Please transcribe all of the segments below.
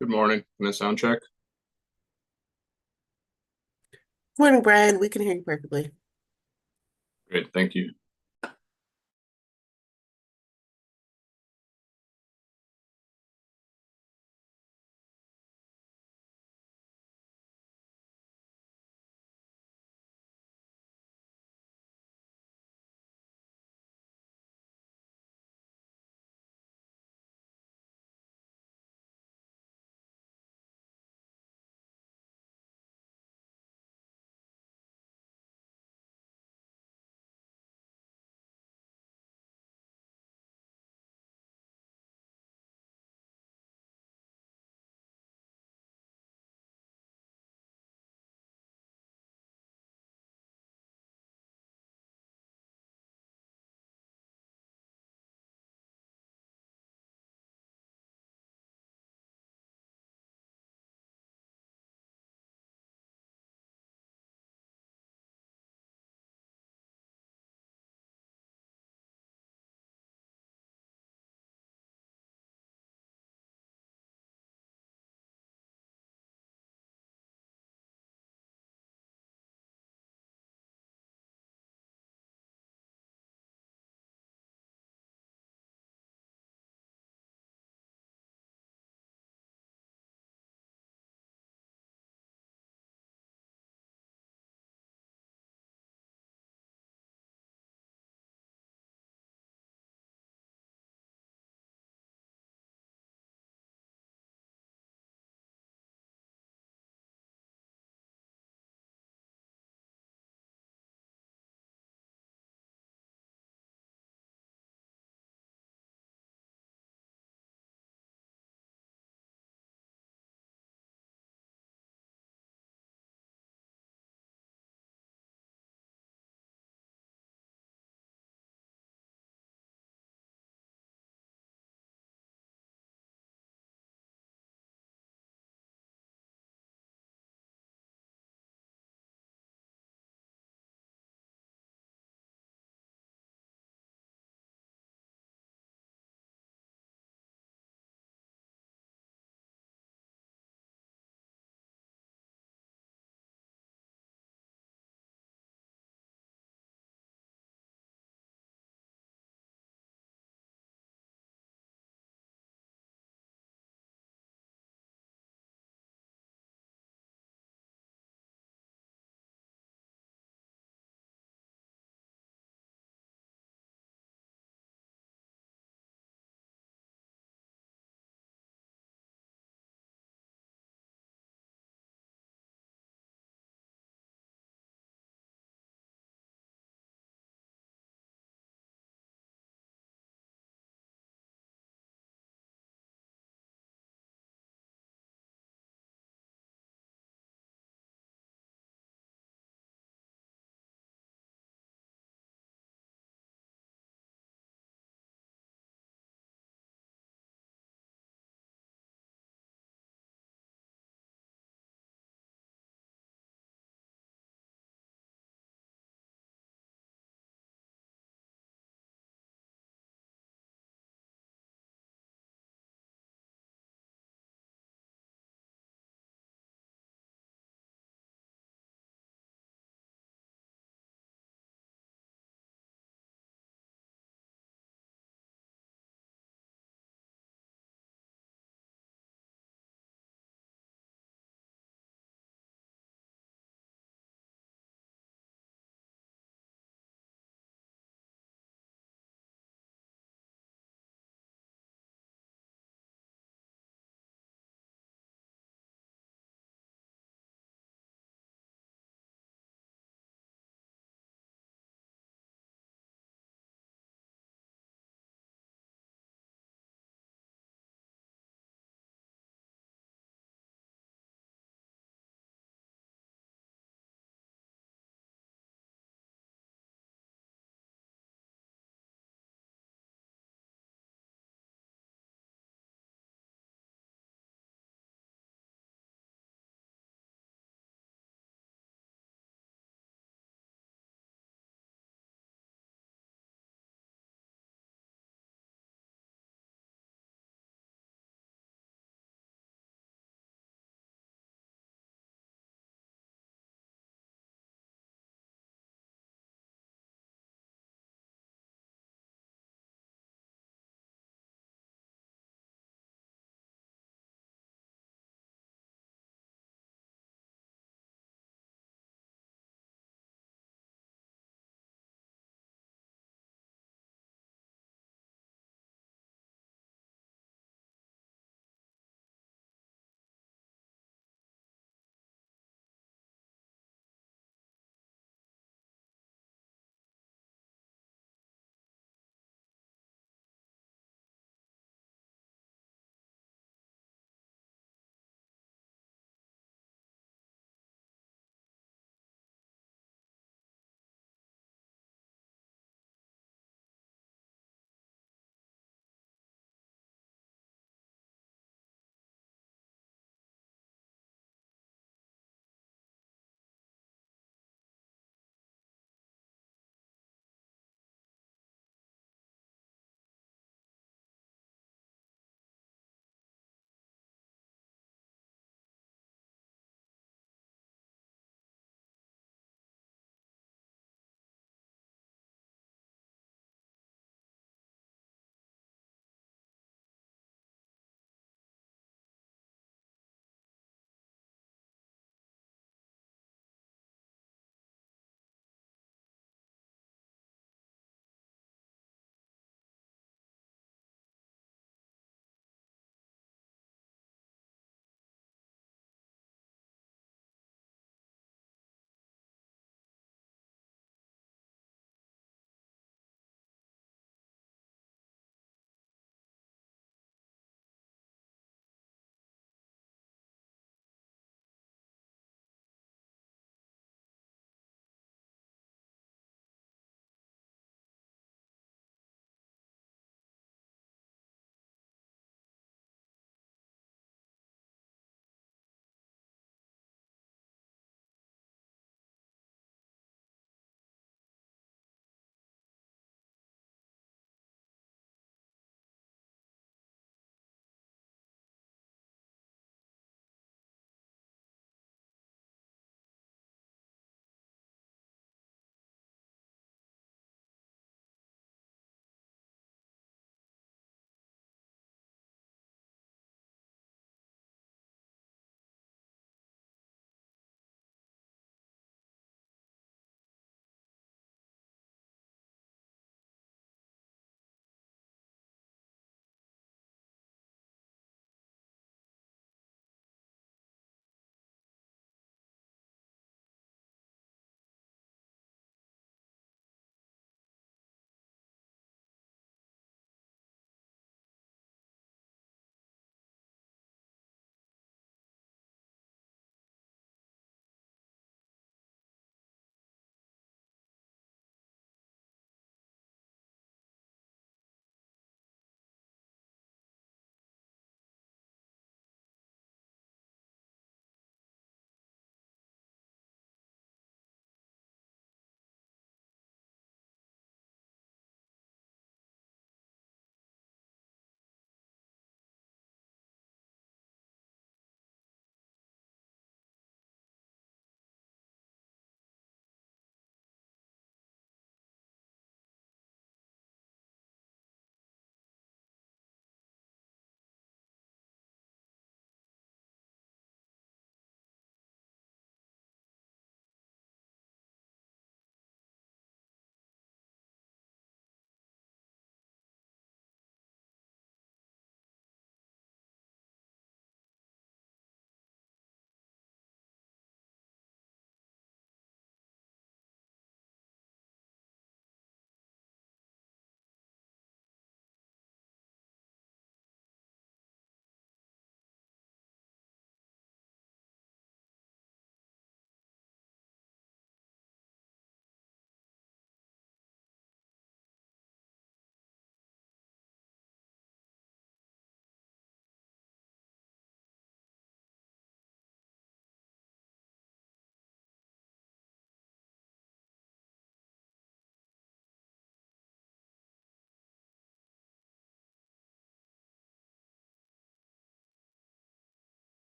Good morning. Can I sound check? Morning, Brian. We can hear you perfectly. Great, thank you.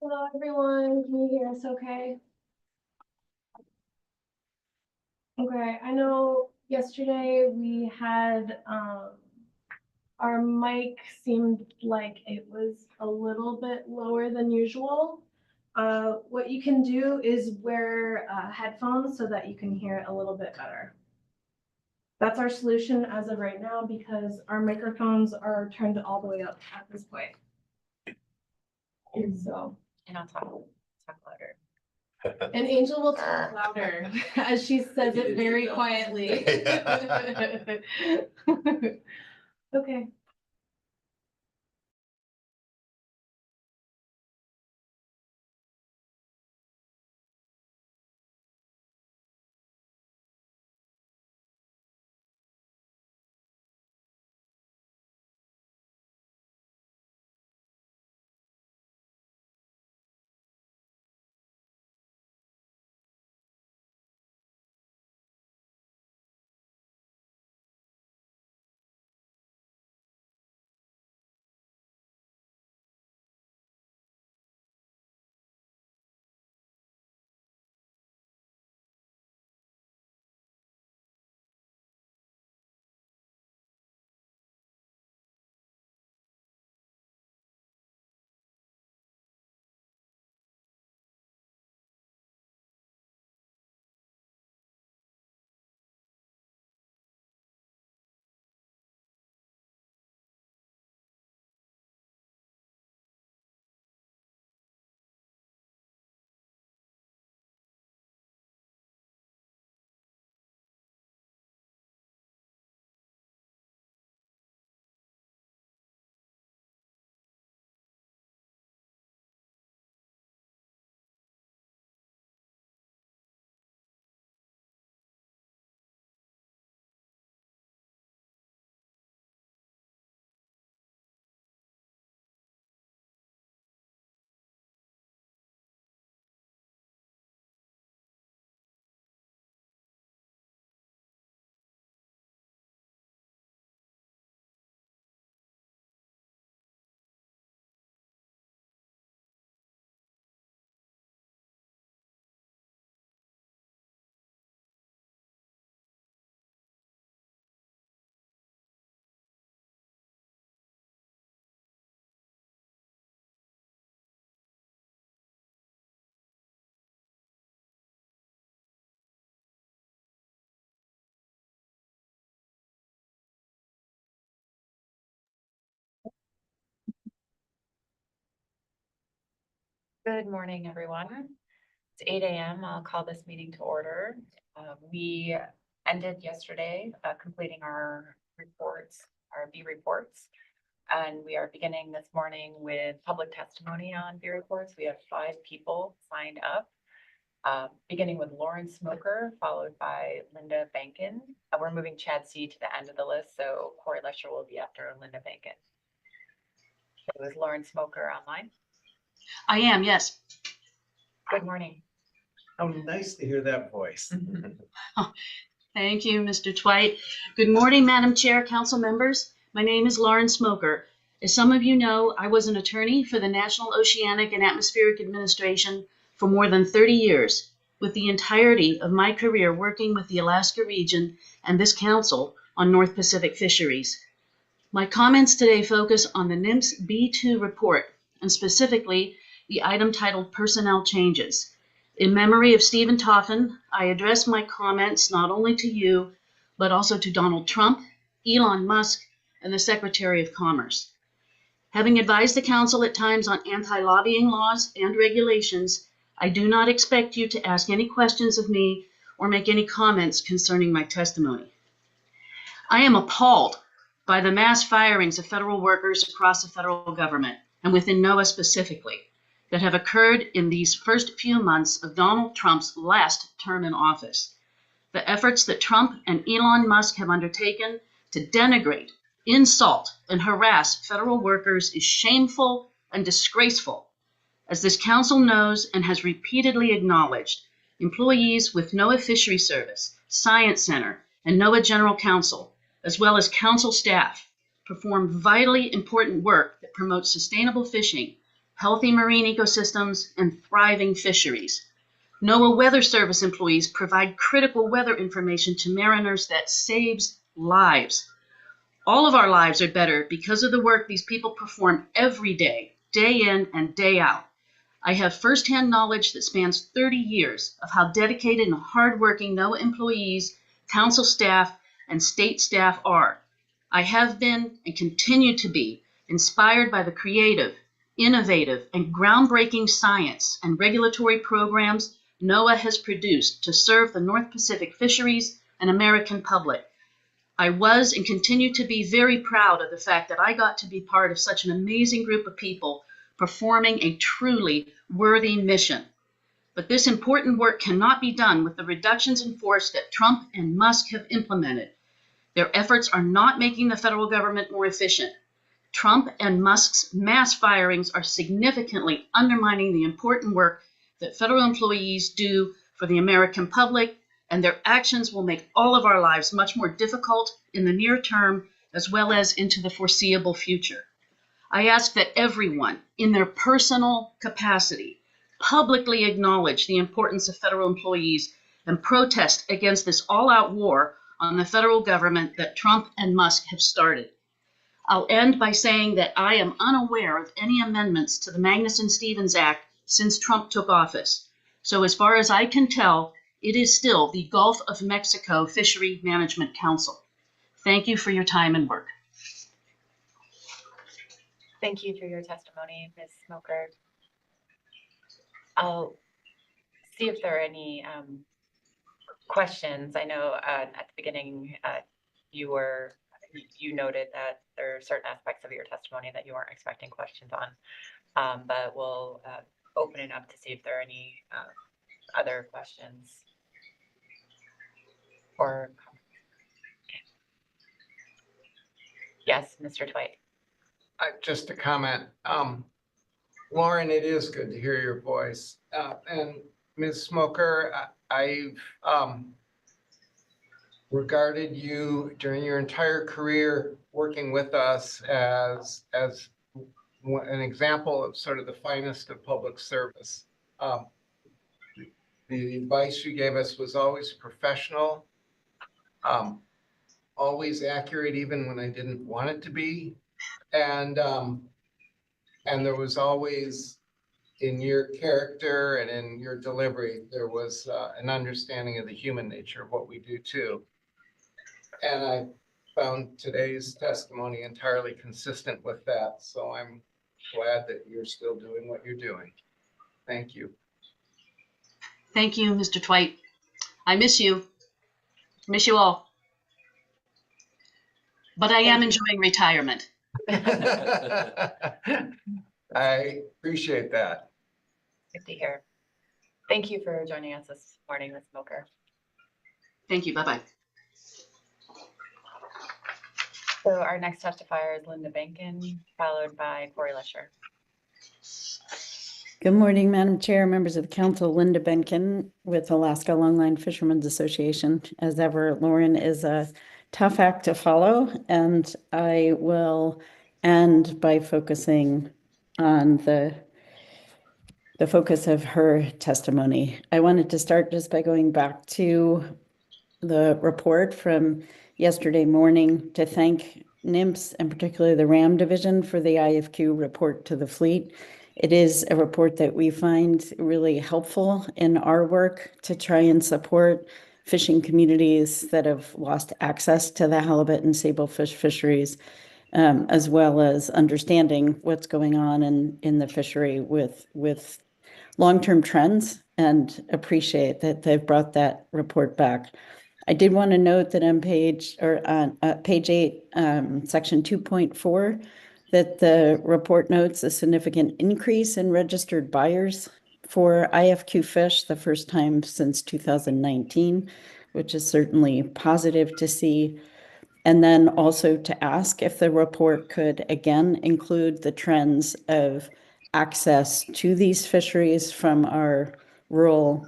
Hello, everyone. Can you hear us okay? Okay, I know yesterday we had, our mic seemed like it was a little bit lower than usual. What you can do is wear headphones so that you can hear it a little bit better. That's our solution as of right now because our microphones are turned all the way up at this point. So. And I'll talk louder. And Angel will talk louder as she says it very quietly. Okay. Good morning, everyone. It's 8 a.m. I'll call this meeting to order. We ended yesterday completing our reports, our B reports. And we are beginning this morning with public testimony on B reports. We have 5 people signed up, beginning with Lauren Smoker, followed by Linda Bankin. We're moving Chad C to the end of the list, so Corey Lesher will be after Linda Bankin. So is Lauren Smoker online? I am, yes. Good morning. Oh, nice to hear that voice. Thank you, Mr. Twite. Good morning, Madam Chair, council members. My name is Lauren Smoker. As some of you know, I was an attorney for the National Oceanic and Atmospheric Administration for more than 30 years, with the entirety of my career working with the Alaska region and this council on North Pacific fisheries. My comments today focus on the NIMS B2 report, and specifically the item titled Personnel Changes. In memory of Stephen Toffen, I address my comments not only to you, but also to Donald Trump, Elon Musk, and the Secretary of Commerce. Having advised the Council at times on anti-lobbying laws and regulations, I do not expect you to ask any questions of me or make any comments concerning my testimony. I am appalled by the mass firings of federal workers across the federal government, and within NOAA specifically, that have occurred in these first few months of Donald Trump's last term in office. The efforts that Trump and Elon Musk have undertaken to denigrate, insult, and harass federal workers is shameful and disgraceful. As this council knows and has repeatedly acknowledged, employees with NOAA Fishery Service, Science Center, and NOAA General Counsel, as well as council staff, perform vitally important work that promotes sustainable fishing, healthy marine ecosystems, and thriving fisheries. NOAA Weather Service employees provide critical weather information to mariners that saves lives. All of our lives are better because of the work these people perform every day, day in and day out. I have firsthand knowledge that spans 30 years of how dedicated and hardworking NOAA employees, council staff, and state staff are. I have been and continue to be inspired by the creative, innovative, and groundbreaking science and regulatory programs NOAA has produced to serve the North Pacific fisheries and American public. I was and continue to be very proud of the fact that I got to be part of such an amazing group of people performing a truly worthy mission. But this important work cannot be done with the reductions in force that Trump and Musk have implemented. Their efforts are not making the federal government more efficient. Trump and Musk's mass firings are significantly undermining the important work that federal employees do for the American public, and their actions will make all of our lives much more difficult in the near term as well as into the foreseeable future. I ask that everyone, in their personal capacity, publicly acknowledge the importance of federal employees and protest against this all-out war on the federal government that Trump and Musk have started. I'll end by saying that I am unaware of any amendments to the Magnuson-Stevens Act since Trump took office. So as far as I can tell, it is still the Gulf of Mexico Fishery Management Council. Thank you for your time and work. Thank you for your testimony, Ms. Smoker. I'll see if there are any questions. I know at the beginning you noted that there are certain aspects of your testimony that you weren't expecting questions on, but we'll open it up to see if there are any other questions or comments. Yes, Mr. Twite. Just a comment. Lauren, it is good to hear your voice. And Ms. Smoker, I've regarded you during your entire career working with us as an example of sort of the finest of public service. The advice you gave us was always professional, always accurate, even when I didn't want it to be. And there was always, in your character and in your delivery, there was an understanding of the human nature of what we do too. And I found today's testimony entirely consistent with that. So I'm glad that you're still doing what you're doing. Thank you. Thank you, Mr. Twite. I miss you. Miss you all. But I am enjoying retirement. I appreciate that. Good to hear. Thank you for joining us this morning, Ms. Smoker. Thank you. Bye-bye. So our next testifier is Linda Benkin, followed by Corey Lesher. Good morning, Madam Chair, members of the council. Linda Benkin with Alaska Longline Fishermen's Association. As ever, Lauren is a tough act to follow, and I will end by focusing on the focus of her testimony. I wanted to start just by going back to the report from yesterday morning to thank NMFS and particularly the RAM Division for the IFQ report to the fleet. It is a report that we find really helpful in our work to try and support fishing communities that have lost access to the halibut and sablefish fisheries, as well as understanding what's going on in the fishery with long-term trends, and appreciate that they've brought that report back. I did want to note that on page 8, section 2.4, that the report notes a significant increase in registered buyers for IFQ fish, the first time since 2019, which is certainly positive to see. And then also to ask if the report could again include the trends of access to these fisheries from our rural,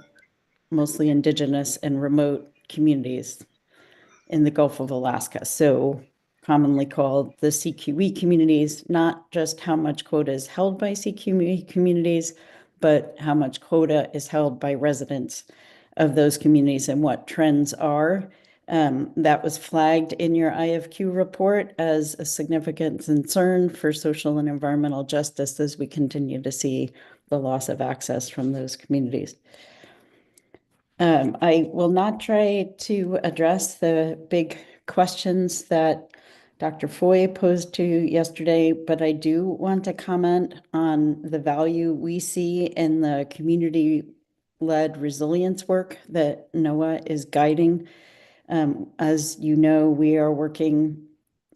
mostly indigenous and remote communities in the Gulf of Alaska. So commonly called the CQE communities, not just how much quota is held by CQE communities, but how much quota is held by residents of those communities and what trends are. That was flagged in your IFQ report as a significant concern for social and environmental justice as we continue to see the loss of access from those communities. I will not try to address the big questions that Dr. Foy posed to you yesterday, but I do want to comment on the value we see in the community-led resilience work that NOAA is guiding. As you know, we are working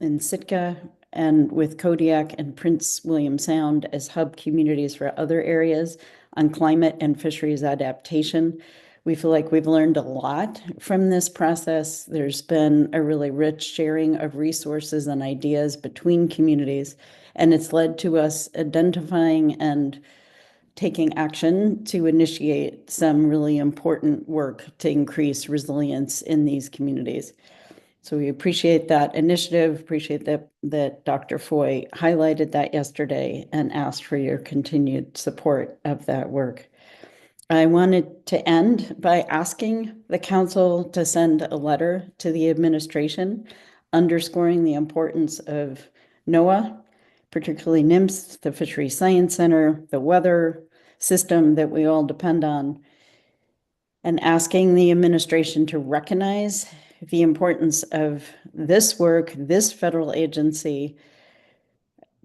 in Sitka and with Kodiak and Prince William Sound as hub communities for other areas on climate and fisheries adaptation. We feel like we've learned a lot from this process. There's been a really rich sharing of resources and ideas between communities, and it's led to us identifying and taking action to initiate some really important work to increase resilience in these communities. So we appreciate that initiative, appreciate that Dr. Foy highlighted that yesterday and asked for your continued support of that work. I wanted to end by asking the council to send a letter to the administration underscoring the importance of NOAA, particularly NIMS, the Fisheries Science Center, the weather system that we all depend on, and asking the administration to recognize the importance of this work, this federal agency,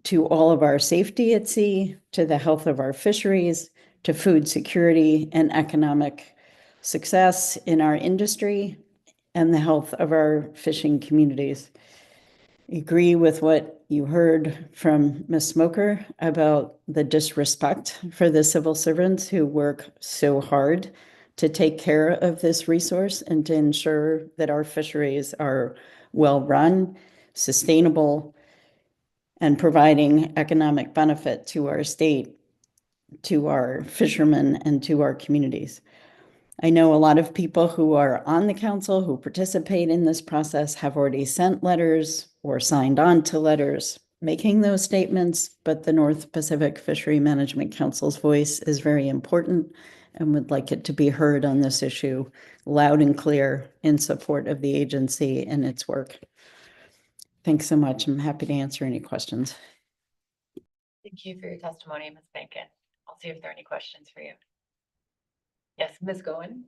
to all of our safety at sea, to the health of our fisheries, to food security and economic success in our industry, and the health of our fishing communities. I agree with what you heard from Ms. Smoker about the disrespect for the civil servants who work so hard to take care of this resource and to ensure that our fisheries are well run, sustainable, and providing economic benefit to our state, to our fishermen, and to our communities. I know a lot of people who are on the council who participate in this process have already sent letters or signed on to letters making those statements, but the North Pacific Fishery Management Council's voice is very important and would like it to be heard on this issue loud and clear in support of the agency and its work. Thanks so much. I'm happy to answer any questions. Thank you for your testimony, Ms. Benkin. I'll see if there are any questions for you. Yes, Ms. Goen.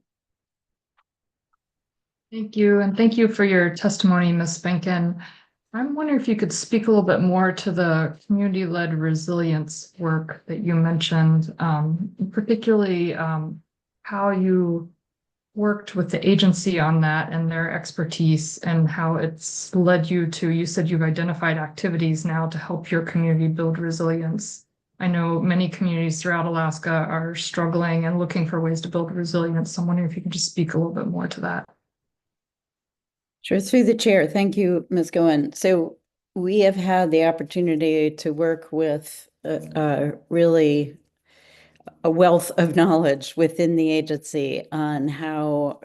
Thank you, and thank you for your testimony, Ms. Benkin. I'm wondering if you could speak a little bit more to the community-led resilience work that you mentioned, particularly how you worked with the agency on that and their expertise and how it's led you to, you said you've identified activities now to help your community build resilience. I know many communities throughout Alaska are struggling and looking for ways to build resilience. So I'm wondering if you could just speak a little bit more to that. Sure, through the chair. Thank you, Ms. Goen. So we have had the opportunity to work with really a wealth of knowledge within the agency on how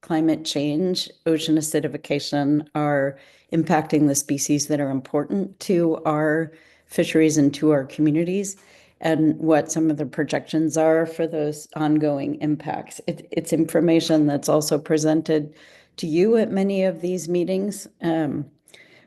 climate change, ocean acidification are impacting the species that are important to our fisheries and to our communities, and what some of the projections are for those ongoing impacts. It's information that's also presented to you at many of these meetings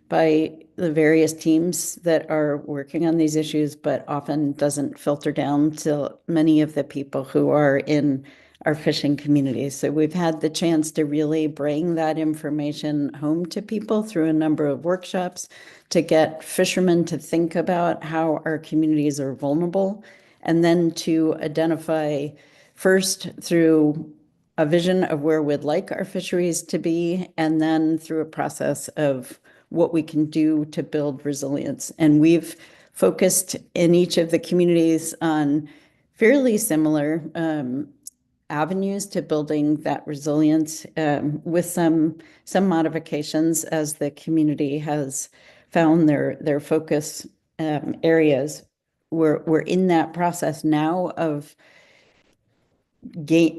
by the various teams that are working on these issues, but often doesn't filter down to many of the people who are in our fishing communities. So we've had the chance to really bring that information home to people through a number of workshops to get fishermen to think about how our communities are vulnerable, and then to identify first through a vision of where we'd like our fisheries to be, and then through a process of what we can do to build resilience. And we've focused in each of the communities on fairly similar avenues to building that resilience, with some modifications as the community has found their focus areas. We're in that process now of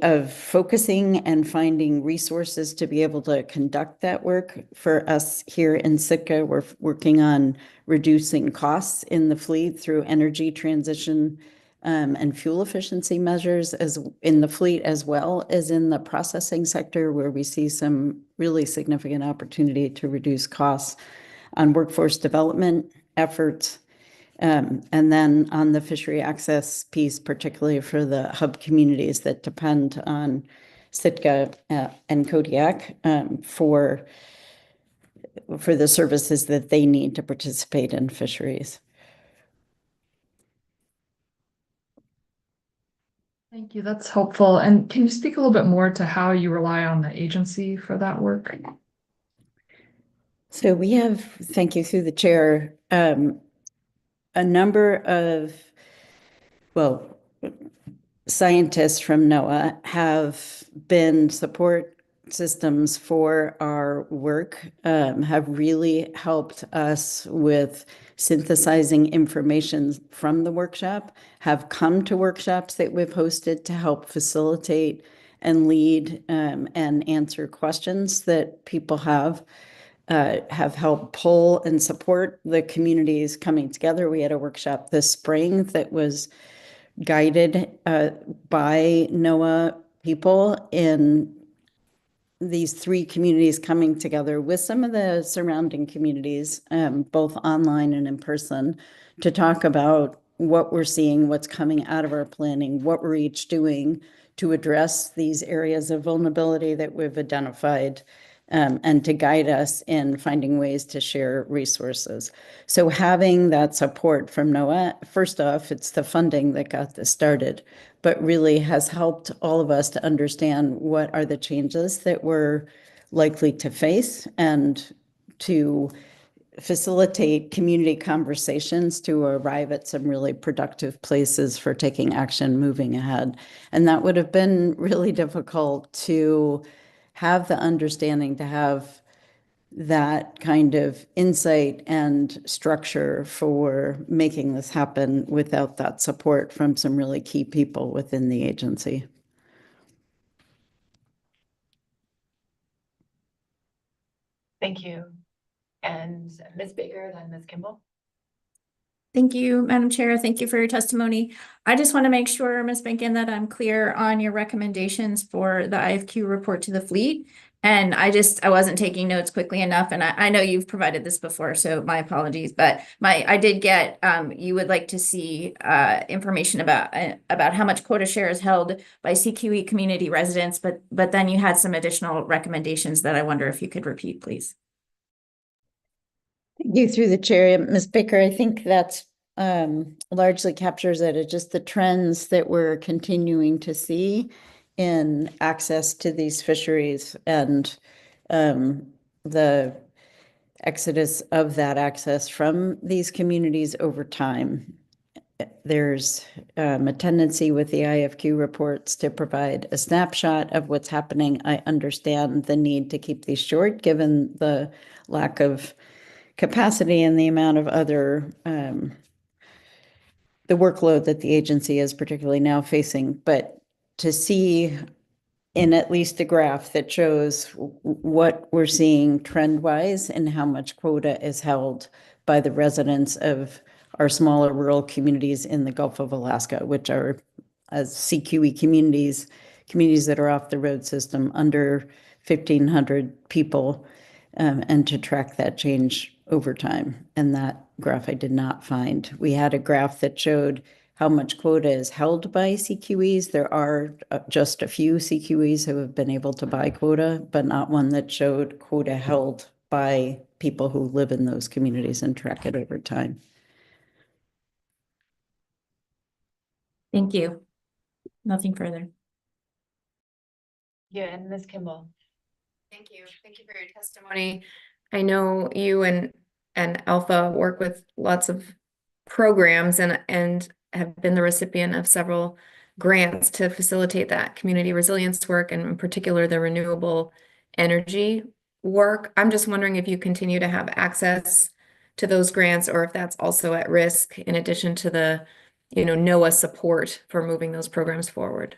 of focusing and finding resources to be able to conduct that work. For us here in Sitka, we're working on reducing costs in the fleet through energy transition and fuel efficiency measures as in the fleet, as well as in the processing sector, where we see some really significant opportunity to reduce costs on workforce development efforts. And then on the fishery access piece, particularly for the hub communities that depend on Sitka and Kodiak for the services that they need to participate in fisheries. Thank you. That's helpful. And can you speak a little bit more to how you rely on the agency for that work? So we have, thank you through the chair, a number of, well, scientists from NOAA have been support systems for our work, have really helped us with synthesizing information from the workshop, have come to workshops that we've hosted to help facilitate and lead and answer questions that people have helped pull and support the communities coming together. We had a workshop this spring that was guided by NOAA people in these three communities coming together with some of the surrounding communities, both online and in person, to talk about what we're seeing, what's coming out of our planning, what we're each doing to address these areas of vulnerability that we've identified, and to guide us in finding ways to share resources. So having that support from NOAA, first off, it's the funding that got this started, but really has helped all of us to understand what are the changes that we're likely to face and to facilitate community conversations to arrive at some really productive places for taking action moving ahead. And that would have been really difficult to have the understanding, to have that kind of insight and structure for making this happen without that support from some really key people within the agency. Thank you. And Ms. Baker, then Ms. Kimball. Thank you, Madam Chair. Thank you for your testimony. I just want to make sure, Ms. Benkin, that I'm clear on your recommendations for the IFQ report to the fleet. And I wasn't taking notes quickly enough. And I know you've provided this before, so my apologies. But I did get, you would like to see information about how much quota share is held by CQE community residents. But then you had some additional recommendations that I wonder if you could repeat, please. You through the chair, Ms. Baker, I think that's largely captures it. It's just the trends that we're continuing to see in access to these fisheries and the exodus of that access from these communities over time. There's a tendency with the IFQ reports to provide a snapshot of what's happening. I understand the need to keep these short, given the lack of capacity and the amount of other the workload that the agency is particularly now facing, but to see in at least a graph that shows what we're seeing trend-wise and how much quota is held by the residents of our smaller rural communities in the Gulf of Alaska, which are as CQE communities that are off the road system under 1,500 people, and to track that change over time. And that graph I did not find. We had a graph that showed how much quota is held by CQEs. There are just a few CQEs who have been able to buy quota, but not one that showed quota held by people who live in those communities and track it over time. Thank you. Nothing further. Yeah, and Ms. Kimball. Thank you. Thank you for your testimony. I know you and Alpha work with lots of programs and have been the recipient of several grants to facilitate that community resilience work, and in particular the renewable energy work. I'm just wondering if you continue to have access to those grants, or if that's also at risk in addition to the NOAA support for moving those programs forward.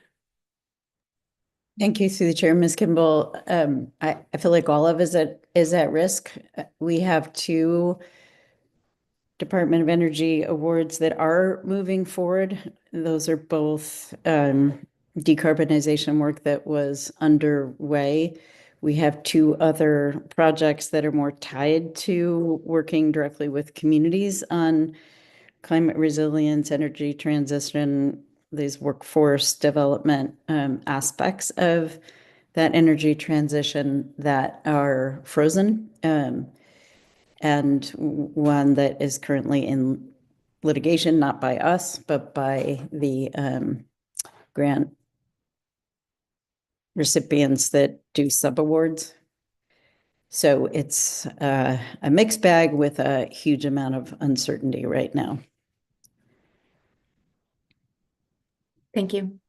Thank you through the chair, Ms. Kimball. I feel like all of us is at risk. We have 2 Department of Energy awards that are moving forward. Those are both decarbonization work that was underway. We have 2 other projects that are more tied to working directly with communities on climate resilience, energy transition, these workforce development aspects of that energy transition that are frozen. And one that is currently in litigation, not by us, but by the grant recipients that do subawards. So it's a mixed bag with a huge amount of uncertainty right now. Thank you.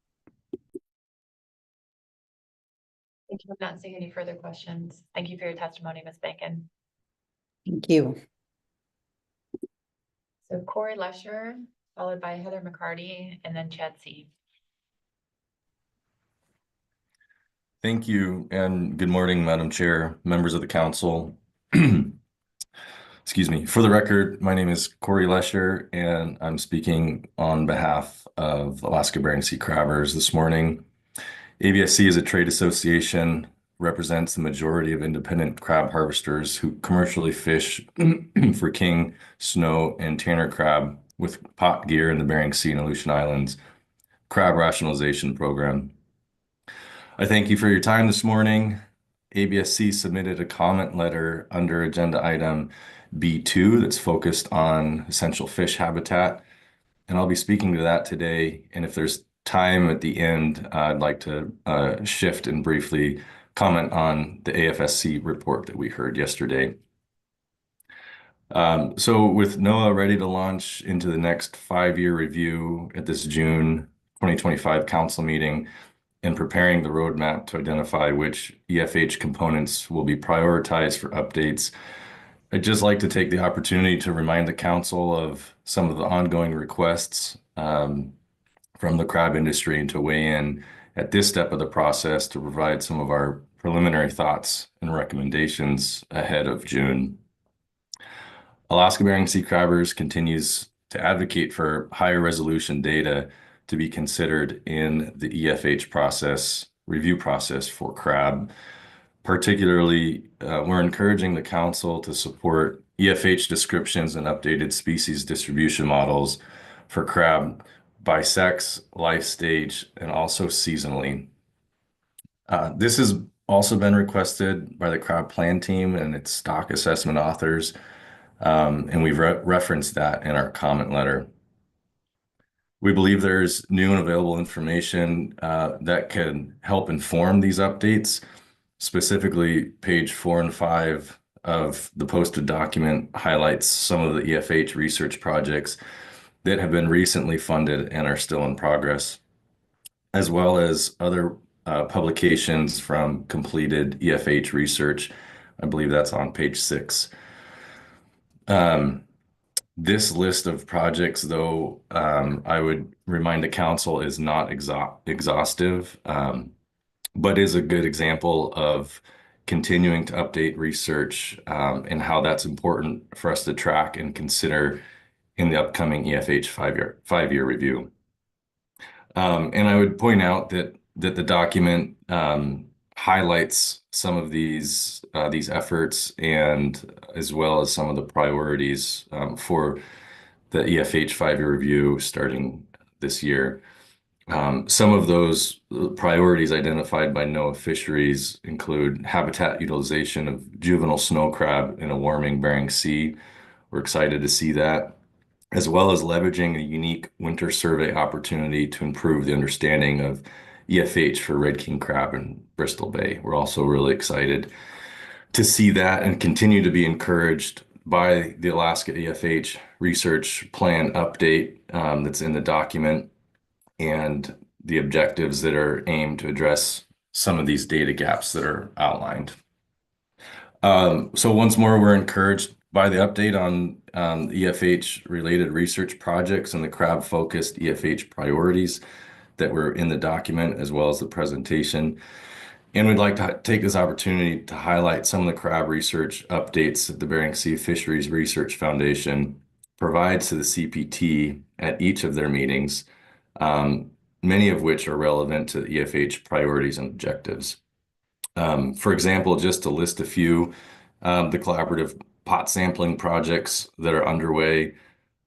Thank you. I'm not seeing any further questions. Thank you for your testimony, Ms. Bacon. Thank you. So Corey Lesher, followed by Heather McCarty, and then Chad C. Thank you, and good morning, Madam Chair, members of the council. Excuse me. For the record, my name is Corey Lesher, and I'm speaking on behalf of Alaska Bering Sea Crabbers this morning. ABSC is a trade association, represents the majority of independent crab harvesters who commercially fish for king, snow, and tanner crab with pot gear in the Bering Sea and Aleutian Islands crab rationalization program. I thank you for your time this morning. ABSC submitted a comment letter under agenda item B2 that's focused on essential fish habitat, and I'll be speaking to that today. And if there's time at the end, I'd like to shift and briefly comment on the AFSC report that we heard yesterday. So with NOAA ready to launch into the next 5-year review at this June 2025 council meeting and preparing the roadmap to identify which EFH components will be prioritized for updates, I'd just like to take the opportunity to remind the council of some of the ongoing requests from the crab industry and to weigh in at this step of the process to provide some of our preliminary thoughts and recommendations ahead of June. Alaska Bering Sea Crabbers continues to advocate for higher resolution data to be considered in the EFH review process for crab. Particularly, we're encouraging the council to support EFH descriptions and updated species distribution models for crab by sex, life stage, and also seasonally. This has also been requested by the crab plan team and its stock assessment authors, and we've referenced that in our comment letter. We believe there's new and available information that can help inform these updates. Specifically, page 4 and 5 of the posted document highlights some of the EFH research projects that have been recently funded and are still in progress, as well as other publications from completed EFH research. I believe that's on page 6. This list of projects, though, I would remind the council is not exhaustive, but is a good example of continuing to update research and how that's important for us to track and consider in the upcoming EFH five-year review. And I would point out that the document highlights some of these efforts and as well as some of the priorities for the EFH 5-year review starting this year. Some of those priorities identified by NOAA Fisheries include habitat utilization of juvenile snow crab in a warming Bering Sea. We're excited to see that, as well as leveraging a unique winter survey opportunity to improve the understanding of EFH for red king crab in Bristol Bay. We're also really excited to see that and continue to be encouraged by the Alaska EFH research plan update that's in the document and the objectives that are aimed to address some of these data gaps that are outlined. So once more, we're encouraged by the update on EFH related research projects and the crab focused EFH priorities that were in the document as well as the presentation. And we'd like to take this opportunity to highlight some of the crab research updates that the Bering Sea Fisheries Research Foundation provides to the CPT at each of their meetings, many of which are relevant to the EFH priorities and objectives. For example, just to list a few, the collaborative pot sampling projects that are underway,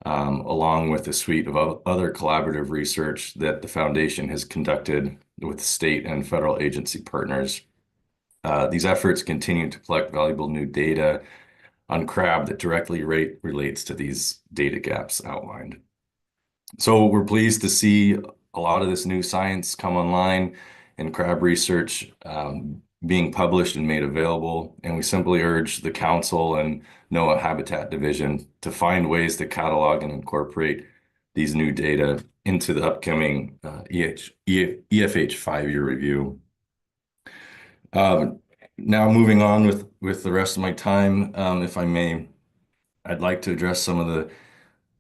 along with a suite of other collaborative research that the foundation has conducted with state and federal agency partners. These efforts continue to collect valuable new data on crab that directly relates to these data gaps outlined. So we're pleased to see a lot of this new science come online and crab research being published and made available. And we simply urge the Council and NOAA Habitat Division to find ways to catalog and incorporate these new data into the upcoming EFH 5-year review. Now moving on with the rest of my time, if I may, I'd like to address some of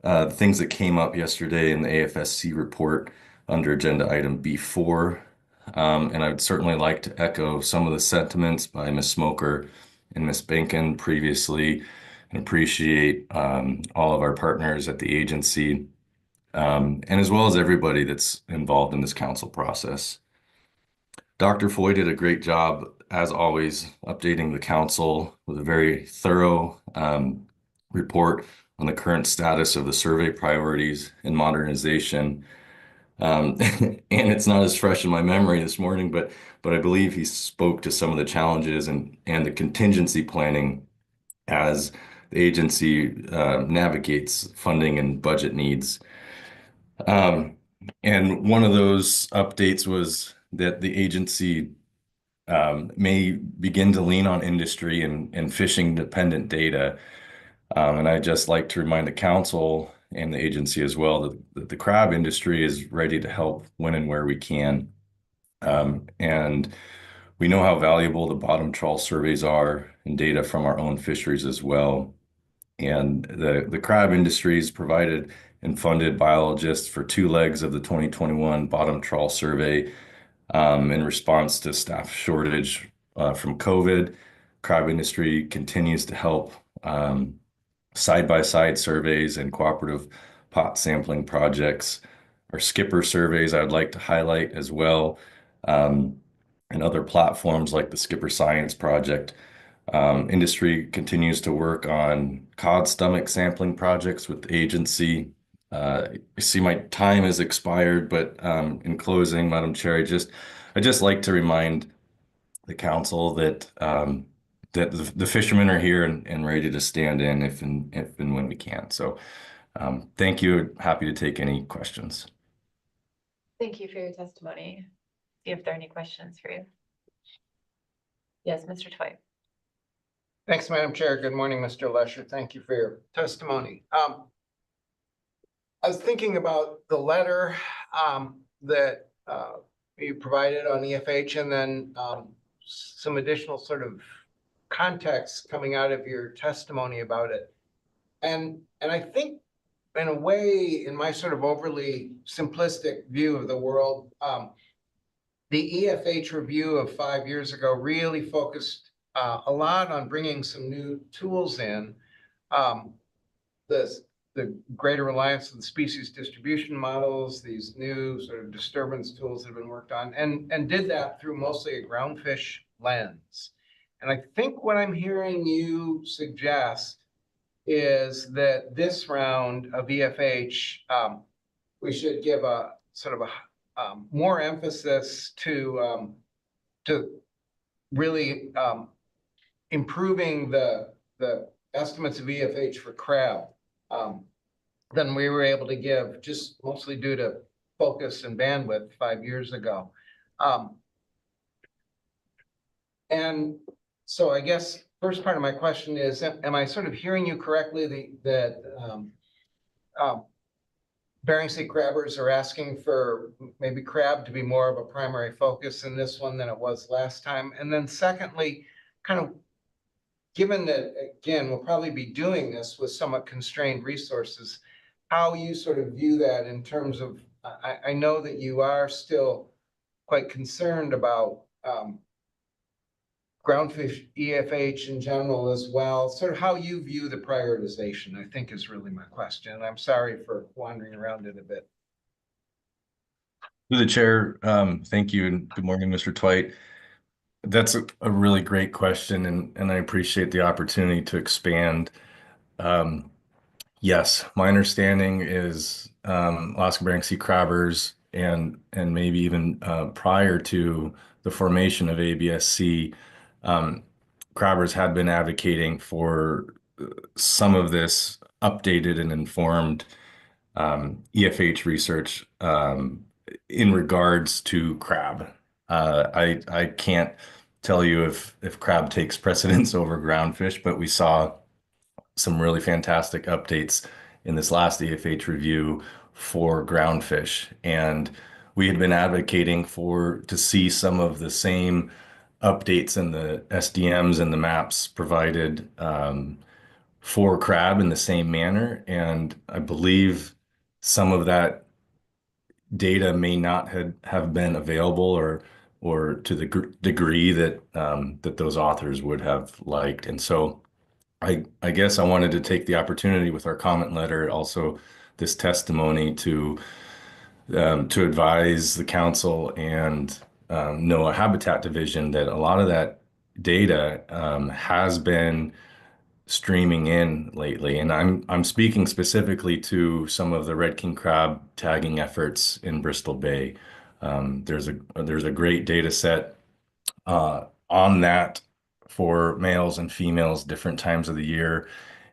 the things that came up yesterday in the AFSC report under agenda item B4. And I would certainly like to echo some of the sentiments by Ms. Smoker and Ms. Benkin previously, and appreciate all of our partners at the agency, and as well as everybody that's involved in this council process. Dr. Foy did a great job, as always, updating the council with a very thorough report on the current status of the survey priorities and modernization. And it's not as fresh in my memory this morning, but I believe he spoke to some of the challenges and the contingency planning as the agency navigates funding and budget needs. And one of those updates was that the agency may begin to lean on industry and fishing dependent data. And I'd just like to remind the council and the agency as well that the crab industry is ready to help when and where we can. And we know how valuable the bottom trawl surveys are and data from our own fisheries as well. And the crab industry has provided and funded biologists for 2 legs of the 2021 bottom trawl survey in response to staff shortage from COVID. Crab industry continues to help side-by-side surveys and cooperative pot sampling projects. Our skipper surveys I'd like to highlight as well, and other platforms like the Skipper Science Project. Industry continues to work on cod stomach sampling projects with the agency. I see my time has expired, but in closing, Madam Chair, I'd just like to remind the council that that the fishermen are here and ready to stand in if and when we can. So thank you. Happy to take any questions. Thank you for your testimony. See if there are any questions for you. Yes, Mr. Twite. Thanks, Madam Chair. Good morning, Mr. Lesher. Thank you for your testimony. I was thinking about the letter that you provided on EFH, and then some additional sort of context coming out of your testimony about it. And I think in a way, in my sort of overly simplistic view of the world, the EFH review of 5 years ago really focused a lot on bringing some new tools in. The greater reliance on the species distribution models, these new sort of disturbance tools that have been worked on, and did that through mostly a groundfish lens. And I think what I'm hearing you suggest is that this round of EFH, we should give a sort of a more emphasis to really improving the estimates of EFH for crab than we were able to give, just mostly due to focus and bandwidth 5 years ago. And so I guess first part of my question is, am I sort of hearing you correctly that Bering Sea crabbers are asking for maybe crab to be more of a primary focus in this one than it was last time? And then secondly, kind of given that, again, we'll probably be doing this with somewhat constrained resources, how you sort of view that in terms of I know that you are still quite concerned about groundfish EFH in general as well. Sort of how you view the prioritization, I think is really my question. I'm sorry for wandering around it a bit. Through the chair, thank you and good morning, Mr. Twite. That's a really great question, and I appreciate the opportunity to expand. Yes, my understanding is Alaska Bering Sea crabbers and maybe even prior to the formation of ABSC, crabbers had been advocating for some of this updated and informed EFH research in regards to crab. I can't tell you if crab takes precedence over groundfish, but we saw some really fantastic updates in this last EFH review for groundfish. And we had been advocating to see some of the same updates in the SDMs and the maps provided for crab in the same manner. And I believe some of that data may not have been available or to the degree that that those authors would have liked. And so I guess I wanted to take the opportunity with our comment letter, also this testimony to advise the council and NOAA Habitat Division that a lot of that data has been streaming in lately. And I'm speaking specifically to some of the red king crab tagging efforts in Bristol Bay. There's a great data set on that for males and females different times of the year,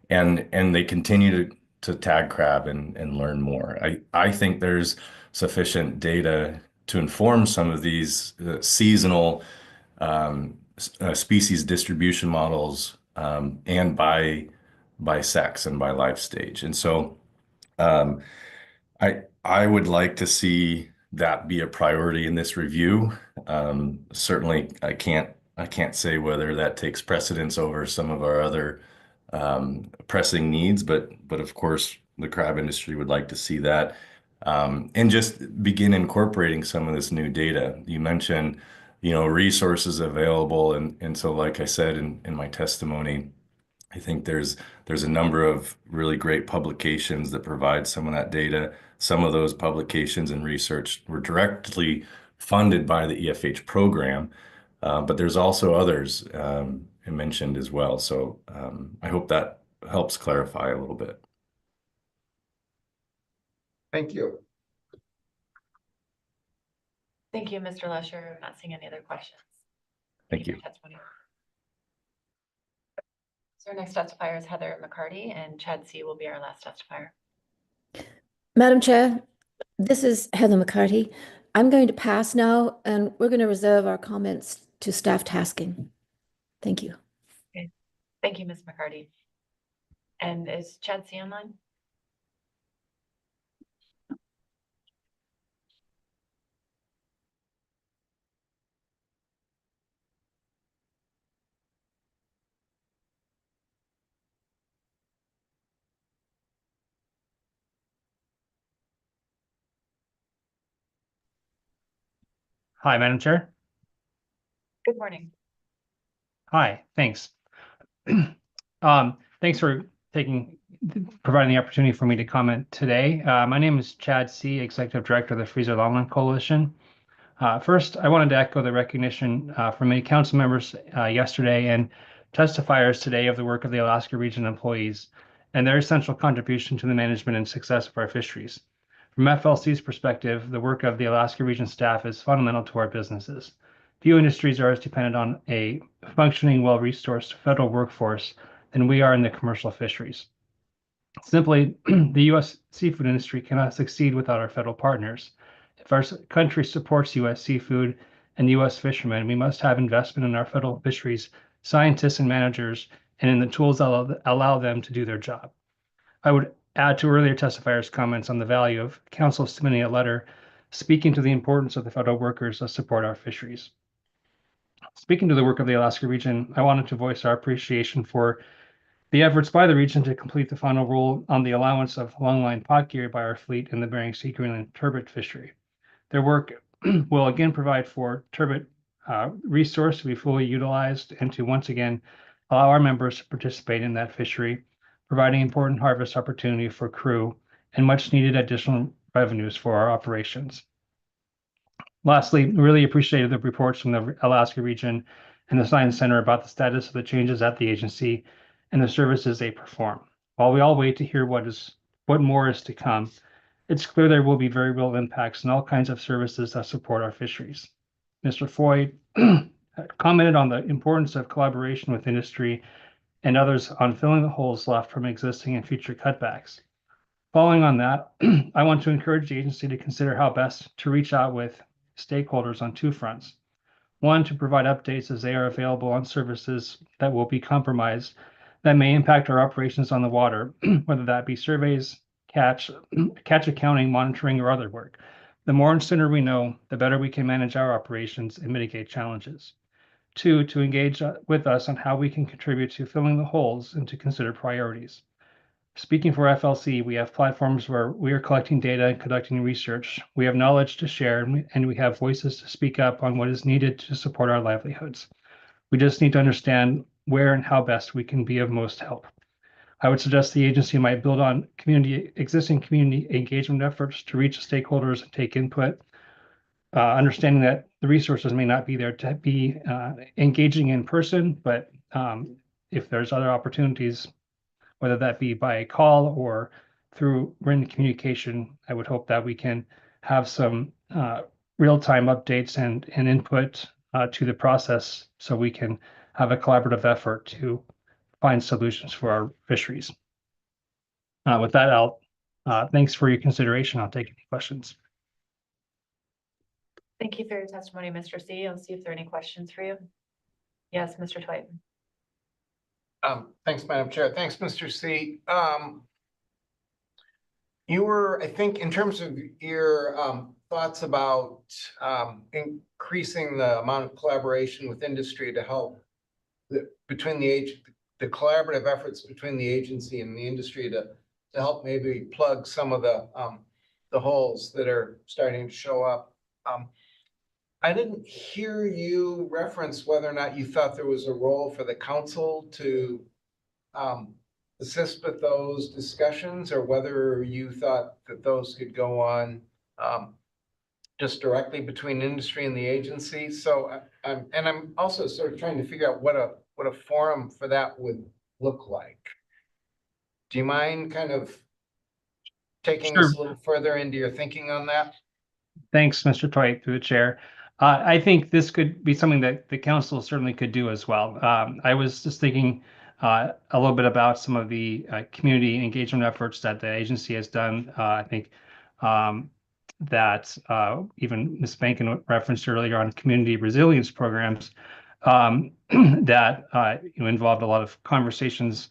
and they continue to tag crab and learn more. I think there's sufficient data to inform some of these seasonal species distribution models and by sex and by life stage. And so I would like to see that be a priority in this review. Certainly, I can't say whether that takes precedence over some of our other pressing needs, but of course, the crab industry would like to see that and just begin incorporating some of this new data. You mentioned, resources available, and so like I said in my testimony, I think there's a number of really great publications that provide some of that data. Some of those publications and research were directly funded by the EFH program, but there's also others mentioned as well. So I hope that helps clarify a little bit. Thank you. Thank you, Mr. Lesher. I'm not seeing any other questions. Thank you. For testimony. So our next testifier is Heather McCarty, and Chad C. will be our last testifier. Madam Chair, this is Heather McCarty. I'm going to pass now, and we're going to reserve our comments to staff tasking. Thank you. Okay. Thank you, Ms. McCarty. And is Chad C. online? Hi, Madam Chair. Good morning. Hi, thanks. Thanks for providing the opportunity for me to comment today. My name is Chad C., Executive Director of the Freezer Longline Coalition. First, I wanted to echo the recognition from many council members yesterday and testifiers today of the work of the Alaska Region employees and their essential contribution to the management and success of our fisheries. From FLC's perspective, the work of the Alaska Region staff is fundamental to our businesses. Few industries are as dependent on a functioning, well-resourced federal workforce than we are in the commercial fisheries. Simply, the U.S. seafood industry cannot succeed without our federal partners. If our country supports U.S. seafood and U.S. fishermen, we must have investment in our federal fisheries scientists and managers and in the tools that allow them to do their job. I would add to earlier testifiers' comments on the value of council submitting a letter speaking to the importance of the federal workers that support our fisheries. Speaking to the work of the Alaska Region, I wanted to voice our appreciation for The efforts by the region to complete the final rule on the allowance of longline pot gear by our fleet in the Bering Sea Greenland turbot fishery. Their work will again provide for turbot resource to be fully utilized and to once again allow our members to participate in that fishery, providing important harvest opportunity for crew and much needed additional revenues for our operations. Lastly, we really appreciated the reports from the Alaska region and the Science Center about the status of the changes at the agency and the services they perform. While we all wait to hear what more is to come, it's clear there will be very real impacts in all kinds of services that support our fisheries. Mr. Foy commented on the importance of collaboration with industry and others on filling the holes left from existing and future cutbacks. Following on that, I want to encourage the agency to consider how best to reach out with stakeholders on two fronts. One, to provide updates as they are available on services that will be compromised that may impact our operations on the water, whether that be surveys, catch accounting, monitoring, or other work. The more and sooner we know, the better we can manage our operations and mitigate challenges. Two, to engage with us on how we can contribute to filling the holes and to consider priorities. Speaking for FLC, we have platforms where we are collecting data and conducting research. We have knowledge to share, and we have voices to speak up on what is needed to support our livelihoods. We just need to understand where and how best we can be of most help. I would suggest the agency might build on existing community engagement efforts to reach stakeholders and take input, understanding that the resources may not be there to be engaging in person, but if there's other opportunities, whether that be by call or through written communication, I would hope that we can have some real-time updates and input to the process so we can have a collaborative effort to find solutions for our fisheries. With that, thanks for your consideration. I'll take any questions. Thank you for your testimony, Mr. C. I'll see if there are any questions for you. Yes, Mr. Twite. Thanks, Madam Chair. Thanks, Mr. C. You were, I think, in terms of your thoughts about increasing the amount of collaboration with industry to help between the collaborative efforts between the agency and the industry to help maybe plug some of the holes that are starting to show up. I didn't hear you reference whether or not you thought there was a role for the council to assist with those discussions, or whether you thought that those could go on just directly between industry and the agency. So I'm also sort of trying to figure out what a forum for that would look like. Do you mind kind of taking us a little further into your thinking on that? Thanks, Mr. Twite, through the chair. I think this could be something that the council certainly could do as well. I was just thinking a little bit about some of the community engagement efforts that the agency has done. I think that even Ms. Bankin referenced earlier on community resilience programs that involved a lot of conversations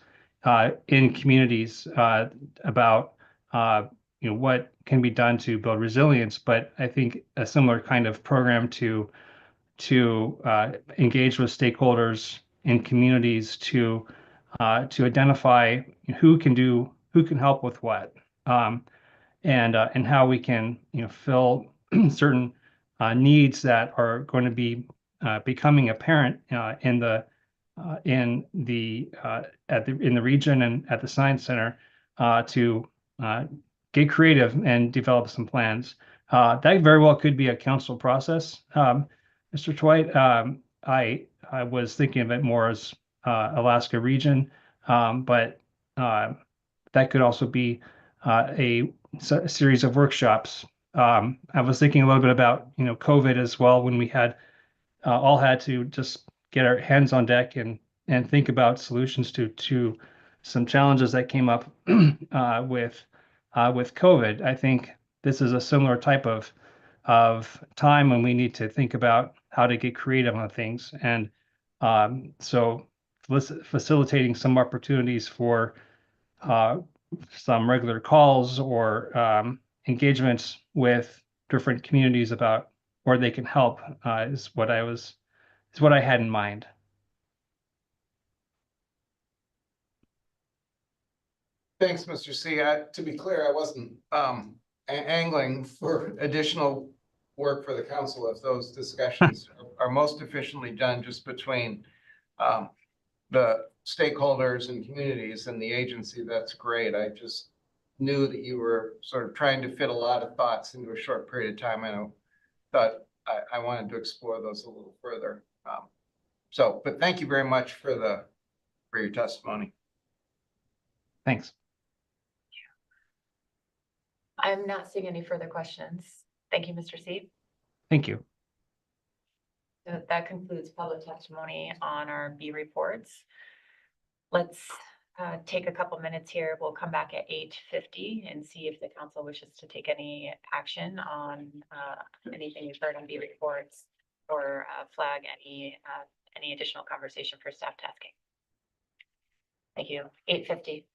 in communities about what can be done to build resilience. But I think a similar kind of program to engage with stakeholders in communities to identify who can help with what, and how we can fill certain needs that are going to be becoming apparent in the region and at the Science Center to get creative and develop some plans. That very well could be a council process. Mr. Twite, I was thinking of it more as Alaska region, but that could also be a series of workshops. I was thinking a little bit about COVID as well, when we had all had to just get our hands on deck and think about solutions to some challenges that came up with COVID. I think this is a similar type of time when we need to think about how to get creative on things, and so facilitating some opportunities for some regular calls or engagements with different communities about where they can help is what I had in mind. Thanks, Mr. C. To be clear, I wasn't angling for additional work for the council if those discussions are most efficiently done just between the stakeholders and communities and the agency. That's great. I just knew that you were sort of trying to fit a lot of thoughts into a short period of time. Thought I wanted to explore those a little further. But thank you very much for your testimony. Thanks. I'm not seeing any further questions. Thank you, Mr. C. Thank you. So that concludes public testimony on our B reports. Let's take a couple minutes here. We'll come back at 8:50 and see if the council wishes to take any action on anything you've heard on B reports or flag any additional conversation for staff tasking. Thank you. 8:50.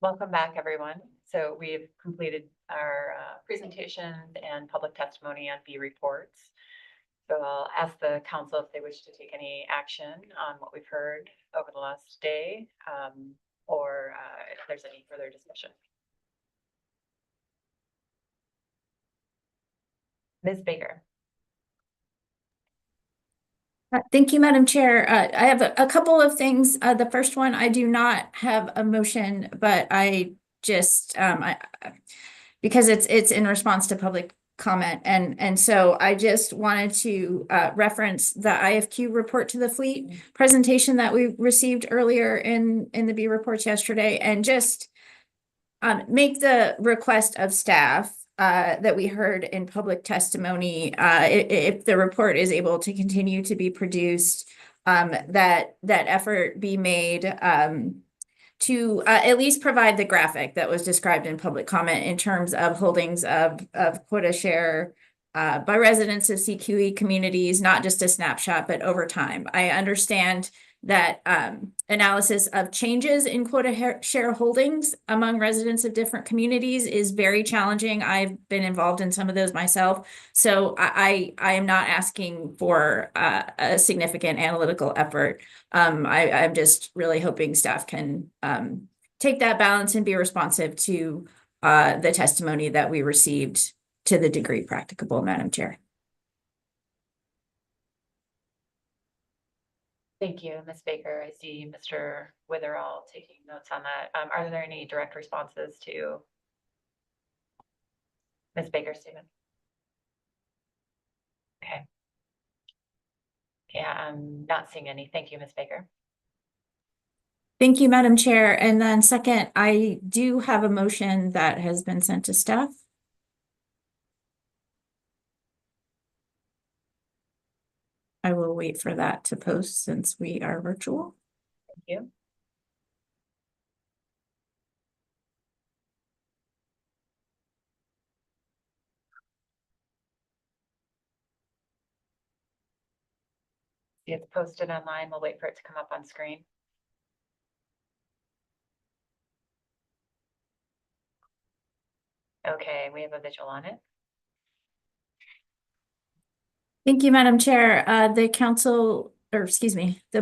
Welcome back, everyone. So we've completed our presentations and public testimony on B reports. So I'll ask the council if they wish to take any action on what we've heard over the last day, or if there's any further discussion. Ms. Baker. Thank you, Madam Chair. I have a couple of things. The first one, I do not have a motion, but I just, because it's in response to public comment. And so I just wanted to reference the IFQ report to the fleet presentation that we received earlier in the B reports yesterday, and just make the request of staff that we heard in public testimony, if the report is able to continue to be produced, that effort be made to at least provide the graphic that was described in public comment in terms of holdings of quota share by residents of CQE communities, not just a snapshot, but over time. I understand that analysis of changes in quota share holdings among residents of different communities is very challenging. I've been involved in some of those myself. So I am not asking for a significant analytical effort. I'm just really hoping staff can take that balance and be responsive to the testimony that we received to the degree practicable, Madam Chair. Thank you, Ms. Baker. I see Mr. Witherall taking notes on that. Are there any direct responses to Ms. Baker's statement? Okay. Yeah, I'm not seeing any. Thank you, Ms. Baker. Thank you, Madam Chair. And then second, I do have a motion that has been sent to staff. I will wait for that to post since we are virtual. Thank you. See, it's posted online. We'll wait for it to come up on screen. Okay, we have a visual on it. Thank you, Madam Chair. The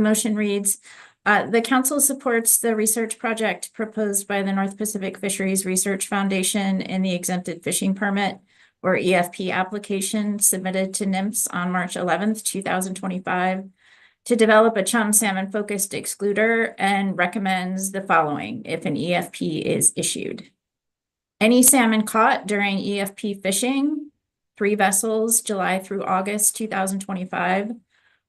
motion reads, the council supports the research project proposed by the North Pacific Fisheries Research Foundation in the exempted fishing permit or EFP application submitted to NMFS on March 11th, 2025 to develop a chum salmon focused excluder, and recommends the following if an EFP is issued. Any salmon caught during EFP fishing, 3 vessels, July through August 2025,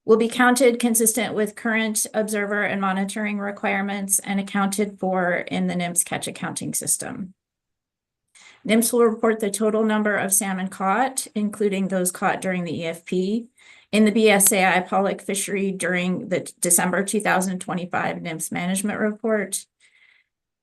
will be counted consistent with current observer and monitoring requirements and accounted for in the NMFS catch accounting system. NMFS will report the total number of salmon caught, including those caught during the EFP, in the BSAI pollock fishery during the December 2025 NMFS management report.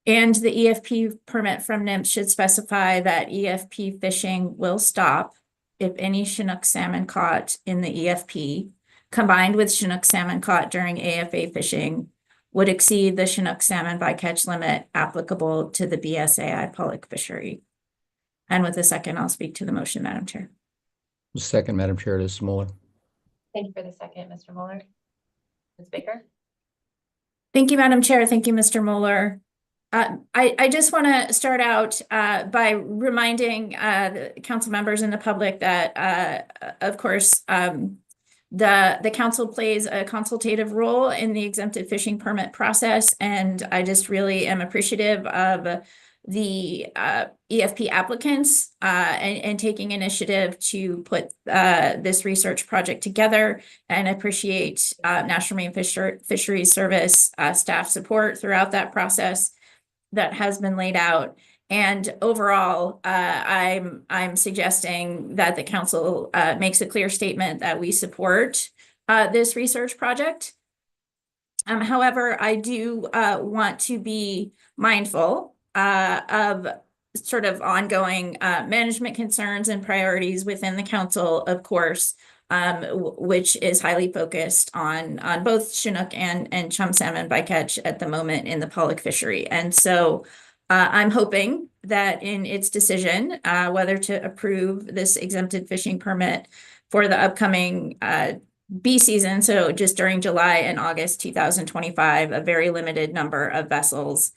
And the EFP permit from NMFS should specify that EFP fishing will stop if any Chinook salmon caught in the EFP, combined with Chinook salmon caught during AFA fishing, would exceed the Chinook salmon bycatch limit applicable to the BSAI pollock fishery. And with a second, I'll speak to the motion, Madam Chair. Second, Madam Chair, it is Muller. Thank you for the second, Mr. Muller. Ms. Baker? Thank you, Madam Chair. Thank you, Mr. Muller. I just want to start out by reminding the council members and the public that, of course, the council plays a consultative role in the exempted fishing permit process, and I just really am appreciative of the EFP applicants and taking initiative to put this research project together, and appreciate National Marine Fisheries Service staff support throughout that process that has been laid out. And overall, I'm suggesting that the council makes a clear statement that we support this research project. However, I do want to be mindful of sort of ongoing management concerns and priorities within the council, of course, which is highly focused on both Chinook and chum salmon bycatch at the moment in the pollock fishery. And so I'm hoping that in its decision, whether to approve this exempted fishing permit for the upcoming B season, so just during July and August 2025, a very limited number of vessels,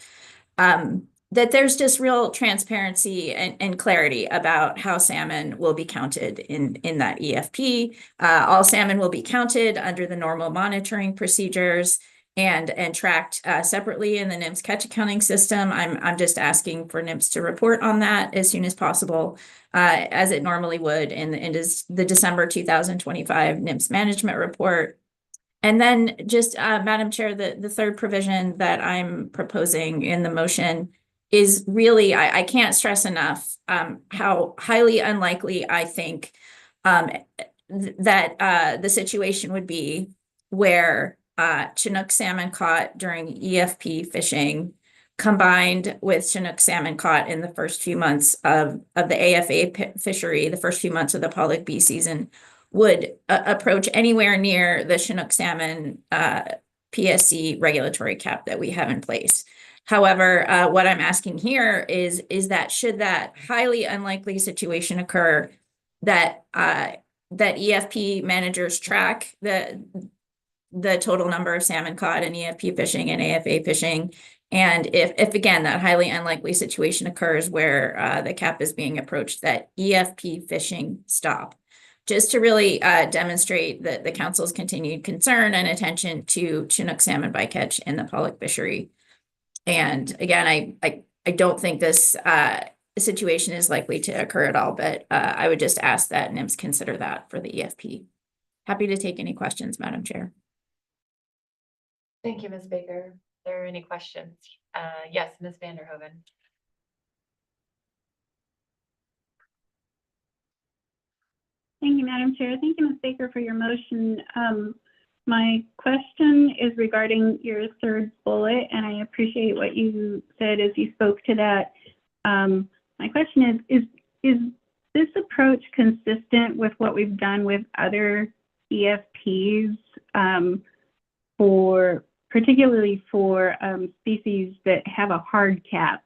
that there's just real transparency and clarity about how salmon will be counted in that EFP. All salmon will be counted under the normal monitoring procedures and tracked separately in the NIMS catch accounting system. I'm just asking for NIMS to report on that as soon as possible, as it normally would in the December 2025 NIMS management report. And then just, Madam Chair, the third provision that I'm proposing in the motion is really, I can't stress enough how highly unlikely I think that the situation would be where Chinook salmon caught during EFP fishing combined with Chinook salmon caught in the first few months of the AFA fishery, the first few months of the Pollock B season, would approach anywhere near the Chinook salmon PSC regulatory cap that we have in place. However, what I'm asking here is that should that highly unlikely situation occur, that EFP managers track the total number of salmon caught in EFP fishing and AFA fishing. And if again, that highly unlikely situation occurs where the cap is being approached, that EFP fishing stop, just to really demonstrate the council's continued concern and attention to Chinook salmon bycatch in the Pollock fishery. And again, I don't think this situation is likely to occur at all, but I would just ask that NIMS consider that for the EFP. Happy to take any questions, Madam Chair. Thank you, Ms. Baker. Are there any questions? Yes, Ms. Vanderhoven. Thank you, Madam Chair. Thank you, Ms. Baker, for your motion. My question is regarding your third bullet, and I appreciate what you said as you spoke to that. My question is this approach consistent with what we've done with other EFPs, particularly for species that have a hard cap?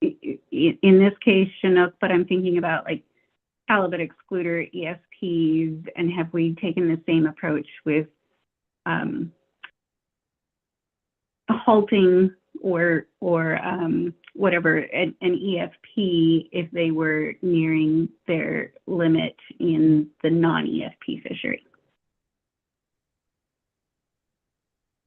In this case, Chinook, but I'm thinking about like halibut excluder ESPs, and have we taken the same approach with halting or whatever an EFP if they were nearing their limit in the non-EFP fishery?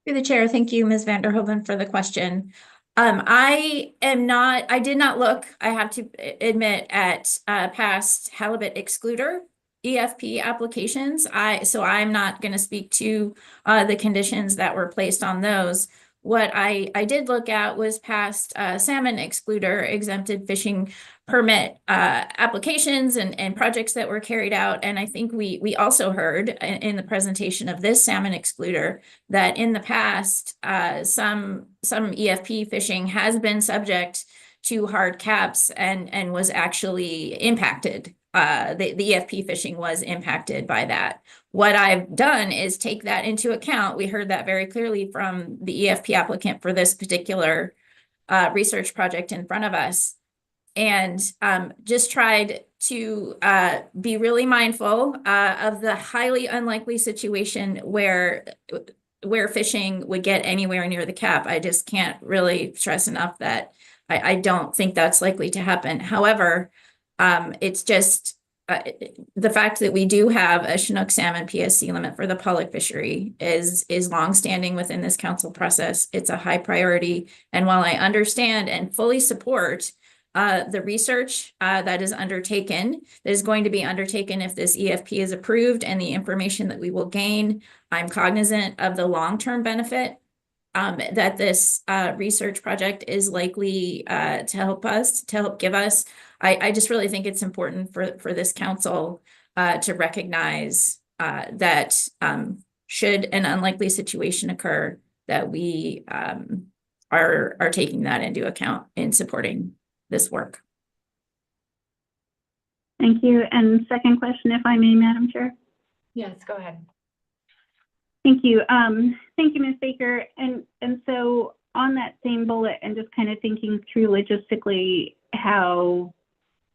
Through the chair, thank you, Ms. Vanderhoven, for the question. I did not look, I have to admit, at past halibut excluder EFP applications. So I'm not going to speak to the conditions that were placed on those. What I did look at was past salmon excluder exempted fishing permit applications and projects that were carried out. And I think we also heard in the presentation of this salmon excluder that in the past, some EFP fishing has been subject to hard caps and was actually impacted. The EFP fishing was impacted by that. What I've done is take that into account. We heard that very clearly from the EFP applicant for this particular research project in front of us. And just tried to be really mindful of the highly unlikely situation where fishing would get anywhere near the cap. I just can't really stress enough that I don't think that's likely to happen. However, it's just the fact that we do have a Chinook salmon PSC limit for the Pollock fishery is longstanding within this council process. It's a high priority. And while I understand and fully support the research that is going to be undertaken if this EFP is approved and the information that we will gain, I'm cognizant of the long-term benefit that this research project is likely to help give us. I just really think it's important for this council to recognize that should an unlikely situation occur, that we are taking that into account in supporting this work. Thank you. And second question, if I may, Madam Chair. Yes, go ahead. Thank you. Thank you, Ms. Baker. And so on that same bullet and just kind of thinking through logistically how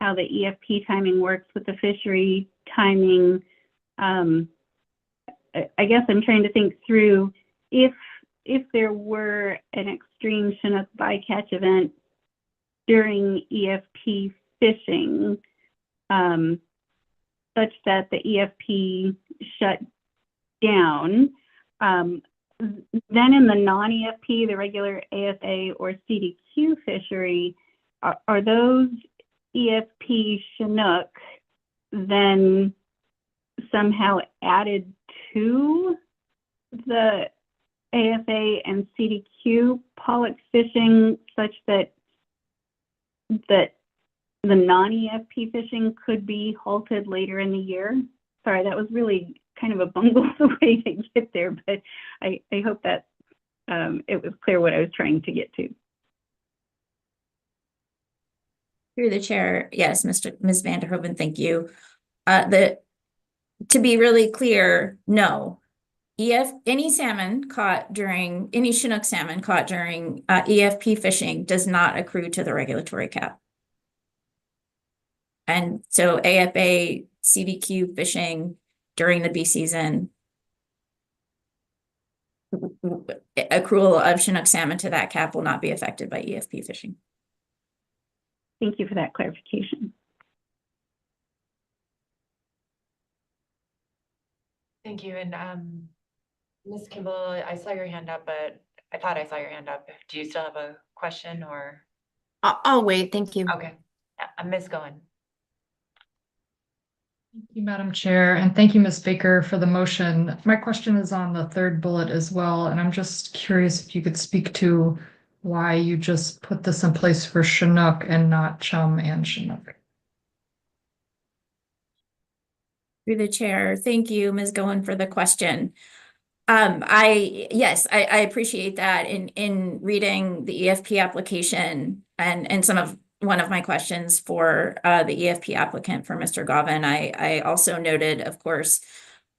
the EFP timing works with the fishery timing. I guess I'm trying to think through if there were an extreme Chinook bycatch event during EFP fishing, such that the EFP shut down, then in the non-EFP, the regular ASA or CDQ fishery, are those EFP Chinook then somehow added to the ASA and CDQ pollock fishing such that the non-EFP fishing could be halted later in the year? Sorry, that was really kind of a bungled way to get there, but I hope that it was clear what I was trying to get to. Through the chair, yes, Ms. Vanderhoven, thank you. To be really clear, no. Any salmon caught during, any Chinook salmon caught during EFP fishing does not accrue to the regulatory cap. And so AFA, CDQ fishing during the bee season, accrual of Chinook salmon to that cap will not be affected by EFP fishing. Thank you for that clarification. Thank you. And Ms. Kimball, I saw your hand up, but I thought I saw your hand up. Do you still have a question or? I'll wait. Thank you. Okay. Ms. Goen. Thank you, Madam Chair, and thank you, Ms. Baker, for the motion. My question is on the third bullet as well, and I'm just curious if you could speak to why you just put this in place for Chinook and not chum and Chinook. Through the chair, thank you, Ms. Goen, for the question. Yes, I appreciate that. In reading the EFP application and one of my questions for the EFP applicant for Mr. Govan, I also noted, of course,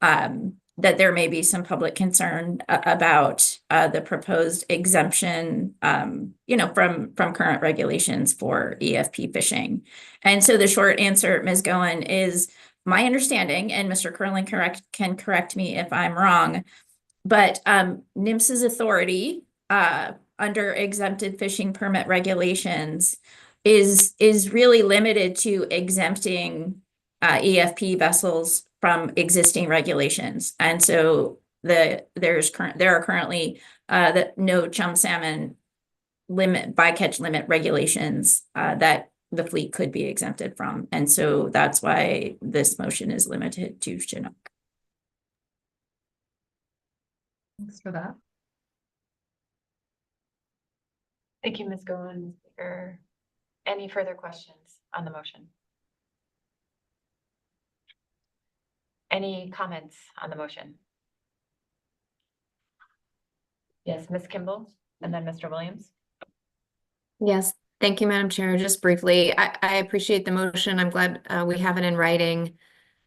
that there may be some public concern about the proposed exemption, from current regulations for EFP fishing. And so the short answer, Ms. Goen, is my understanding, and Mr. Curling can correct me if I'm wrong, but NMFS's authority under exempted fishing permit regulations is really limited to exempting EFP vessels from existing regulations. And so there are currently no chum salmon bycatch limit regulations that the fleet could be exempted from. And so that's why this motion is limited to Chinook. Thanks for that. Thank you, Ms. Goen. Any further questions on the motion? Any comments on the motion? Yes, Ms. Kimball, and then Mr. Williams. Yes, thank you, Madam Chair. Just briefly, I appreciate the motion. I'm glad we have it in writing.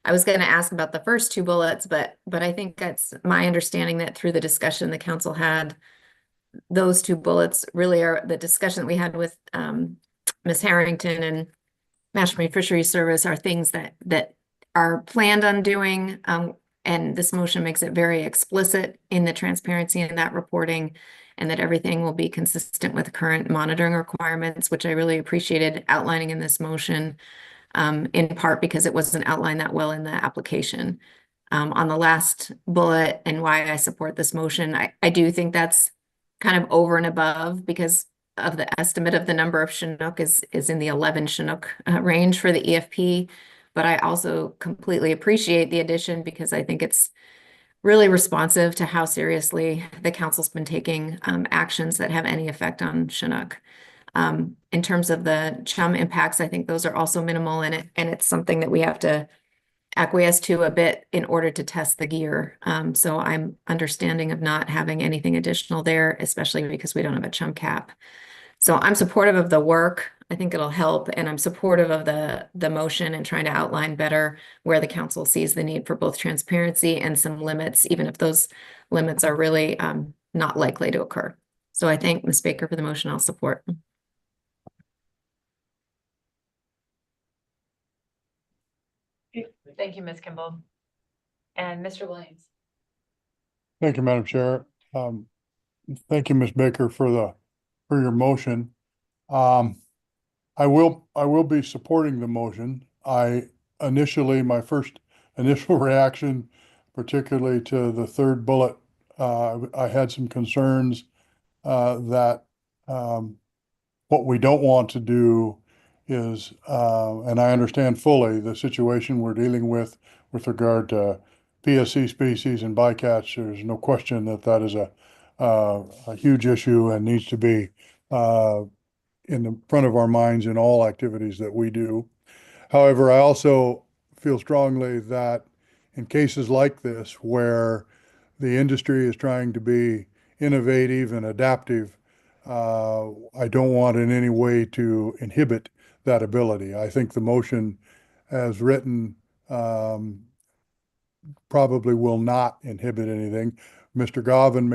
I was going to ask about the first two bullets, but I think that's my understanding that through the discussion the council had, those two bullets really are the discussion that we had with Ms. Harrington and National Marine Fisheries Service are things that are planned on doing. And this motion makes it very explicit in the transparency in that reporting, and that everything will be consistent with current monitoring requirements, which I really appreciated outlining in this motion, in part because it wasn't outlined that well in the application. On the last bullet and why I support this motion, I do think that's kind of over and above because of the estimate of the number of Chinook is in the 11 Chinook range for the EFP. But I also completely appreciate the addition because I think it's really responsive to how seriously the council's been taking actions that have any effect on Chinook. In terms of the chum impacts, I think those are also minimal in it, and it's something that we have to acquiesce to a bit in order to test the gear. So I'm understanding of not having anything additional there, especially because we don't have a chum cap. So I'm supportive of the work. I think it'll help, and I'm supportive of the motion and trying to outline better where the council sees the need for both transparency and some limits, even if those limits are really not likely to occur. So I thank Ms. Baker for the motion. I'll support. Thank you, Ms. Kimball. And Mr. Williams. Thank you, Madam Chair. Thank you, Ms. Baker, for your motion. I will be supporting the motion. My first initial reaction, particularly to the third bullet, I had some concerns that what we don't want to do is, and I understand fully the situation we're dealing with regard to PSC species and bycatch. There's no question that is a huge issue and needs to be in the front of our minds in all activities that we do. However, I also feel strongly that in cases like this, where the industry is trying to be innovative and adaptive, I don't want in any way to inhibit that ability. I think the motion as written probably will not inhibit anything. Mr. Govan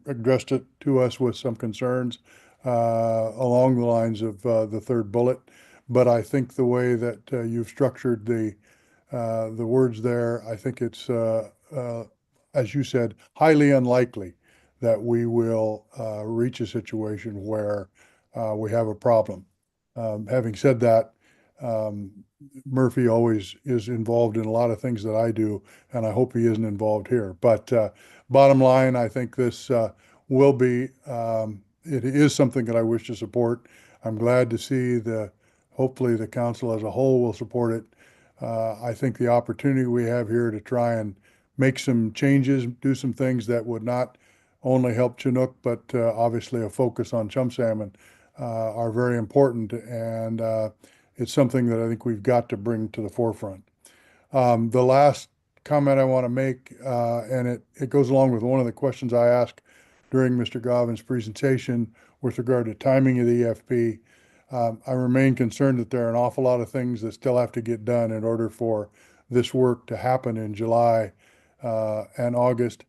addressed it to us with some concerns along the lines of the third bullet. But I think the way that you've structured the words there, I think it's, as you said, highly unlikely that we will reach a situation where we have a problem. Having said that, Murphy always is involved in a lot of things that I do, and I hope he isn't involved here. But bottom line, I think this will be, it is something that I wish to support. I'm glad to see hopefully the council as a whole will support it. I think the opportunity we have here to try and make some changes, do some things that would not only help Chinook, but obviously a focus on chum salmon are very important. And it's something that I think we've got to bring to the forefront. The last comment I want to make, and it goes along with one of the questions I asked during Mr. Govan's presentation with regard to timing of the EFP. I remain concerned that there are an awful lot of things that still have to get done in order for this work to happen in July and August.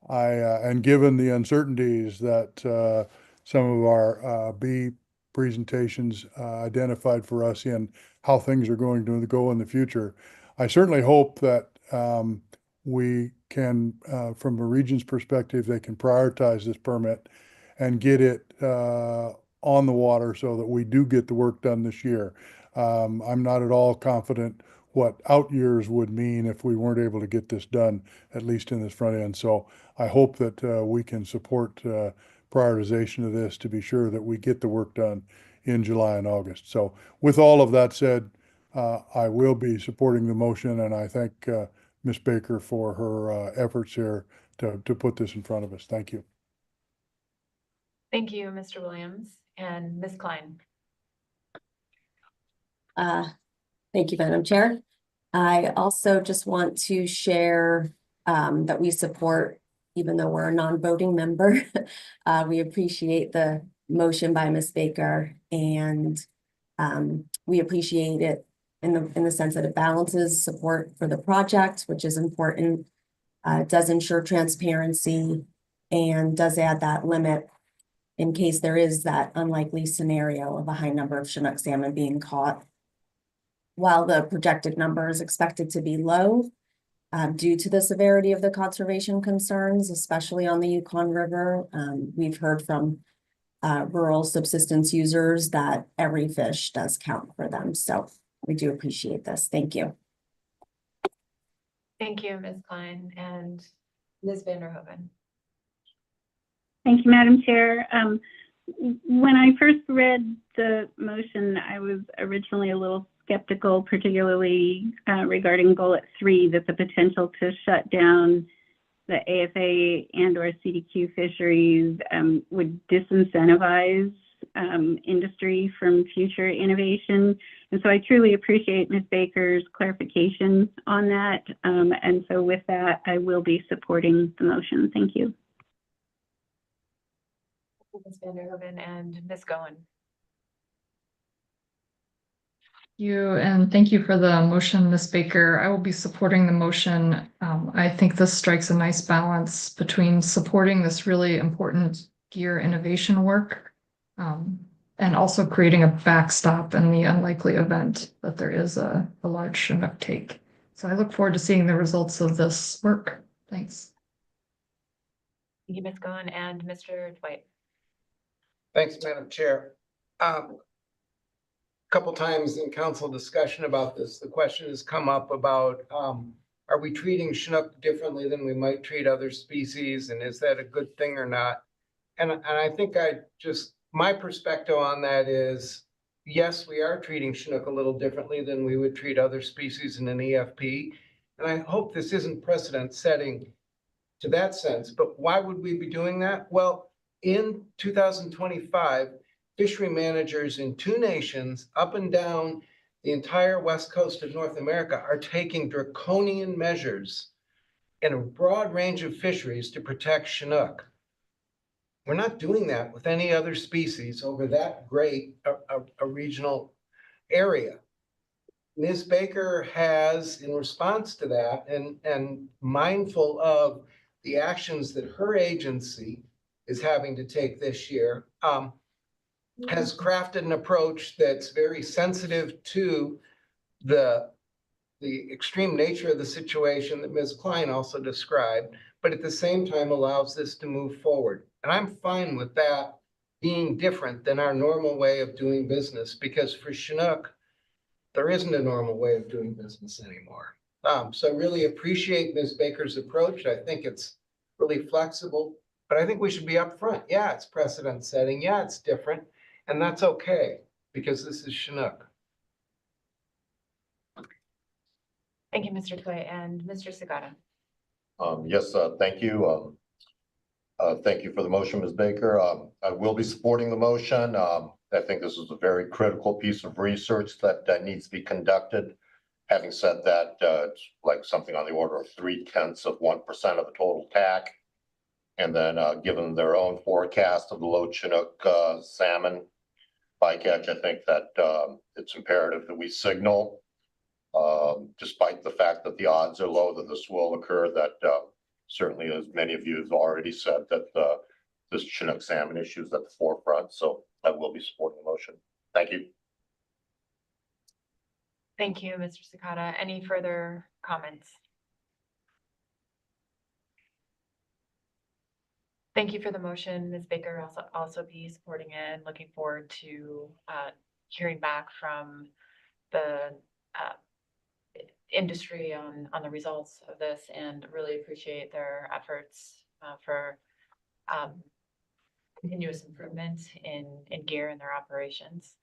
And given the uncertainties that some of our B presentations identified for us in how things are going to go in the future, I certainly hope that we can, from a region's perspective, they can prioritize this permit and get it on the water so that we do get the work done this year. I'm not at all confident what out years would mean if we weren't able to get this done, at least in this front end. So I hope that we can support prioritization of this to be sure that we get the work done in July and August. So with all of that said, I will be supporting the motion, and I thank Ms. Baker for her efforts here to put this in front of us. Thank you. Thank you, Mr. Williams. And Ms. Klein. Thank you, Madam Chair. I also just want to share that we support, even though we're a non-voting member, we appreciate the motion by Ms. Baker, and we appreciate it in the sense that it balances support for the project, which is important. It does ensure transparency and does add that limit in case there is that unlikely scenario of a high number of Chinook salmon being caught. While the projected number is expected to be low, due to the severity of the conservation concerns, especially on the Yukon River, we've heard from rural subsistence users that every fish does count for them. So we do appreciate this. Thank you. Thank you, Ms. Klein. And Ms. Vanderhoven. Thank you, Madam Chair. When I first read the motion, I was originally a little skeptical, particularly regarding bullet 3, that the potential to shut down the AFA and or CDQ fisheries would disincentivize industry from future innovation. And so I truly appreciate Ms. Baker's clarification on that. And so with that, I will be supporting the motion. Thank you. Ms. Vanderhoven and Ms. Goen. Thank you for the motion, Ms. Baker. I will be supporting the motion. I think this strikes a nice balance between supporting this really important gear innovation work, and also creating a backstop in the unlikely event that there is a large Chinook take. So I look forward to seeing the results of this work. Thanks. Thank you, Ms. Gahn and Mr. Dwight. Thanks, Madam Chair. Couple times in council discussion about this, the question has come up about, are we treating Chinook differently than we might treat other species? And is that a good thing or not? And I think my perspective on that is, yes, we are treating Chinook a little differently than we would treat other species in an EFP. And I hope this isn't precedent setting to that sense, but why would we be doing that? Well, in 2025, fishery managers in 2 nations up and down the entire west coast of North America are taking draconian measures in a broad range of fisheries to protect Chinook. We're not doing that with any other species over that great a regional area. Ms. Baker has, in response to that, and mindful of the actions that her agency is having to take this year, has crafted an approach that's very sensitive to the extreme nature of the situation that Ms. Klein also described, but at the same time allows this to move forward. And I'm fine with that being different than our normal way of doing business, because for Chinook, there isn't a normal way of doing business anymore. So I really appreciate Ms. Baker's approach. I think it's really flexible, but I think we should be upfront. Yeah, it's precedent setting. Yeah, it's different. And that's okay, because this is Chinook. Thank you, Mr. Dwight and Mr. Sagata. Yes, thank you. Thank you for the motion, Ms. Baker. I will be supporting the motion. I think this is a very critical piece of research that needs to be conducted. Having said that, it's like something on the order of 0.3% of the total TAC. And then given their own forecast of the low Chinook salmon bycatch, I think that it's imperative that we signal, despite the fact that the odds are low that this will occur, that certainly, as many of you have already said, that this Chinook salmon issue is at the forefront. So I will be supporting the motion. Thank you. Thank you, Mr. Sakata. Any further comments? Thank you for the motion. Ms. Baker also be supporting it, and looking forward to hearing back from the industry on the results of this, and really appreciate their efforts for continuous improvement in gear in their operations.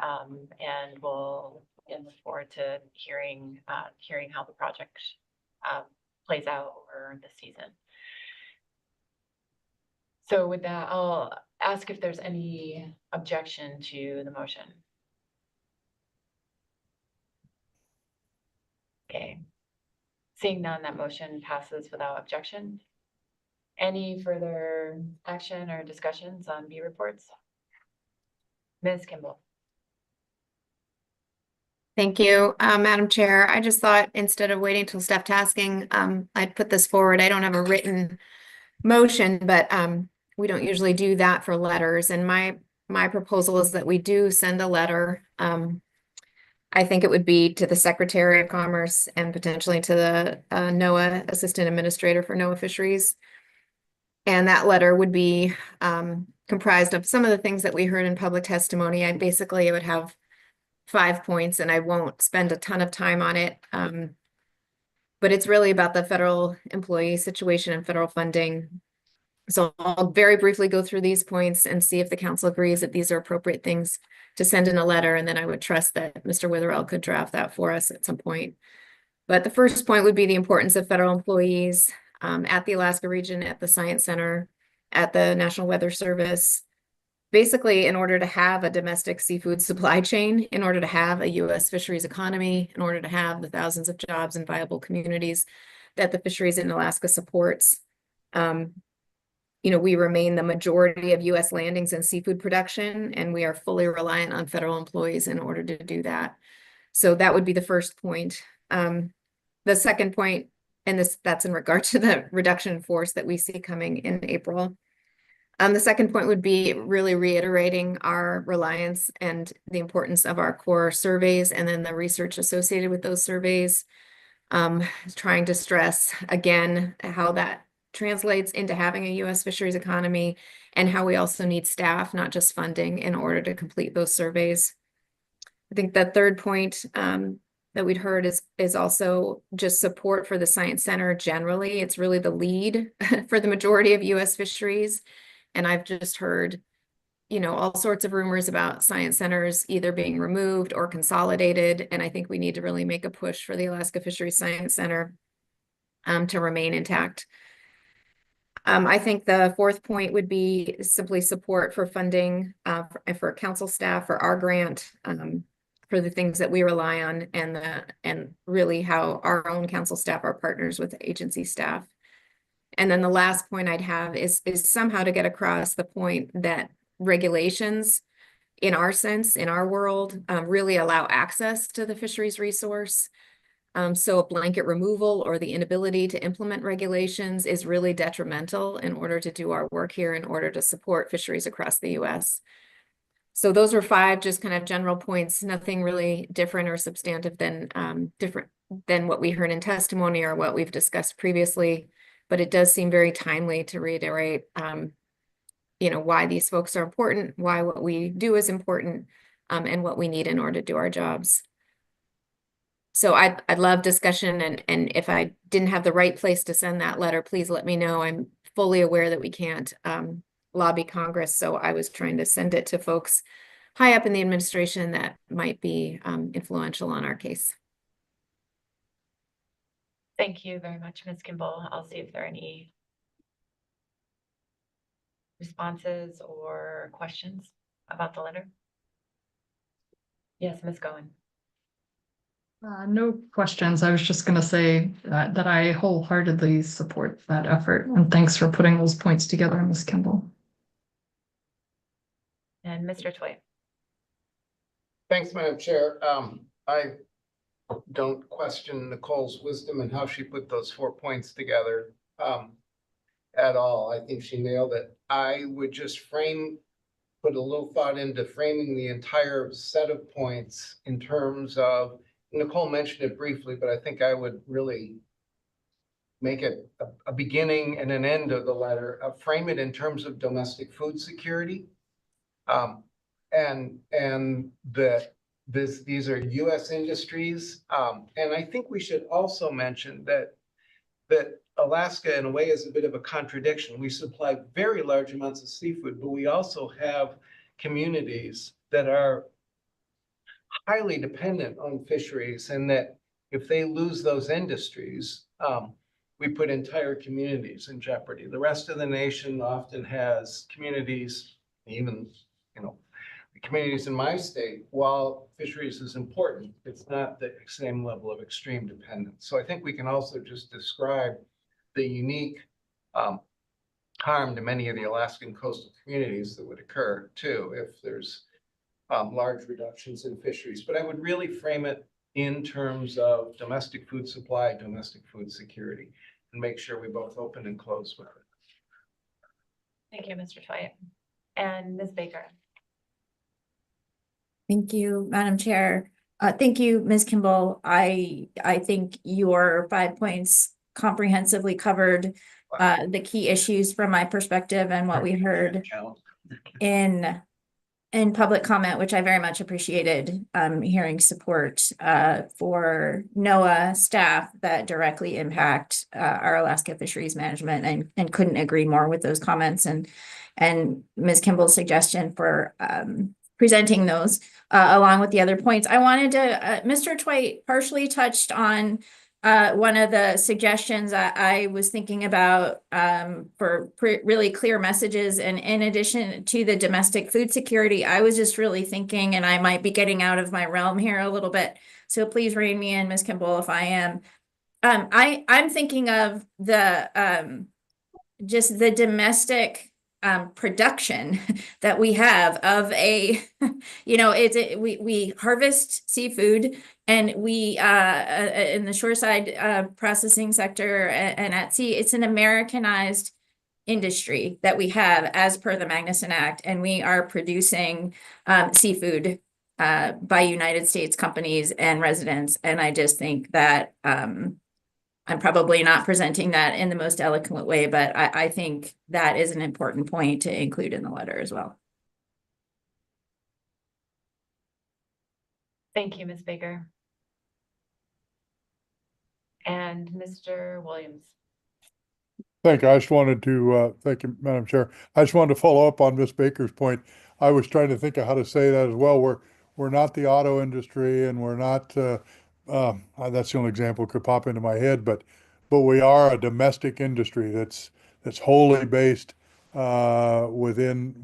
And we'll look forward to hearing how the project plays out over the season. So with that, I'll ask if there's any objection to the motion. Okay. Seeing none, that motion passes without objection. Any further action or discussions on B reports? Ms. Kimball. Thank you, Madam Chair. I just thought instead of waiting till staff tasking, I'd put this forward. I don't have a written motion, but we don't usually do that for letters. And my proposal is that we do send a letter. I think it would be to the Secretary of Commerce and potentially to the NOAA Assistant Administrator for NOAA Fisheries. And that letter would be comprised of some of the things that we heard in public testimony. It would have 5 points, and I won't spend a ton of time on it. But it's really about the federal employee situation and federal funding. So I'll very briefly go through these points and see if the council agrees that these are appropriate things to send in a letter. And then I would trust that Mr. Witherell could draft that for us at some point. But the first point would be the importance of federal employees at the Alaska region, at the Science Center, at the National Weather Service. Basically, in order to have a domestic seafood supply chain, in order to have a U.S. fisheries economy, in order to have the thousands of jobs and viable communities that the fisheries in Alaska supports. We remain the majority of U.S. landings and seafood production, and we are fully reliant on federal employees in order to do that. So that would be the first point. The second point, and that's in regard to the reduction in force that we see coming in April. The second point would be really reiterating our reliance and the importance of our core surveys and then the research associated with those surveys. Trying to stress again how that translates into having a U.S. fisheries economy and how we also need staff, not just funding, in order to complete those surveys. I think the third point that we'd heard is also just support for the Science Center generally. It's really the lead for the majority of U.S. fisheries. And I've just heard, you know, all sorts of rumors about science centers either being removed or consolidated. And I think we need to really make a push for the Alaska Fisheries Science Center to remain intact. I think the fourth point would be simply support for funding for council staff, for our grant, for the things that we rely on, and really how our own council staff are partners with agency staff. And then the last point I'd have is somehow to get across the point that regulations, in our sense, in our world, really allow access to the fisheries resource. So a blanket removal or the inability to implement regulations is really detrimental in order to do our work here, in order to support fisheries across the U.S. So those were 5 just kind of general points, nothing really different or substantive than what we heard in testimony or what we've discussed previously. But it does seem very timely to reiterate, you know, why these folks are important, why what we do is important, and what we need in order to do our jobs. So I'd love discussion, and if I didn't have the right place to send that letter, please let me know. I'm fully aware that we can't lobby Congress, so I was trying to send it to folks high up in the administration that might be influential on our case. Thank you very much, Ms. Kimball. I'll see if there are any responses or questions about the letter. Yes, Ms. Goen. No questions. I was just going to say that I wholeheartedly support that effort. And thanks for putting those points together, Ms. Kimball. And Mr. Tway. Thanks, Madam Chair. I don't question Nicole's wisdom and how she put those 4 points together at all. I think she nailed it. I would just put a little thought into framing the entire set of points in terms of, Nicole mentioned it briefly, but I think I would really make it a beginning and an end of the letter, frame it in terms of domestic food security. And that these are U.S. industries. And I think we should also mention that Alaska, in a way, is a bit of a contradiction. We supply very large amounts of seafood, but we also have communities that are highly dependent on fisheries, and that if they lose those industries, we put entire communities in jeopardy. The rest of the nation often has communities, even, you know, the communities in my state, while fisheries is important, it's not the same level of extreme dependence. So I think we can also just describe the unique harm to many of the Alaskan coastal communities that would occur too if there's large reductions in fisheries. But I would really frame it in terms of domestic food supply, domestic food security, and make sure we both open and close with it. Thank you, Mr. Tway. And Ms. Baker. Thank you, Madam Chair. Thank you, Ms. Kimball. I think your 5 points comprehensively covered the key issues from my perspective and what we heard in public comment, which I very much appreciated, hearing support for NOAA staff that directly impact our Alaska fisheries management, and couldn't agree more with those comments and Ms. Kimball's suggestion for presenting those along with the other points. I wanted to, Mr. Twite partially touched on one of the suggestions I was thinking about for really clear messages. And in addition to the domestic food security, I was just really thinking, and I might be getting out of my realm here a little bit, so please rein me in, Ms. Kimball, if I am. I'm thinking of the just the domestic production that we have of a, you know, we harvest seafood, and we in the shoreside processing sector and at sea, it's an Americanized industry that we have as per the Magnuson Act, and we are producing seafood by United States companies and residents. And I just think that I'm probably not presenting that in the most eloquent way, but I think that is an important point to include in the letter as well. Thank you, Ms. Baker. And Mr. Williams. Thank you. I just wanted to, thank you, Madam Chair. I just wanted to follow up on Ms. Baker's point. I was trying to think of how to say that as well. We're not the auto industry, and we're not, that's the only example that could pop into my head, but we are a domestic industry that's wholly based within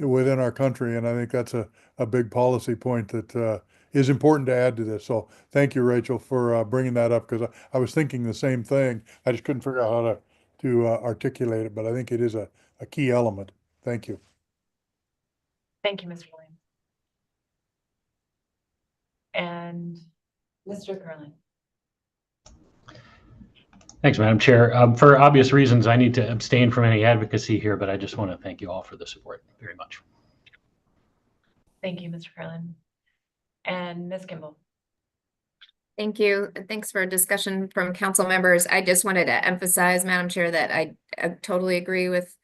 our country. And I think that's a big policy point that is important to add to this. So thank you, Rachel, for bringing that up, because I was thinking the same thing. I just couldn't figure out how to articulate it, but I think it is a key element. Thank you. Thank you, Mr. Williams. And Mr. Curlin. Thanks, Madam Chair. For obvious reasons, I need to abstain from any advocacy here, but I just want to thank you all for the support very much. Thank you, Mr. Curlin. And Ms. Kimball. Thank you. And thanks for a discussion from council members. I just wanted to emphasize, Madam Chair, that I totally agree with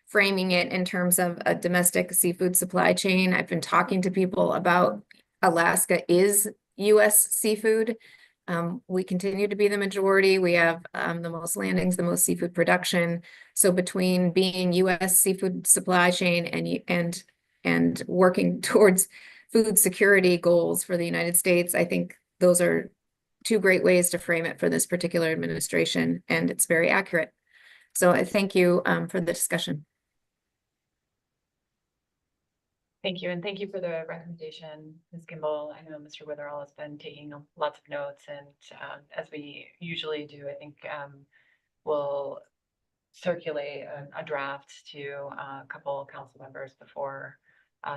framing it in terms of a domestic seafood supply chain. I've been talking to people about Alaska is U.S. seafood. We continue to be the majority. We have the most landings, the most seafood production. So between being U.S. seafood supply chain and working towards food security goals for the United States, I think those are two great ways to frame it for this particular administration, and it's very accurate. So I thank you for the discussion. Thank you, and thank you for the recommendation, Ms. Kimball. I know Mr. Witherall has been taking lots of notes, and as we usually do, I think we'll circulate a draft to a couple of council members before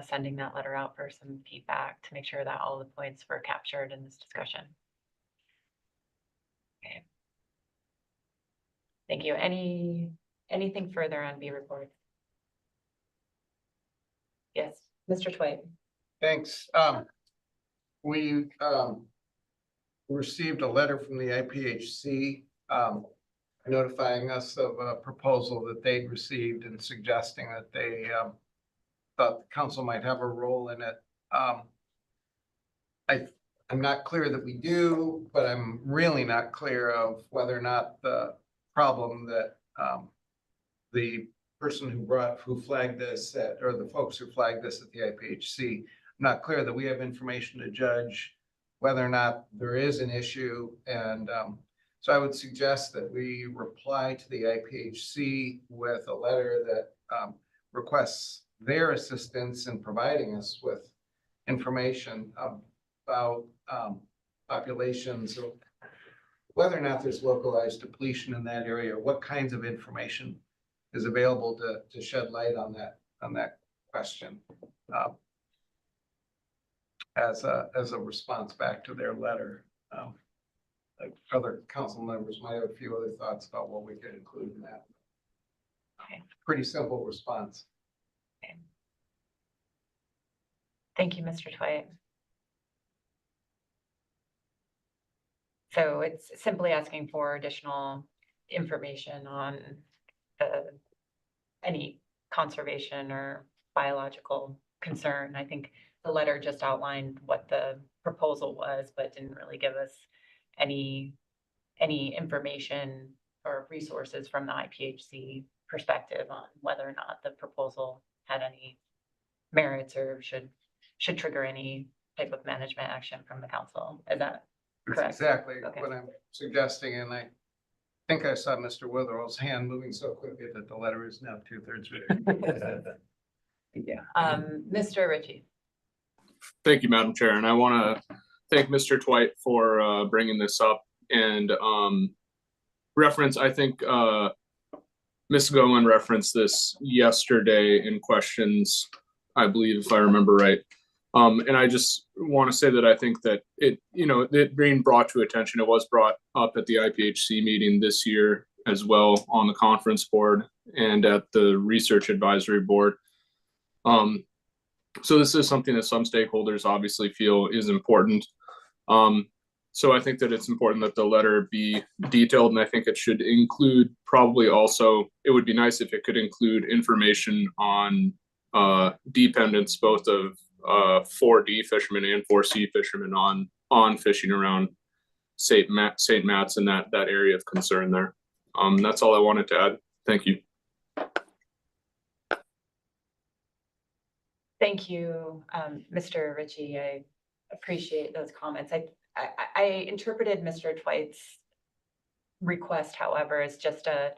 sending that letter out for some feedback to make sure that all the points were captured in this discussion. Okay. Thank you. Anything further on B report? Yes, Mr. Twite. Thanks. We received a letter from the IPHC notifying us of a proposal that they'd received and suggesting that they thought the council might have a role in it. I'm not clear that we do, but I'm really not clear of whether or not the problem that the person who flagged this or the folks who flagged this at the IPHC, I'm not clear that we have information to judge whether or not there is an issue. And so I would suggest that we reply to the IPHC with a letter that requests their assistance in providing us with information about populations, or whether or not there's localized depletion in that area, or what kinds of information is available to shed light on that question as a response back to their letter. Like other council members might have a few other thoughts about what we could include in that. Okay. Pretty simple response. Okay. Thank you, Mr. Twite. So it's simply asking for additional information on any conservation or biological concern. I think the letter just outlined what the proposal was, but didn't really give us any information or resources from the IPHC perspective on whether or not the proposal had any merits or should trigger any type of management action from the council. Is that correct? That's exactly Okay. what I'm suggesting, and I think I saw Mr. Witherall's hand moving so quickly that the letter is now 2/3 written. Yeah. Mr. Ritchie. Thank you, Madam Chair, and I want to thank Mr. Twite for bringing this up and reference. I think Ms. Goen referenced this yesterday in questions, I believe, if I remember right. And I just want to say that I think that it being brought to attention, it was brought up at the IPHC meeting this year as well on the conference board and at the research advisory board. So this is something that some stakeholders obviously feel is important. So I think that it's important that the letter be detailed, and I think it should include probably also, it would be nice if it could include information on dependents, both of 4D fishermen and 4C fishermen on fishing around St. Matt's and that area of concern there. That's all I wanted to add. Thank you. Thank you, Mr. Ritchie. I appreciate those comments. I interpreted Mr. Twite's request, however, as just a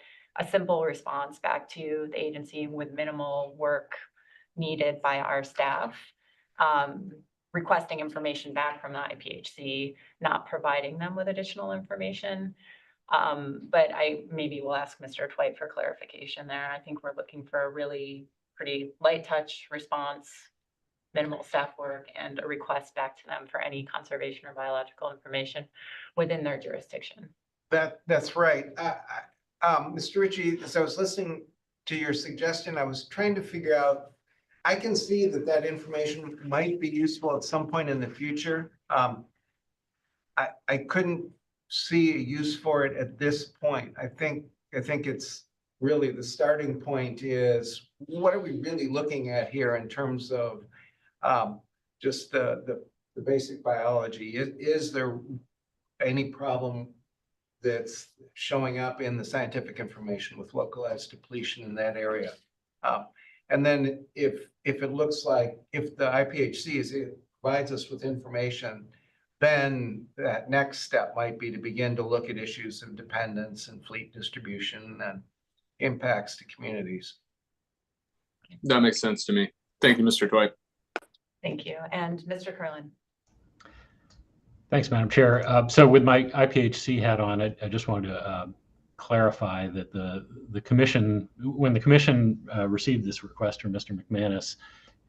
simple response back to the agency with minimal work needed by our staff, requesting information back from the IPHC, not providing them with additional information. But I maybe will ask Mr. Twite for clarification there. I think we're looking for a really pretty light touch response, minimal staff work, and a request back to them for any conservation or biological information within their jurisdiction. That's right. Mr. Ritchie, as I was listening to your suggestion, I was trying to figure out, I can see that information might be useful at some point in the future. I couldn't see a use for it at this point. I think it's really the starting point is, what are we really looking at here in terms of just the basic biology? Is there any problem that's showing up in the scientific information with localized depletion in that area? And then if it looks like, if the IPHC provides us with information, then that next step might be to begin to look at issues of dependence and fleet distribution and impacts to communities. That makes sense to me. Thank you, Mr. Dwight. Thank you. And Mr. Curlin. Thanks, Madam Chair. So with my IPHC hat on, I just wanted to clarify that the commission, when the commission received this request from Mr. McManus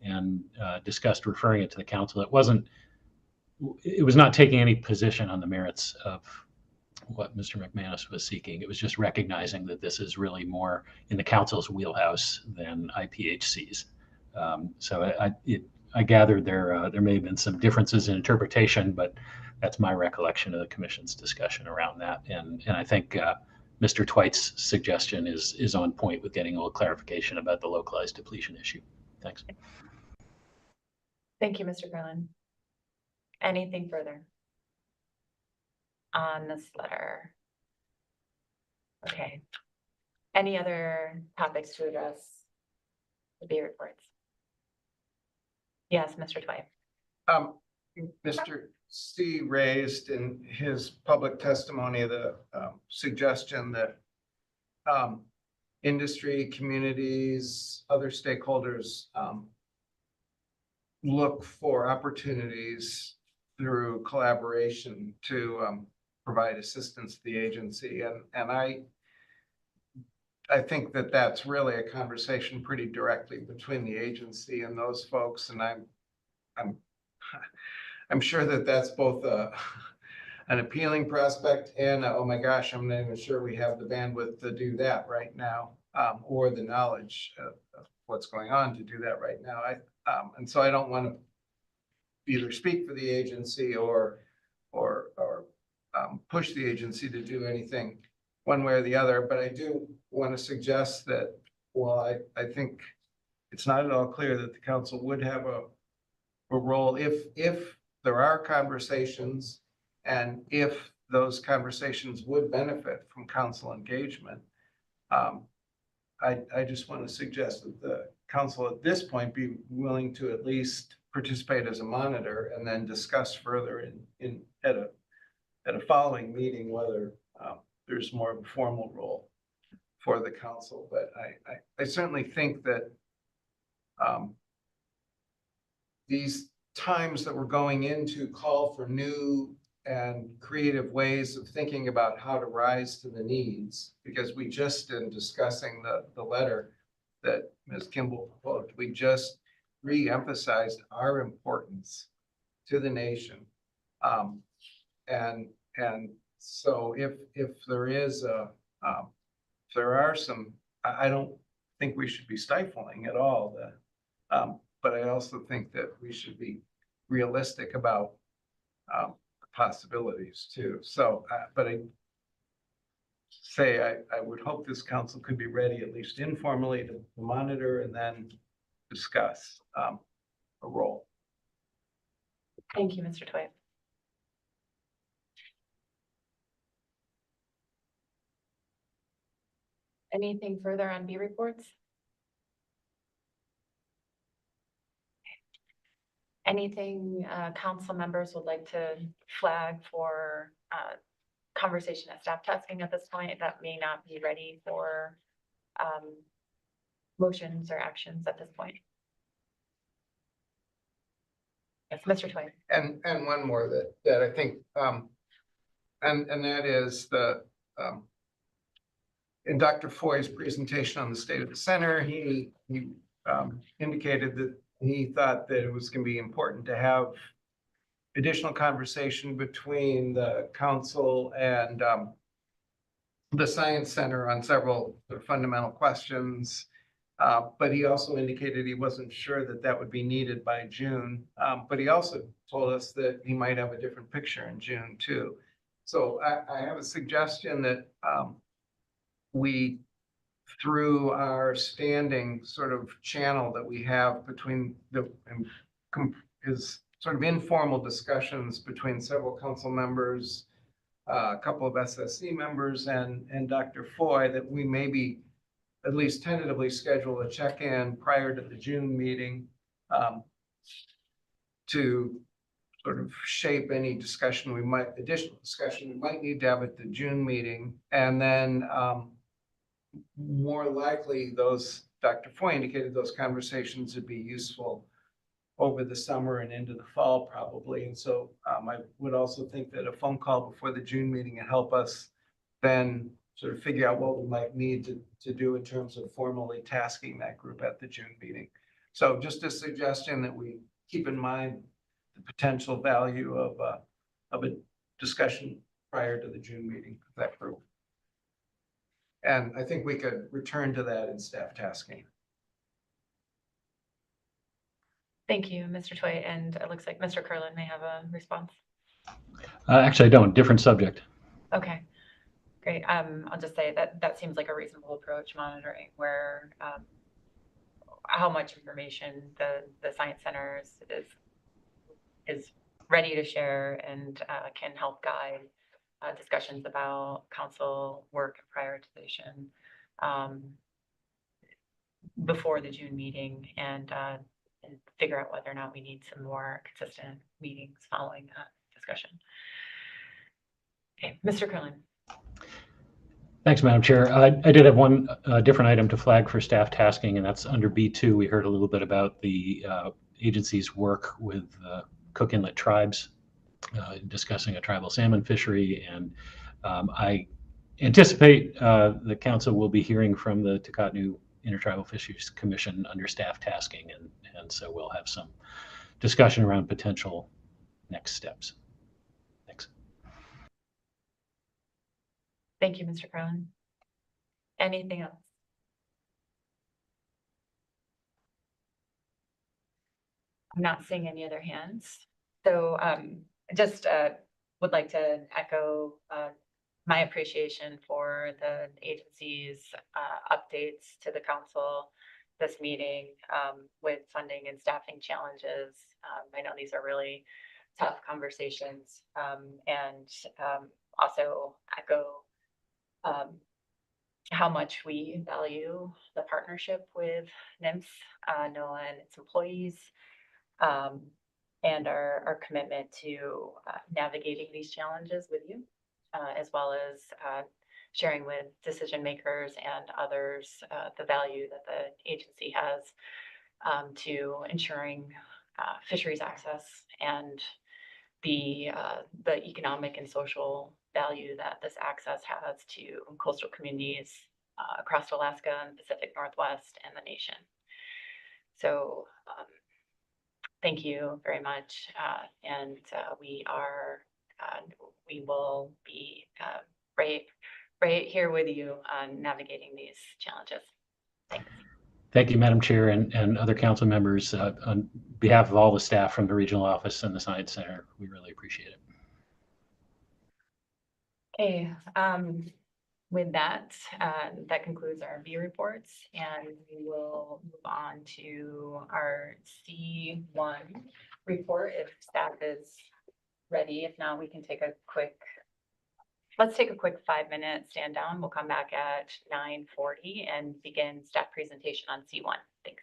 and discussed referring it to the council, it was not taking any position on the merits of what Mr. McManus was seeking. It was just recognizing that this is really more in the council's wheelhouse than IPHC's. So I gathered there may have been some differences in interpretation, but that's my recollection of the commission's discussion around that. And I think Mr. Twite's suggestion is on point with getting a little clarification about the localized depletion issue. Thanks. Thank you, Mr. Curlin. Anything further on this letter? Okay. Any other topics to address the B reports? Yes, Mr. Twite. Mr. C raised in his public testimony the suggestion that industry, communities, other stakeholders look for opportunities through collaboration to provide assistance to the agency. And I think that that's really a conversation pretty directly between the agency and those folks. And I'm sure that that's both an appealing prospect and oh my gosh, I'm not even sure we have the bandwidth to do that right now, or the knowledge of what's going on to do that right now. And so I don't want to either speak for the agency or push the agency to do anything one way or the other. But I do want to suggest that, well, I think it's not at all clear that the council would have a role if there are conversations, and if those conversations would benefit from council engagement. I just want to suggest that the council at this point be willing to at least participate as a monitor and then discuss further at a following meeting whether there's more of a formal role for the council. But I certainly think that these times that we're going into call for new and creative ways of thinking about how to rise to the needs, because we just, in discussing the letter that Ms. Kimball proposed, we just re-emphasized our importance to the nation. And so if there is there are some, I don't think we should be stifling at all but I also think that we should be realistic about possibilities too. So, but I would hope this council could be ready, at least informally, to monitor and then discuss a role. Thank you, Mr. Twite. Anything further on B reports? Anything council members would like to flag for conversation at staff tasking at this point that may not be ready for motions or actions at this point? Yes, Mr. Twite. And one more that I think, and that is in Dr. Foy's presentation on the state of the center, he indicated that he thought that it was going to be important to have additional conversation between the council and the science center on several fundamental questions. But he also indicated he wasn't sure that that would be needed by June. But he also told us that he might have a different picture in June too. So I have a suggestion that we, through our standing sort of channel that we have between is sort of informal discussions between several council members, a couple of SSC members and Dr. Foy, that we maybe at least tentatively schedule a check-in prior to the June meeting to sort of shape any discussion additional discussion we might need to have at the June meeting. And then more likely Dr. Foy indicated those conversations would be useful over the summer and into the fall probably. And so I would also think that a phone call before the June meeting would help us then sort of figure out what we might need to do in terms of formally tasking that group at the June meeting. So just a suggestion that we keep in mind the potential value of a discussion prior to the June meeting of that group. And I think we could return to that in staff tasking. Thank you, Mr. Twite. And it looks like Mr. Curlin may have a response. Actually, I don't. Different subject. Okay, great. I'll just say that seems like a reasonable approach, monitoring where how much information the Science Center is ready to share and can help guide discussions about council work and prioritization before the June meeting, and figure out whether or not we need some more consistent meetings following that discussion. Okay, Mr. Curlin. Thanks, Madam Chair. I did have one different item to flag for staff tasking, and that's under B2. We heard a little bit about the agency's work with Cook Inlet tribes, discussing a tribal salmon fishery, and I anticipate the council will be hearing from the Takatnu Intertribal Fisheries Commission under staff tasking, and so we'll have some discussion around potential next steps. Thanks. Thank you, Mr. Carlin. Anything else? I'm not seeing any other hands. So just would like to echo my appreciation for the agency's updates to the council this meeting with funding and staffing challenges. I know these are really tough conversations, and also echo how much we value the partnership with NIMS, NOAA and its employees, and our commitment to navigating these challenges with you, as well as sharing with decision makers and others the value that the agency has to ensuring fisheries access and the economic and social value that this access has to coastal communities across Alaska and the Pacific Northwest and the nation. So thank you very much, and we will be right here with you on navigating these challenges. Thanks. Thank you, Madam Chair, and other council members. On behalf of all the staff from the regional office and the Science Center, we really appreciate it. Okay, with that, that concludes our B reports, and we will move on to our C1 report if staff is ready. If not, we can take a quick, let's take a quick 5-minute stand down. We'll come back at 9:40 and begin staff presentation on C1. Thanks.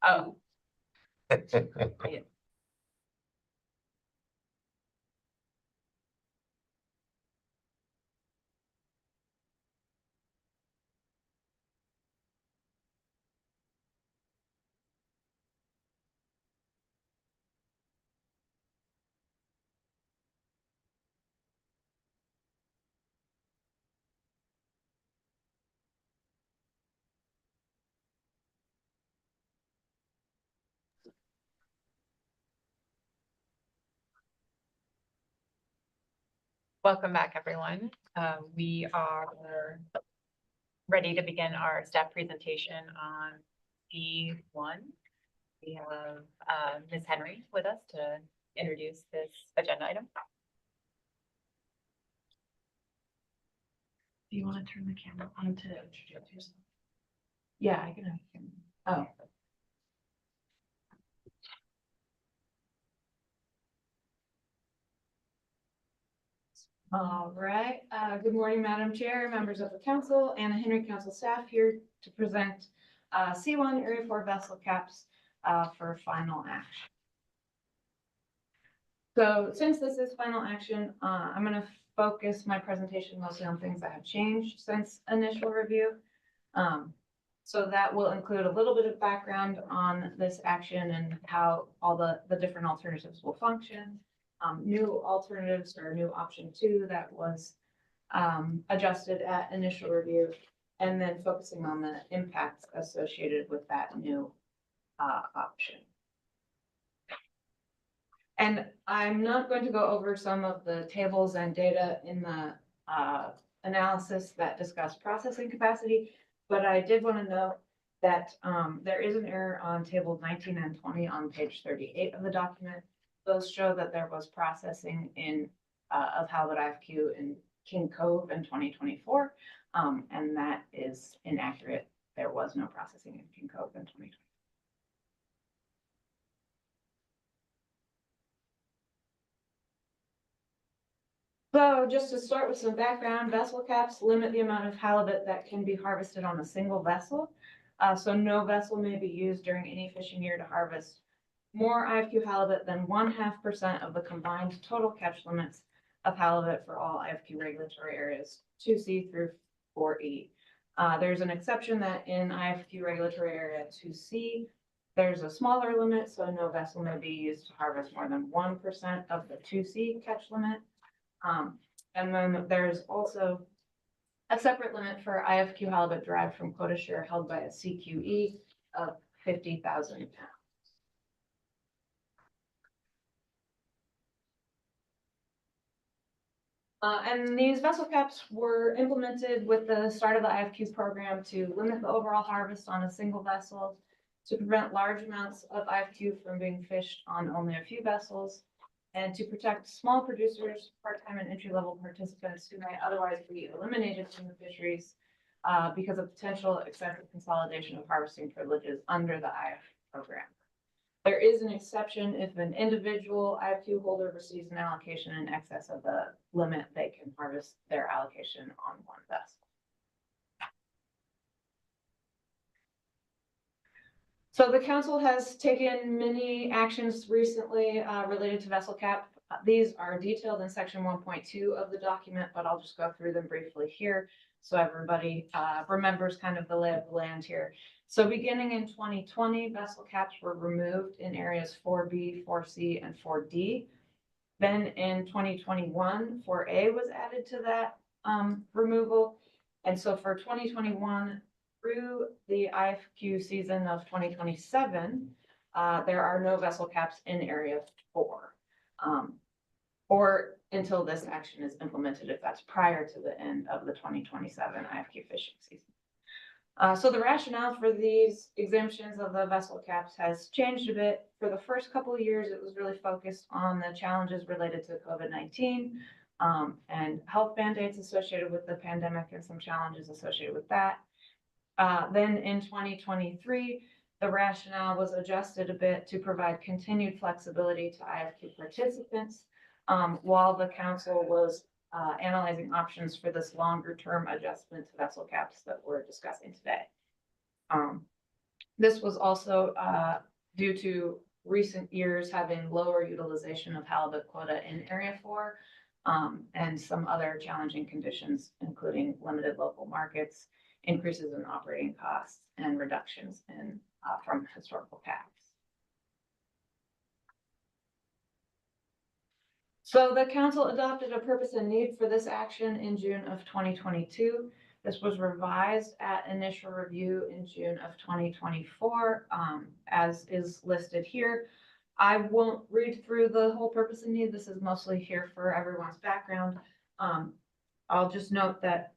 Oh. Welcome back, everyone. We are ready to begin our staff presentation on D1. We have Ms. Henry with us to introduce this agenda item. Do you want to turn the camera on to introduce yourself? Yeah, I can have the camera. Oh. All right. Good morning, Madam Chair, members of the council, and the Henry Council staff here to present C1 Area 4 vessel caps for final action. So since this is final action, I'm going to focus my presentation mostly on things that have changed since initial review. So that will include a little bit of background on this action and how all the different alternatives will function. New alternatives or new option 2 that was adjusted at initial review, and then focusing on the impacts associated with that new option. And I'm not going to go over some of the tables and data in the analysis that discuss processing capacity, but I did want to note that there is an error on tables 19 and 20 on page 38 of the document. Those show that there was processing in of halibut IFQ in King Cove in 2024, and that is inaccurate. There was no processing in King Cove in 2020. So just to start with some background, vessel caps limit the amount of halibut that can be harvested on a single vessel. So no vessel may be used during any fishing year to harvest more IFQ halibut than 0.5% of the combined total catch limits of halibut for all IFQ regulatory areas 2C through 4E. There's an exception that in IFQ regulatory area 2C, there's a smaller limit, so no vessel may be used to harvest more than 1% of the 2C catch limit. And then there's also a separate limit for IFQ halibut derived from quota share held by a CQE of 50,000 pounds. And these vessel caps were implemented with the start of the IFQ program to limit the overall harvest on a single vessel, to prevent large amounts of IFQ from being fished on only a few vessels, and to protect small producers, part-time and entry-level participants who may otherwise be eliminated from the fisheries because of potential excessive consolidation of harvesting privileges under the IF program. There is an exception if an individual IFQ holder receives an allocation in excess of the limit, they can harvest their allocation on one vessel. So the council has taken many actions recently related to vessel cap. These are detailed in section 1.2 of the document, but I'll just go through them briefly here so everybody remembers kind of the lay of the land here. So beginning in 2020, vessel caps were removed in areas 4B, 4C, and 4D. Then in 2021, 4A was added to that removal. And so for 2021, through the IFQ season of 2027, there are no vessel caps in area 4, or until this action is implemented, if that's prior to the end of the 2027 IFQ fishing season. So the rationale for these exemptions of the vessel caps has changed a bit. For the first couple of years, it was really focused on the challenges related to COVID-19 and health mandates associated with the pandemic and some challenges associated with that. Then in 2023, the rationale was adjusted a bit to provide continued flexibility to IFQ participants while the council was analyzing options for this longer term adjustment to vessel caps that we're discussing today. This was also due to recent years having lower utilization of halibut quota in Area 4 and some other challenging conditions, including limited local markets, increases in operating costs, and reductions in from historical caps. So the council adopted a purpose and need for this action in June of 2022. This was revised at initial review in June of 2024, as is listed here. I won't read through the whole purpose and need. This is mostly here for everyone's background. I'll just note that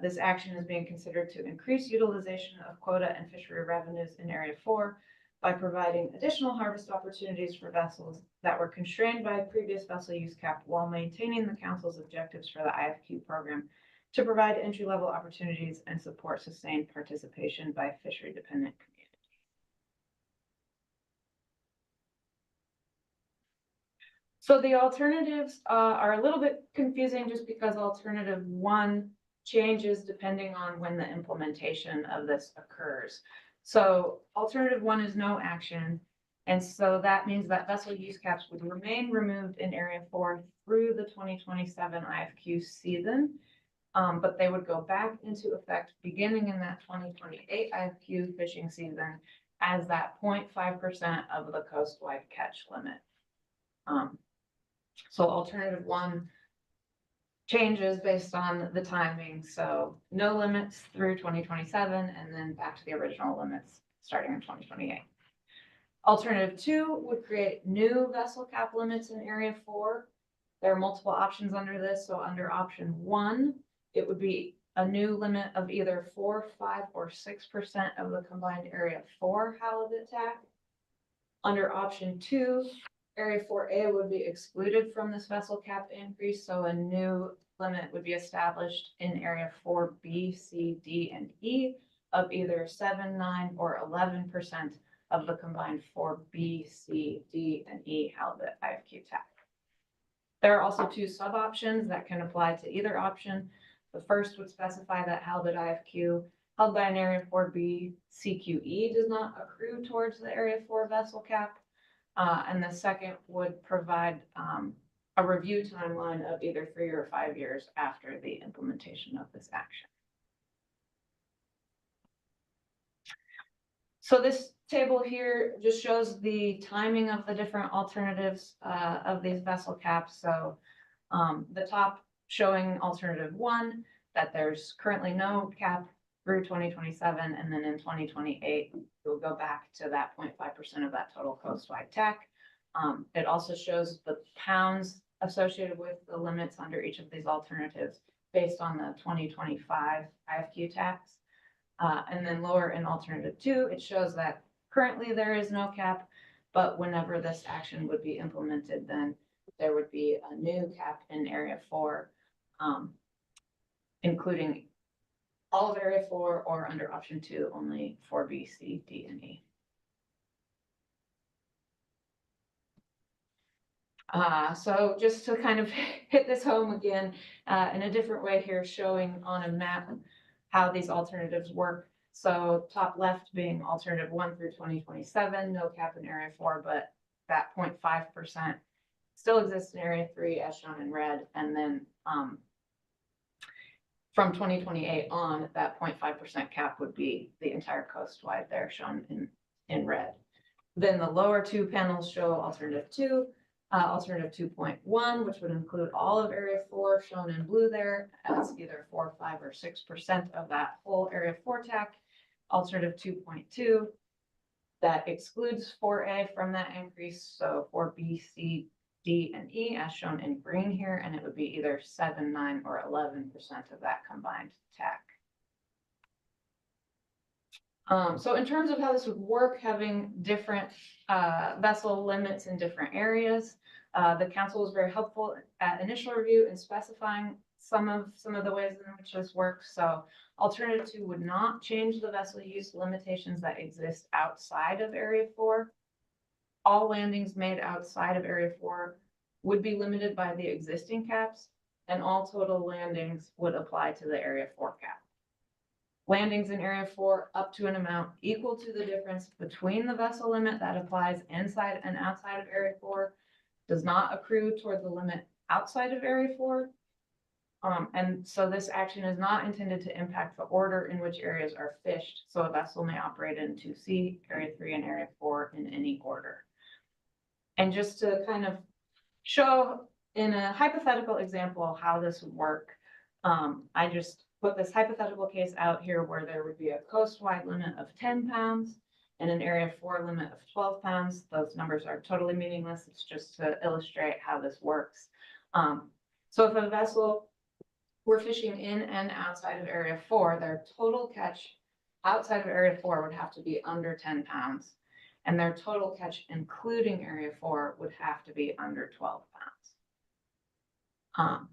this action is being considered to increase utilization of quota and fishery revenues in Area 4 by providing additional harvest opportunities for vessels that were constrained by previous vessel use cap while maintaining the council's objectives for the IFQ program to provide entry-level opportunities and support sustained participation by fishery-dependent communities. So the alternatives are a little bit confusing just because alternative 1 changes depending on when the implementation of this occurs. So alternative 1 is no action. And so that means that vessel use caps would remain removed in Area 4 through the 2027 IFQ season. But they would go back into effect beginning in that 2028 IFQ fishing season as that 0.5% of the coastwide catch limit. So alternative 1 changes based on the timing. So no limits through 2027 and then back to the original limits starting in 2028. Alternative 2 would create new vessel cap limits in Area 4. There are multiple options under this. So under option 1, it would be a new limit of either 4, 5, or 6% of the combined Area 4 halibut TAC. Under option 2, Area 4A would be excluded from this vessel cap increase, so a new limit would be established in Area 4B, C, D, and E of either 7, 9, or 11% of the combined 4B, C, D, and E halibut IFQ TAC. There are also 2 sub-options that can apply to either option. The first would specify that halibut IFQ held by an Area 4B CQE does not accrue towards the Area 4 vessel cap. And the second would provide a review timeline of either 3 or 5 years after the implementation of this action. So this table here just shows the timing of the different alternatives of these vessel caps. So the top showing alternative 1, that there's currently no cap through 2027, and then in 2028, we'll go back to that 0.5% of that total coastwide TAC. It also shows the pounds associated with the limits under each of these alternatives based on the 2025 IFQ tax. And then lower in alternative 2, it shows that currently there is no cap, but whenever this action would be implemented, then there would be a new cap in Area 4, including all of Area 4 or under option 2, only 4B, C, D, and E. So just to kind of hit this home again, in a different way here, showing on a map how these alternatives work. So top left being alternative 1 through 2027, no cap in Area 4, but that 0.5% still exists in Area 3 as shown in red. And then from 2028 on, that 0.5% cap would be the entire coastwide there shown in red. Then the lower 2 panels show alternative 2, alternative 2.1, which would include all of Area 4 shown in blue there as either 4, 5, or 6% of that whole Area 4 TAC. Alternative 2.2, that excludes 4A from that increase, so 4B, C, D, and E as shown in green here, and it would be either 7, 9, or 11% of that combined TAC. So in terms of how this would work, having different vessel limits in different areas, the council was very helpful at initial review in specifying some of the ways in which this works. So alternative 2 would not change the vessel use limitations that exist outside of Area 4. All landings made outside of Area 4 would be limited by the existing caps, and all total landings would apply to the Area 4 cap. landings in area 4 up to an amount equal to the difference between the vessel limit that applies inside and outside of area 4 does not accrue toward the limit outside of area 4. And so this action is not intended to impact the order in which areas are fished. So a vessel may operate in 2C, area 3, and area 4 in any order. And just to kind of show in a hypothetical example how this would work, I just put this hypothetical case out here where there would be a coast-wide limit of 10 pounds and an area 4 limit of 12 pounds. Those numbers are totally meaningless. It's just to illustrate how this works. So if a vessel were fishing in and outside of area 4, their total catch outside of area 4 would have to be under 10 pounds. And their total catch, including area 4, would have to be under 12 pounds.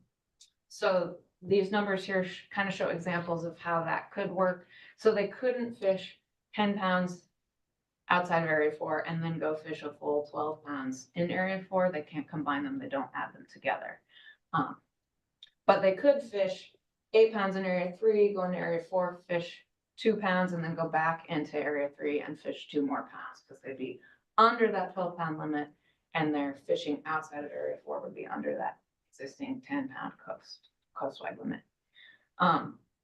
So these numbers here kind of show examples of how that could work. So they couldn't fish 10 pounds outside of area 4 and then go fish a full 12 pounds in area 4. They can't combine them. They don't add them together. But they could fish 8 pounds in area 3, go into area 4, fish 2 pounds, and then go back into area 3 and fish 2 more pounds because they'd be under that 12-pound limit, and their fishing outside of area 4 would be under that existing 10-pound coastwide limit.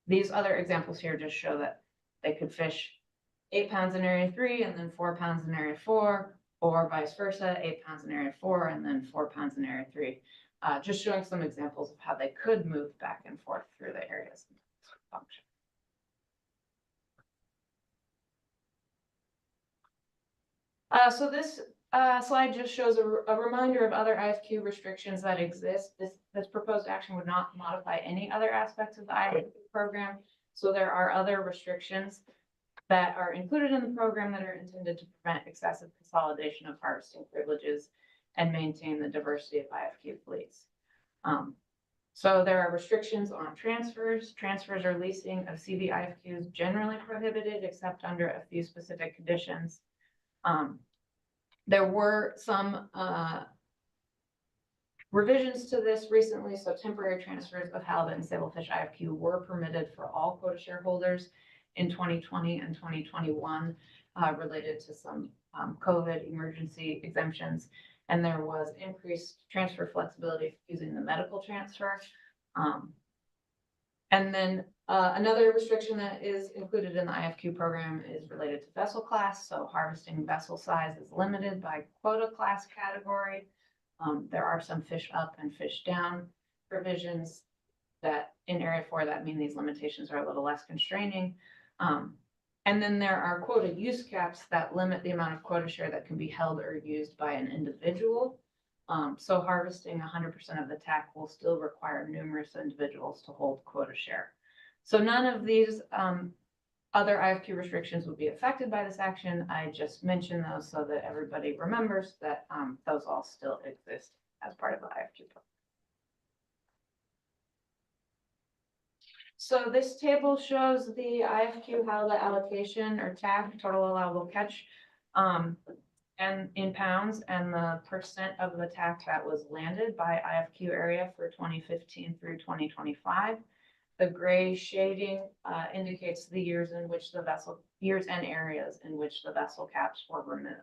These other examples here just show that they could fish 8 pounds in area 3 and then 4 pounds in area 4, or vice versa, 8 pounds in area 4 and then 4 pounds in area 3. Just showing some examples of how they could move back and forth through the areas and function. So this slide just shows a reminder of other IFQ restrictions that exist. This proposed action would not modify any other aspects of the IFQ program. So there are other restrictions that are included in the program that are intended to prevent excessive consolidation of harvesting privileges and maintain the diversity of IFQ fleets. So there are restrictions on transfers. Transfers or leasing of CV IFQs generally prohibited except under a few specific conditions. There were some revisions to this recently, so temporary transfers of halibut and sablefish IFQ were permitted for all quota shareholders in 2020 and 2021 related to some COVID emergency exemptions. And there was increased transfer flexibility using the medical transfer. And then another restriction that is included in the IFQ program is related to vessel class. So harvesting vessel size is limited by quota class category. There are some fish up and fish down provisions that in area 4 that mean these limitations are a little less constraining. And then there are quota use caps that limit the amount of quota share that can be held or used by an individual. So harvesting 100% of the TAC will still require numerous individuals to hold quota share. So none of these other IFQ restrictions would be affected by this action. I just mentioned those so that everybody remembers that those all still exist as part of the IFQ program. So this table shows the IFQ halibut allocation or TAC, total allowable catch, and in pounds, and the percent of the TAC that was landed by IFQ area for 2015 through 2025. The gray shading indicates the years in which the vessel, years and areas in which the vessel caps were removed.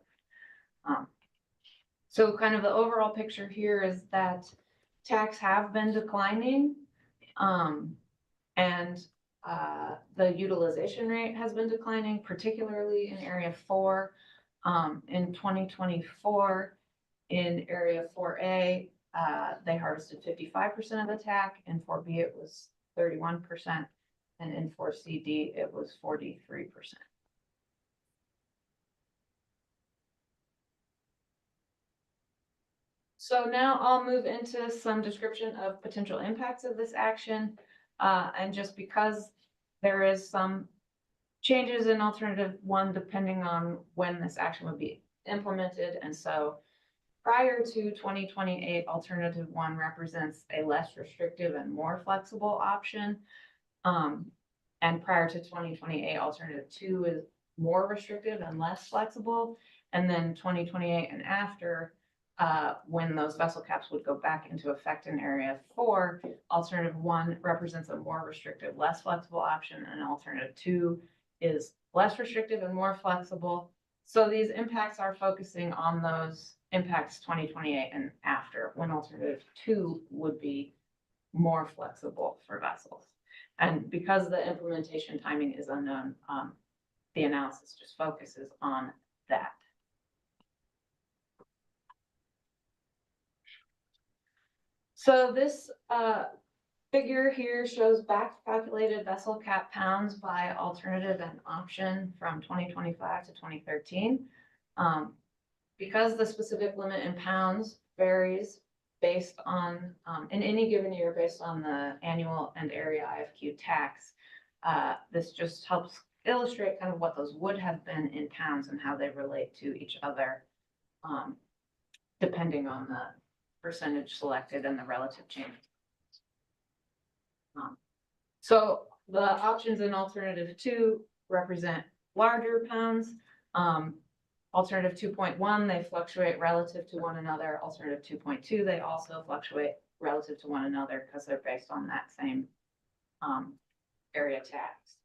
So kind of the overall picture here is that TACs have been declining. And the utilization rate has been declining, particularly in area 4. In 2024, in area 4A, they harvested 55% of the TAC. In 4B, it was 31%. And in 4CD, it was 43%. So now I'll move into some description of potential impacts of this action. And just because there is some changes in alternative 1 depending on when this action would be implemented. And so prior to 2028, alternative 1 represents a less restrictive and more flexible option. And prior to 2028, alternative 2 is more restrictive and less flexible. And then 2028 and after when those vessel caps would go back into effect in area 4, alternative 1 represents a more restrictive, less flexible option, and alternative 2 is less restrictive and more flexible. So these impacts are focusing on those impacts 2028 and after, when alternative 2 would be more flexible for vessels. And because the implementation timing is unknown, the analysis just focuses on that. So this figure here shows back calculated vessel cap pounds by alternative and option from 2025 to 2013. Because the specific limit in pounds varies based on, in any given year, based on the annual and area IFQ tax, this just helps illustrate kind of what those would have been in pounds and how they relate to each other, depending on the percentage selected and the relative change. So the options in alternative 2 represent larger pounds. Alternative 2.1, they fluctuate relative to one another. Alternative 2.2, they also fluctuate relative to one another because they're based on that same area tax.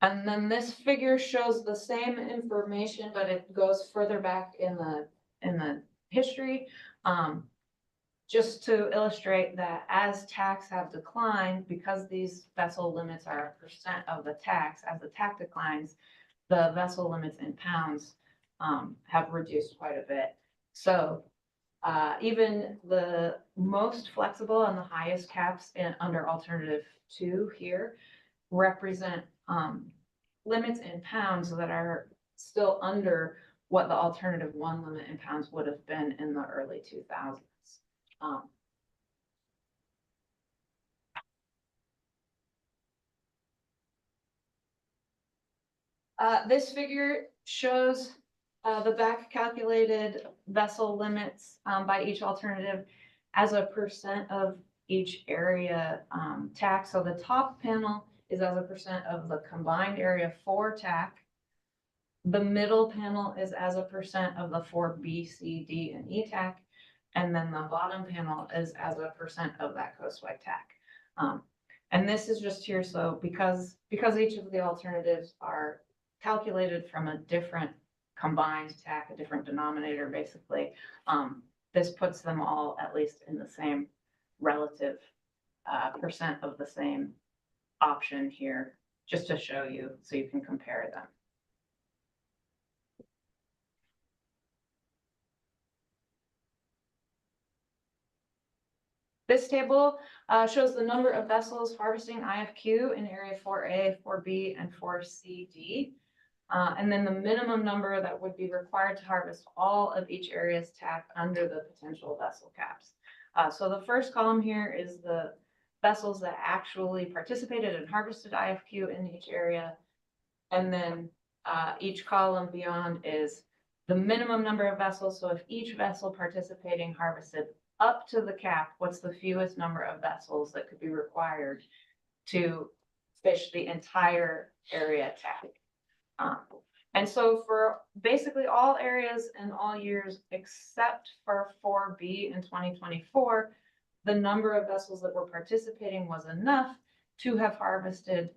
And then this figure shows the same information, but it goes further back in the history. Just to illustrate that as tax have declined, because these vessel limits are a percent of the tax, as the tax declines, the vessel limits in pounds have reduced quite a bit. So even the most flexible and the highest caps under alternative 2 here represent limits in pounds that are still under what the alternative 1 limit in pounds would have been in the early 2000s. This figure shows the back calculated vessel limits by each alternative as a percent of each area tax. So the top panel is as a percent of the combined area 4 TAC. The middle panel is as a percent of the 4 B, C, D, and E TAC. And then the bottom panel is as a percent of that coastwide TAC. And this is just here, so because each of the alternatives are calculated from a different combined TAC, a different denominator, basically, this puts them all at least in the same relative percent of the same option here, just to show you, so you can compare them. This table shows the number of vessels harvesting IFQ in area 4A, 4B, and 4CD, and then the minimum number that would be required to harvest all of each area's TAC under the potential vessel caps. So the first column here is the vessels that actually participated and harvested IFQ in each area, and then each column beyond is the minimum number of vessels. So if each vessel participating harvested up to the cap, what's the fewest number of vessels that could be required to fish the entire area TAC? And so for basically all areas and all years except for 4B in 2024, the number of vessels that were participating was enough to have harvested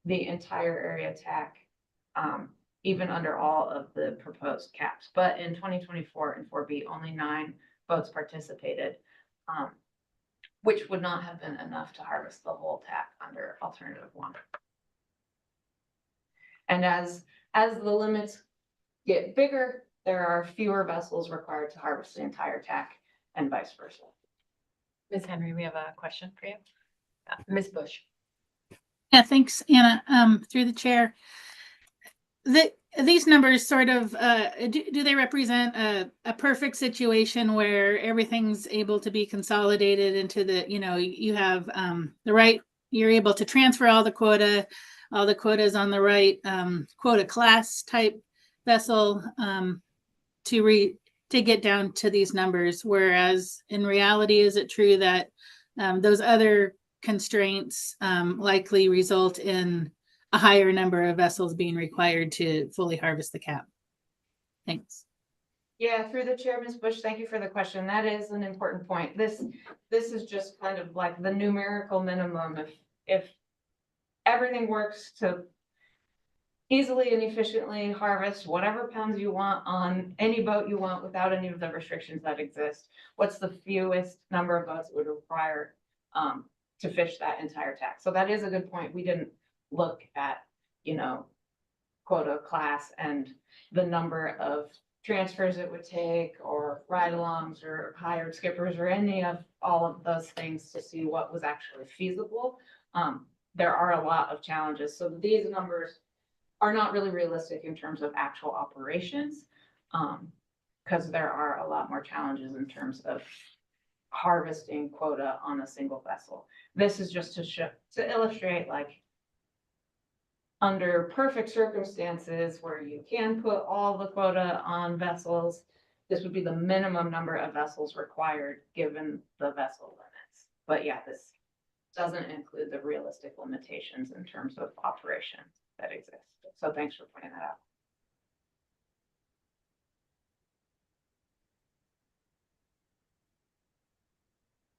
the entire area TAC, even under all of the proposed caps. But in 2024 and 4B, only 9 boats participated, which would not have been enough to harvest the whole TAC under alternative 1. And as the limits get bigger, there are fewer vessels required to harvest the entire TAC and vice versa. Ms. Henry, we have a question for you. Ms. Bush. Yeah, thanks, Anna. Through the chair. These numbers sort of, do they represent a perfect situation where everything's able to be consolidated into the, you have the right, you're able to transfer all the quotas on the right quota class type vessel to get down to these numbers, whereas in reality, is it true that those other constraints likely result in a higher number of vessels being required to fully harvest the cap? Thanks. Yeah, through the chair, Ms. Bush, thank you for the question. That is an important point. This is just kind of like the numerical minimum. If everything works to easily and efficiently harvest whatever pounds you want on any boat you want without any of the restrictions that exist, what's the fewest number of boats it would require to fish that entire tack? So that is a good point. We didn't look at, you know, quota class and the number of transfers it would take or ride-alongs or hired skippers or any of all of those things to see what was actually feasible. There are a lot of challenges. So these numbers are not really realistic in terms of actual operations, because there are a lot more challenges in terms of harvesting quota on a single vessel. This is just to illustrate, like, under perfect circumstances where you can put all the quota on vessels, this would be the minimum number of vessels required given the vessel limits. But yeah, this doesn't include the realistic limitations in terms of operations that exist. So thanks for pointing that out.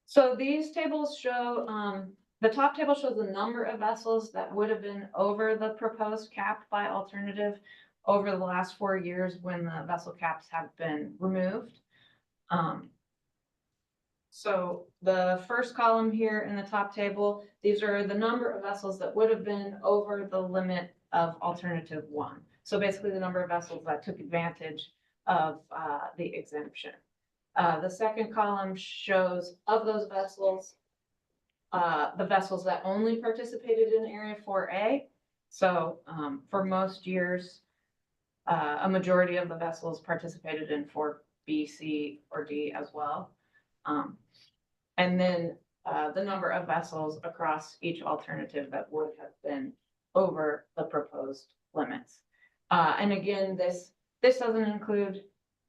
So these tables show, the top table shows the number of vessels that would have been over the proposed cap by alternative over the last 4 years when the vessel caps have been removed. So the first column here in the top table, these are the number of vessels that would have been over the limit of alternative 1. So basically the number of vessels that took advantage of the exemption. The second column shows of those vessels, the vessels that only participated in Area 4A. So for most years, a majority of the vessels participated in 4B, C, or D as well. And then the number of vessels across each alternative that would have been over the proposed limits. And again, this doesn't include,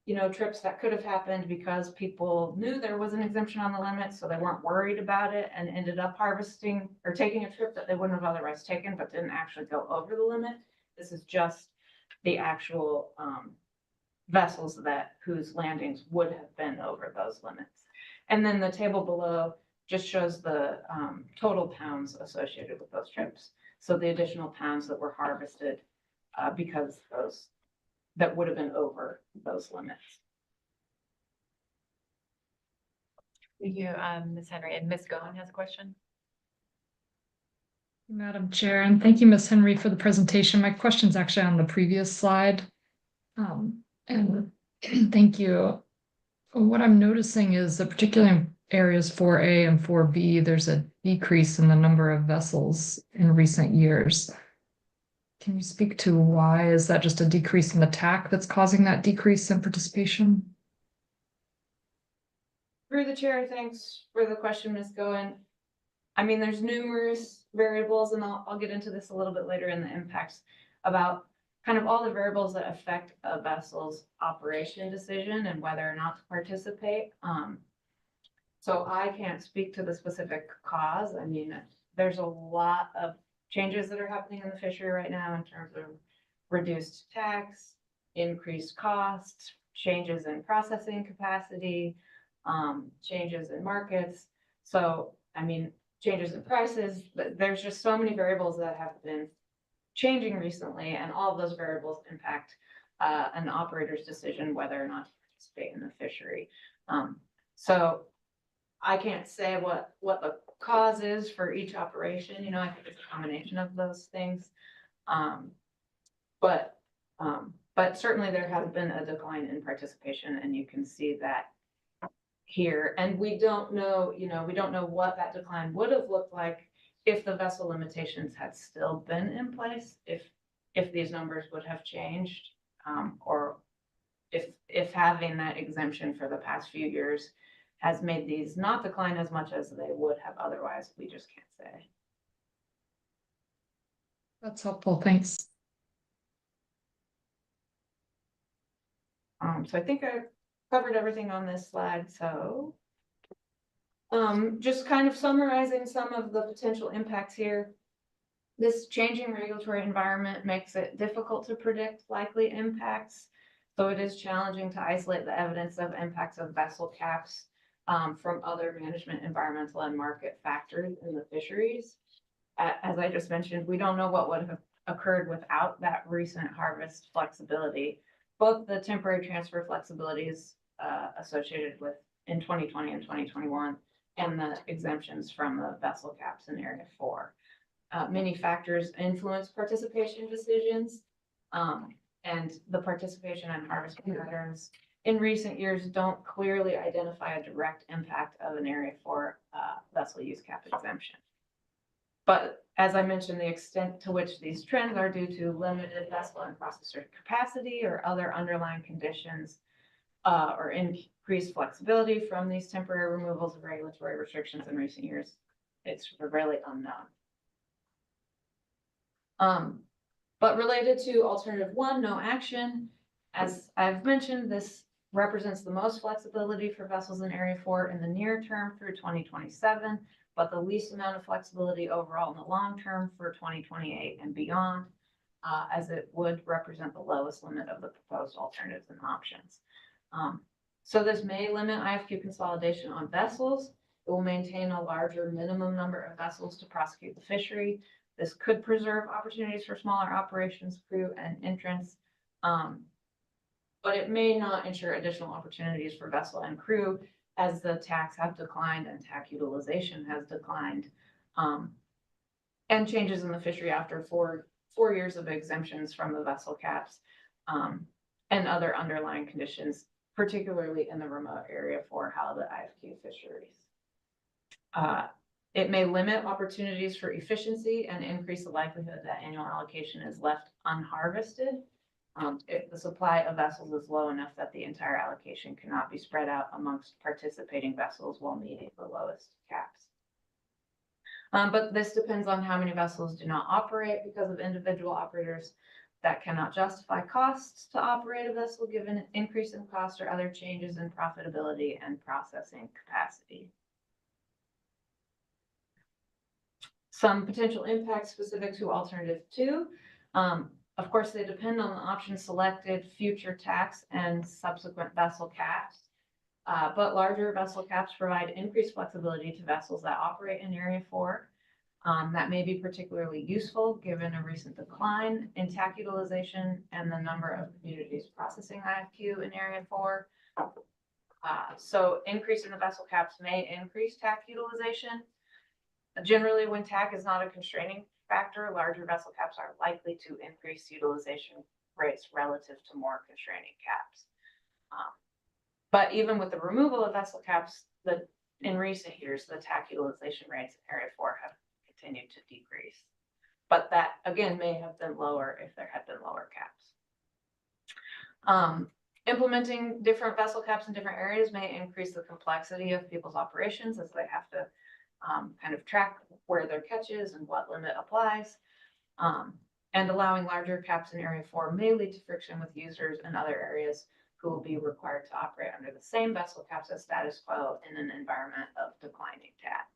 you know, trips that could have happened because people knew there was an exemption on the limit, so they weren't worried about it and ended up harvesting or taking a trip that they wouldn't have otherwise taken, but didn't actually go over the limit. This is just the actual vessels whose landings would have been over those limits. And then the table below just shows the total pounds associated with those trips. So the additional pounds that were harvested because those that would have been over those limits. Thank you, Ms. Henry. And Ms. Goen has a question. Madam Chair, and thank you, Ms. Henry, for the presentation. My question's actually on the previous slide. And thank you. What I'm noticing is that particularly in areas 4A and 4B, there's a decrease in the number of vessels in recent years. Can you speak to why? Is that just a decrease in the TAC that's causing that decrease in participation? Through the chair, thanks for the question, Ms. Goen. I mean, there's numerous variables, and I'll get into this a little bit later in the impacts about kind of all the variables that affect a vessel's operation decision and whether or not to participate. So I can't speak to the specific cause. I mean, there's a lot of changes that are happening in the fishery right now in terms of reduced tax, increased costs, changes in processing capacity, changes in markets. So, I mean, changes in prices. There's just so many variables that have been changing recently, and all of those variables impact an operator's decision whether or not to participate in the fishery. So I can't say what the cause is for each operation. You know, I think it's a combination of those things. But certainly there has been a decline in participation, and you can see that here. And we don't know, you know, we don't know what that decline would have looked like if the vessel limitations had still been in place, if these numbers would have changed, or if having that exemption for the past few years has made these not decline as much as they would have otherwise. We just can't say. That's helpful. Thanks. So I think I covered everything on this slide. So just kind of summarizing some of the potential impacts here. This changing regulatory environment makes it difficult to predict likely impacts. So it is challenging to isolate the evidence of impacts of vessel caps from other management, environmental, and market factors in the fisheries. As I just mentioned, we don't know what would have occurred without that recent harvest flexibility. Both the temporary transfer flexibilities associated with in 2020 and 2021, and the exemptions from the vessel caps in Area 4. Many factors influence participation decisions, and the participation and harvest patterns in recent years don't clearly identify a direct impact of an Area 4 vessel use cap exemption. But as I mentioned, the extent to which these trends are due to limited vessel and processor capacity or other underlying conditions or increased flexibility from these temporary removals of regulatory restrictions in recent years, it's really unknown. But related to alternative 1, no action, as I've mentioned, this represents the most flexibility for vessels in Area 4 in the near term through 2027, but the least amount of flexibility overall in the long term for 2028 and beyond, as it would represent the lowest limit of the proposed alternatives and options. So this may limit IFQ consolidation on vessels. It will maintain a larger minimum number of vessels to prosecute the fishery. This could preserve opportunities for smaller operations, crew, and entrants, but it may not ensure additional opportunities for vessel and crew as the tax have declined and TAC utilization has declined, and changes in the fishery after four years of exemptions from the vessel caps, and other underlying conditions, particularly in the remote area for halibut IFQ fisheries. It may limit opportunities for efficiency and increase the likelihood that annual allocation is left unharvested if the supply of vessels is low enough that the entire allocation cannot be spread out amongst participating vessels while meeting the lowest caps. But this depends on how many vessels do not operate because of individual operators that cannot justify costs to operate a vessel given an increase in cost or other changes in profitability and processing capacity. Some potential impacts specific to alternative 2. Of course, they depend on the option selected, future tax, and subsequent vessel caps. But larger vessel caps provide increased flexibility to vessels that operate in Area 4. That may be particularly useful given a recent decline in TAC utilization and the number of communities processing IFQ in Area 4. So increasing the vessel caps may increase TAC utilization. Generally, when TAC is not a constraining factor, larger vessel caps are likely to increase utilization rates relative to more constraining caps. But even with the removal of vessel caps, in recent years, the TAC utilization rates in Area 4 have continued to decrease. But that, again, may have been lower if there had been lower caps. Implementing different vessel caps in different areas may increase the complexity of people's operations as they have to kind of track where their catch is and what limit applies. And allowing larger caps in Area 4 may lead to friction with users in other areas who will be required to operate under the same vessel caps as status quo in an environment of declining TAC.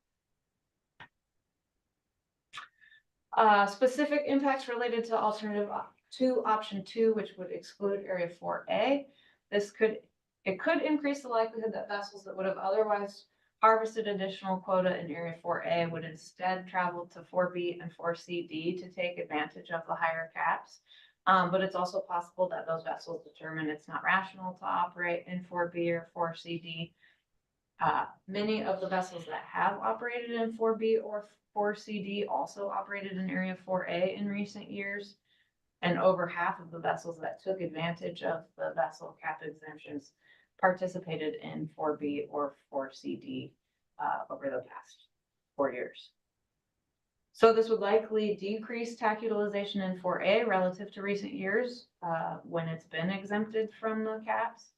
Specific impacts related to alternative 2, option 2, which would exclude Area 4A. It could increase the likelihood that vessels that would have otherwise harvested additional quota in Area 4A would instead travel to 4B and 4CD to take advantage of the higher caps. But it's also possible that those vessels determine it's not rational to operate in 4B or 4CD. Many of the vessels that have operated in 4B or 4CD also operated in Area 4A in recent years. And over half of the vessels that took advantage of the vessel cap exemptions participated in 4B or 4CD over the past 4 years. So this would likely decrease TAC utilization in 4A relative to recent years when it's been exempted from the caps.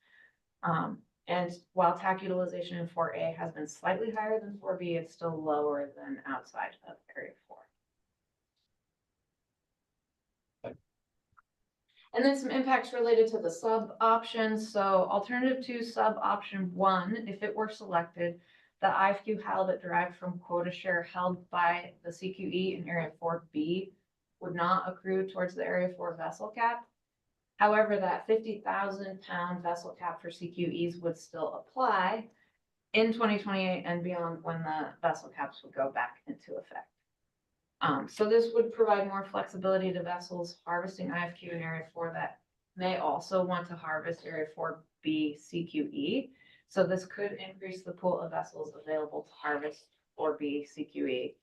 And while TAC utilization in 4A has been slightly higher than 4B, it's still lower than outside of Area 4. And then some impacts related to the sub options. So alternative 2 sub option 1, if it were selected, the IFQ halibut derived from quota share held by the CQE in Area 4B would not accrue towards the Area 4 vessel cap. However, that 50,000-pound vessel cap for CQEs would still apply in 2028 and beyond, when the vessel caps would go back into effect. So this would provide more flexibility to vessels harvesting IFQ in Area 4 that may also want to harvest Area 4B CQE. So this could increase the pool of vessels available to harvest 4B CQE.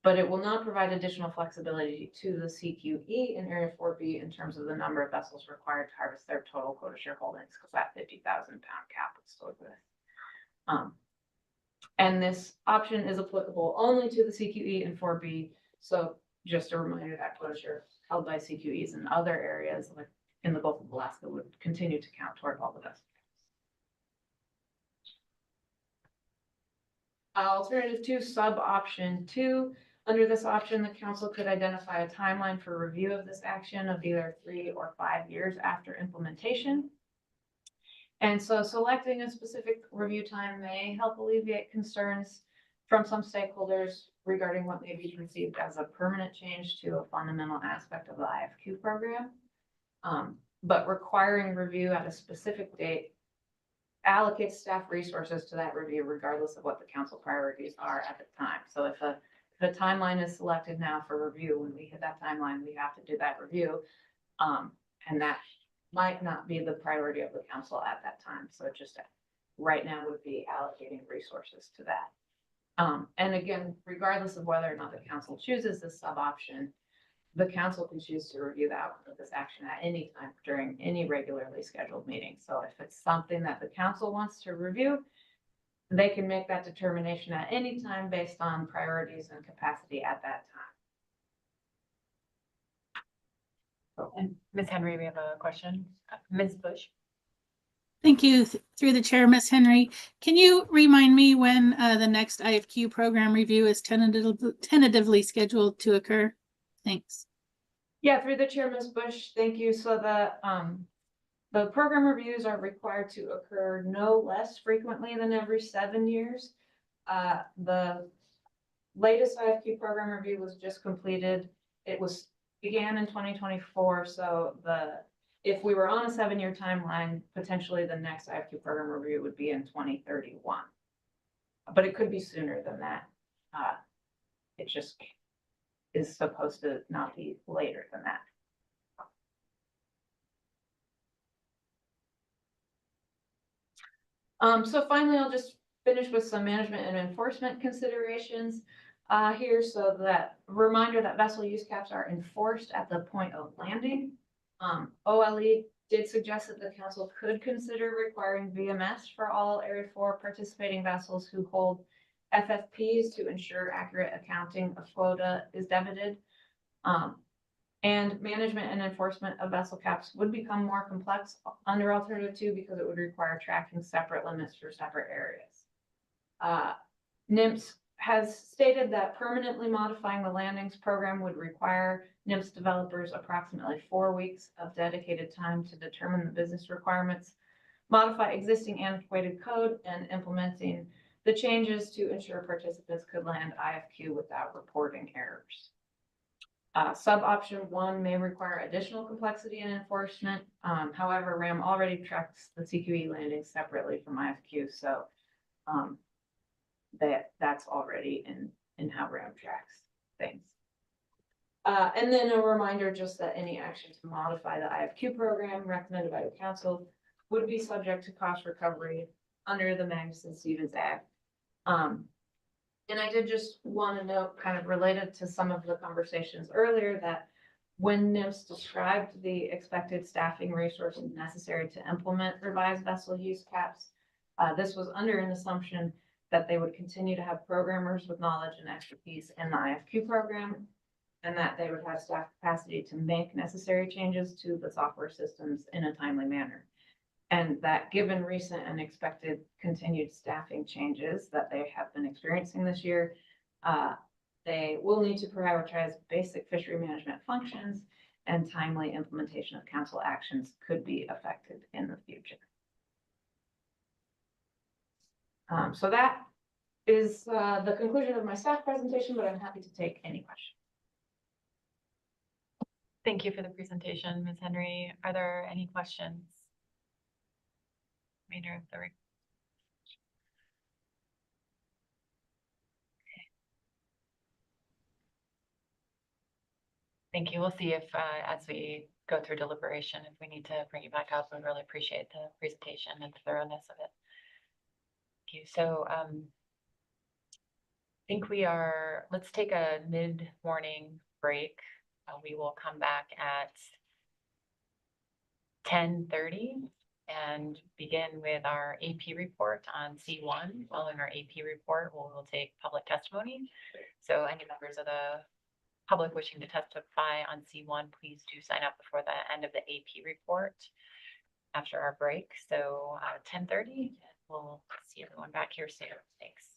But it will not provide additional flexibility to the CQE in Area 4B in terms of the number of vessels required to harvest their total quota share holdings, because that 50,000-pound cap would still exist. And this option is applicable only to the CQE and 4B. So just a reminder that quota share held by CQEs in other areas, like in the Gulf of Alaska, would continue to count toward all the vessels. Alternative 2, sub option 2. Under this option, the council could identify a timeline for review of this action of either 3 or 5 years after implementation. And so selecting a specific review time may help alleviate concerns from some stakeholders regarding what may be perceived as a permanent change to a fundamental aspect of the IFQ program. But requiring review at a specific date allocates staff resources to that review regardless of what the council priorities are at the time. So if a timeline is selected now for review, when we hit that timeline, we have to do that review. And that might not be the priority of the council at that time. So it just right now would be allocating resources to that. And again, regardless of whether or not the council chooses this sub option, the council can choose to review the outcome of this action at any time during any regularly scheduled meeting. So if it's something that the council wants to review, they can make that determination at any time based on priorities and capacity at that time. And Ms. Henry, we have a question. Ms. Bush. Thank you. Through the chair, Ms. Henry, can you remind me when the next IFQ program review is tentatively scheduled to occur? Thanks. Yeah, through the chair, Ms. Bush, thank you. So the program reviews are required to occur no less frequently than every 7 years. The latest IFQ program review was just completed. It began in 2024. So if we were on a 7-year timeline, potentially the next IFQ program review would be in 2031. But it could be sooner than that. It just is supposed to not be later than that. So finally, I'll just finish with some management and enforcement considerations here. So that reminder that vessel use caps are enforced at the point of landing. OLE did suggest that the council could consider requiring VMS for all Area 4 participating vessels who hold FFPs to ensure accurate accounting of quota is debited. And management and enforcement of vessel caps would become more complex under Alternative 2 because it would require tracking separate limits for separate areas. NIMS has stated that permanently modifying the landings program would require NIMS developers approximately 4 weeks of dedicated time to determine the business requirements, modify existing antiquated code, and implementing the changes to ensure participants could land IFQ without reporting errors. Sub option 1 may require additional complexity in enforcement. However, RAM already tracks the CQE landings separately from IFQ, so that's already in how RAM tracks things. And then a reminder just that any action to modify the IFQ program recommended by the council would be subject to cost recovery under the Magnuson-Stevens Act. And I did just want to note, kind of related to some of the conversations earlier, that when NIMS described the expected staffing resources necessary to implement revised vessel use caps, this was under an assumption that they would continue to have programmers with knowledge and expertise in the IFQ program, and that they would have staff capacity to make necessary changes to the software systems in a timely manner. And that given recent and expected continued staffing changes that they have been experiencing this year, they will need to prioritize basic fishery management functions, and timely implementation of council actions could be affected in the future. So that is the conclusion of my staff presentation, but I'm happy to take any questions. Thank you for the presentation, Ms. Henry. Are there any questions? Remainder of the Thank you. We'll see if, as we go through deliberation, if we need to bring you back up. We really appreciate the presentation and the thoroughness of it. Thank you. So, I think let's take a mid-morning break. We will come back at 10:30 and begin with our AP report on C1. Following our AP report, we'll take public testimony. So any members of the public wishing to testify on C1, please do sign up before the end of the AP report after our break. So 10:30, we'll see everyone back here soon. Thanks.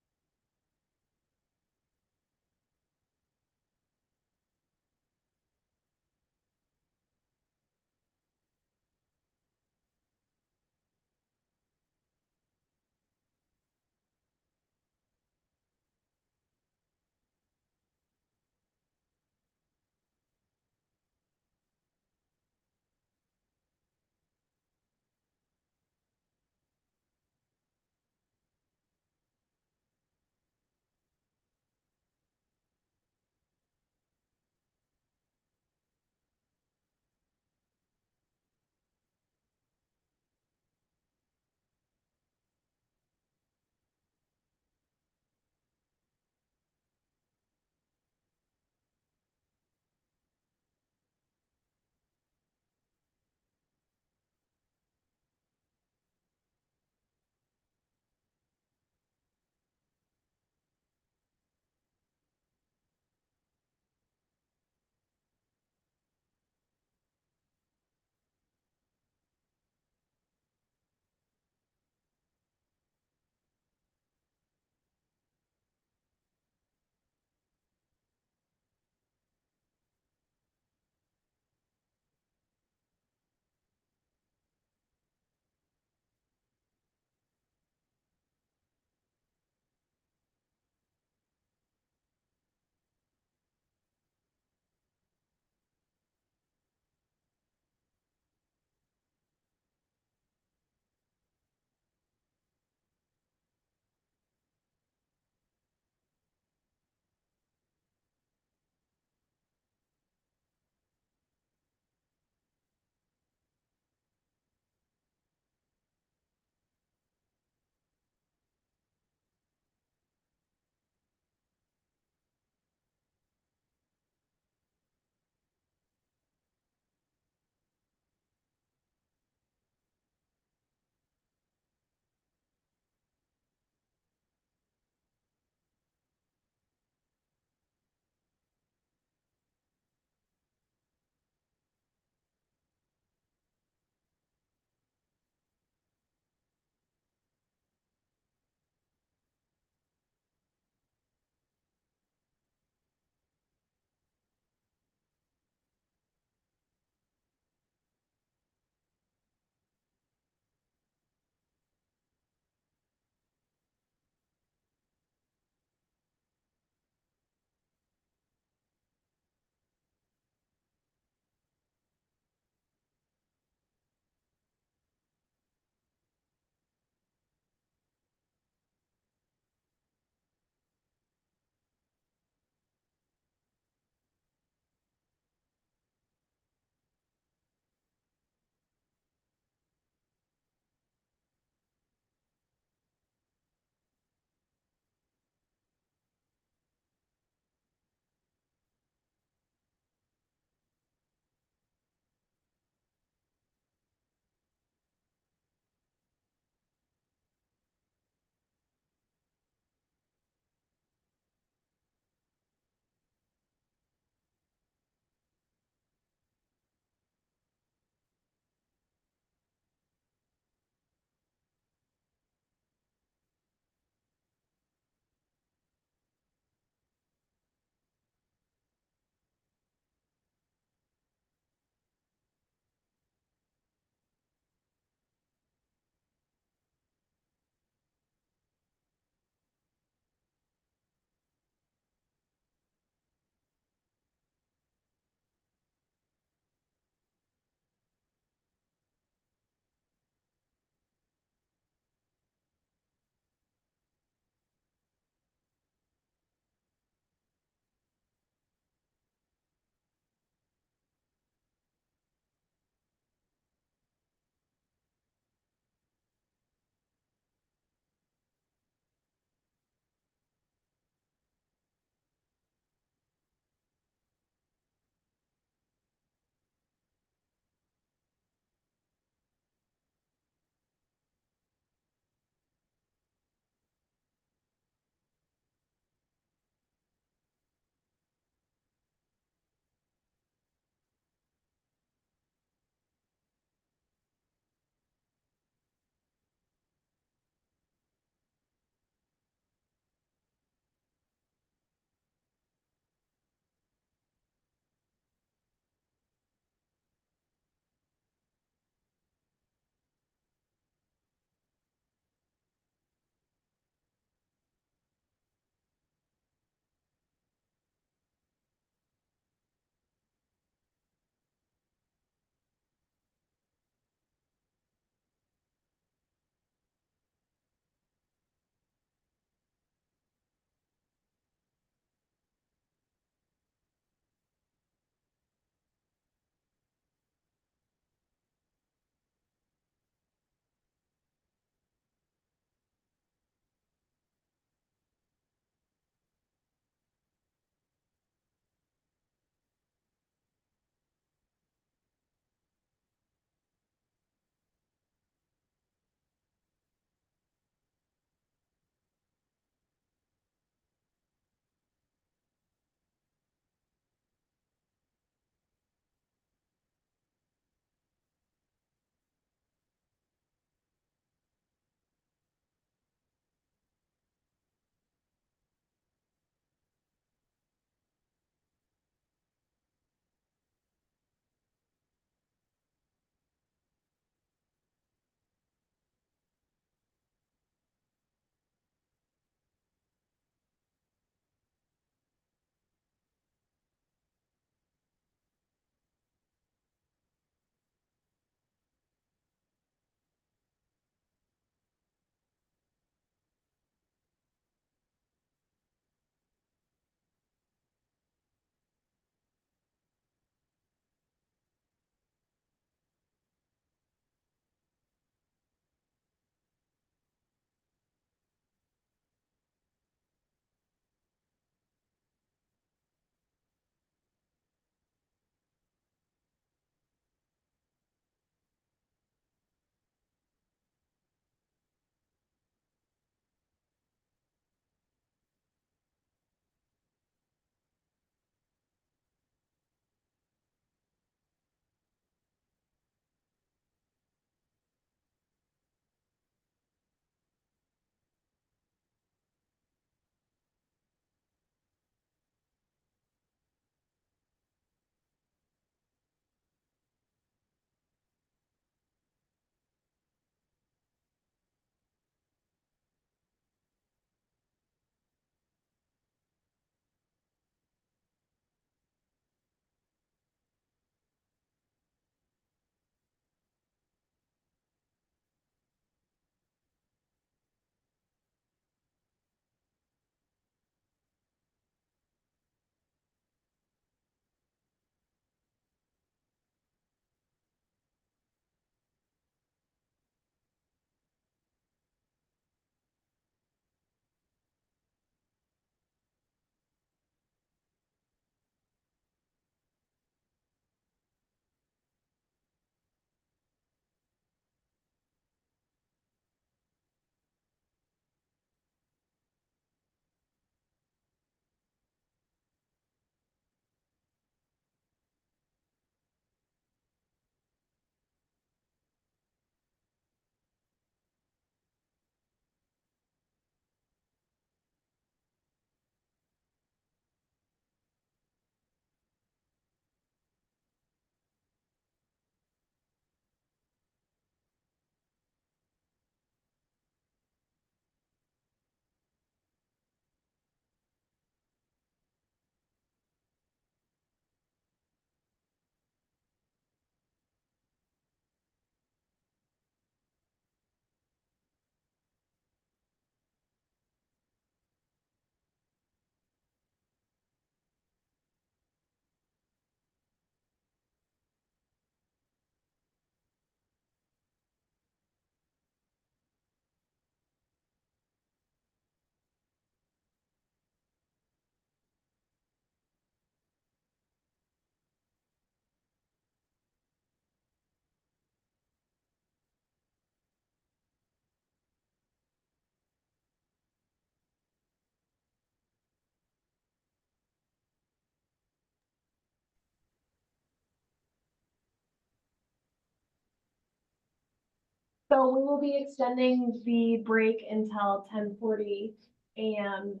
So we will be extending the break until 10:40 a.m.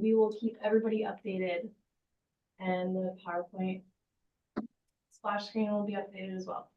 We will keep everybody updated, and the PowerPoint splash screen will be updated as well.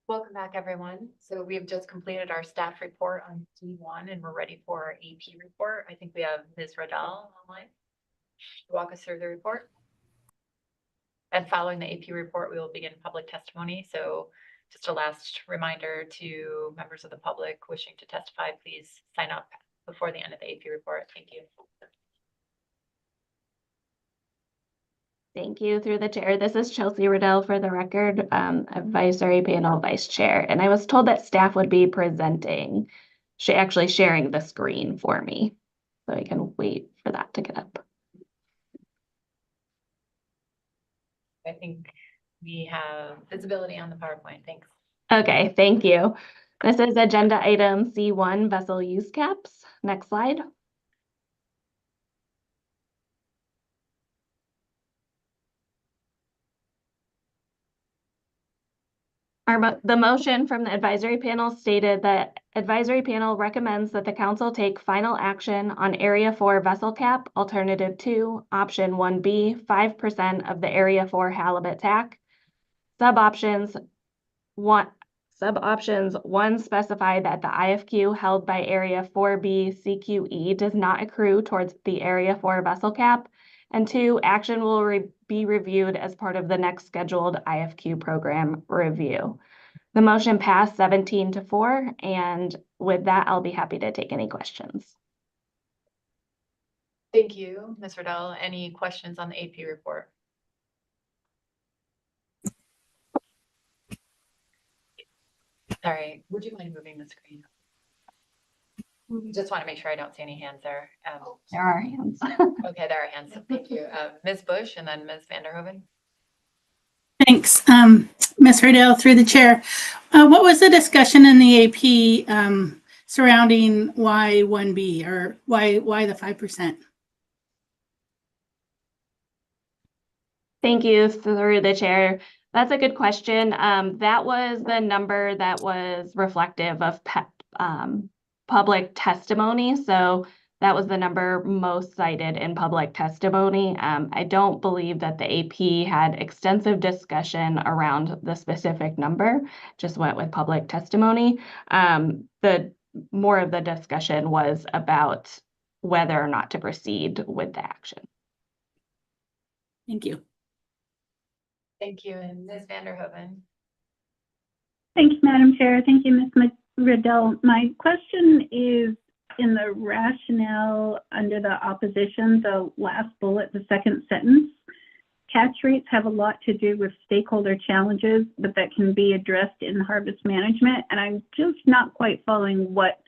Welcome back, everyone. So we have just completed our staff report on D1 and we're ready for our AP report. I think we have Ms. Riddell online to walk us through the report. And following the AP report, we will begin public testimony. So just a last reminder to members of the public wishing to testify, please sign up before the end of the AP report. Thank you. Thank you. Through the chair, this is Chelsea Riddell for the record, advisory panel vice chair. And I was told that staff would be presenting, actually sharing the screen for me. So I can wait for that to get up. I think we have visibility on the PowerPoint. Thanks. Okay, thank you. This is agenda item C1, vessel use caps. Next slide. The motion from the advisory panel stated that advisory panel recommends that the council take final action on Area 4 vessel cap, alternative 2, option 1B, 5% of the Area 4 halibut TAC. Suboptions 1 specify that the IFQ held by Area 4B CQE does not accrue towards the Area 4 vessel cap. And 2, action will be reviewed as part of the next scheduled IFQ program review. The motion passed 17-4, and with that, I'll be happy to take any questions. Thank you, Ms. Riddell. Any questions on the AP report? Sorry, would you mind moving the screen? Just want to make sure I don't see any hands there. There are hands. Okay, there are hands. Thank you. Ms. Bush and then Ms. Vanderhoven. Thanks, Ms. Riddell, through the chair. What was the discussion in the AP surrounding why 1B or why the 5%? Thank you, through the chair. That's a good question. That was the number that was reflective of public testimony. So that was the number most cited in public testimony. I don't believe that the AP had extensive discussion around the specific number, just went with public testimony. The more of the discussion was about whether or not to proceed with the action. Thank you. Thank you. And Ms. Vanderhoven. Thanks, Madam Chair. Thank you, Ms. Riddell. My question is in the rationale under the opposition, the last bullet, the second sentence. Catch rates have a lot to do with stakeholder challenges, but that can be addressed in harvest management. And I'm just not quite following what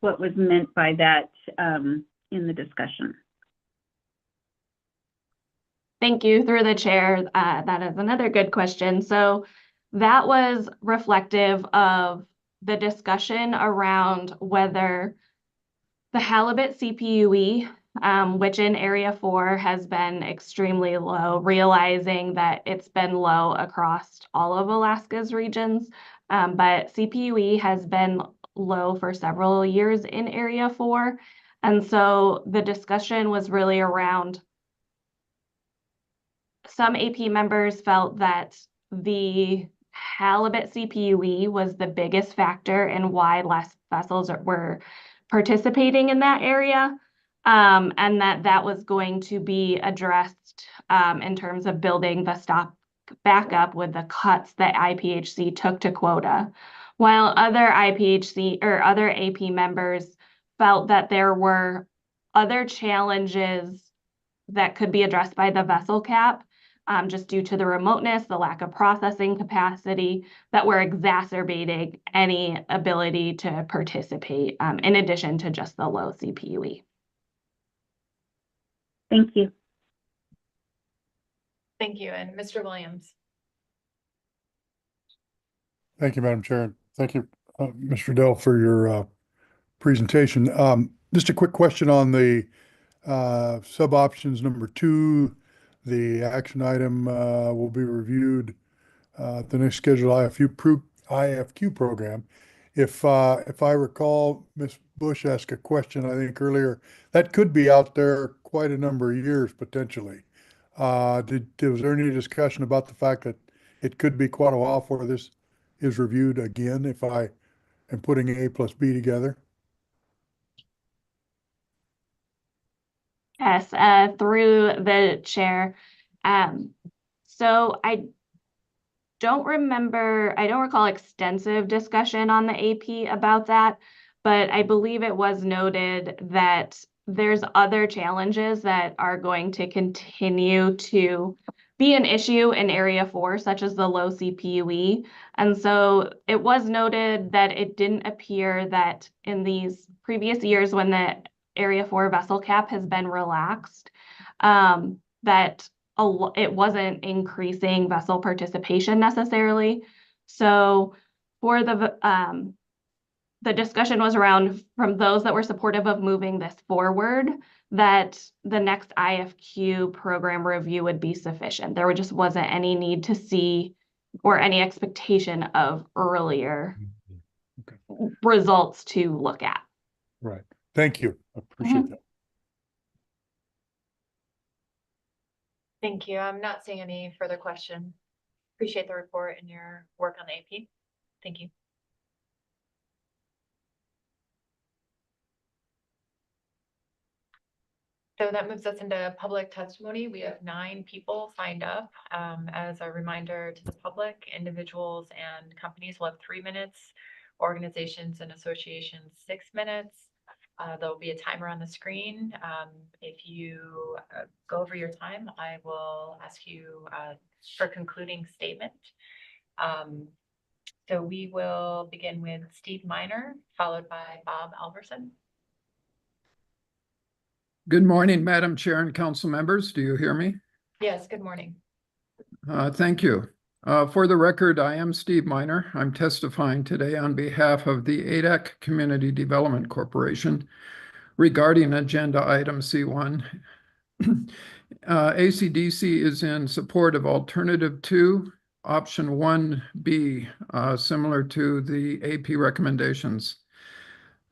was meant by that in the discussion. Thank you, through the chair. That is another good question. So that was reflective of the discussion around whether the halibut CPUE, which in Area 4 has been extremely low, realizing that it's been low across all of Alaska's regions, but CPUE has been low for several years in Area 4. And so the discussion was really around some AP members felt that the halibut CPUE was the biggest factor in why less vessels were participating in that area, and that was going to be addressed in terms of building the stock back up with the cuts that IPHC took to quota, while other IPHC or other AP members felt that there were other challenges that could be addressed by the vessel cap, just due to the remoteness, the lack of processing capacity, that were exacerbating any ability to participate, in addition to just the low CPUE. Thank you. Thank you. And Mr. Williams. Thank you, Madam Chair. Thank you, Mr. Riddell, for your presentation. Just a quick question on the sub options number 2. The action item will be reviewed the next scheduled IFQ program. If I recall, Ms. Bush asked a question, I think earlier, that could be out there quite a number of years potentially. Was there any discussion about the fact that it could be quite a while before this is reviewed again if I am putting A plus B together? Yes, through the chair. So I don't recall extensive discussion on the AP about that, but I believe it was noted that there's other challenges that are going to continue to be an issue in Area 4, such as the low CPUE. And so it was noted that it didn't appear that in these previous years when the Area 4 vessel cap has been relaxed, that it wasn't increasing vessel participation necessarily. So for the discussion was around from those that were supportive of moving this forward, that the next IFQ program review would be sufficient. There just wasn't any need to see or any expectation of earlier results to look at. Right. Thank you. I appreciate that. Thank you. I'm not seeing any further questions. Appreciate the report and your work on the AP. Thank you. So that moves us into public testimony. We have 9 people signed up. As a reminder to the public, individuals and companies will have 3 minutes, organizations and associations 6 minutes. There'll be a timer on the screen. If you go over your time, I will ask you for concluding statement. So we will begin with Steve Miner, followed by Bob Alverson. Good morning, Madam Chair and council members. Do you hear me? Yes, good morning. Thank you. For the record, I am Steve Miner. I'm testifying today on behalf of the ADAC Community Development Corporation regarding agenda item C1. ACDC is in support of alternative 2, option 1B, similar to the AP recommendations.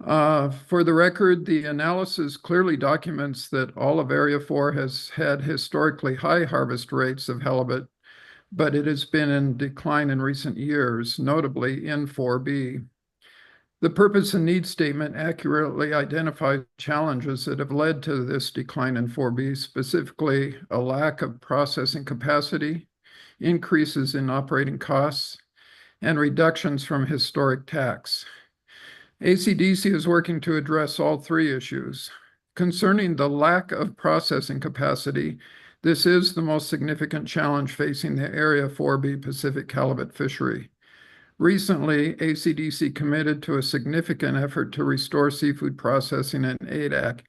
For the record, the analysis clearly documents that all of Area 4 has had historically high harvest rates of halibut, but it has been in decline in recent years, notably in 4B. The purpose and need statement accurately identifies challenges that have led to this decline in 4B, specifically a lack of processing capacity, increases in operating costs, and reductions from historic tax. ACDC is working to address all 3 issues. Concerning the lack of processing capacity, this is the most significant challenge facing the Area 4B Pacific halibut fishery. Recently, ACDC committed to a significant effort to restore seafood processing in ADAC,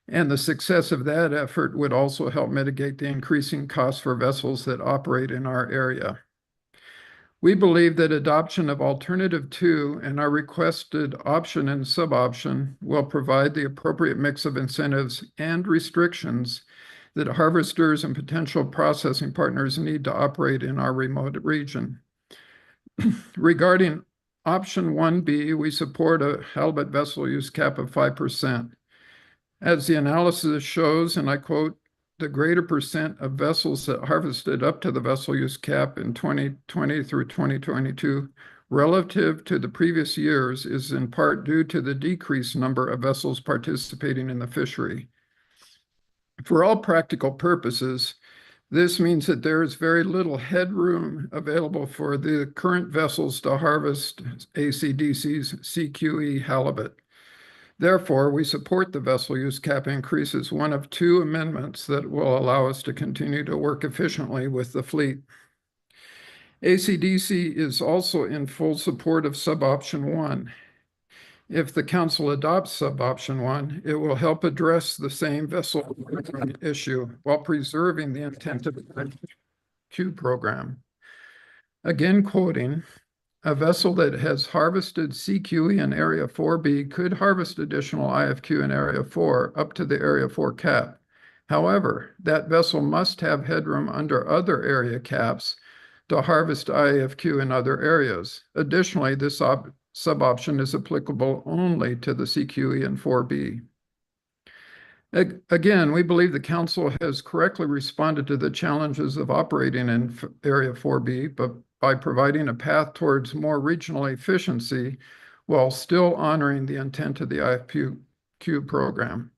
and the success of that effort would also help mitigate the increasing costs for vessels that operate in our area. We believe that adoption of alternative 2 and our requested option and sub-option will provide the appropriate mix of incentives and restrictions that harvesters and potential processing partners need to operate in our remote region. Regarding option 1B, we support a halibut vessel use cap of 5%. As the analysis shows, and I quote, the greater percent of vessels that harvested up to the vessel use cap in 2020 through 2022 relative to the previous years is in part due to the decreased number of vessels participating in the fishery. For all practical purposes, this means that there is very little headroom available for the current vessels to harvest ACDC's CQE halibut. Therefore, we support the vessel use cap increase as one of 2 amendments that will allow us to continue to work efficiently with the fleet. ACDC is also in full support of sub-option 1. If the council adopts sub-option 1, it will help address the same vessel issue while preserving the intent of the IFQ program. Again, quoting, a vessel that has harvested CQE in Area 4B could harvest additional IFQ in Area 4 up to the Area 4 cap. However, that vessel must have headroom under other area caps to harvest IFQ in other areas. Additionally, this sub-option is applicable only to the CQE in 4B. Again, we believe the council has correctly responded to the challenges of operating in Area 4B, but by providing a path towards more regional efficiency while still honoring the intent of the IFQ program.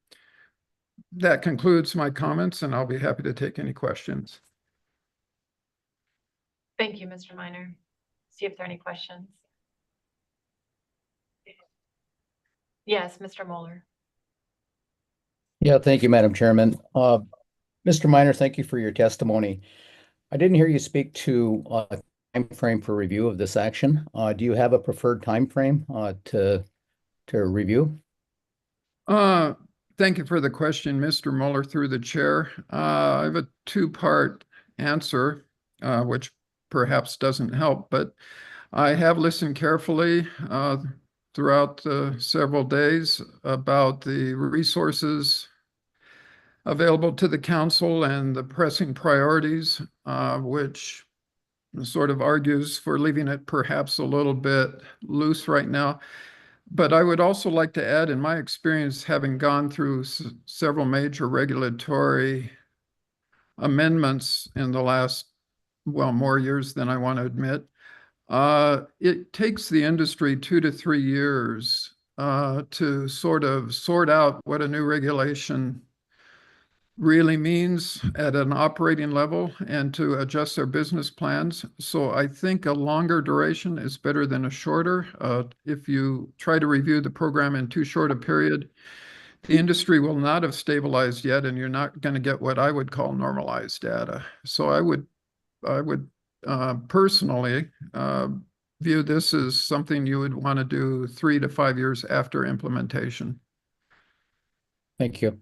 That concludes my comments, and I'll be happy to take any questions. Thank you, Mr. Minor. See if there are any questions. Yes, Mr. Moeller. Yeah, thank you, Madam Chairman. Mr. Minor, thank you for your testimony. I didn't hear you speak to time frame for review of this action. Do you have a preferred time frame to review? Thank you for the question, Mr. Mueller, through the chair. I have a two-part answer, which perhaps doesn't help, but I have listened carefully throughout several days about the resources available to the council and the pressing priorities, which sort of argues for leaving it perhaps a little bit loose right now. But I would also like to add, in my experience, having gone through several major regulatory amendments in the last, well, more years than I want to admit, it takes the industry 2 to 3 years to sort of sort out what a new regulation really means at an operating level and to adjust their business plans. So I think a longer duration is better than a shorter. If you try to review the program in too short a period, the industry will not have stabilized yet, and you're not going to get what I would call normalized data. So I would personally view this as something you would want to do 3 to 5 years after implementation. Thank you.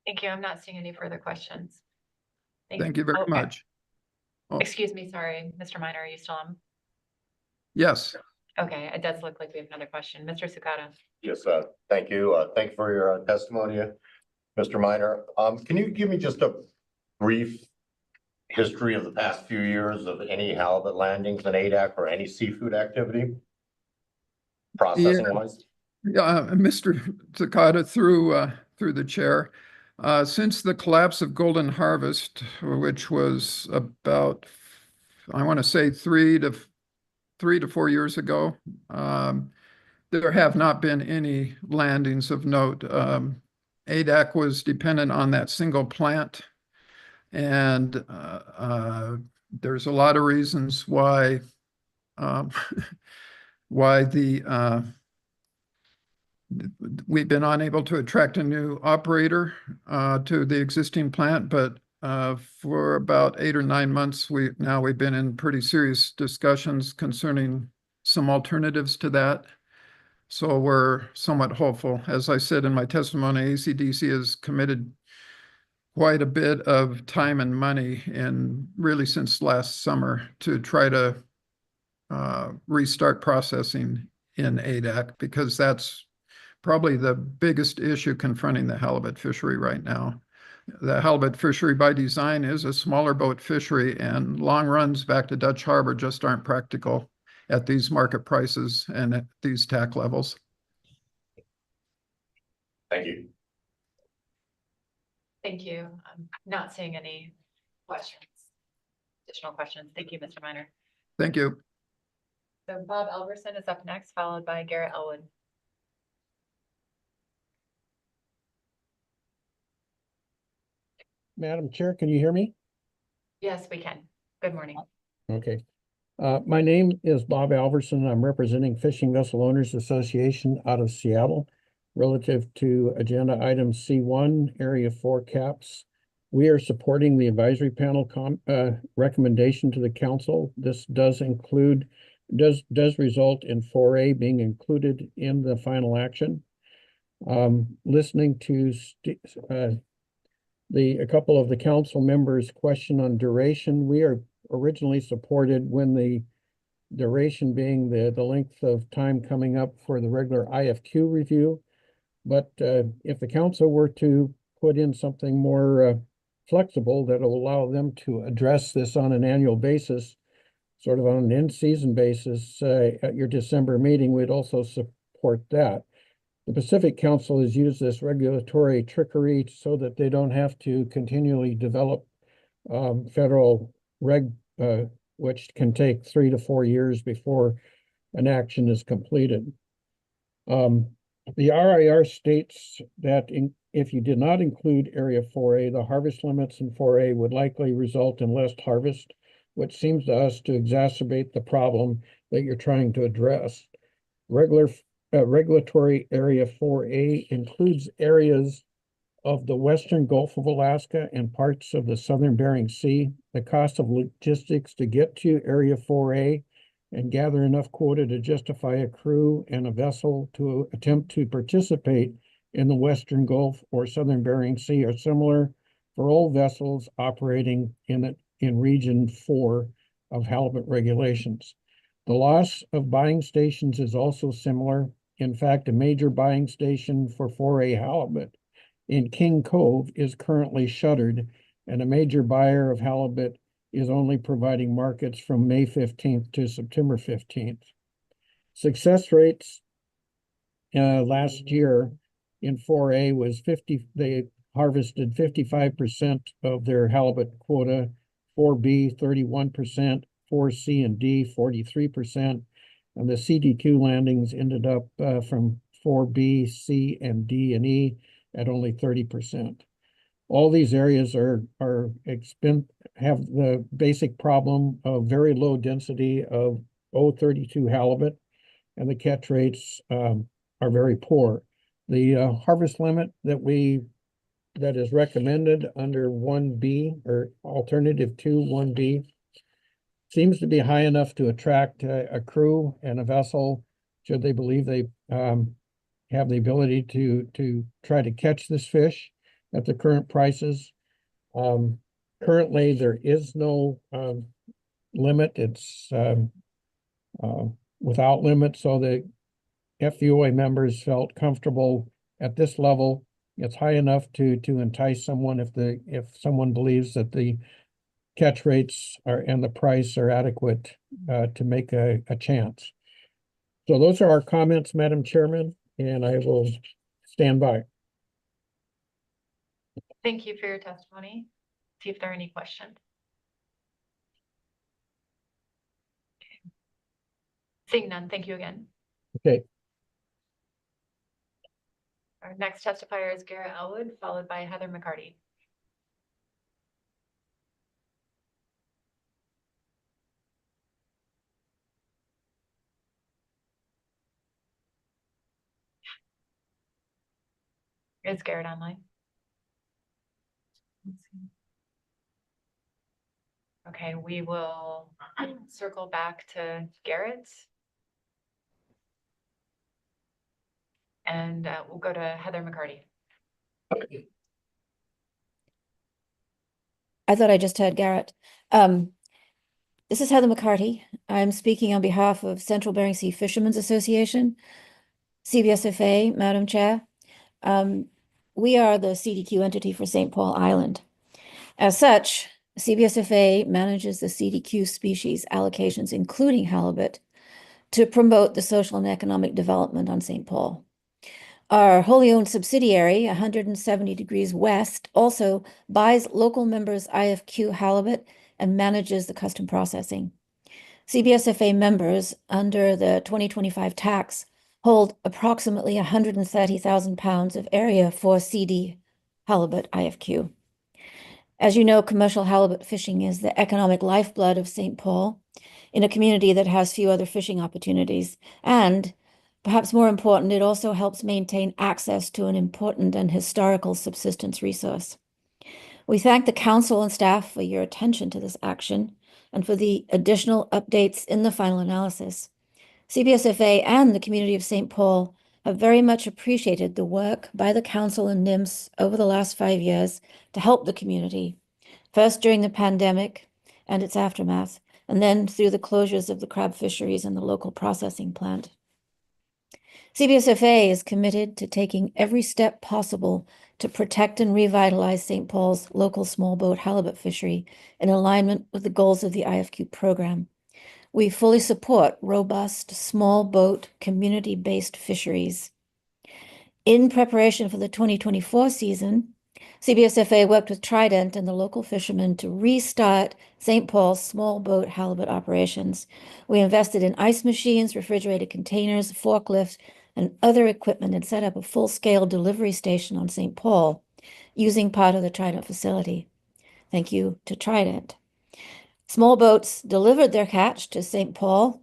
Thank you. I'm not seeing any further questions. Thank you very much. Oh. Excuse me, sorry, Mr. Minor, are you still on? Yes. Okay, it does look like we have another question. Mr. Sukata. Yes, thank you. Thank you for your testimony, Mr. Minor. Can you give me just a brief history of the past few years of any halibut landings in ADAC or any seafood activity, processing wise? Yeah, Mr. Takata, through the chair, since the collapse of Golden Harvest, which was about, I want to say 3 to 4 years ago, there have not been any landings of note. ADAC was dependent on that single plant, and there's a lot of reasons why we've been unable to attract a new operator to the existing plant, but for about 8 or 9 months, we've been in pretty serious discussions concerning some alternatives to that. So we're somewhat hopeful. As I said in my testimony, ACDC has committed quite a bit of time and money, and really since last summer, to try to restart processing in ADAC, because that's probably the biggest issue confronting the halibut fishery right now. The halibut fishery by design is a smaller boat fishery, and long runs back to Dutch Harbor just aren't practical at these market prices and at these TAC levels. Thank you. Thank you. I'm not seeing any questions, additional questions. Thank you, Mr. Minor. Thank you. So Bob Elverson is up next, followed by Garrett Elwood. Madam Chair, can you hear me? Yes, we can. Good morning. Okay. My name is Bob Alverson. I'm representing Fishing Vessel Owners Association out of Seattle relative to agenda item C1, area 4 caps. We are supporting the advisory panel recommendation to the council. This does result in 4A being included in the final action. Listening to a couple of the council members' question on duration, we are originally supported when the duration being the length of time coming up for the regular IFQ review. But if the council were to put in something more flexible that will allow them to address this on an annual basis, sort of on an in-season basis at your December meeting, we'd also support that. The Pacific Council has used this regulatory trickery so that they don't have to continually develop federal reg, which can take 3 to 4 years before an action is completed. The RIR states that if you did not include Area 4A, the harvest limits in 4A would likely result in less harvest, which seems to us to exacerbate the problem that you're trying to address. Regulatory Area 4A includes areas of the western Gulf of Alaska and parts of the southern Bering Sea. The cost of logistics to get to Area 4A and gather enough quota to justify a crew and a vessel to attempt to participate in the western Gulf or southern Bering Sea are similar for all vessels operating in Region 4 of halibut regulations. The loss of buying stations is also similar. In fact, a major buying station for 4A halibut in King Cove is currently shuttered, and a major buyer of halibut is only providing markets from May 15th to September 15th. Success rates last year in 4A was they harvested 55% of their halibut quota, 4B 31%, 4C and D 43%, and the CDQ landings ended up from 4B, C, and D and E at only 30%. All these areas have the basic problem of very low density of O32 halibut, and the catch rates are very poor. The harvest limit that is recommended under 1B or alternative 2 1B seems to be high enough to attract a crew and a vessel should they believe they have the ability to try to catch this fish at the current prices. Currently, there is no limit. It's without limit, so the FUA members felt comfortable at this level. It's high enough to entice someone if someone believes that the catch rates and the price are adequate to make a chance. So those are our comments, Madam Chairman, and I will stand by. Thank you for your testimony. See if there are any questions. Okay. Seeing none, thank you again. Okay. Our next testifier is Garrett Elwood, followed by Heather McCarty. Is Garrett online? Okay, we will circle back to Garrett. And we'll go to Heather McCarty. I thought I just heard Garrett. This is Heather McCarty. I'm speaking on behalf of Central Bering Sea Fishermen's Association, CBSFA, Madam Chair. We are the CDQ entity for St. Paul Island. As such, CBSFA manages the CDQ species allocations, including halibut, to promote the social and economic development on St. Paul. Our wholly owned subsidiary, 170 degrees west, also buys local members' IFQ halibut and manages the custom processing. CBSFA members under the 2025 tax hold approximately 130,000 pounds of area for CD halibut IFQ. As you know, commercial halibut fishing is the economic lifeblood of St. Paul in a community that has few other fishing opportunities. And perhaps more important, it also helps maintain access to an important and historical subsistence resource. We thank the council and staff for your attention to this action and for the additional updates in the final analysis. CBSFA and the community of St. Paul have very much appreciated the work by the council and NIMS over the last 5 years to help the community, first during the pandemic and its aftermath, and then through the closures of the crab fisheries and the local processing plant. CBSFA is committed to taking every step possible to protect and revitalize St. Paul's local small boat halibut fishery in alignment with the goals of the IFQ program. We fully support robust small boat community-based fisheries. In preparation for the 2024 season, CBSFA worked with Trident and the local fishermen to restart St. Paul's small boat halibut operations. We invested in ice machines, refrigerated containers, forklifts, and other equipment and set up a full-scale delivery station on St. Paul using part of the Trident facility. Thank you to Trident. Small boats delivered their catch to St. Paul,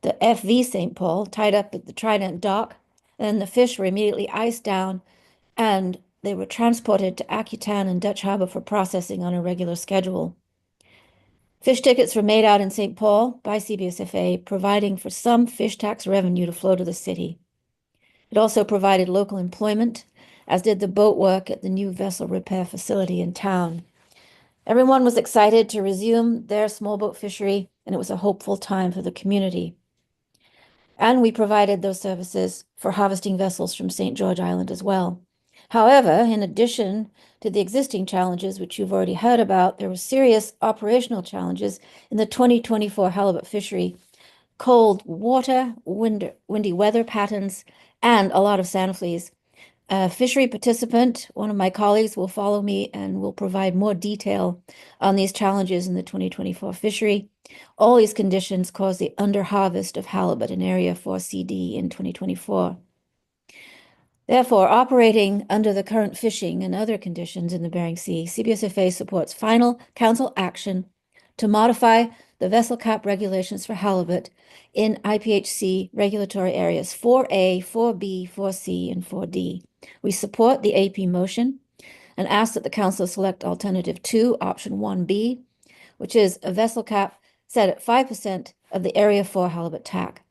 the FV St. Paul, tied up at the Trident dock, and the fish were immediately iced down and they were transported to Akutan and Dutch Harbor for processing on a regular schedule. Fish tickets were made out in St. Paul by CBSFA, providing for some fish tax revenue to flow to the city. It also provided local employment, as did the boat work at the new vessel repair facility in town. Everyone was excited to resume their small boat fishery, and it was a hopeful time for the community. And we provided those services for harvesting vessels from St. George Island as well. However, in addition to the existing challenges, which you've already heard about, there were serious operational challenges in the 2024 halibut fishery: cold water, windy weather patterns, and a lot of sand fleas. A fishery participant, one of my colleagues, will follow me and will provide more detail on these challenges in the 2024 fishery. All these conditions caused the underharvest of halibut in Area 4CD in 2024. Therefore, operating under the current fishing and other conditions in the Bering Sea, CBSFA supports final council action to modify the vessel cap regulations for halibut in IPHC regulatory areas 4A, 4B, 4C, and 4D. We support the AP motion and ask that the council select alternative 2, option 1B, which is a vessel cap set at 5% of the Area 4 halibut TAC.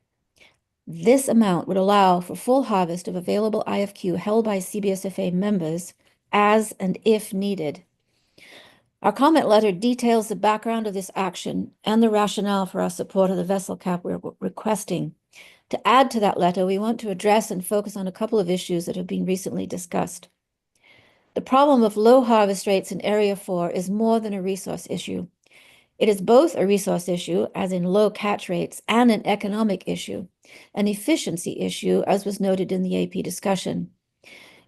This amount would allow for full harvest of available IFQ held by CBSFA members as and if needed. Our comment letter details the background of this action and the rationale for our support of the vessel cap we're requesting. To add to that letter, we want to address and focus on a couple of issues that have been recently discussed. The problem of low harvest rates in Area 4 is more than a resource issue. It is both a resource issue, as in low catch rates, and an economic issue, an efficiency issue, as was noted in the AP discussion.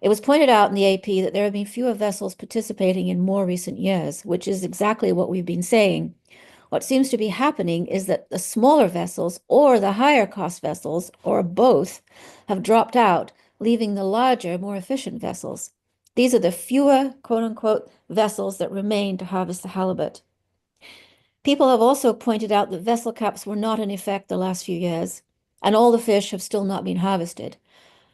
It was pointed out in the AP that there have been fewer vessels participating in more recent years, which is exactly what we've been saying. What seems to be happening is that the smaller vessels or the higher cost vessels, or both, have dropped out, leaving the larger, more efficient vessels. These are the fewer, quote-unquote, vessels that remain to harvest the halibut. People have also pointed out that vessel caps were not in effect the last few years, and all the fish have still not been harvested.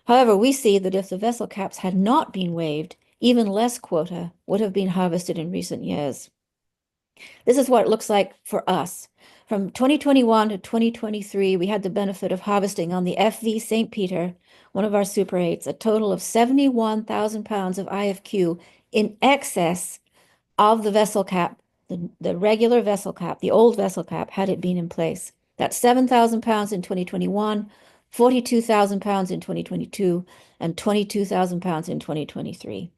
However, we see that if the vessel caps had not been waived, even less quota would have been harvested in recent years. This is what it looks like for us. From 2021 to 2023, we had the benefit of harvesting on the FV St. Peter, one of our Super 8s, a total of 71,000 pounds of IFQ in excess of the vessel cap, the regular vessel cap, the old vessel cap, had it been in place. That's 7,000 pounds in 2021, 42,000 pounds in 2022, and 22,000 pounds in 2023.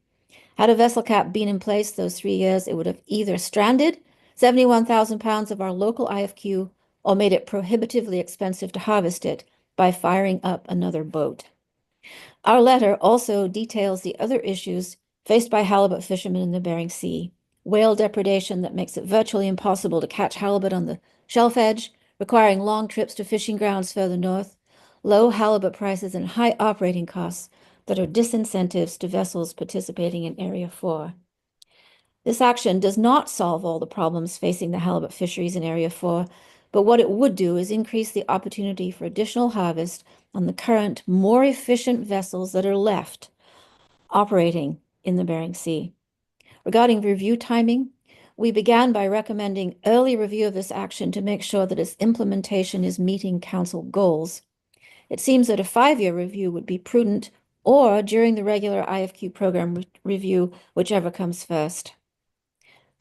Had a vessel cap been in place those 3 years, it would have either stranded 71,000 pounds of our local IFQ or made it prohibitively expensive to harvest it by firing up another boat. Our letter also details the other issues faced by halibut fishermen in the Bering Sea: whale depredation that makes it virtually impossible to catch halibut on the shelf edge, requiring long trips to fishing grounds further north, low halibut prices, and high operating costs that are disincentives to vessels participating in Area 4. This action does not solve all the problems facing the halibut fisheries in Area 4, but what it would do is increase the opportunity for additional harvest on the current, more efficient vessels that are left operating in the Bering Sea. Regarding review timing, we began by recommending early review of this action to make sure that its implementation is meeting council goals. It seems that a 5-year review would be prudent, or during the regular IFQ program review, whichever comes first.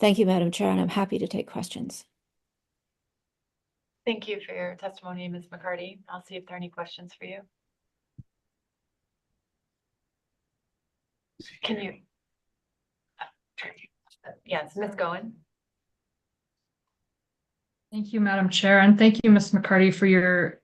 Thank you, Madam Chair, and I'm happy to take questions. Thank you for your testimony, Ms. McCarty. I'll see if there are any questions for you. Can you? Yes, Ms. Goen. Thank you, Madam Chair, and thank you, Ms. McCarty, for your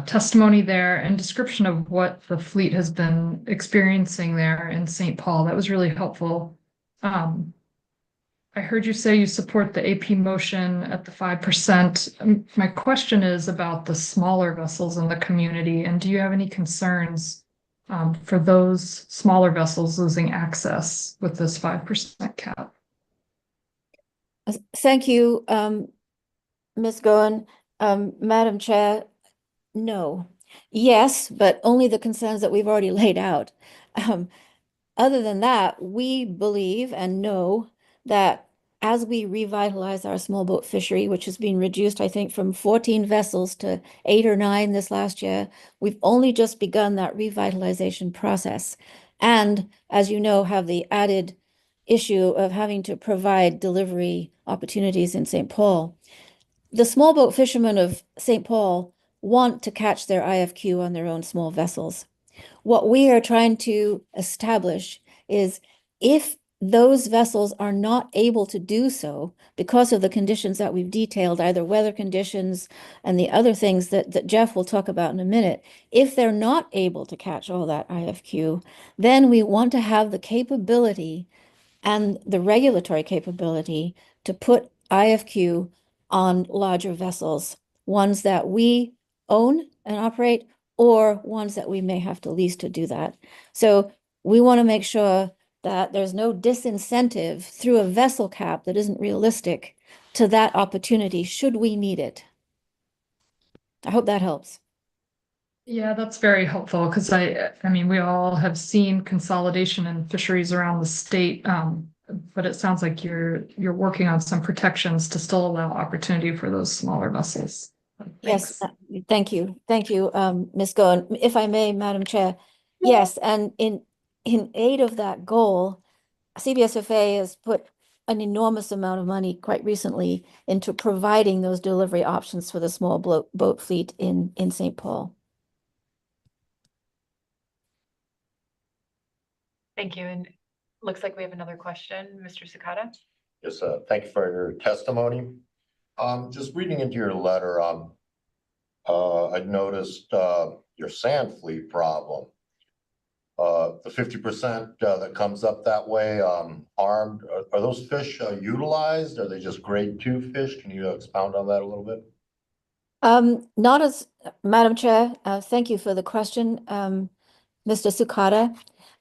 testimony there and description of what the fleet has been experiencing there in St. Paul. That was really helpful I heard you say you support the AP motion at the 5%. My question is about the smaller vessels in the community, and do you have any concerns for those smaller vessels losing access with this 5% cap? Thank you, Ms. Goen. Madam Chair, no. Yes, but only the concerns that we've already laid out. Other than that, we believe and know that as we revitalize our small boat fishery, which has been reduced, I think, from 14 vessels to 8 or 9 this last year, we've only just begun that revitalization process. And as you know, have the added issue of having to provide delivery opportunities in St. Paul. The small boat fishermen of St. Paul want to catch their IFQ on their own small vessels. What we are trying to establish is if those vessels are not able to do so because of the conditions that we've detailed, either weather conditions and the other things that Jeff will talk about in a minute, if they're not able to catch all that IFQ, then we want to have the capability and the regulatory capability to put IFQ on larger vessels, ones that we own and operate, or ones that we may have to lease to do that. So we want to make sure that there's no disincentive through a vessel cap that isn't realistic to that opportunity should we need it. I hope that helps. Yeah, that's very helpful because I mean, we all have seen consolidation in fisheries around the state, but it sounds like you're working on some protections to still allow opportunity for those smaller vessels. Yes, thank you. Thank you, Ms. Goen. If I may, Madam Chair. Yes, and in aid of that goal, CBSFA has put an enormous amount of money quite recently into providing those delivery options for the small boat fleet in St. Paul. Thank you. And looks like we have another question, Mr. Sakata. Yes, thank you for your testimony. Just reading into your letter, I noticed your sand fleet problem. The 50% that comes up that way, armed, are those fish utilized? Are they just grade 2 fish? Can you expound on that a little bit? Not as, Madam Chair, thank you for the question, Mr. Sukata.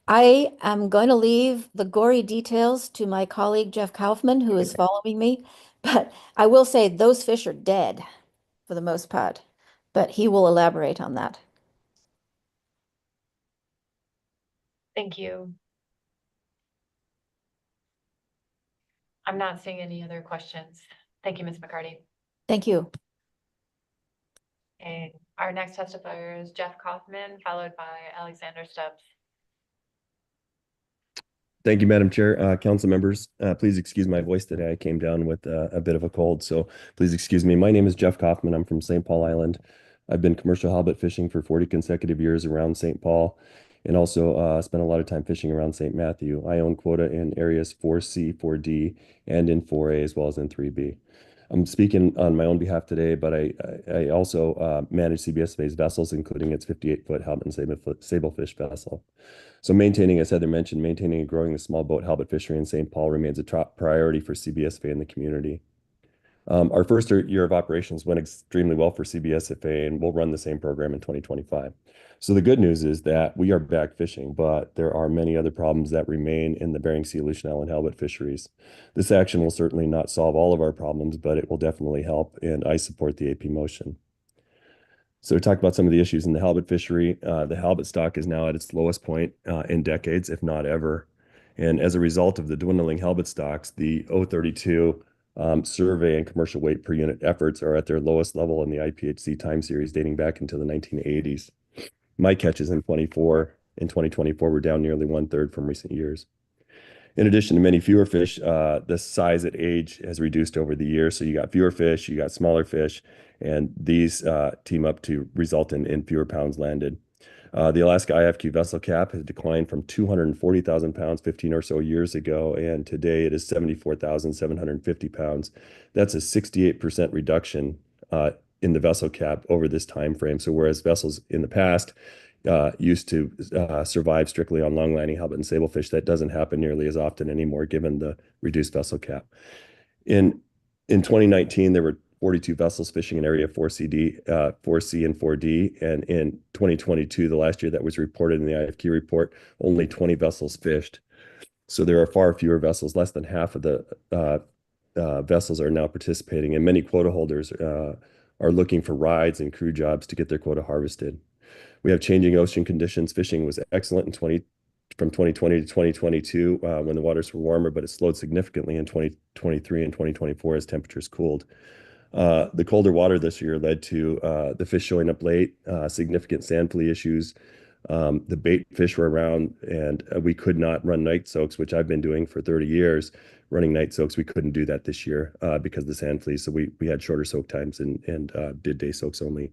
I am going to leave the gory details to my colleague Jeff Kaufman, who is following me, but I will say those fish are dead for the most part, but he will elaborate on that. Thank you. I'm not seeing any other questions. Thank you, Ms. McCarty. Thank you. And our next testifier is Jeff Kaufman, followed by Alexander Stubbs. Thank you, Madam Chair. Council members, please excuse my voice today. I came down with a bit of a cold, so please excuse me. My name is Jeff Kaufman. I'm from St. Paul Island. I've been commercial halibut fishing for 40 consecutive years around St. Paul, and also spent a lot of time fishing around St. Matthew. I own quota in areas 4C, 4D, and in 4A, as well as in 3B. I'm speaking on my own behalf today, but I also manage CBSFA's vessels, including its 58-foot halibut and sablefish vessel. So maintaining, as Heather mentioned, maintaining and growing the small boat halibut fishery in St. Paul remains a top priority for CBSFA in the community. Our first year of operations went extremely well for CBSFA, and we'll run the same program in 2025. So the good news is that we are back fishing, but there are many other problems that remain in the Bering Sea, Aleutian Island halibut fisheries. This action will certainly not solve all of our problems, but it will definitely help, and I support the AP motion. So to talk about some of the issues in the halibut fishery, the halibut stock is now at its lowest point in decades, if not ever. And as a result of the dwindling halibut stocks, the 032 survey and commercial weight per unit efforts are at their lowest level in the IPHC time series dating back into the 1980s. My catches in 2024 were down nearly 1/3 from recent years. In addition to many fewer fish, the size at age has reduced over the years. So you got fewer fish, you got smaller fish, and these team up to result in fewer pounds landed. The Alaska IFQ vessel cap has declined from 240,000 pounds 15 or so years ago, and today it is 74,750 pounds. That's a 68% reduction in the vessel cap over this time frame. So whereas vessels in the past used to survive strictly on long lining halibut and sablefish. That doesn't happen nearly as often anymore, given the reduced vessel cap. In 2019, there were 42 vessels fishing in area 4CD, 4C and 4D. And in 2022, the last year that was reported in the IFQ report, only 20 vessels fished. So there are far fewer vessels. Less than half of the vessels are now participating, and many quota holders are looking for rides and crew jobs to get their quota harvested. We have changing ocean conditions. Fishing was excellent from 2020 to 2022 when the waters were warmer, but it slowed significantly in 2023 and 2024 as temperatures cooled. The colder water this year led to the fish showing up late, significant sand flea issues. The bait fish were around, and we could not run night soaks, which I've been doing for 30 years. Running night soaks, we couldn't do that this year because of the sand fleas. So we had shorter soak times and did day soaks only.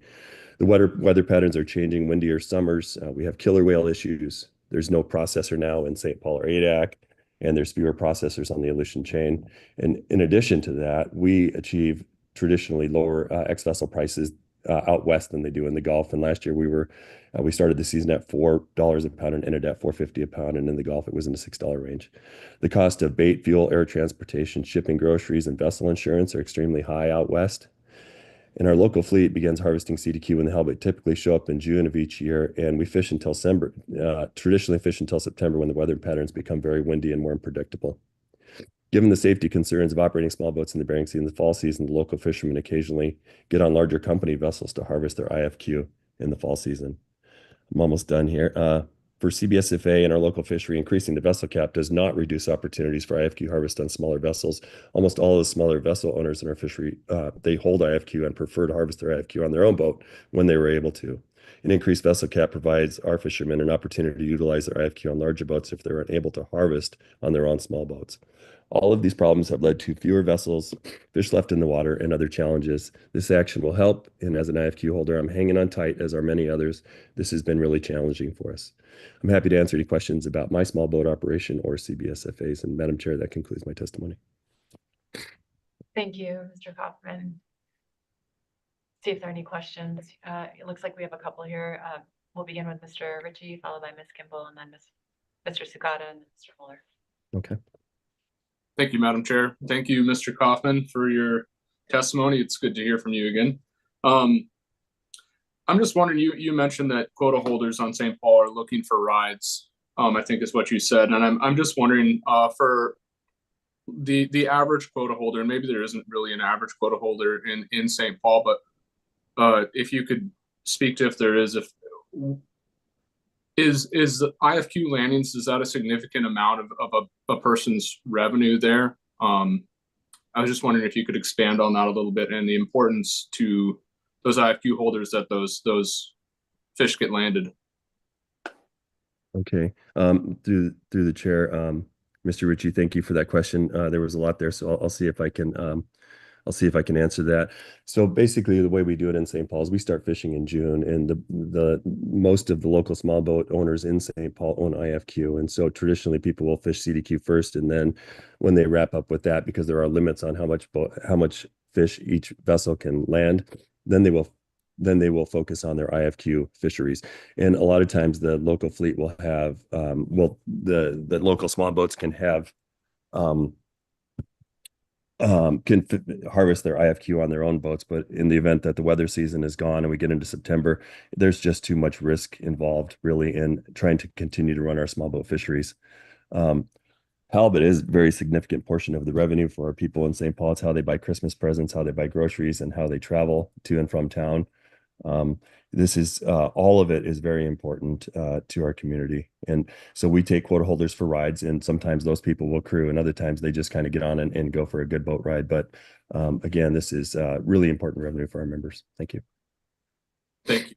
The weather patterns are changing, windier summers. We have killer whale issues. There's no processor now in St. Paul or Adak, and there's fewer processors on the Aleutian chain. And in addition to that, we achieve traditionally lower ex-vessel prices out west than they do in the Gulf. And last year we started the season at $4 a pound and ended at $4.50 a pound. And in the Gulf, it was in the $6 range. The cost of bait, fuel, air transportation, shipping, groceries, and vessel insurance are extremely high out west. And our local fleet begins harvesting CDQ when the halibut typically show up in June of each year. And we fish until traditionally fish until September when the weather patterns become very windy and more unpredictable. Given the safety concerns of operating small boats in the Bering Sea in the fall season, the local fishermen occasionally get on larger company vessels to harvest their IFQ in the fall season. I'm almost done here. For CBSFA and our local fishery, increasing the vessel cap does not reduce opportunities for IFQ harvest on smaller vessels. Almost all of the smaller vessel owners in our fishery, they hold IFQ and prefer to harvest their IFQ on their own boat when they were able to. An increased vessel cap provides our fishermen an opportunity to utilize their IFQ on larger boats if they're unable to harvest on their own small boats. All of these problems have led to fewer vessels, fish left in the water, and other challenges. This action will help, and as an IFQ holder, I'm hanging on tight, as are many others. This has been really challenging for us. I'm happy to answer any questions about my small boat operation or CBSFAs. And Madam Chair, that concludes my testimony. Thank you, Mr. Kaufman. See if there are any questions. It looks like we have a couple here. We'll begin with Mr. Ritchie, followed by Ms. Kimball, and then Mr. Sugata and Mr. Mueller. Okay. Thank you, Madam Chair. Thank you, Mr. Kaufman, for your testimony. It's good to hear from you again. I'm just wondering, you mentioned that quota holders on St. Paul are looking for rides, I think is what you said. And I'm just wondering for the average quota holder, and maybe there isn't really an average quota holder in St. Paul, but if you could speak to if there is, is the IFQ landings, is that a significant amount of a person's revenue there? I was just wondering if you could expand on that a little bit and the importance to those IFQ holders that those fish get landed. Okay. Through the chair, Mr. Ritchie, thank you for that question. There was a lot there, so I'll see if I can answer that. So basically, the way we do it in St. Paul is we start fishing in June, and the most of the local small boat owners in St. Paul own IFQ, and so traditionally people will fish CDQ first, and then when they wrap up with that, because there are limits on how much fish each vessel can land, then they will focus on their IFQ fisheries. And a lot of times the local fleet will have the local small boats can have harvest their IFQ on their own boats, but in the event that the weather season is gone and we get into September, there's just too much risk involved really in trying to continue to run our small boat fisheries. Halibut is a very significant portion of the revenue for our people in St. Paul. It's how they buy Christmas presents, how they buy groceries, and how they travel to and from town. This is all of it is very important to our community. And so we take quota holders for rides, and sometimes those people will crew, and other times they just kind of get on and go for a good boat ride. But again, this is really important revenue for our members. Thank you. Thank you.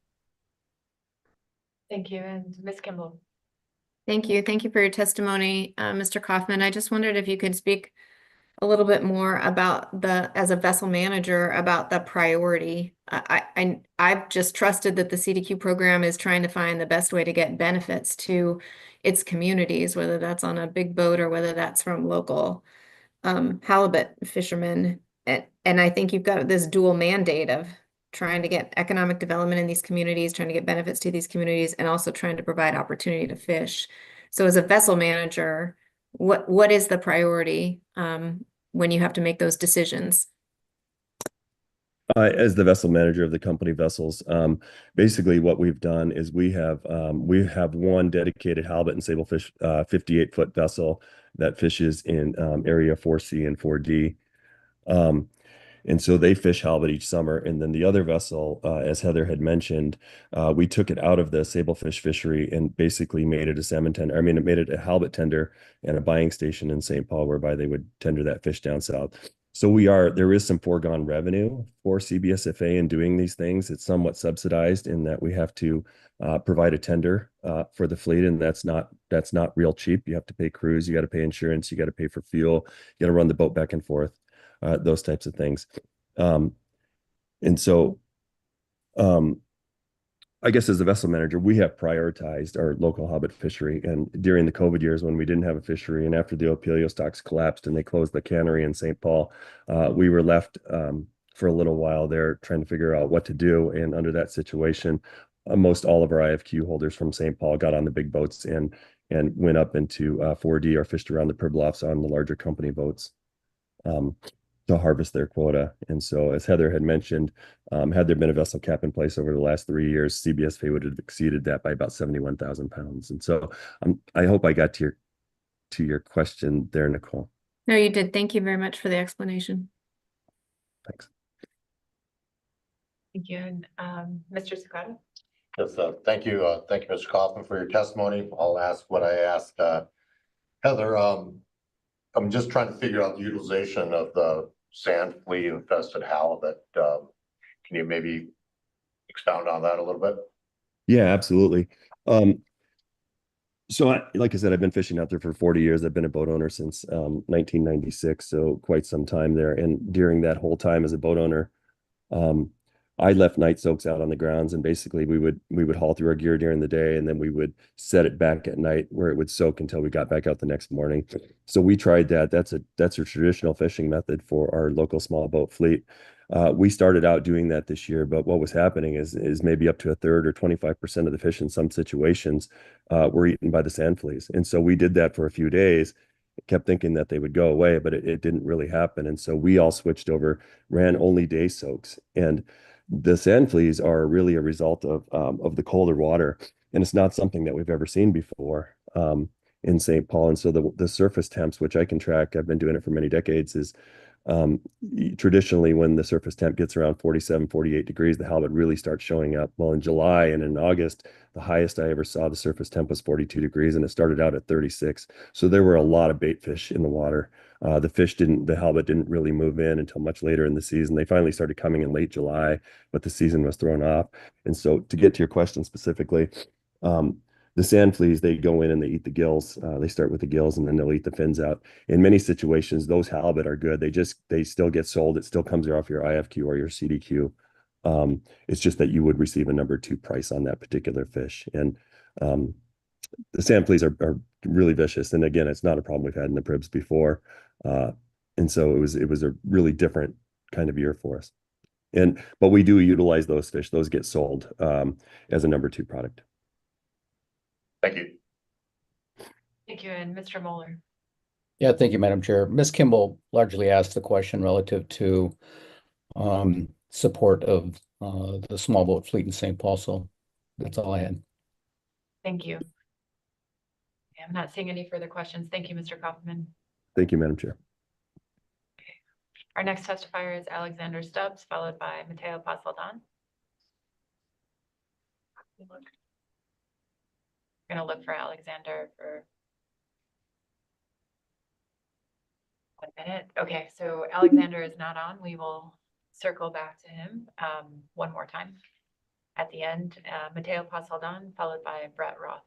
Thank you. And Ms. Kimball. Thank you. Thank you for your testimony, Mr. Kaufman. I just wondered if you could speak a little bit more about as a vessel manager, about the priority. I've just trusted that the CDQ program is trying to find the best way to get benefits to its communities, whether that's on a big boat or whether that's from local halibut fishermen. And I think you've got this dual mandate of trying to get economic development in these communities, trying to get benefits to these communities, and also trying to provide opportunity to fish. So as a vessel manager, what is the priority when you have to make those decisions? As the vessel manager of the company vessels, basically what we've done is we have one dedicated halibut and sablefish 58-foot vessel that fishes in area 4C and 4D. And so they fish halibut each summer. And then the other vessel, as Heather had mentioned, we took it out of the sablefish fishery and basically made it a salmon tender. I mean, it made it a halibut tender and a buying station in St. Paul, whereby they would tender that fish down south. So there is some foregone revenue for CBSFA in doing these things. It's somewhat subsidized in that we have to provide a tender for the fleet, and that's not real cheap. You have to pay crews, you got to pay insurance, you got to pay for fuel, you got to run the boat back and forth, those types of things. And so I guess as a vessel manager, we have prioritized our local halibut fishery. And during the COVID years when we didn't have a fishery, and after the Opilio stocks collapsed and they closed the cannery in St. Paul, we were left for a little while there trying to figure out what to do. And under that situation, most all of our IFQ holders from St. Paul got on the big boats and went up into 4D or fished around the Pribilofs on the larger company boats to harvest their quota. And so, as Heather had mentioned, had there been a vessel cap in place over the last 3 years, CBSFA would have exceeded that by about 71,000 pounds. And so, I hope I got to your question there, Nicole. No, you did. Thank you very much for the explanation. Thanks. Thank you. And Mr. Sakata? Yes, thank you, Mr. Kaufman, for your testimony. I'll ask what I asked Heather. I'm just trying to figure out the utilization of the sand flea infested halibut. Can you maybe expound on that a little bit? Yeah, absolutely. So like I said, I've been fishing out there for 40 years. I've been a boat owner since 1996, so quite some time there. And during that whole time as a boat owner, I left night soaks out on the grounds, and basically we would haul through our gear during the day, and then we would set it back at night where it would soak until we got back out the next morning. So we tried that. That's a traditional fishing method for our local small boat fleet. We started out doing that this year, but what was happening is maybe up to a third or 25% of the fish in some situations were eaten by the sand fleas. And so we did that for a few days, kept thinking that they would go away, but it didn't really happen. And so we all switched over, ran only day soaks. And the sand fleas are really a result of the colder water, and it's not something that we've ever seen before in St. Paul. And so the surface temps, which I can track, I've been doing it for many decades, is traditionally when the surface temp gets around 47, 48 degrees, the halibut really starts showing up. Well, in July and in August, the highest I ever saw the surface temp was 42 degrees, and it started out at 36. So there were a lot of bait fish in the water. The halibut didn't really move in until much later in the season. They finally started coming in late July, but the season was thrown off. And so to get to your question specifically, the sand fleas, they go in and they eat the gills. They start with the gills and then they'll eat the fins out. In many situations, those halibut are good. They still get sold. It still comes off your IFQ or your CDQ. It's just that you would receive a number 2 price on that particular fish. And the sand fleas are really vicious. And again, it's not a problem we've had in the Pribs before. And so it was a really different kind of year for us. But we do utilize those fish. Those get sold as a number 2 product. Thank you. Thank you. And Mr. Moeller? Yeah, thank you, Madam Chair. Ms. Kimball largely asked the question relative to support of the small boat fleet in St. Paul. So that's all I had. Thank you. I'm not seeing any further questions. Thank you, Mr. Kaufman. Thank you, Madam Chair. Our next testifier is Alexander Stubbs, followed by Mateo Pasaldan. We're going to look for Alexander for 1 minute. Okay, so Alexander is not on. We will circle back to him one more time at the end. Mateo Pasaldan, followed by Brett Roth.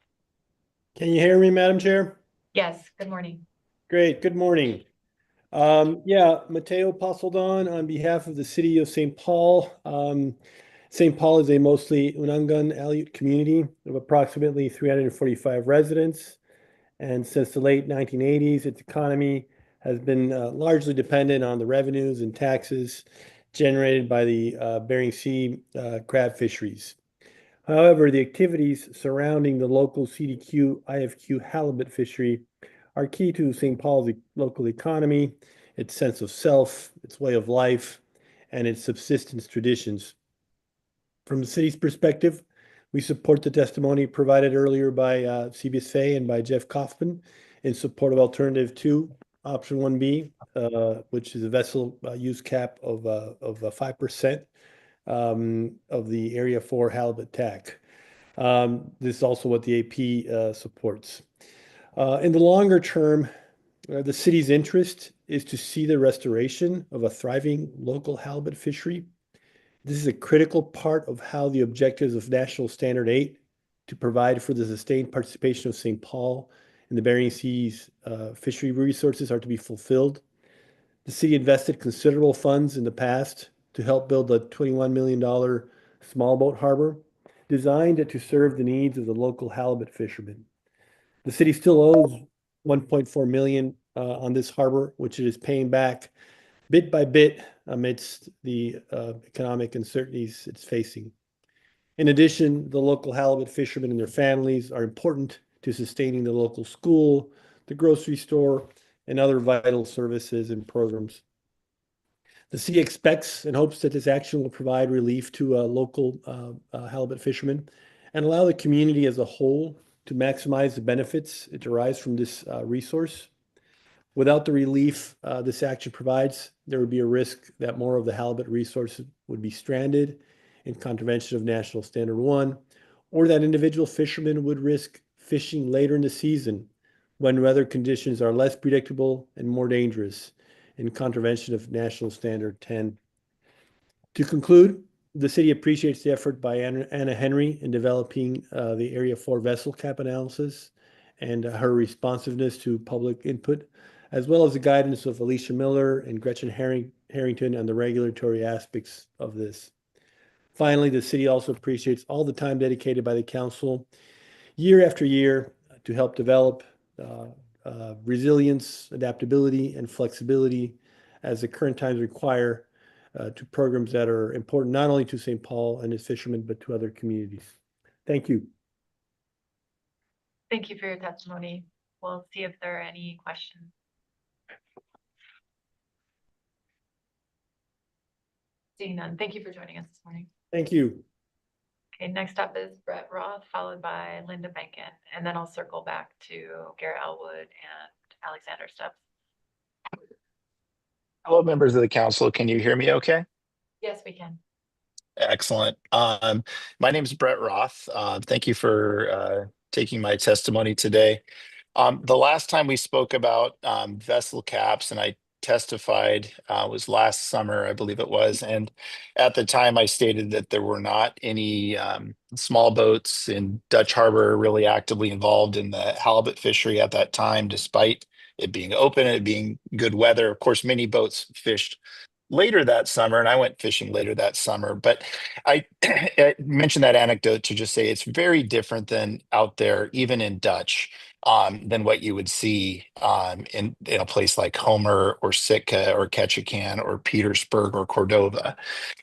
Can you hear me, Madam Chair? Yes, good morning. Great, good morning. Mateo Pasaldan on behalf of the city of St. Paul. St. Paul is a mostly Unangan Aleut community of approximately 345 residents. And since the late 1980s, its economy has been largely dependent on the revenues and taxes generated by the Bering Sea crab fisheries. However, the activities surrounding the local CDQ IFQ halibut fishery are key to St. Paul's local economy, its sense of self, its way of life, and its subsistence traditions. From the city's perspective, we support the testimony provided earlier by CBSA and by Jeff Kaufman in support of Alternative 2, Option 1B, which is a vessel use cap of 5% of the Area 4 halibut TAC. This is also what the AP supports. In the longer term, the city's interest is to see the restoration of a thriving local halibut fishery. This is a critical part of how the objectives of National Standard 8 to provide for the sustained participation of St. Paul in the Bering Sea's fishery resources are to be fulfilled. The city invested considerable funds in the past to help build a $21 million small boat harbor designed to serve the needs of the local halibut fishermen. The city still owes $1.4 million on this harbor, which it is paying back bit by bit amidst the economic uncertainties it's facing. In addition, the local halibut fishermen and their families are important to sustaining the local school, the grocery store, and other vital services and programs. The city expects and hopes that this action will provide relief to local halibut fishermen and allow the community as a whole to maximize the benefits it derives from this resource. Without the relief this action provides, there would be a risk that more of the halibut resources would be stranded in contravention of National Standard 1, or that individual fishermen would risk fishing later in the season when weather conditions are less predictable and more dangerous, in contravention of National Standard 10. To conclude, the city appreciates the effort by Anna Henry in developing the Area 4 vessel cap analysis and her responsiveness to public input, as well as the guidance of Alicia Miller and Gretchen Harrington on the regulatory aspects of this. Finally, the city also appreciates all the time dedicated by the council year after year to help develop resilience, adaptability, and flexibility as the current times require to programs that are important not only to St. Paul and its fishermen, but to other communities. Thank you. Thank you for your testimony. We'll see if there are any questions. Seeing none, thank you for joining us this morning. Thank you. Okay, next up is Brett Roth, followed by Linda Benkin, and then I'll circle back to Garrett Elwood and Alexander Stubbs. Hello, members of the council. Can you hear me okay? Yes, we can. Excellent. My name is Brett Roth. Thank you for taking my testimony today. The last time we spoke about vessel caps and I testified was last summer, I believe it was. And at the time I stated that there were not any small boats in Dutch Harbor really actively involved in the halibut fishery at that time, despite it being open and it being good weather. Of course, many boats fished later that summer, and I went fishing later that summer. But I mentioned that anecdote to just say it's very different than out there, even in Dutch, than what you would see in a place like Homer or Sitka or Ketchikan or Petersburg or Cordova.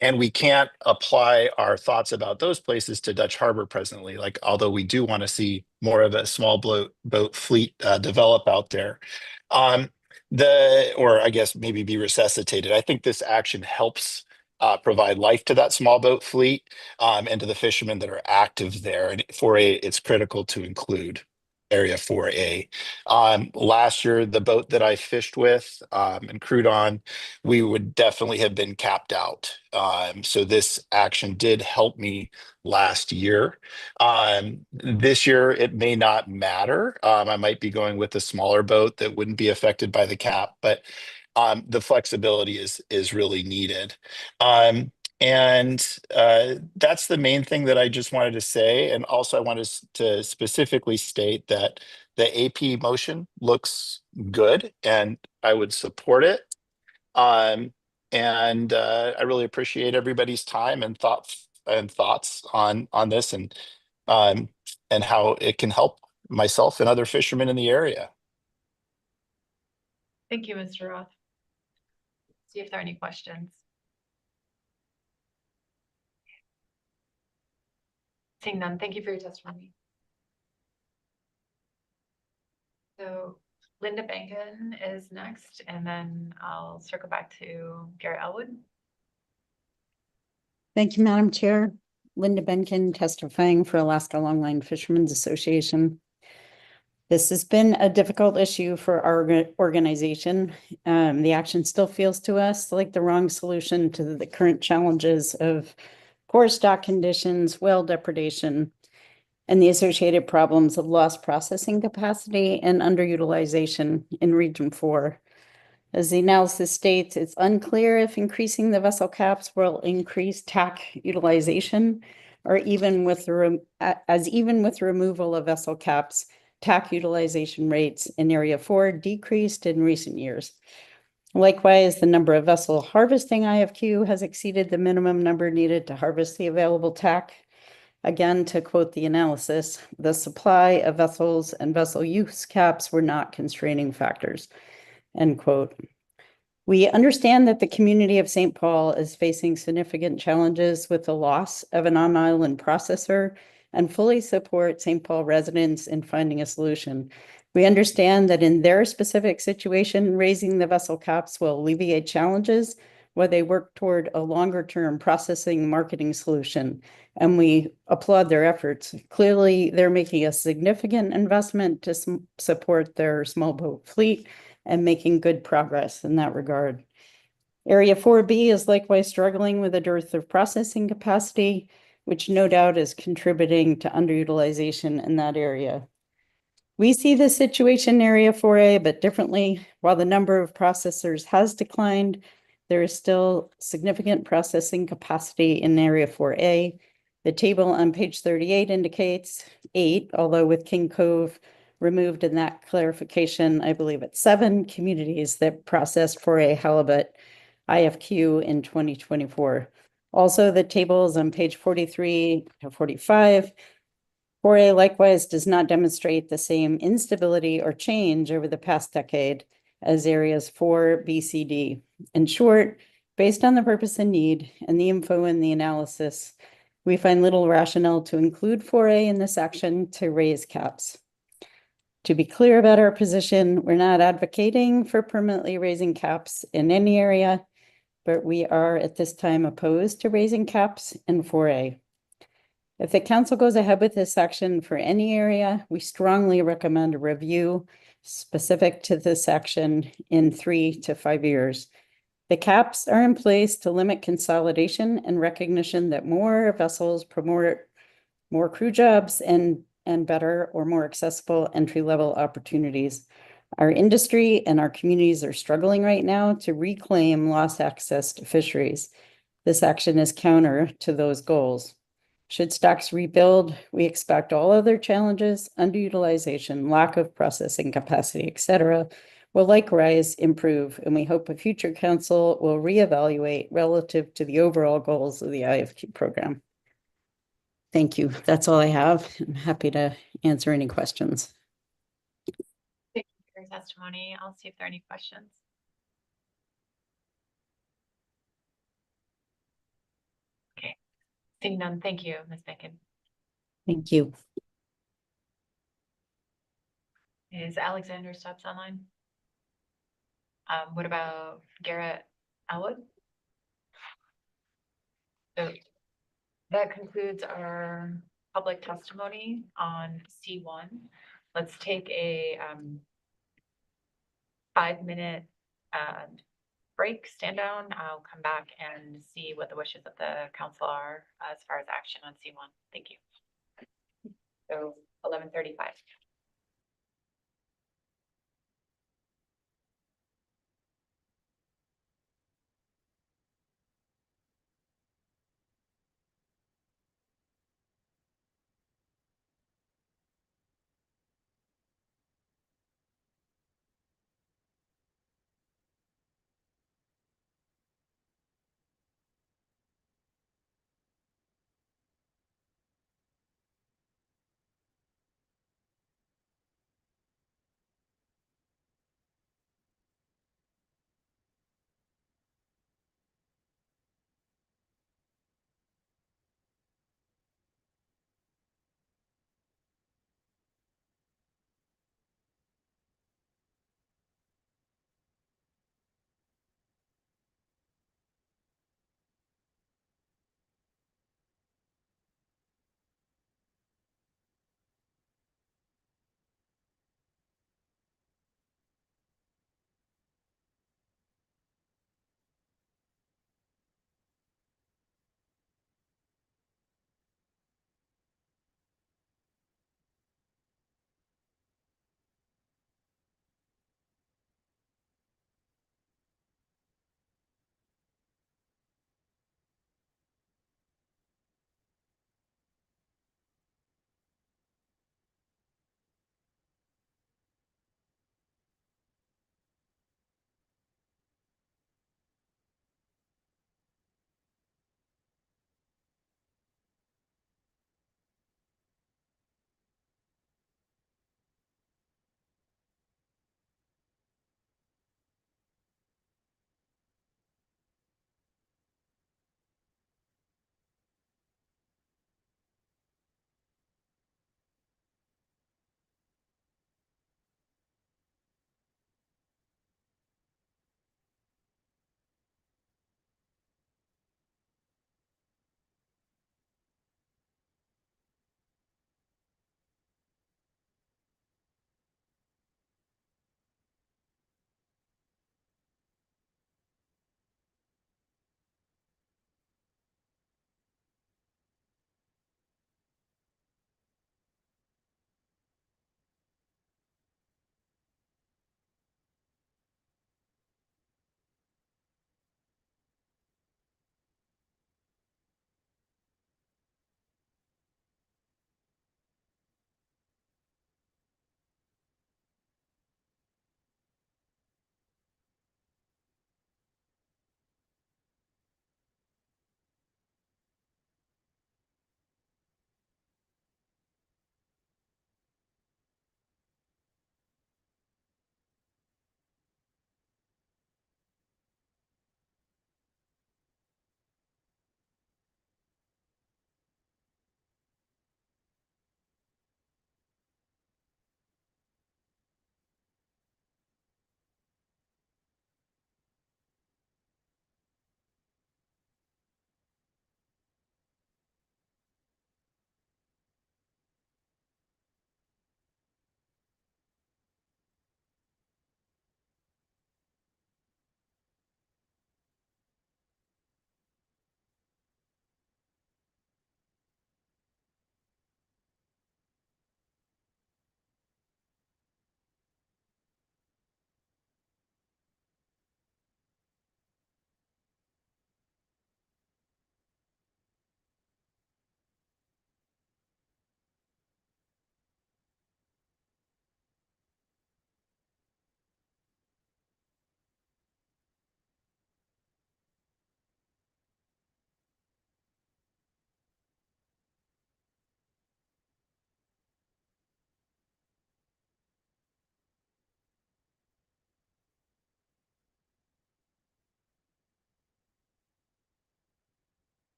And we can't apply our thoughts about those places to Dutch Harbor presently, like although we do want to see more of a small boat fleet develop out there. Or I guess maybe be resuscitated. I think this action helps provide life to that small boat fleet and to the fishermen that are active there. And 4A, it's critical to include Area 4A. Last year, the boat that I fished with and crewed on, we would definitely have been capped out. So this action did help me last year. This year, it may not matter. I might be going with a smaller boat that wouldn't be affected by the cap, but the flexibility is really needed. And that's the main thing that I just wanted to say. And also I wanted to specifically state that the AP motion looks good and I would support it. I really appreciate everybody's time and thoughts on this and how it can help myself and other fishermen in the area. Thank you, Mr. Roth. See if there are any questions. Seeing none, thank you for your testimony. So Linda Bankin is next, and then I'll circle back to Garrett Elwood. Thank you, Madam Chair. Linda Benkin testifying for Alaska Longline Fishermen's Association. This has been a difficult issue for our organization. The action still feels to us like the wrong solution to the current challenges of poor stock conditions, whale depredation, and the associated problems of lost processing capacity and underutilization in Region 4. As the analysis states, it's unclear if increasing the vessel caps will increase TAC utilization, or even with removal of vessel caps, TAC utilization rates in Area 4 decreased in recent years. Likewise, the number of vessel harvesting IFQ has exceeded the minimum number needed to harvest the available TAC. Again, to quote the analysis, the supply of vessels and vessel use caps were not constraining factors, end quote. We understand that the community of St. Paul is facing significant challenges with the loss of an on-island processor and fully support St. Paul residents in finding a solution. We understand that in their specific situation, raising the vessel caps will alleviate challenges while they work toward a longer-term processing marketing solution, and we applaud their efforts. Clearly, they're making a significant investment to support their small boat fleet and making good progress in that regard. Area 4B is likewise struggling with a dearth of processing capacity, which no doubt is contributing to underutilization in that area. We see the situation in Area 4A, but differently. While the number of processors has declined, there is still significant processing capacity in Area 4A. The table on page 38 indicates 8, although with King Cove removed in that clarification, I believe it's 7 communities that processed 4A halibut IFQ in 2024. Also, the tables on page 43 to 45, 4A likewise does not demonstrate the same instability or change over the past decade as areas 4, B, C, D. In short, based on the purpose and need and the info in the analysis, we find little rationale to include 4A in this action to raise caps. To be clear about our position, we're not advocating for permanently raising caps in any area, but we are at this time opposed to raising caps in 4A. If the council goes ahead with this action for any area, we strongly recommend a review specific to this action in 3 to 5 years. The caps are in place to limit consolidation and recognition that more vessels promote more crew jobs and better or more accessible entry-level opportunities. Our industry and our communities are struggling right now to reclaim lost access to fisheries. This action is counter to those goals. Should stocks rebuild, we expect all other challenges, underutilization, lack of processing capacity, etc., will likewise improve, and we hope a future council will reevaluate relative to the overall goals of the IFQ program. Thank you. That's all I have. I'm happy to answer any questions. Thank you for your testimony. I'll see if there are any questions. Okay. Seeing none, thank you, Ms. Bacon. Thank you. Is Alexander Stubbs online? What about Garrett Elwood? So that concludes our public testimony on C1. Let's take a 5-minute break, stand down. I'll come back and see what the wishes of the council are as far as action on C1. Thank you. So 11:35.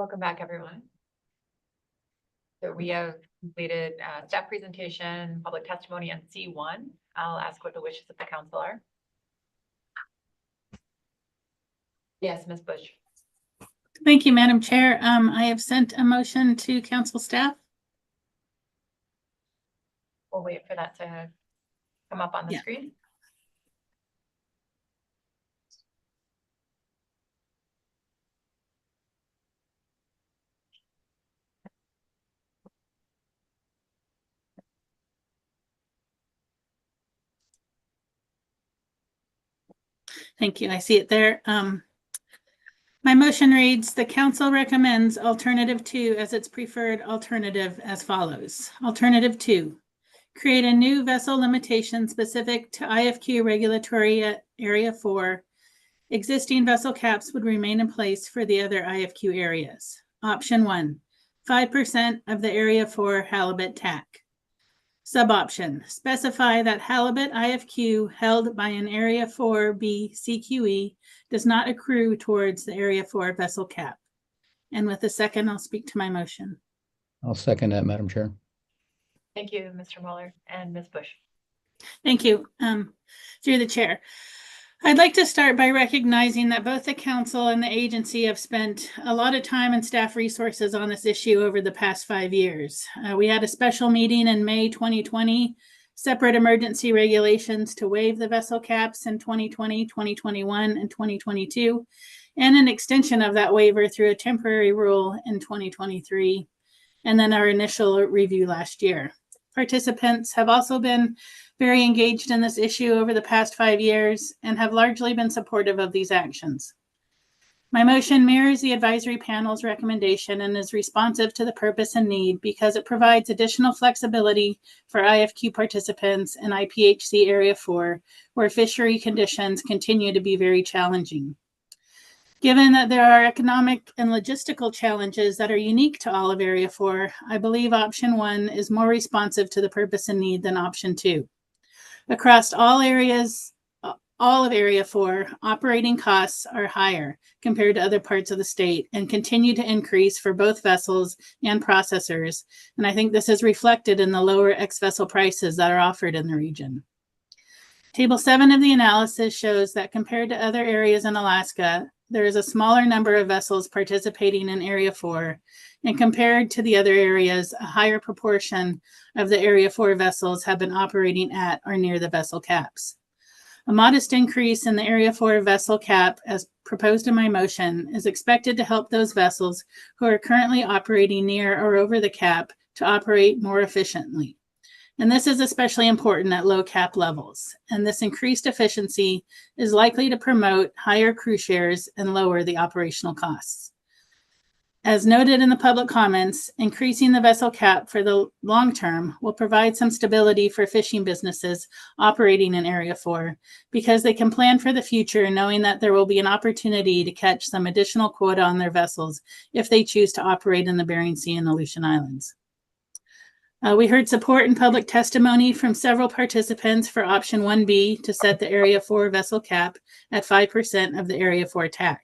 Welcome back, everyone. So we have completed staff presentation, public testimony, and C1. I'll ask what the wishes of the council are. Yes, Ms. Bush. Thank you, Madam Chair. I have sent a motion to council staff. We'll wait for that to come up on the screen. Thank you. I see it there. My motion reads, the council recommends alternative 2 as its preferred alternative as follows. Alternative 2, create a new vessel limitation specific to IFQ regulatory area 4. Existing vessel caps would remain in place for the other IFQ areas. Option 1, 5% of the area 4 halibut TAC. Sub-option, specify that halibut IFQ held by an Area 4B CQE does not accrue towards the Area 4 vessel cap. And with a second, I'll speak to my motion. I'll second that, Madam Chair. Thank you, Mr. Mueller and Ms. Bush. Thank you. Through the chair. I'd like to start by recognizing that both the council and the agency have spent a lot of time and staff resources on this issue over the past 5 years. We had a special meeting in May 2020, separate emergency regulations to waive the vessel caps in 2020, 2021, and 2022, and an extension of that waiver through a temporary rule in 2023, and then our initial review last year. Participants have also been very engaged in this issue over the past 5 years and have largely been supportive of these actions. My motion mirrors the advisory panel's recommendation and is responsive to the purpose and need because it provides additional flexibility for IFQ participants in IPHC Area 4, where fishery conditions continue to be very challenging. Given that there are economic and logistical challenges that are unique to all of Area 4, I believe option 1 is more responsive to the purpose and need than option 2. Across all areas, all of Area 4, operating costs are higher compared to other parts of the state and continue to increase for both vessels and processors. And I think this is reflected in the lower ex-vessel prices that are offered in the region. Table 7 of the analysis shows that compared to other areas in Alaska, there is a smaller number of vessels participating in Area 4, and compared to the other areas, a higher proportion of the Area 4 vessels have been operating at or near the vessel caps. A modest increase in the Area 4 vessel cap, as proposed in my motion, is expected to help those vessels who are currently operating near or over the cap to operate more efficiently. And this is especially important at low cap levels. And this increased efficiency is likely to promote higher crew shares and lower the operational costs. As noted in the public comments, increasing the vessel cap for the long term will provide some stability for fishing businesses operating in Area 4 because they can plan for the future knowing that there will be an opportunity to catch some additional quota on their vessels if they choose to operate in the Bering Sea and Aleutian Islands. We heard support and public testimony from several participants for option 1B to set the Area 4 vessel cap at 5% of the Area 4 TAC.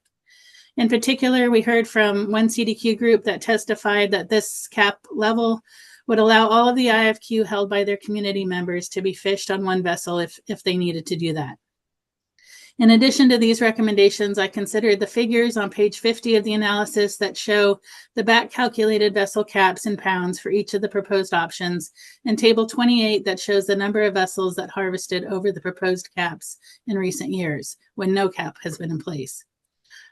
In particular, we heard from one CDQ group that testified that this cap level would allow all of the IFQ held by their community members to be fished on one vessel if they needed to do that. In addition to these recommendations, I considered the figures on page 50 of the analysis that show the back calculated vessel caps in pounds for each of the proposed options, and table 28 that shows the number of vessels that harvested over the proposed caps in recent years when no cap has been in place.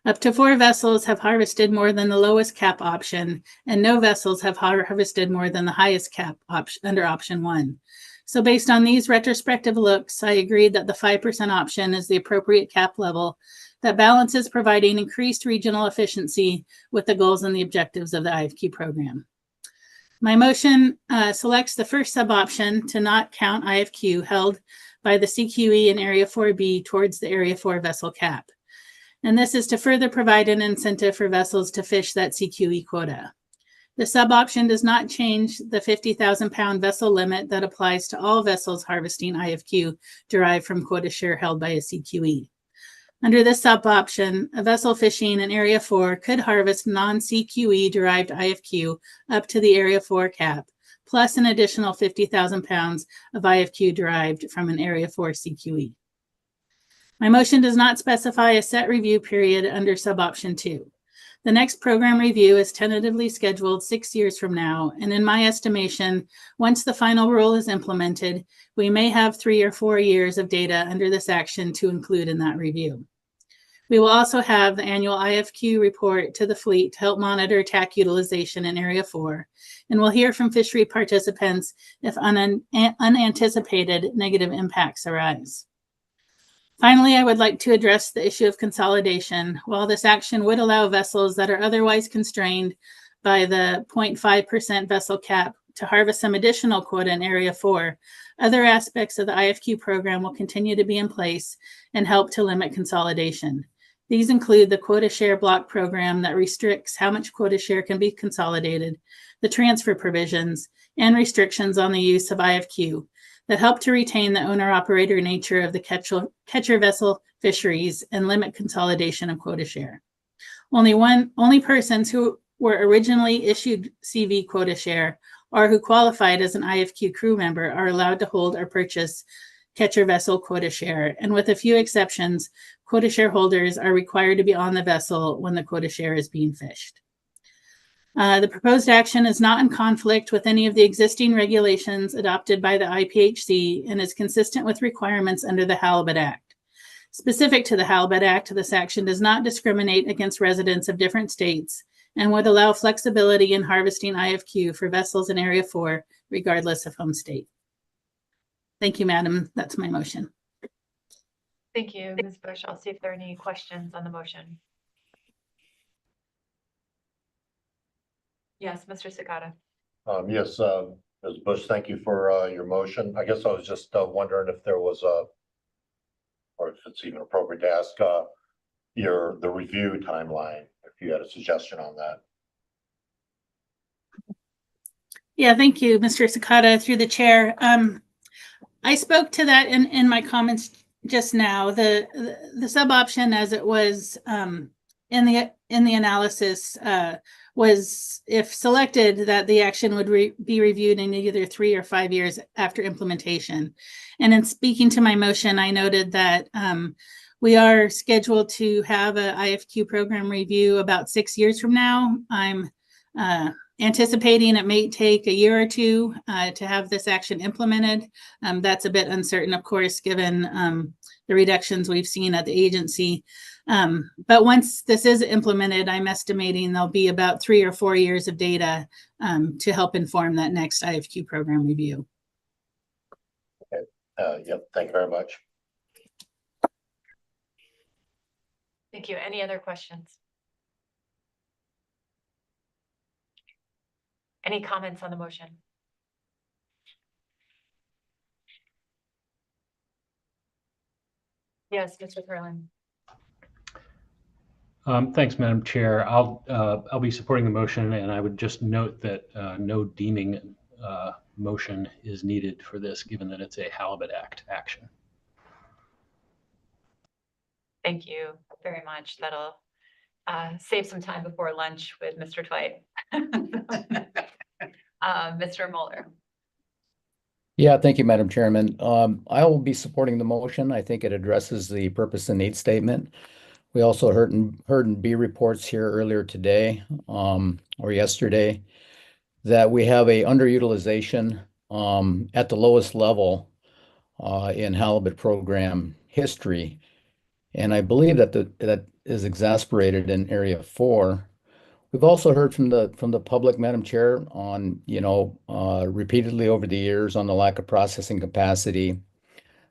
Up to 4 vessels have harvested more than the lowest cap option, and no vessels have harvested more than the highest cap under option 1. So based on these retrospective looks, I agreed that the 5% option is the appropriate cap level that balances providing increased regional efficiency with the goals and the objectives of the IFQ program. My motion selects the first sub-option to not count IFQ held by the CQE in Area 4B towards the Area 4 vessel cap. And this is to further provide an incentive for vessels to fish that CQE quota. The sub-option does not change the 50,000 pound vessel limit that applies to all vessels harvesting IFQ derived from quota share held by a CQE. Under this sub-option, a vessel fishing in Area 4 could harvest non-CQE derived IFQ up to the Area 4 cap, plus an additional 50,000 pounds of IFQ derived from an Area 4 CQE. My motion does not specify a set review period under sub-option 2. The next program review is tentatively scheduled 6 years from now, and in my estimation, once the final rule is implemented, we may have 3 or 4 years of data under this action to include in that review. We will also have the annual IFQ report to the fleet to help monitor TAC utilization in Area 4, and we'll hear from fishery participants if unanticipated negative impacts arise. Finally, I would like to address the issue of consolidation. While this action would allow vessels that are otherwise constrained by the 0.5% vessel cap to harvest some additional quota in Area 4, other aspects of the IFQ program will continue to be in place and help to limit consolidation. These include the quota share block program that restricts how much quota share can be consolidated, the transfer provisions, and restrictions on the use of IFQ that help to retain the owner-operator nature of the catcher vessel fisheries and limit consolidation of quota share. Only persons who were originally issued CV quota share or who qualified as an IFQ crew member are allowed to hold or purchase catcher vessel quota share, and with a few exceptions, quota shareholders are required to be on the vessel when the quota share is being fished. The proposed action is not in conflict with any of the existing regulations adopted by the IPHC and is consistent with requirements under the Halibut Act. Specific to the Halibut Act, this action does not discriminate against residents of different states and would allow flexibility in harvesting IFQ for vessels in Area 4, regardless of home state. Thank you, Madam. That's my motion. Thank you, Ms. Bush. I'll see if there are any questions on the motion. Yes, Mr. Sakata. Yes, Ms. Bush, thank you for your motion. I guess I was just wondering if there was or if it's even appropriate to ask the review timeline, if you had a suggestion on that. Yeah, thank you, Mr. Sakata, through the chair. I spoke to that in my comments just now. The sub option, as it was in the analysis, was if selected that the action would be reviewed in either 3 or 5 years after implementation. And in speaking to my motion, I noted that we are scheduled to have a IFQ program review about 6 years from now. I'm anticipating it may take a year or two to have this action implemented. That's a bit uncertain, of course, given the reductions we've seen at the agency. But once this is implemented, I'm estimating there'll be about 3 or 4 years of data to help inform that next IFQ program review. Okay. Yep. Thank you very much. Thank you. Any other questions? Any comments on the motion? Yes, Mr. Curlin. Thanks, Madam Chair. I'll be supporting the motion, and I would just note that no deeming motion is needed for this, given that it's a Halibut Act action. Thank you very much. That'll save some time before lunch with Mr. Twite. Mr. Mueller. Yeah, thank you, Madam Chairman. I will be supporting the motion. I think it addresses the purpose and need statement. We also heard in B reports here earlier today or yesterday that we have a underutilization at the lowest level in halibut program history. And I believe that that is exasperated in Area 4. We've also heard from the public, Madam Chair, on, repeatedly over the years on the lack of processing capacity,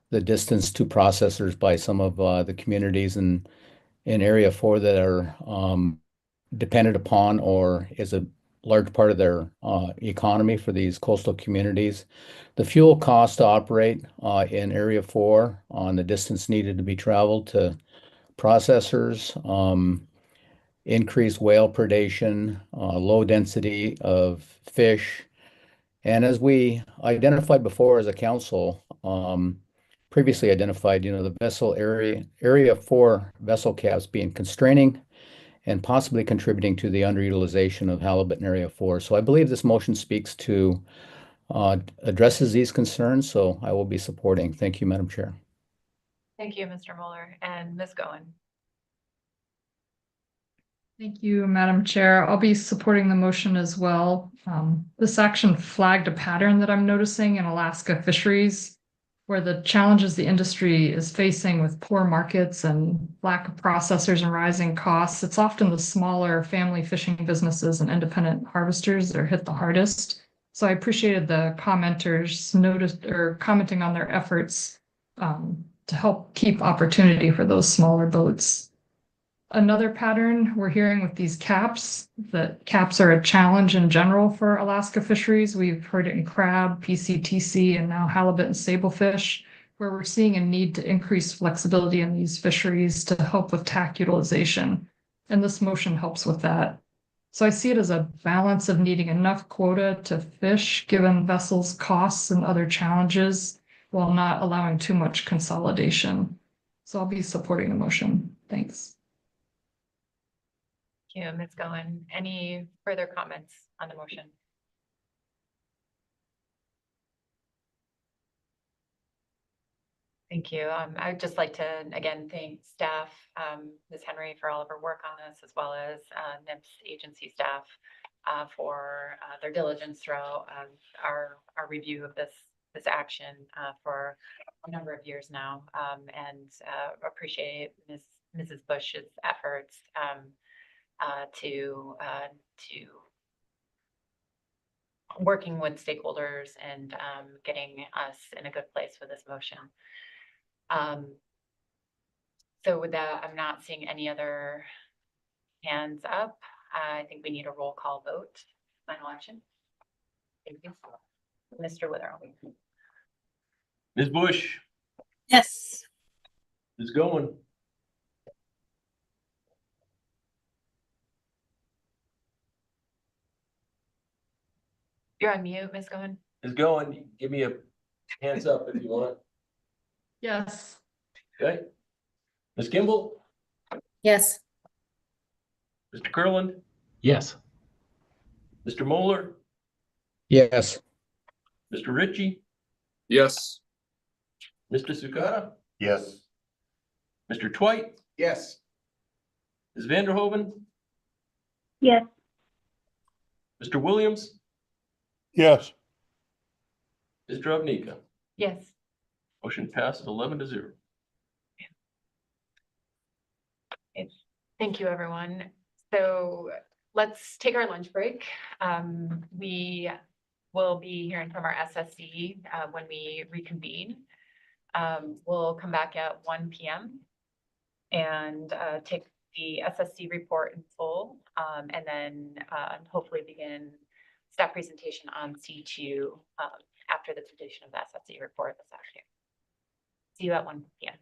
the distance to processors by some of the communities in Area 4 that are dependent upon or is a large part of their economy for these coastal communities. The fuel cost to operate in Area 4 on the distance needed to be traveled to processors, increased whale predation, low density of fish. And as we identified before as a council, previously identified, the vessel area for vessel caps being constraining and possibly contributing to the underutilization of halibut in Area 4. So I believe this motion speaks to, addresses these concerns, so I will be supporting. Thank you, Madam Chair. Thank you, Mr. Mueller, and Ms. Goen. Thank you, Madam Chair. I'll be supporting the motion as well. This action flagged a pattern that I'm noticing in Alaska fisheries, where the challenges the industry is facing with poor markets and lack of processors and rising costs. It's often the smaller family fishing businesses and independent harvesters that are hit the hardest. So I appreciated the commenters noticed or commenting on their efforts to help keep opportunity for those smaller boats. Another pattern we're hearing with these caps, that caps are a challenge in general for Alaska fisheries. We've heard it in crab, PCTC, and now halibut and sablefish, where we're seeing a need to increase flexibility in these fisheries to help with TAC utilization. And this motion helps with that. So I see it as a balance of needing enough quota to fish, given vessels' costs and other challenges, while not allowing too much consolidation. So I'll be supporting the motion. Thanks. Thank you, Ms. Goen. Any further comments on the motion? Thank you. I'd just like to, again, thank staff, Ms. Henry, for all of her work on this, as well as NIPS agency staff for their diligence throughout our review of this action for a number of years now, and appreciate Mrs. Bush's efforts to working with stakeholders and getting us in a good place with this motion. So with that, I'm not seeing any other hands up. I think we need a roll call vote. Final action. Thank you. Mr. Witherell. Ms. Bush, Yes. Ms. Goen, You're on mute, Ms. Goen. Ms. Goen, give me a hands up if you want. Yes. Okay. Ms. Kimball, Yes. Mr. Kurland, Yes. Mr. Moeller, Yes. Mr. Ritchie, Yes. Mr. Sukata, Yes. Mr. Twite, Yes. Ms. Vanderhoven, Yes. Mr. Williams, Yes. Ms. Dravnica. Yes. Motion passes 11-0. Thank you, everyone. So let's take our lunch break. We will be hearing from our SSC when we reconvene. We'll come back at 1 p.m. and take the SSC report in full, and then hopefully begin staff presentation on C2 after the completion of the SSC report this afternoon. See you at 1 p.m.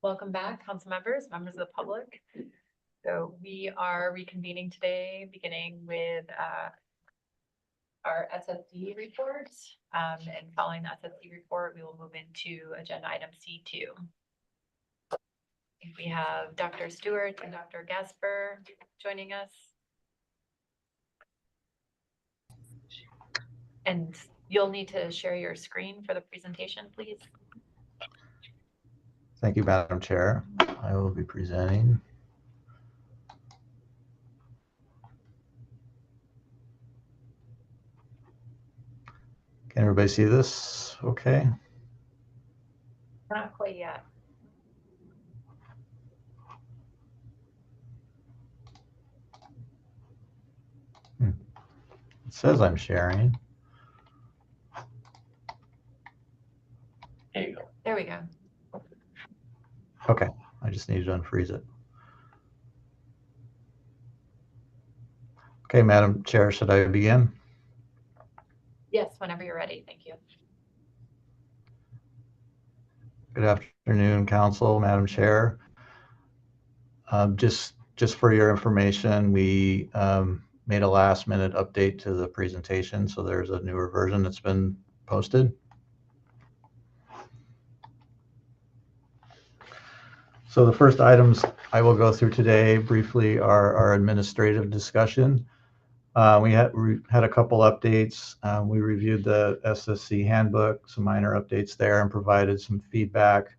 Welcome back, council members, members of the public. So we are reconvening today, beginning with our SSC report. And following the SSC report, we will move into agenda item C2. We have Dr. Stewart and Dr. Gasper joining us. And you'll need to share your screen for the presentation, please. Thank you, Madam Chair. I will be presenting. Can everybody see this? Okay. Not quite yet. It says I'm sharing. There you go. There we go. Okay, I just need to unfreeze it. Okay, Madam Chair, should I begin? Yes, whenever you're ready. Thank you. Good afternoon, Council, Madam Chair. Just for your information, we made a last-minute update to the presentation, so there's a newer version that's been posted. So the first items I will go through today briefly are our administrative discussion. We had a couple updates. We reviewed the SSC handbook, some minor updates there, and provided some feedback.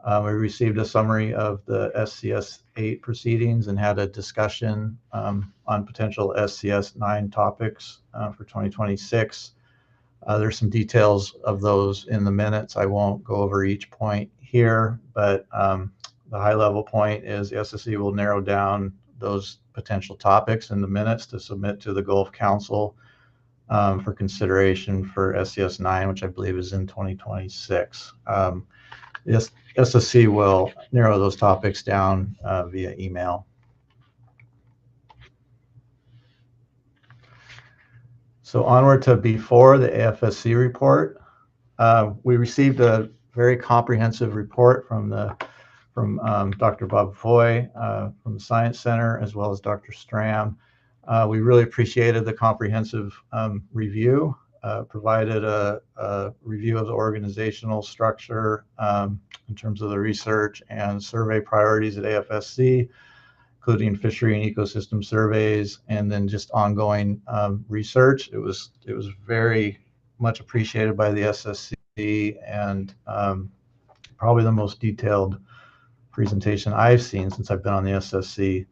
We received a summary of the SCS 8 proceedings and had a discussion on potential SCS 9 topics for 2026. There's some details of those in the minutes. I won't go over each point here, but the high-level point is the SSC will narrow down those potential topics in the minutes to submit to the Gulf Council for consideration for SCS 9, which I believe is in 2026. Yes, SSC will narrow those topics down via email. So onward to B4, the AFSC report. We received a very comprehensive report from Dr. Bob Foy from the Science Center, as well as Dr. Stram. We really appreciated the comprehensive review, provided a review of the organizational structure in terms of the research and survey priorities at AFSC, including fishery and ecosystem surveys, and then just ongoing research. It was very much appreciated by the SSC, and probably the most detailed presentation I've seen since I've been on the SSC.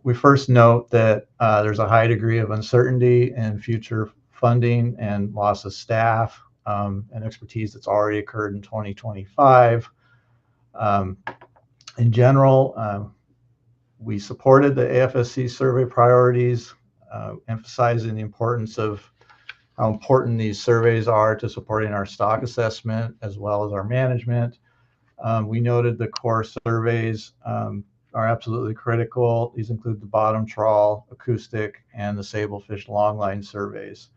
We first note that there's a high degree of uncertainty in future funding and loss of staff and expertise that's already occurred in 2025. In general, we supported the AFSC survey priorities, emphasizing the importance of how important these surveys are to supporting our stock assessment as well as our management. We noted the core surveys are absolutely critical. These include the bottom trawl, acoustic, and the Sablefish longline surveys,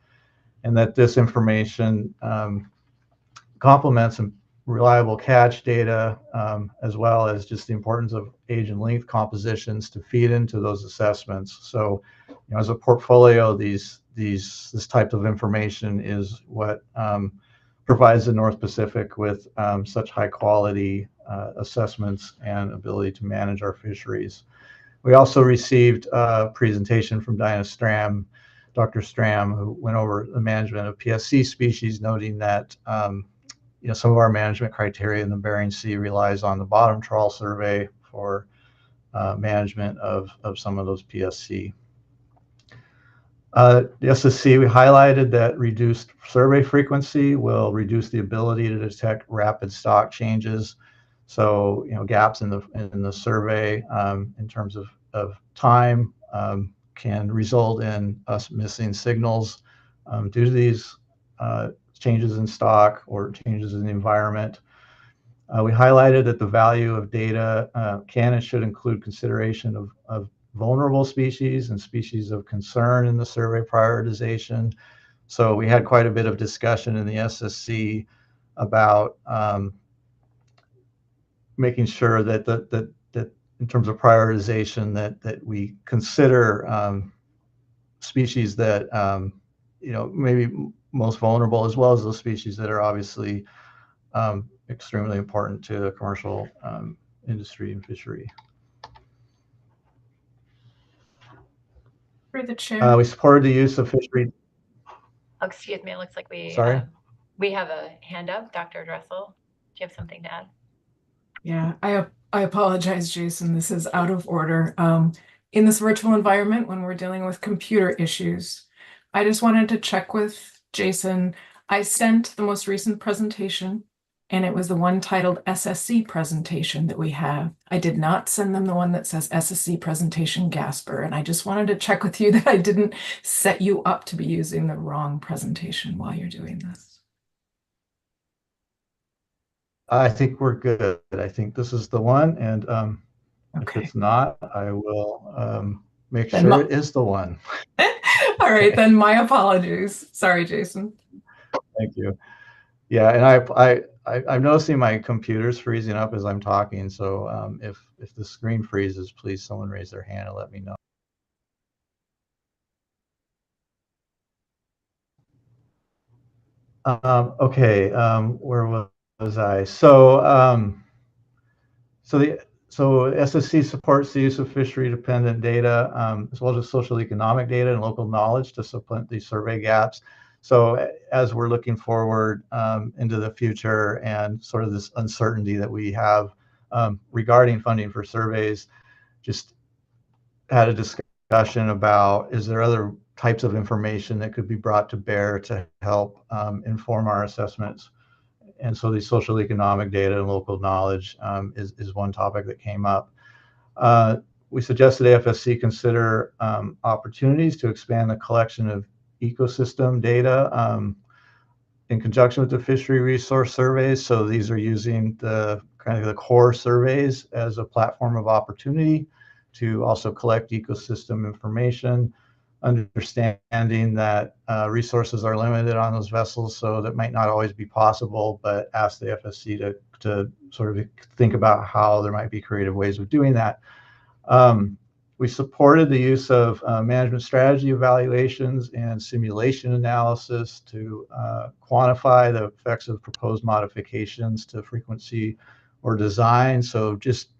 and that this information complements some reliable catch data, as well as just the importance of age and length compositions to feed into those assessments. So, as a portfolio, this type of information is what provides the North Pacific with such high quality assessments and ability to manage our fisheries. We also received a presentation from Dr. Stram, who went over the management of PSC species, noting that some of our management criteria in the Bering Sea relies on the bottom trawl survey for management of some of those PSC. The SSC, we highlighted that reduced survey frequency will reduce the ability to detect rapid stock changes. So, gaps in the survey in terms of time can result in us missing signals due to these changes in stock or changes in the environment. We highlighted that the value of data can and should include consideration of vulnerable species and species of concern in the survey prioritization. So we had quite a bit of discussion in the SSC about making sure that that in terms of prioritization that we consider species that maybe most vulnerable, as well as those species that are obviously extremely important to the commercial industry and fishery. Through the chair. We supported the use of fishery. Oh, excuse me, it looks like we have a hand up. Dr. Dressel, do you have something to add? Yeah, I apologize, Jason. This is out of order. In this virtual environment, when we're dealing with computer issues, I just wanted to check with Jason. I sent the most recent presentation, and it was the one titled SSC presentation that we have. I did not send them the one that says SSC presentation Gasper, and I just wanted to check with you that I didn't set you up to be using the wrong presentation while you're doing this. I think we're good. I think this is the one, and if it's not, I will make sure it is the one. All right, then my apologies. Sorry, Jason. Thank you. Yeah, and I'm noticing my computer's freezing up as I'm talking, so if the screen freezes, please someone raise their hand and let me know. Okay, where was I? So SSC supports the use of fishery-dependent data, as well as social economic data and local knowledge to supplement these survey gaps. So as we're looking forward into the future and sort of this uncertainty that we have regarding funding for surveys, just had a discussion about, is there other types of information that could be brought to bear to help inform our assessments? And so the social economic data and local knowledge is one topic that came up. We suggested AFSC consider opportunities to expand the collection of ecosystem data in conjunction with the fishery resource surveys. So these are using the kind of the core surveys as a platform of opportunity to also collect ecosystem information, understanding that resources are limited on those vessels, so that might not always be possible, but ask the FSC to sort of think about how there might be creative ways of doing that. We supported the use of management strategy evaluations and simulation analysis to quantify the effects of proposed modifications to frequency or design. So just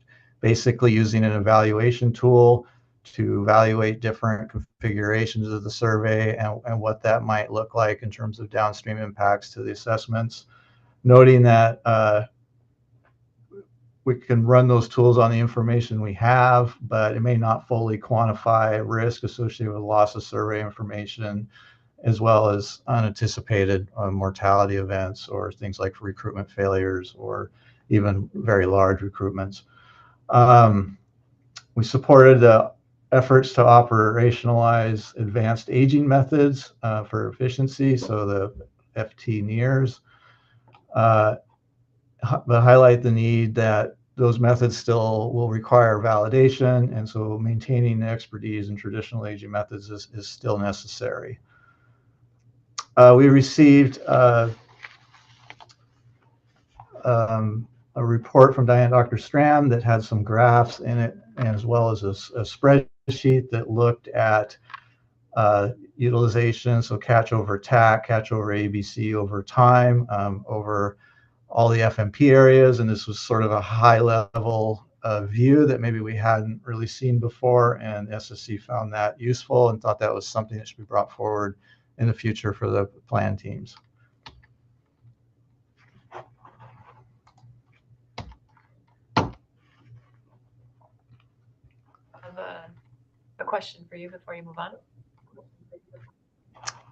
basically using an evaluation tool to evaluate different configurations of the survey and what that might look like in terms of downstream impacts to the assessments. Noting that we can run those tools on the information we have, but it may not fully quantify risk associated with loss of survey information, as well as unanticipated mortality events or things like recruitment failures or even very large recruitments. We supported the efforts to operationalize advanced aging methods for efficiency, so the FT NEARs, but highlight the need that those methods still will require validation, and so maintaining the expertise in traditional aging methods is still necessary. We received a report from Dr. Stram that had some graphs in it, as well as a spreadsheet that looked at utilization, so catch over TAC, catch over ABC over time, over all the FMP areas, and this was sort of a high-level view that maybe we hadn't really seen before, and SSC found that useful and thought that was something that should be brought forward in the future for the plan teams. I have a question for you before you move on.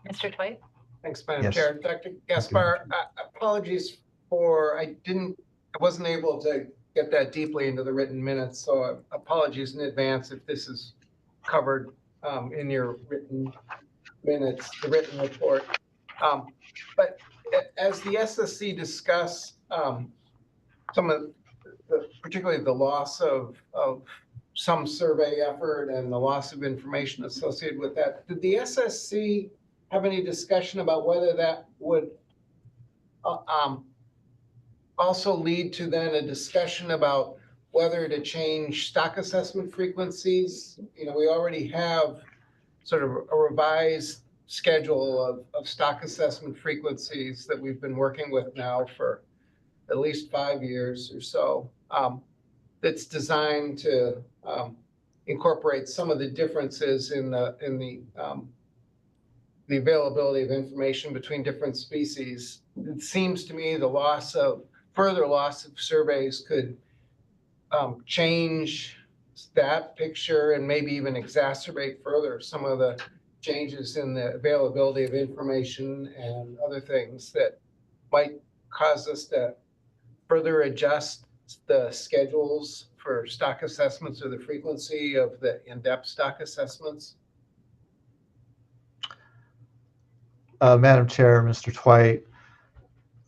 Mr. Twite? Thanks, Madam Yes. Chair. Dr. Gaspar, apologies for, I wasn't able to get that deeply into the written minutes, so apologies in advance if this is covered in your written minutes, the written report. But as the SSC discuss some of particularly the loss of some survey effort and the loss of information associated with that, did the SSC have any discussion about whether that would also lead to then a discussion about whether to change stock assessment frequencies. We already have sort of a revised schedule of stock assessment frequencies that we've been working with now for at least 5 years or so. That's designed to incorporate some of the differences in the availability of information between different species. It seems to me the further loss of surveys could change that picture and maybe even exacerbate further some of the changes in the availability of information and other things that might cause us to further adjust the schedules for stock assessments or the frequency of the in-depth stock assessments. Madam Chair, Mr. Twite,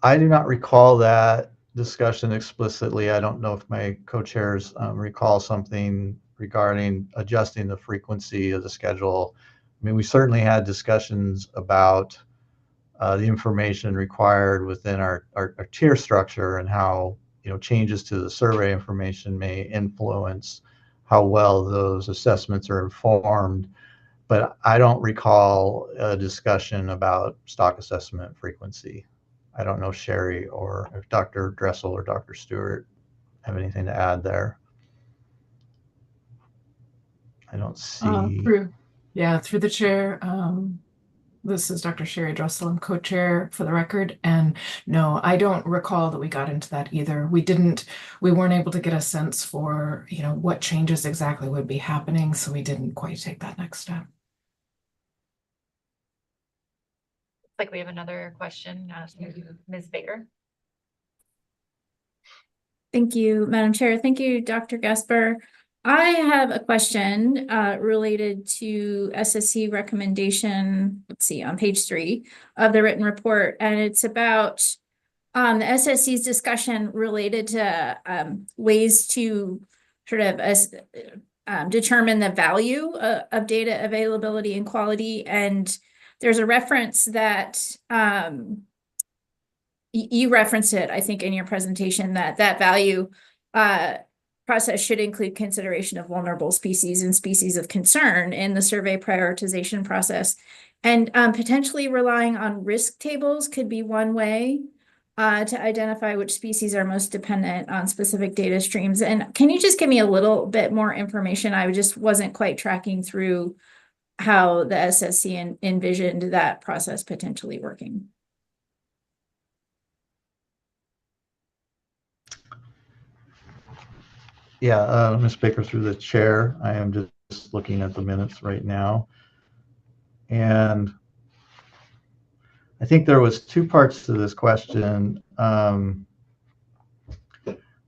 I do not recall that discussion explicitly. I don't know if my co-chairs recall something regarding adjusting the frequency of the schedule. I mean, we certainly had discussions about the information required within our tier structure and how changes to the survey information may influence how well those assessments are informed. But I don't recall a discussion about stock assessment frequency. I don't know, Sherry, or if Dr. Dressel or Dr. Stewart have anything to add there. I don't see. Through the chair. This is Dr. Sherry Dressel. I'm co-chair for the record. And no, I don't recall that we got into that either. We weren't able to get a sense for, what changes exactly would be happening. So we didn't quite take that next step. Looks like we have another question. Ms. Baker. Thank you, Madam Chair. Thank you, Dr. Gasper. I have a question related to SSC recommendation, let's see, on page 3 of the written report, and it's about the SSC's discussion related to ways to sort of determine the value of data availability and quality. And there's a reference that you referenced it, I think, in your presentation, that value process should include consideration of vulnerable species and species of concern in the survey prioritization process. And potentially relying on risk tables could be one way to identify which species are most dependent on specific data streams. And can you just give me a little bit more information? I just wasn't quite tracking through how the SSC envisioned that process potentially working. Yeah, Ms. Baker, through the chair, I am just looking at the minutes right now. And I think there was 2 parts to this question.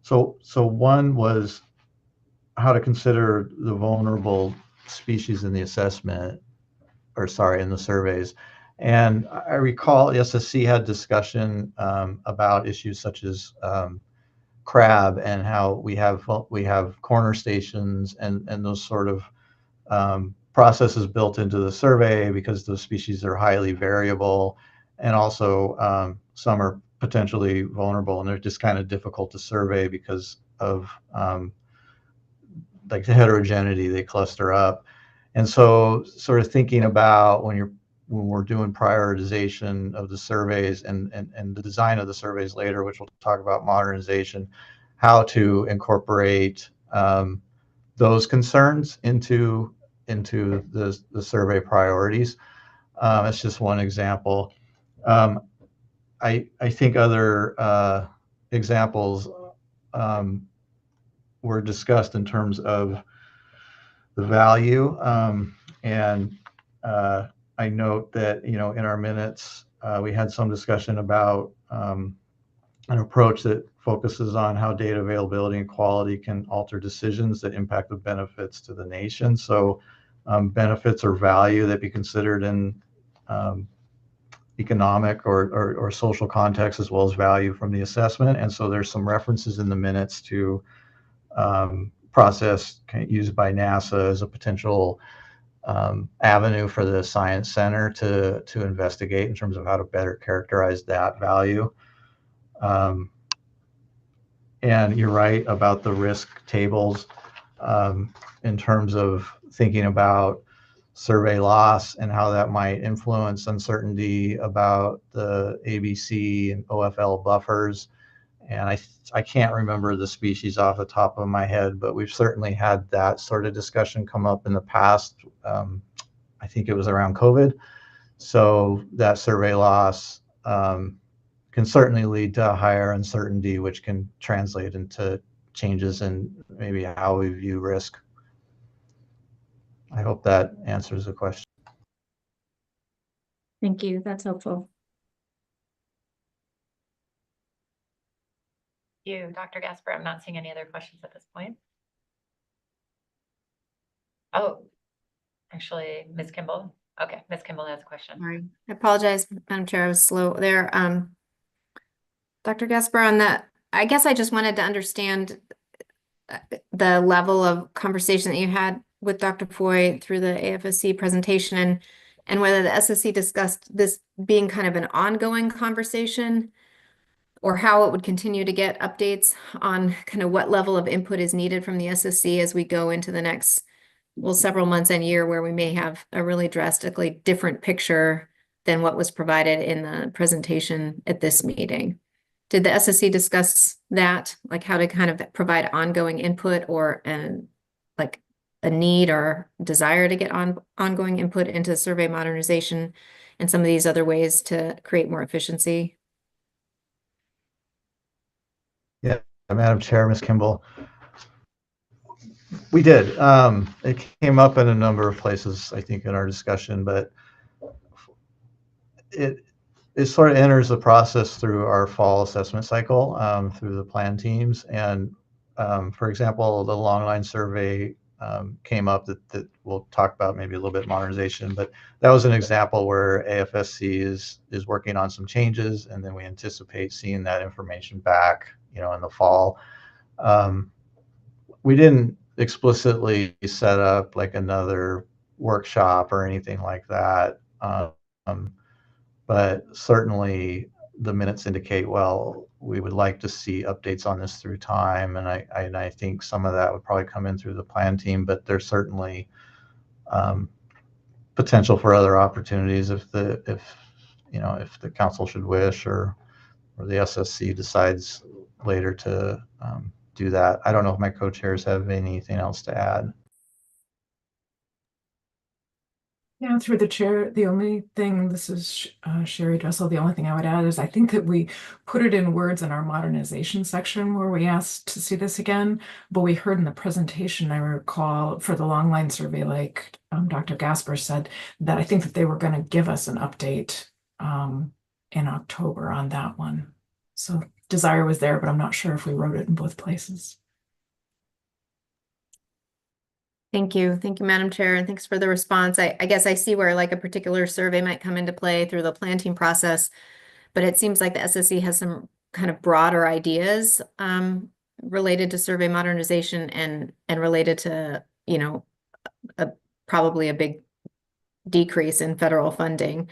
So one was how to consider the vulnerable species in the assessment, or sorry, in the surveys. And I recall the SSC had discussion about issues such as crab and how we have corner stations and those sort of processes built into the survey because those species are highly variable, and also some are potentially vulnerable and they're just kind of difficult to survey because of like the heterogeneity, they cluster up. And so sort of thinking about when we're doing prioritization of the surveys and the design of the surveys later, which we'll talk about modernization, how to incorporate those concerns into the survey priorities. It's just one example. I think other examples were discussed in terms of the value, and I note that in our minutes we had some discussion about an approach that focuses on how data availability and quality can alter decisions that impact the benefits to the nation. So benefits or value that be considered in economic or social context, as well as value from the assessment. And so there's some references in the minutes to process used by NASA as a potential avenue for the Science Center to investigate in terms of how to better characterize that value. And you're right about the risk tables in terms of thinking about survey loss and how that might influence uncertainty about the ABC and OFL buffers. And I can't remember the species off the top of my head, but we've certainly had that sort of discussion come up in the past. I think it was around COVID. So that survey loss can certainly lead to higher uncertainty, which can translate into changes in maybe how we view risk. I hope that answers the question. Thank you. That's helpful. You, Dr. Gasper, I'm not seeing any other questions at this point. Oh, actually, Ms. Kimball. Okay, Ms. Kimball has a question. Sorry, I apologize, Madam Chair, I was slow there. Dr. Gasper, on that, I guess I just wanted to understand the level of conversation that you had with Dr. Foy through the AFSC presentation and whether the SSC discussed this being kind of an ongoing conversation or how it would continue to get updates on kind of what level of input is needed from the SSC as we go into the next, well, several months and year where we may have a really drastically different picture than what was provided in the presentation at this meeting. Did the SSC discuss that, like how to kind of provide ongoing input or like a need or desire to get ongoing input into survey modernization and some of these other ways to create more efficiency? Yeah, Madam Chair, Ms. Kimball. We did. It came up in a number of places, I think, in our discussion, but it sort of enters the process through our fall assessment cycle, through the plan teams. And for example, the long line survey came up that we'll talk about maybe a little bit modernization, but that was an example where AFSC is working on some changes, and then we anticipate seeing that information back, in the fall. We didn't explicitly set up like another workshop or anything like that. But certainly the minutes indicate, well, we would like to see updates on this through time. And I think some of that would probably come in through the plan team, but there's certainly potential for other opportunities if the council should wish or the SSC decides later to do that. I don't know if my co-chairs have anything else to add. Yeah, through the chair, the only thing, this is Sherry Dressel, the only thing I would add is I think that we put it in words in our modernization section where we asked to see this again, but we heard in the presentation, I recall, for the long line survey, like Dr. Gasper said, that I think that they were going to give us an update in October on that one. So desire was there, but I'm not sure if we wrote it in both places. Thank you. Thank you, Madam Chair, and thanks for the response. I guess I see where like a particular survey might come into play through the planting process, but it seems like the SSC has some kind of broader ideas related to survey modernization and related to, probably a big decrease in federal funding,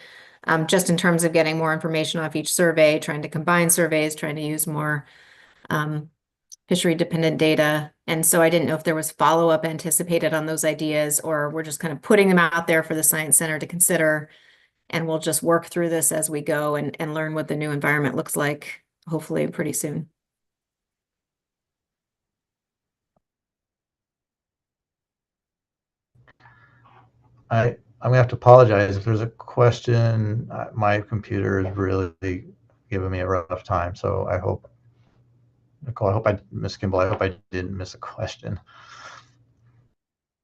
just in terms of getting more information off each survey, trying to combine surveys, trying to use more history-dependent data. And so I didn't know if there was follow-up anticipated on those ideas, or we're just kind of putting them out there for the Science Center to consider, and we'll just work through this as we go and learn what the new environment looks like, hopefully pretty soon. I'm gonna have to apologize if there's a question. My computer is really giving me a rough time, so I hope, Nicole, Ms. Kimball, I hope I didn't miss a question.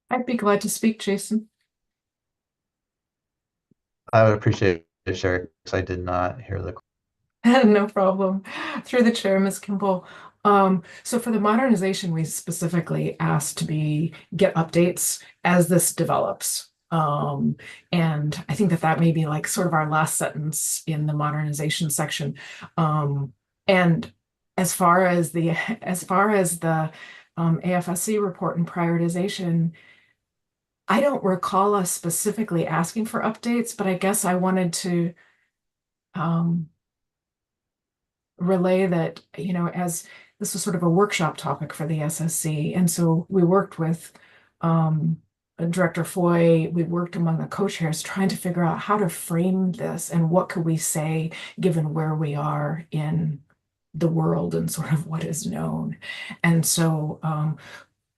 I'd be glad to speak, Jason. I would appreciate it, Sherry, because I did not hear the No problem. Through the chair, Ms. Kimball. So for the modernization, we specifically asked to get updates as this develops. And I think that may be like sort of our last sentence in the modernization section. And as far as the AFSC report and prioritization, I don't recall us specifically asking for updates, but I guess I wanted to relay that, as this was sort of a workshop topic for the SSC. And so we worked with Director Foy, we worked among the co-chairs trying to figure out how to frame this and what could we say given where we are in the world and sort of what is known. And so,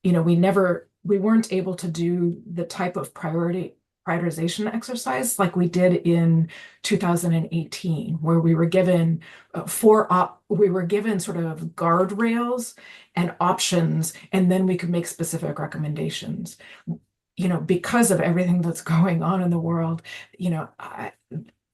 you know, we weren't able to do the type of prioritization exercise like we did in 2018, where we were given we were given sort of guardrails and options, and then we could make specific recommendations. You know, because of everything that's going on in the world, you know,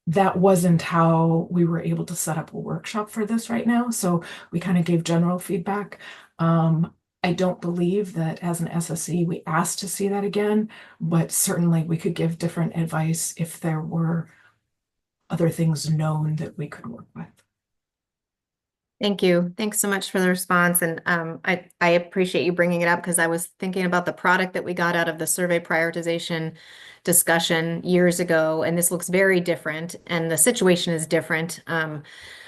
that wasn't how we were able to set up a workshop for this right now. So we kind of gave general feedback. I don't believe that as an SSC, we asked to see that again, but certainly we could give different advice if there were other things known that we could work with. Thank you. Thanks so much for the response. And I appreciate you bringing it up because I was thinking about the product that we got out of the survey prioritization discussion years ago, and this looks very different and the situation is different.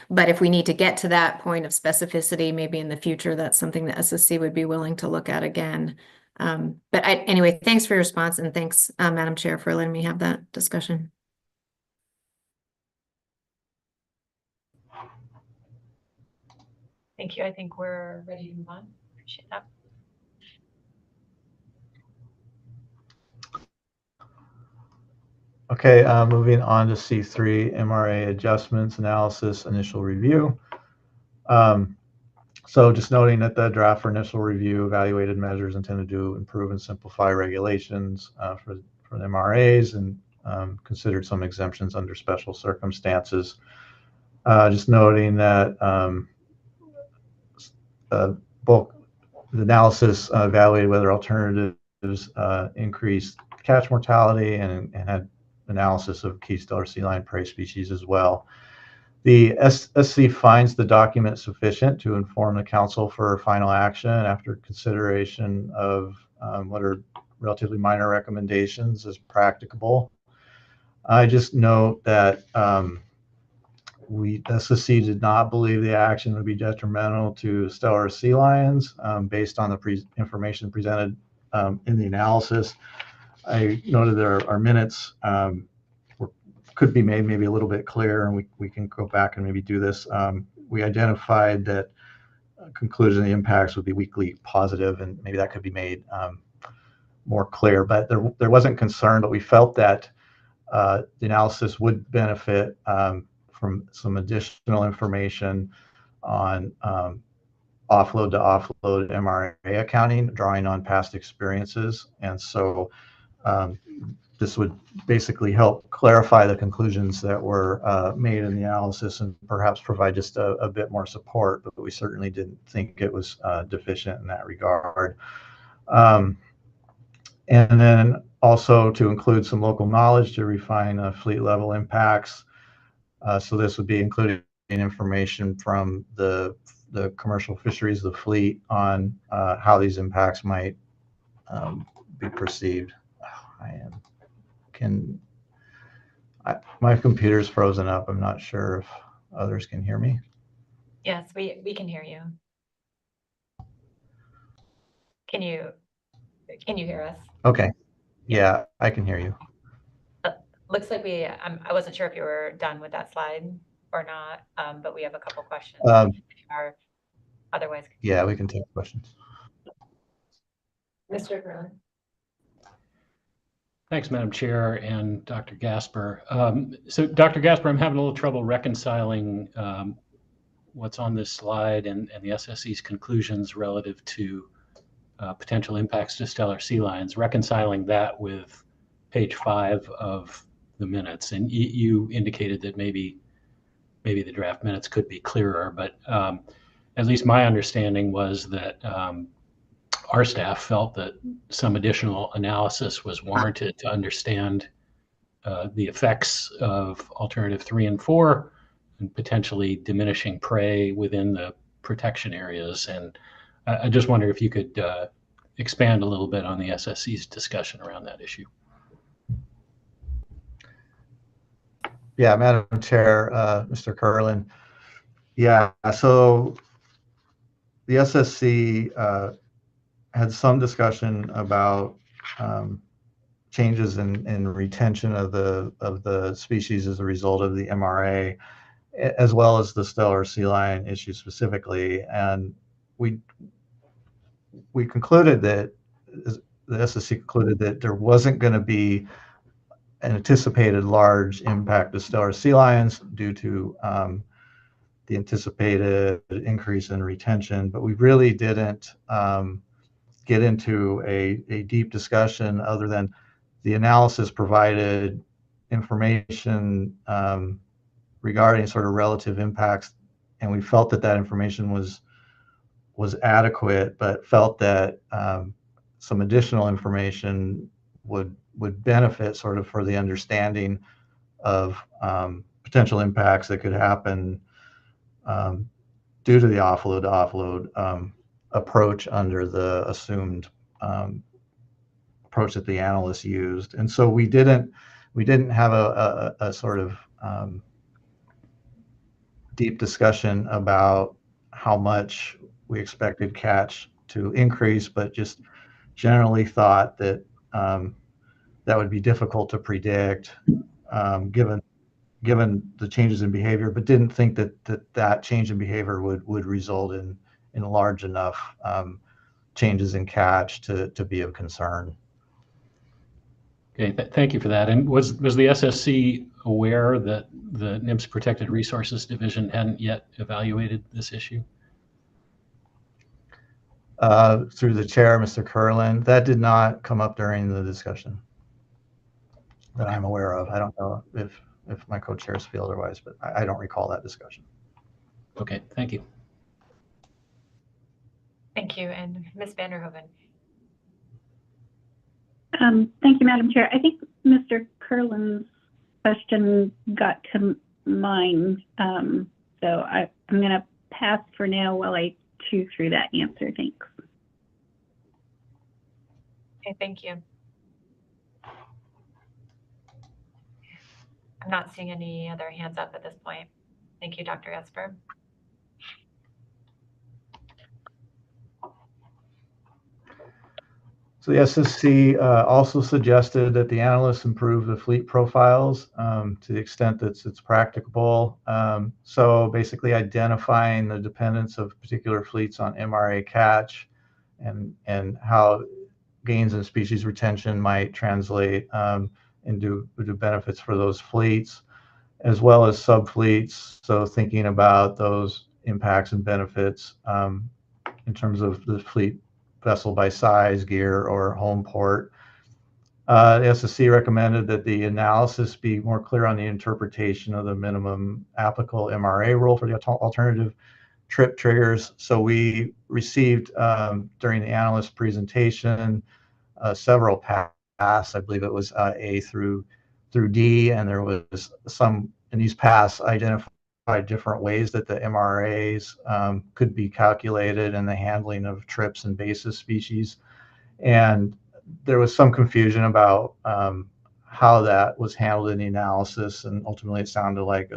But if we need to get to that point of specificity, maybe in the future, that's something that SSC would be willing to look at again. Anyway, thanks for your response, and thanks, Madam Chair, for letting me have that discussion. Thank you. I think we're ready to move on. Appreciate that. Okay, moving on to C3, MRA adjustments, analysis, initial review. So just noting that the draft for initial review evaluated measures intended to improve and simplify regulations for the MRAs and considered some exemptions under special circumstances. Just noting that both the analysis evaluated whether alternatives increased catch mortality and had analysis of key stellar sea lion prey species as well. The SSC finds the document sufficient to inform the council for final action after consideration of what are relatively minor recommendations as practicable. I just note that SSC did not believe the action would be detrimental to stellar sea lions based on the information presented in the analysis. I noted there are minutes could be made maybe a little bit clearer, and we can go back and maybe do this. We identified that conclusion the impacts would be weakly positive, and maybe that could be made more clear. But there wasn't concern, but we felt that the analysis would benefit from some additional information on offload to offload MRA accounting, drawing on past experiences. And so this would basically help clarify the conclusions that were made in the analysis and perhaps provide just a bit more support, but we certainly didn't think it was deficient in that regard. And then also to include some local knowledge to refine fleet level impacts. So this would be including information from the commercial fisheries, the fleet, on how these impacts might be perceived. My computer's frozen up. I'm not sure if others can hear me. Yes, we can hear you. Can you hear us? Okay. Yeah, I can hear you. Looks like I wasn't sure if you were done with that slide or not, but we have a couple questions. Otherwise. Yeah, we can take questions. Mr. Curlin. Thanks, Madam Chair and Dr. Gasper. So Dr. Gasper, I'm having a little trouble reconciling what's on this slide and the SSC's conclusions relative to potential impacts to stellar sea lions, reconciling that with page 5 of the minutes. And you indicated that maybe the draft minutes could be clearer, but at least my understanding was that our staff felt that some additional analysis was warranted to understand the effects of alternative 3 and 4 and potentially diminishing prey within the protection areas. And I just wonder if you could expand a little bit on the SSC's discussion around that issue. Yeah, Madam Chair, Mr. Curlin. Yeah, so the SSC had some discussion about changes in retention of the species as a result of the MRA, as well as the stellar sea lion issue specifically. And we concluded that the SSC concluded that there wasn't going to be an anticipated large impact of stellar sea lions due to the anticipated increase in retention, but we really didn't get into a deep discussion other than the analysis provided information regarding sort of relative impacts, and we felt that that information was adequate, but felt that some additional information would benefit sort of for the understanding of potential impacts that could happen due to the offload to offload approach under the assumed approach that the analysts used. And so we didn't have a sort of deep discussion about how much we expected catch to increase, but just generally thought that that would be difficult to predict given the changes in behavior, but didn't think that change in behavior would result in large enough changes in catch to be of concern. Okay, thank you for that. And was the SSC aware that the NIMS Protected Resources Division hadn't yet evaluated this issue? Through the chair, Mr. Curlin, that did not come up during the discussion that I'm aware of. I don't know if my co-chairs feel otherwise, but I don't recall that discussion. Okay, thank you. Thank you. And Ms. Vanderhoeven. Thank you, Madam Chair. I think Mr. Curlin's question got to mind. So I'm going to pass for now while I chew through that answer. Thanks. Okay, thank you. I'm not seeing any other hands up at this point. Thank you, Dr. Esper. So the SSC also suggested that the analysts improve the fleet profiles to the extent that it's practicable. So basically identifying the dependence of particular fleets on MRA catch and how gains in species retention might translate into benefits for those fleets, as well as subfleets. So thinking about those impacts and benefits in terms of the fleet vessel by size, gear, or home port. The SSC recommended that the analysis be more clear on the interpretation of the minimum applicable MRA rule for the alternative trip triggers. So we received during the analyst presentation several paths. I believe it was A through D, and there was some in these paths identified different ways that the MRAs could be calculated in the handling of trips and basis species. And there was some confusion about how that was handled in the analysis. And ultimately it sounded like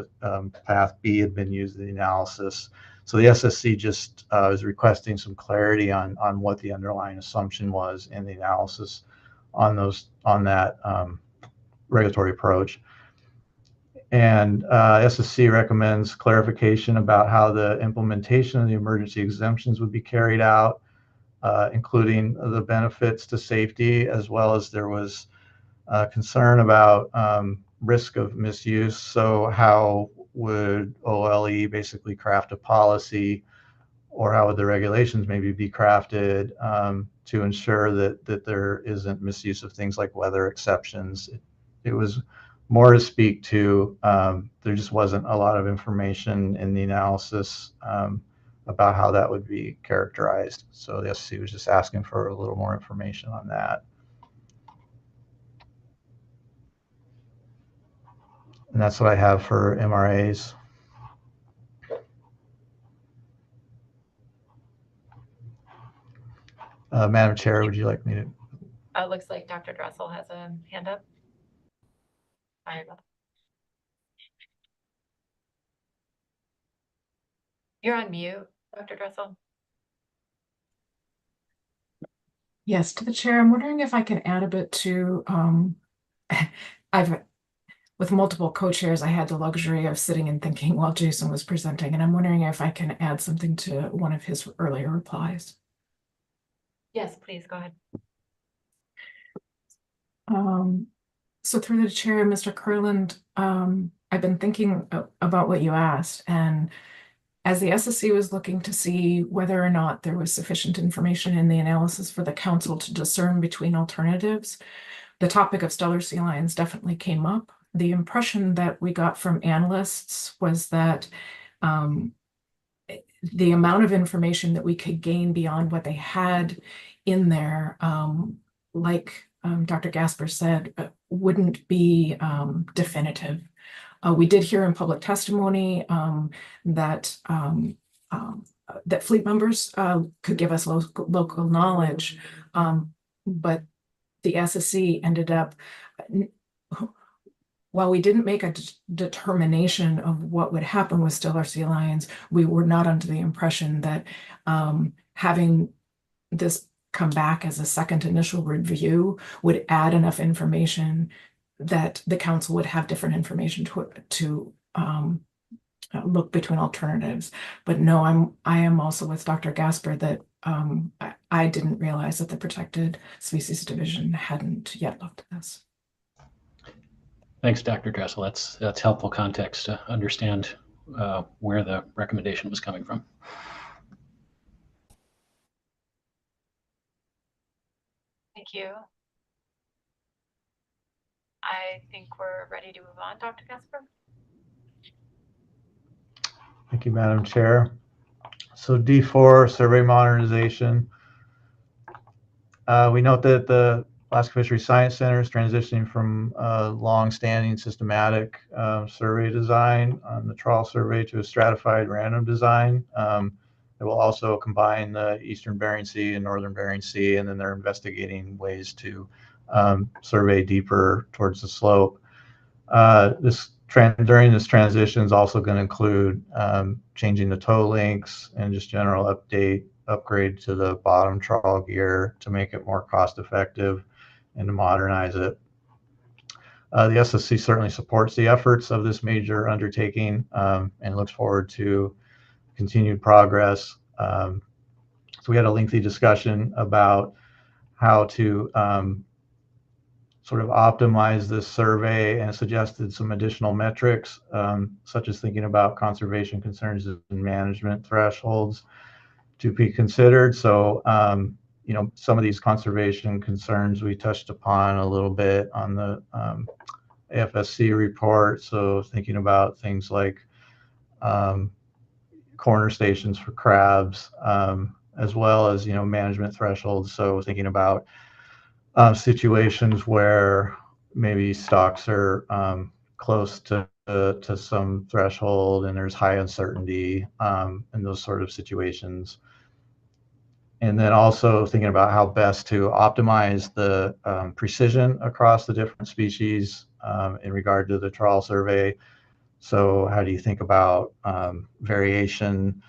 path B had been used in the analysis. So the SSC just is requesting some clarity on what the underlying assumption was in the analysis on that regulatory approach. And SSC recommends clarification about how the implementation of the emergency exemptions would be carried out, including the benefits to safety, as well as there was concern about risk of misuse. So how would OLE basically craft a policy, or how would the regulations maybe be crafted to ensure that there isn't misuse of things like weather exceptions? It was more to speak to, there just wasn't a lot of information in the analysis about how that would be characterized. So the SSC was just asking for a little more information on that. And that's what I have for MRAs. Madam Chair, would you like me to? Looks like Dr. Dressel has a hand up. Sorry about that. You're on mute, Dr. Dressel. Yes, to the chair, I'm wondering if I can add a bit to, with multiple co-chairs, I had the luxury of sitting and thinking while Jason was presenting, and I'm wondering if I can add something to one of his earlier replies. Yes, please, go ahead. So through the chair, Mr. Kurland, I've been thinking about what you asked, and as the SSC was looking to see whether or not there was sufficient information in the analysis for the council to discern between alternatives, the topic of stellar sea lions definitely came up. The impression that we got from analysts was that the amount of information that we could gain beyond what they had in there, like Dr. Gasper said, wouldn't be definitive. We did hear in public testimony that fleet members could give us local knowledge, but the SSC ended up, while we didn't make a determination of what would happen with stellar sea lions, we were not under the impression that having this come back as a second initial review would add enough information that the council would have different information to look between alternatives. But no, I am also with Dr. Gasper that I didn't realize that the Protected Species Division hadn't yet looked at this. Thanks, Dr. Dressel. That's helpful context to understand where the recommendation was coming from. Thank you. I think we're ready to move on, Dr. Gasper. Thank you, Madam Chair. So D4, survey modernization. We note that the Alaska Fisheries Science Center is transitioning from a long-standing systematic survey design on the trawl survey to a stratified random design. It will also combine the Eastern Bering Sea and Northern Bering Sea, and then they're investigating ways to survey deeper towards the slope. During this transition is also going to include changing the tow links and just general upgrade to the bottom trawl gear to make it more cost effective and to modernize it. The SSC certainly supports the efforts of this major undertaking and looks forward to continued progress. So we had a lengthy discussion about how to sort of optimize this survey and suggested some additional metrics, such as thinking about conservation concerns and management thresholds to be considered. So, you know, some of these conservation concerns we touched upon a little bit on the SSC report. So thinking about things like corner stations for crabs, as well as, you know, management thresholds. So thinking about situations where maybe stocks are close to some threshold and there's high uncertainty in those sort of situations. And then also thinking about how best to optimize the precision across the different species in regard to the trawl survey. So how do you think about variation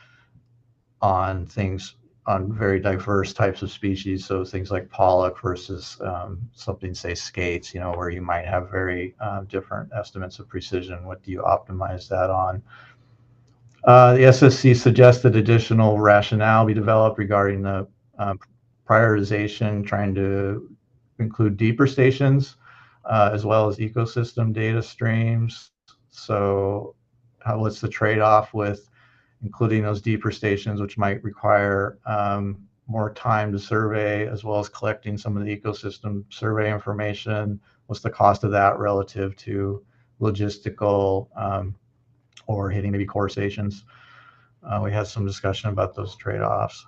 on things, on very diverse types of species? So things like pollock versus something, say, skates, you know, where you might have very different estimates of precision. What do you optimize that on? The SSC suggested additional rationale be developed regarding the prioritization, trying to include deeper stations, as well as ecosystem data streams. So what's the trade-off with including those deeper stations, which might require more time to survey, as well as collecting some of the ecosystem survey information? What's the cost of that relative to logistical or hitting maybe core stations? We had some discussion about those trade-offs.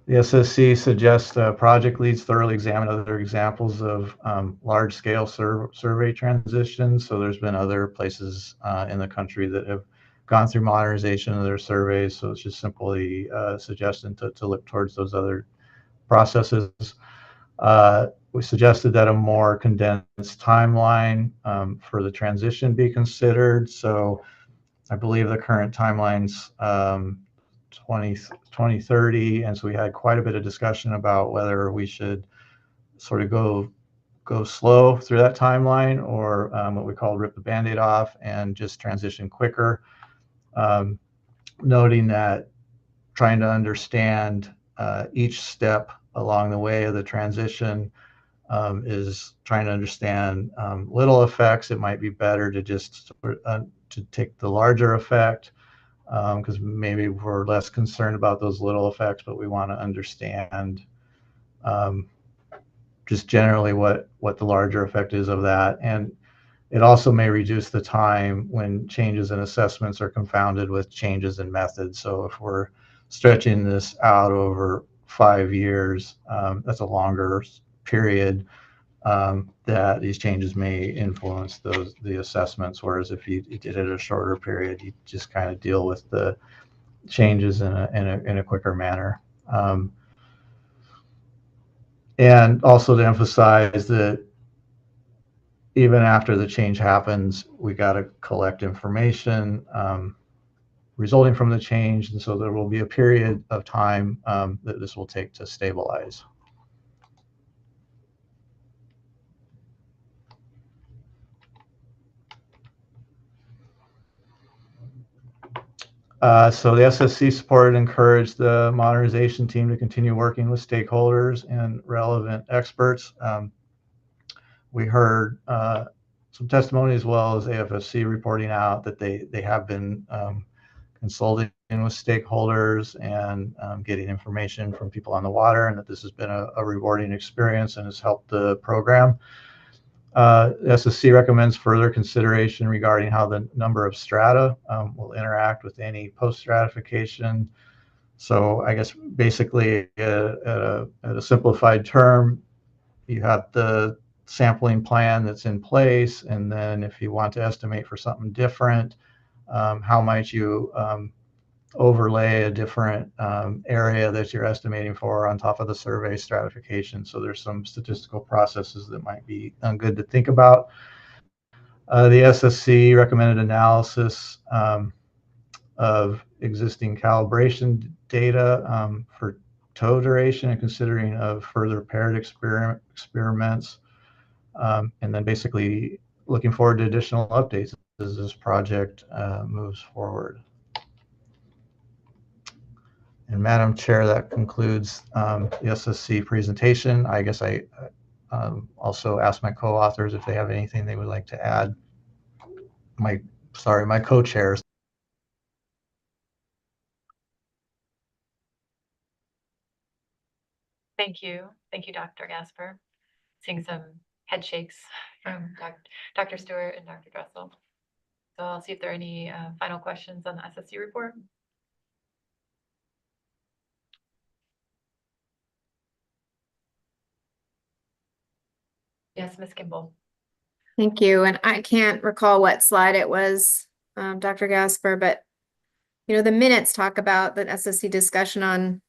The SSC suggests project leads thoroughly examine other examples of large-scale survey transitions. So there's been other places in the country that have gone through modernization of their surveys. So it's just simply a suggestion to look towards those other processes. We suggested that a more condensed timeline for the transition be considered. So I believe the current timeline's 2030, and so we had quite a bit of discussion about whether we should sort of go slow through that timeline, or what we call rip the Band-Aid off and just transition quicker. Noting that trying to understand each step along the way of the transition is trying to understand little effects. It might be better to just to take the larger effect, because maybe we're less concerned about those little effects, but we want to understand just generally what the larger effect is of that. And it also may reduce the time when changes in assessments are confounded with changes in methods. So if we're stretching this out over 5 years, that's a longer period that these changes may influence the assessments. Whereas if you did it a shorter period, you just kind of deal with the changes in a quicker manner. And also to emphasize that even after the change happens, we got to collect information resulting from the change. And so there will be a period of time that this will take to stabilize. So the SSC support and encouraged the modernization team to continue working with stakeholders and relevant experts. We heard some testimony as well as AFFC reporting out that they have been consulting with stakeholders and getting information from people on the water, and that this has been a rewarding experience and has helped the program. SSC recommends further consideration regarding how the number of strata will interact with any post-stratification. So I guess basically at a simplified term, you have the sampling plan that's in place, and then if you want to estimate for something different, how might you overlay a different area that you're estimating for on top of the survey stratification. So there's some statistical processes that might be good to think about. The SSC recommended analysis of existing calibration data for tow duration and considering of further paired experiments, and then basically looking forward to additional updates as this project moves forward. And Madam Chair, that concludes the SSC presentation. I guess I also ask my co-authors if they have anything they would like to add. My co-chairs. Thank you, Dr. Gasper. Seeing some head shakes from Dr. Stewart and Dr. Dressel. So I'll see if there are any final questions on the SSC report. Yes, Ms. Kimball. Thank you. And I can't recall what slide it was, Dr. Gasper, but the minutes talk about the SSC discussion on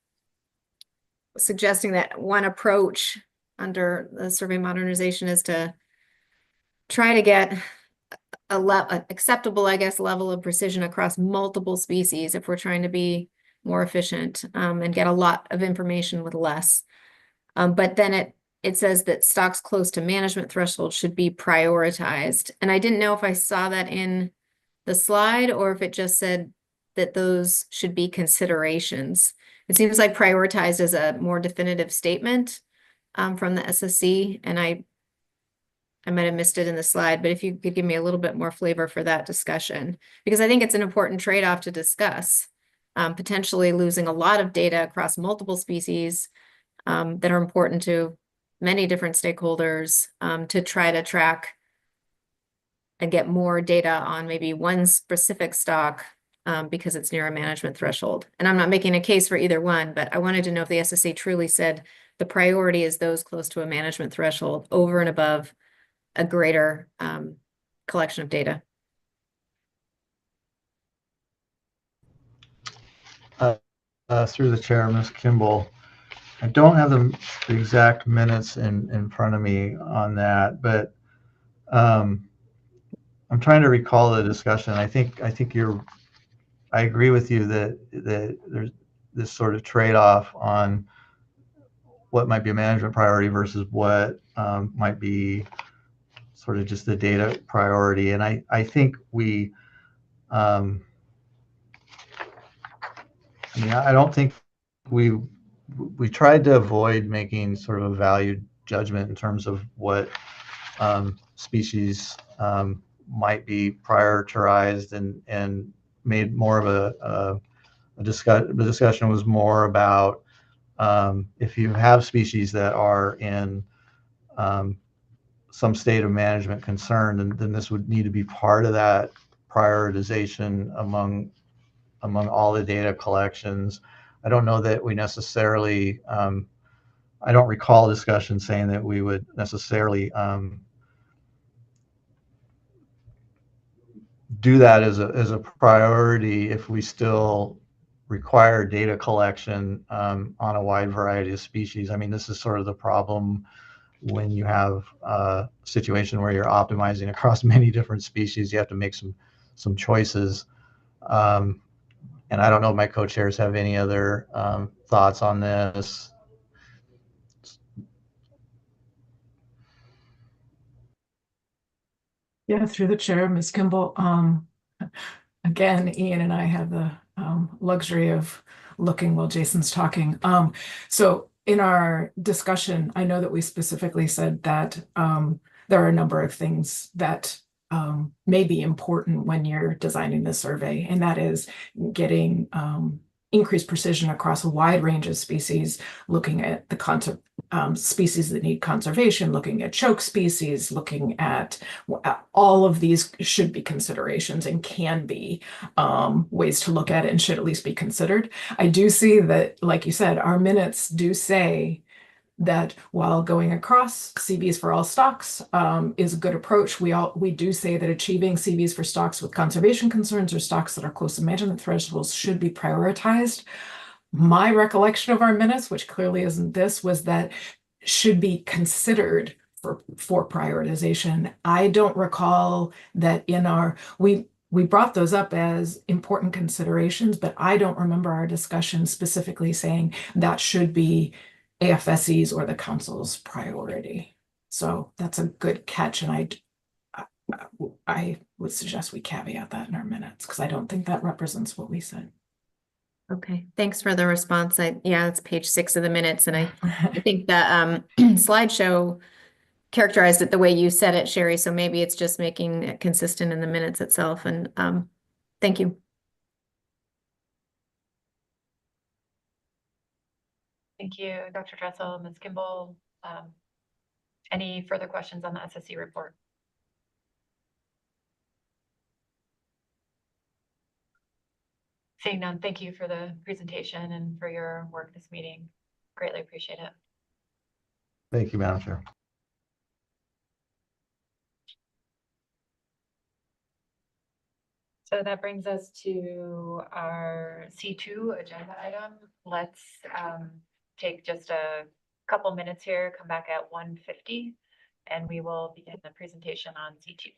suggesting that one approach under the survey modernization is to try to get an acceptable, I guess, level of precision across multiple species if we're trying to be more efficient and get a lot of information with less. But then it says that stocks close to management threshold should be prioritized. And I didn't know if I saw that in the slide or if it just said that those should be considerations. It seems like prioritized is a more definitive statement from the SSC, and I might have missed it in the slide, but if you could give me a little bit more flavor for that discussion, because I think it's an important trade-off to discuss, potentially losing a lot of data across multiple species that are important to many different stakeholders to try to track and get more data on maybe one specific stock because it's near a management threshold. And I'm not making a case for either one, but I wanted to know if the SSC truly said the priority is those close to a management threshold over and above a greater collection of data. Through the chair, Ms. Kimball, I don't have the exact minutes in front of me on that, but I'm trying to recall the discussion. I think I agree with you that there's this sort of trade-off on what might be a management priority versus what might be sort of just the data priority. And I think we, I don't think we tried to avoid making sort of a value judgment in terms of what species might be prioritized and made more of a discussion. The discussion was more about if you have species that are in some state of management concern, then this would need to be part of that prioritization among all the data collections. I don't know that we necessarily, I don't recall a discussion saying that we would necessarily do that as a priority if we still require data collection on a wide variety of species. I mean, this is sort of the problem when you have a situation where you're optimizing across many different species. You have to make some choices. And I don't know if my co-chairs have any other thoughts on this. Yeah, through the chair, Ms. Kimball. Again, Ian and I have the luxury of looking while Jason's talking. So in our discussion, I know that we specifically said that there are a number of things that may be important when you're designing the survey, and that is getting increased precision across a wide range of species, looking at the species that need conservation, looking at choke species, looking at all of these should be considerations and can be ways to look at it and should at least be considered. I do see that, like you said, our minutes do say that while going across CVs for all stocks is a good approach, we do say that achieving CVs for stocks with conservation concerns or stocks that are close to management thresholds should be prioritized. My recollection of our minutes, which clearly isn't this, was that should be considered for prioritization. I don't recall that in our we brought those up as important considerations, but I don't remember our discussion specifically saying that should be AFSC's or the council's priority. So that's a good catch, and I would suggest we caveat that in our minutes because I don't think that represents what we said. Okay, thanks for the response. Yeah, it's page 6 of the minutes, and I think the slideshow characterized it the way you said it, Sherry. So maybe it's just making it consistent in the minutes itself. And thank you. Thank you, Dr. Dressel, Ms. Kimball. Any further questions on the SSC report? Seeing none, thank you for the presentation and for your work this meeting. Greatly appreciate it. Thank you, Madam Chair. So that brings us to our C2 agenda item. Let's take just a couple minutes here, come back at 1:50, and we will begin the presentation on C2.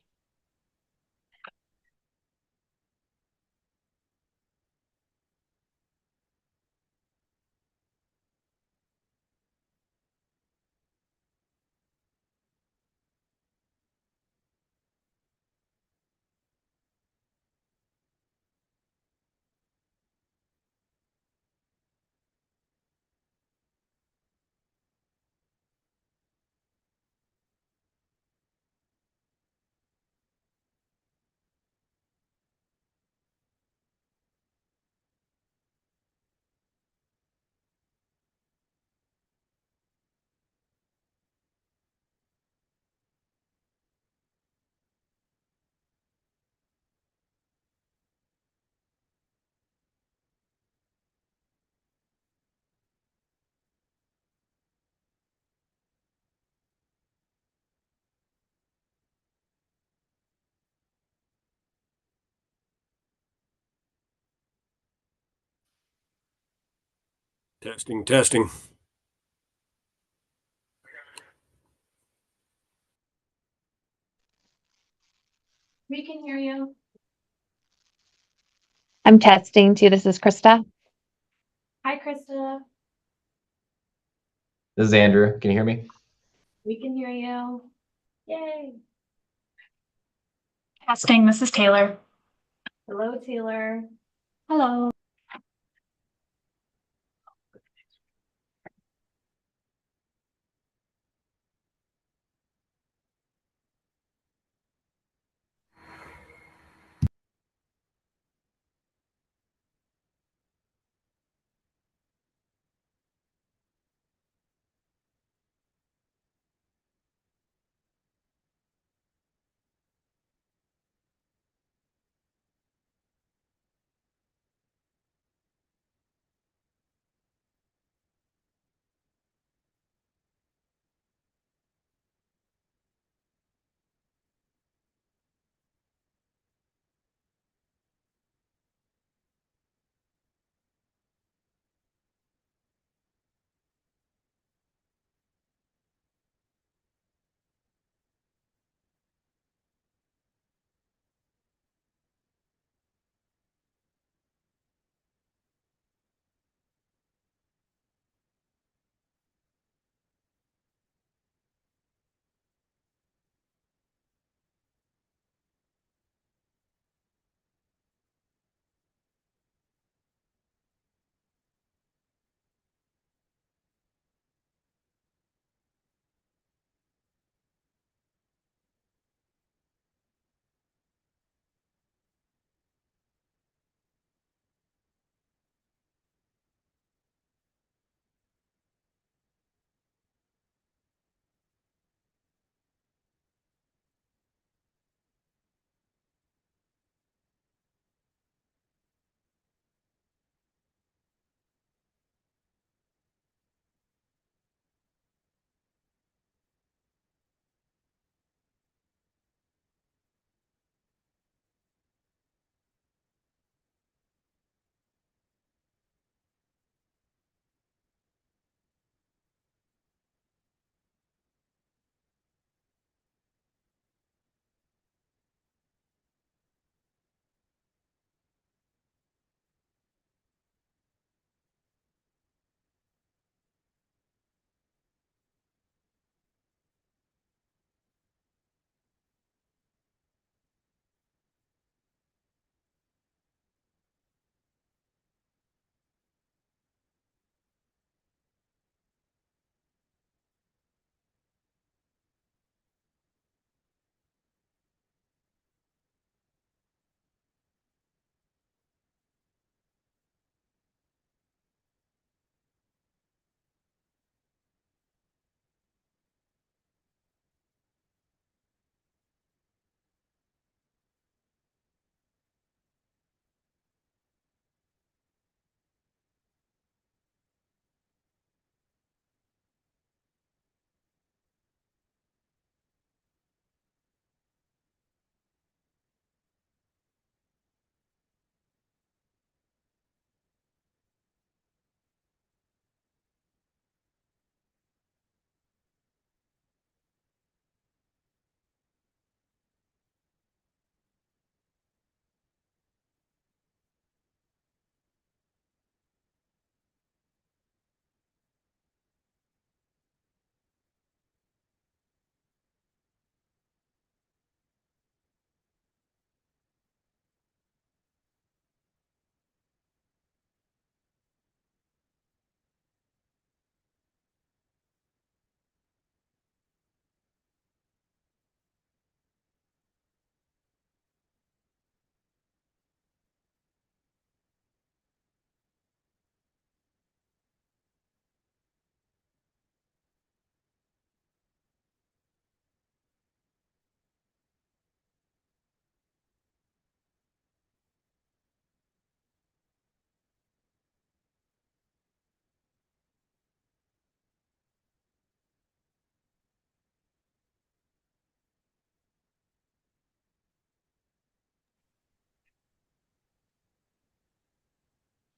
Testing, testing. We can can hear you. I'm testing too. This is Krista. Hi, Krista. This is Andrew. Can you hear me? We can hear you. Yay. Testing. This is Taylor. Hello, Taylor. Hello.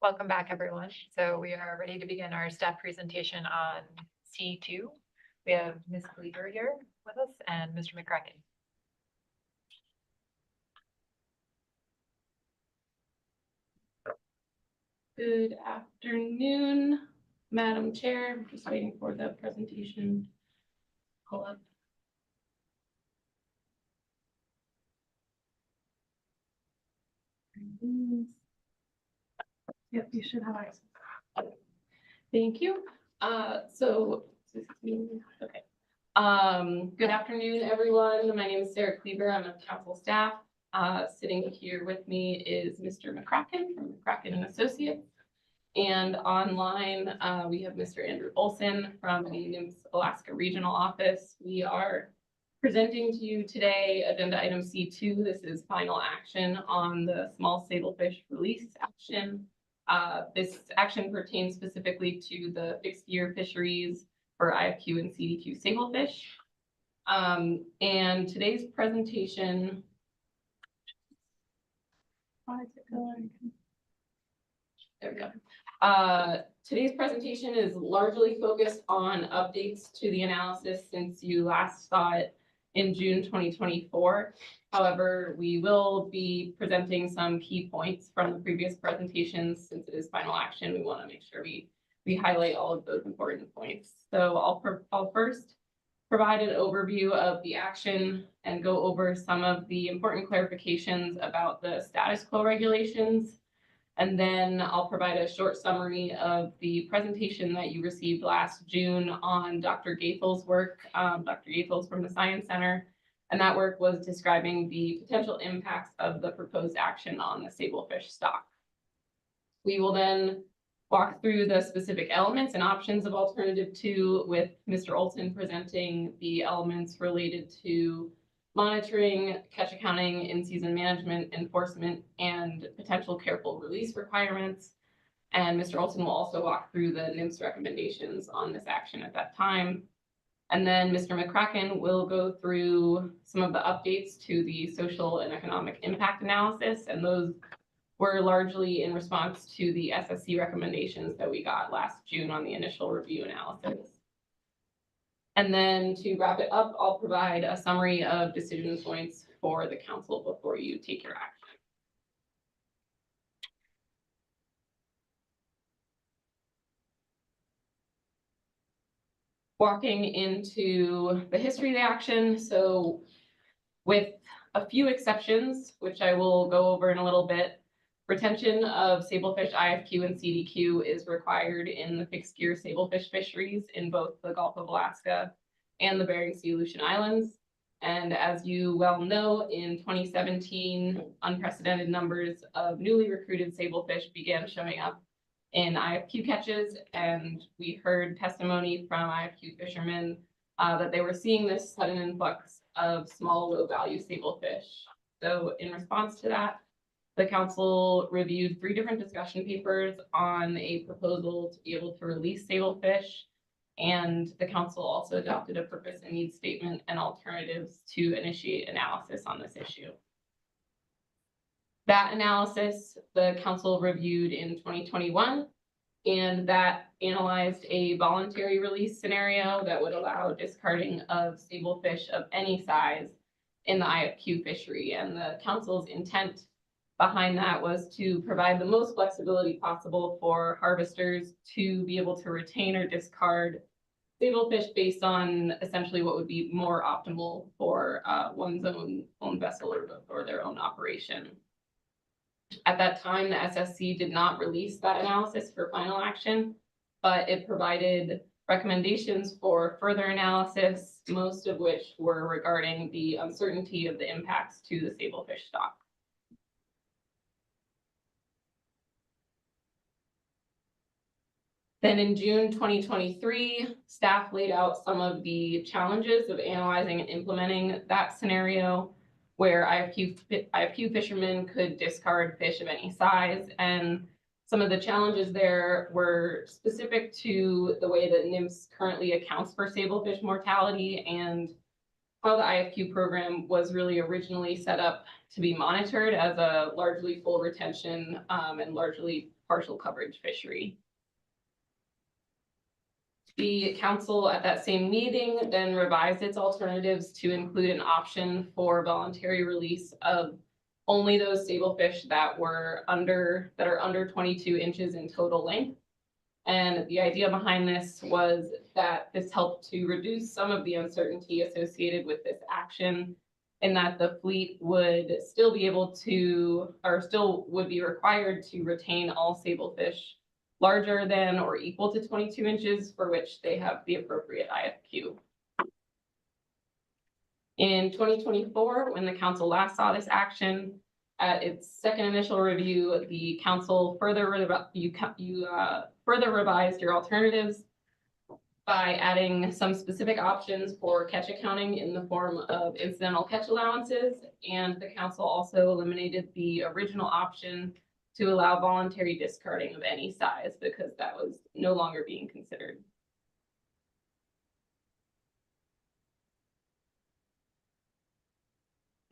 Welcome back, everyone. So we are ready to begin our staff presentation on C2. We have Ms. Gleager here with us and Mr. McCracken. Good afternoon, Madam Chair. I'm just waiting for the presentation. Pull up. Yep, you should have access. Thank you. Okay. Good afternoon, everyone. My name is Sarah Cleaver. I'm on council staff. Sitting here with me is Mr. McCracken from McCracken and Associates. And online, we have Mr. Andrew Olson from the NIMS Alaska Regional Office. We are presenting to you today agenda item C2. This is final action on the small sablefish release action. This action pertains specifically to the fixed year fisheries for IFQ and CDQ sablefish. And today's presentation. Why is it going? There we go. Today's presentation is largely focused on updates to the analysis since you last saw it in June 2024. However, we will be presenting some key points from the previous presentations. Since it is final action, we want to make sure we highlight all of those important points. So I'll first provide an overview of the action and go over some of the important clarifications about the status quo regulations. And then I'll provide a short summary of the presentation that you received last June on Dr. Gaithel's work. Dr. Gaithel's from the Science Center, and that work was describing the potential impacts of the proposed action on the sablefish stock. We will then walk through the specific elements and options of alternative 2 with Mr. Olson presenting the elements related to monitoring, catch accounting, in-season management, enforcement, and potential careful release requirements. And Mr. Olson will also walk through the NIMS recommendations on this action at that time. And then Mr. McCracken will go through some of the updates to the social and economic impact analysis, and those were largely in response to the SSC recommendations that we got last June on the initial review analysis. And then to wrap it up, I'll provide a summary of decision points for the council before you take your action. Walking into the history of the action, so with a few exceptions, which I will go over in a little bit, retention of sablefish IFQ and CDQ is required in the fixed gear sablefish fisheries in both the Gulf of Alaska and the Bering Sea Aleutian Islands. And as you well know, in 2017, unprecedented numbers of newly recruited sablefish began showing up in IFQ catches, and we heard testimony from IFQ fishermen that they were seeing this sudden influx of small, low-value sablefish. So in response to that, the council reviewed 3 different discussion papers on a proposal to be able to release sablefish, and the council also adopted a purpose and needs statement and alternatives to initiate analysis on this issue. That analysis, the council reviewed in 2021, and that analyzed a voluntary release scenario that would allow discarding of sablefish of any size in the IFQ fishery. And the council's intent behind that was to provide the most flexibility possible for harvesters to be able to retain or discard sablefish based on essentially what would be more optimal for one's own vessel or their own operation. At that time, the SSC did not release that analysis for final action, but it provided recommendations for further analysis, most of which were regarding the uncertainty of the impacts to the sablefish stock. Then in June 2023, staff laid out some of the challenges of analyzing and implementing that scenario where IFQ fishermen could discard fish of any size. And some of the challenges there were specific to the way that NIMS currently accounts for sablefish mortality and how the IFQ program was really originally set up to be monitored as a largely full retention and largely partial coverage fishery. The council at that same meeting then revised its alternatives to include an option for voluntary release of only those sablefish that are under 22 inches in total length. And the idea behind this was that this helped to reduce some of the uncertainty associated with this action, in that the fleet would still be able to, or still would be required to retain all sablefish larger than or equal to 22 inches for which they have the appropriate IFQ. In 2024, when the council last saw this action, at its second initial review, the council further revised your alternatives by adding some specific options for catch accounting in the form of incidental catch allowances, and the council also eliminated the original option to allow voluntary discarding of any size because that was no longer being considered.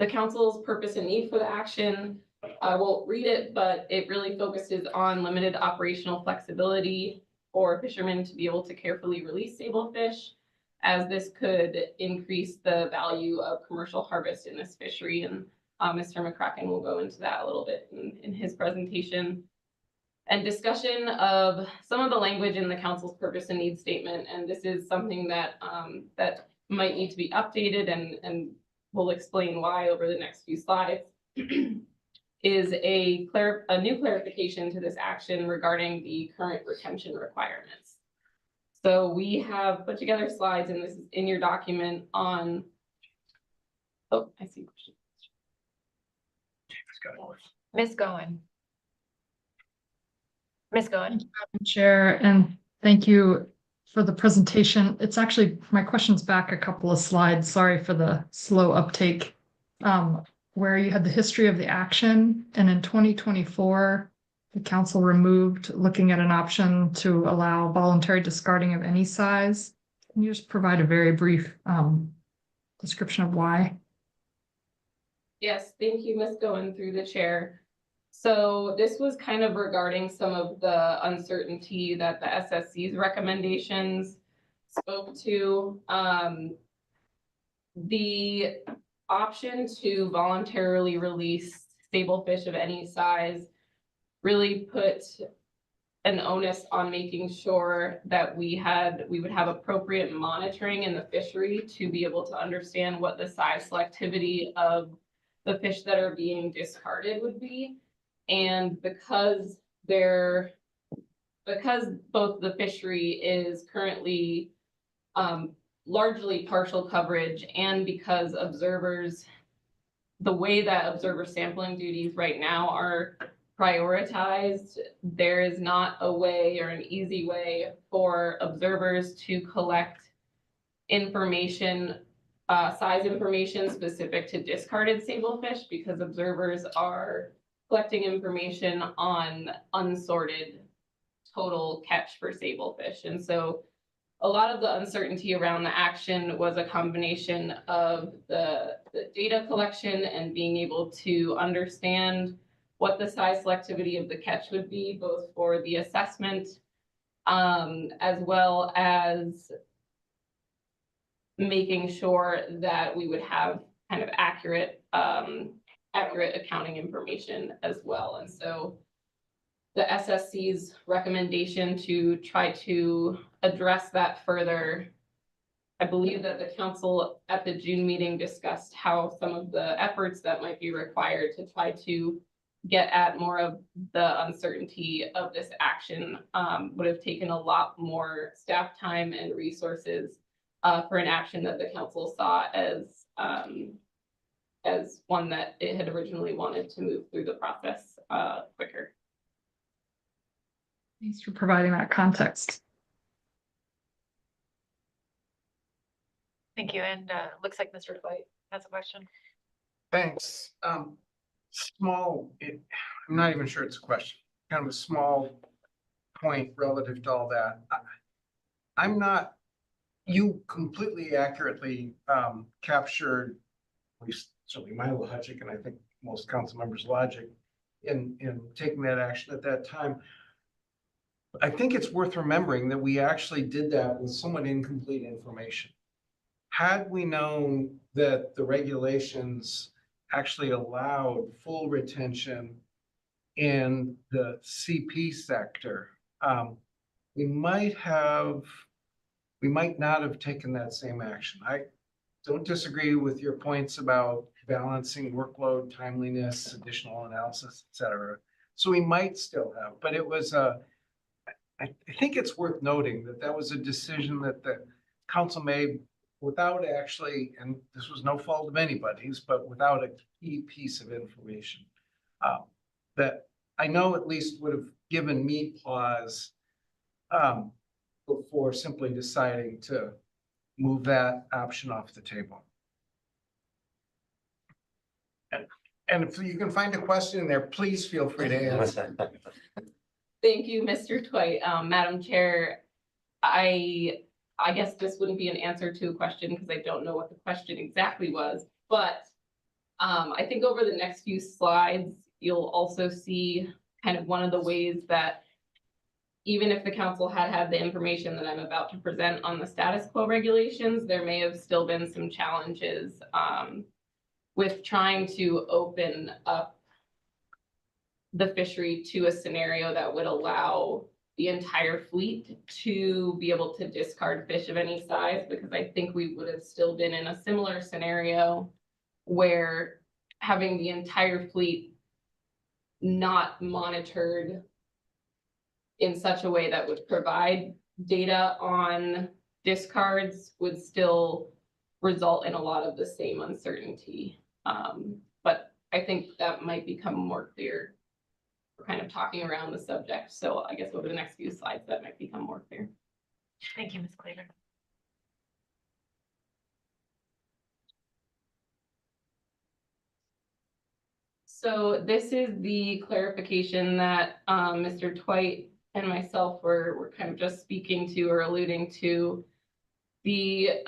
The council's purpose and need for the action, I won't read it, but it really focuses on limited operational flexibility for fishermen to be able to carefully release sablefish, as this could increase the value of commercial harvest in this fishery. And Mr. McCracken will go into that a little bit in his presentation. And discussion of some of the language in the council's purpose and need statement, and this is something that that might need to be updated, and we'll explain why over the next few slides, is a new clarification to this action regarding the current retention requirements. So we have put together slides, and this is in your document on, oh, I see a question. Ms. Goen. Ms. Goen. Madam Chair, and thank you for the presentation. It's actually, my question's back a couple of slides. Sorry for the slow uptake. Where you had the history of the action, and in 2024, the council removed looking at an option to allow voluntary discarding of any size. Can you just provide a very brief description of why? Yes, thank you, Ms. Goen, through the chair. So this was kind of regarding some of the uncertainty that the SSC's recommendations spoke to. The option to voluntarily release sablefish of any size really put an onus on making sure that we would have appropriate monitoring in the fishery to be able to understand what the size selectivity of the fish that are being discarded would be. And because both the fishery is currently largely partial coverage, and because observers, the way that observer sampling duties right now are prioritized, there is not a way or an easy way for observers to collect information, size information specific to discarded sablefish, because observers are collecting information on unsorted total catch for sablefish. And so a lot of the uncertainty around the action was a combination of the data collection and being able to understand what the size selectivity of the catch would be, both for the assessment as well as making sure that we would have kind of accurate accounting information as well. And so the SSC's recommendation to try to address that further, I believe that the council at the June meeting discussed how some of the efforts that might be required to try to get at more of the uncertainty of this action would have taken a lot more staff time and resources for an action that the council saw as one that it had originally wanted to move through the process quicker. Thanks for providing that context. Thank you. And looks like Mr. Dwight has a question. Thanks. I'm not even sure it's a question, kind of a small point relative to all that. You completely accurately captured, at least certainly my logic, and I think most council members' logic in taking that action at that time. I think it's worth remembering that we actually did that with somewhat incomplete information. Had we known that the regulations actually allowed full retention in the CP sector. We might not have taken that same action. I don't disagree with your points about balancing workload, timeliness, additional analysis, et cetera. So we might still have, but it was I think it's worth noting that that was a decision that the council made without actually, and this was no fault of anybody's, but without a key piece of information that I know at least would have given me pause before simply deciding to move that option off the table. And if you can find a question in there, please feel free to answer. Thank you, Mr. Twite. Madam Chair, I guess this wouldn't be an answer to a question because I don't know what the question exactly was, but I think over the next few slides, you'll also see kind of one of the ways that even if the council had the information that I'm about to present on the status quo regulations, there may have still been some challenges with trying to open up the fishery to a scenario that would allow the entire fleet to be able to discard fish of any size, because I think we would have still been in a similar scenario where having the entire fleet not monitored in such a way that would provide data on discards would still result in a lot of the same uncertainty. But I think that might become more clear. We're kind of talking around the subject. So I guess over the next few slides, that might become more clear. Thank you, Ms. Claver. So this is the clarification that Mr. Twite and myself were kind of just speaking to or alluding to. The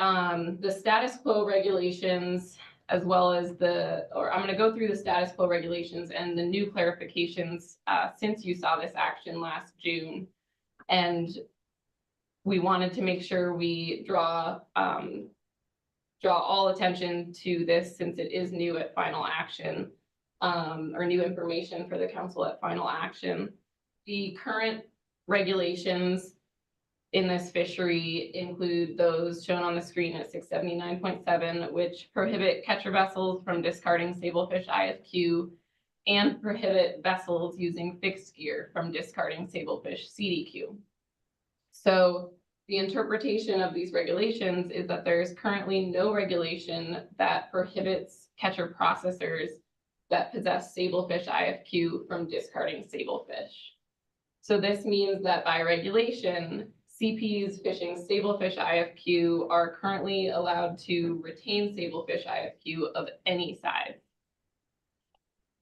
status quo regulations, as well as I'm going to go through the status quo regulations and the new clarifications since you saw this action last June. And we wanted to make sure we draw all attention to this since it is new at final action, or new information for the council at final action. The current regulations in this fishery include those shown on the screen at 679.7, which prohibit catcher vessels from discarding sablefish IFQ and prohibit vessels using fixed gear from discarding sablefish CDQ. So the interpretation of these regulations is that there is currently no regulation that prohibits catcher processors that possess sablefish IFQ from discarding sablefish. So this means that by regulation, CPs fishing sablefish IFQ are currently allowed to retain sablefish IFQ of any size.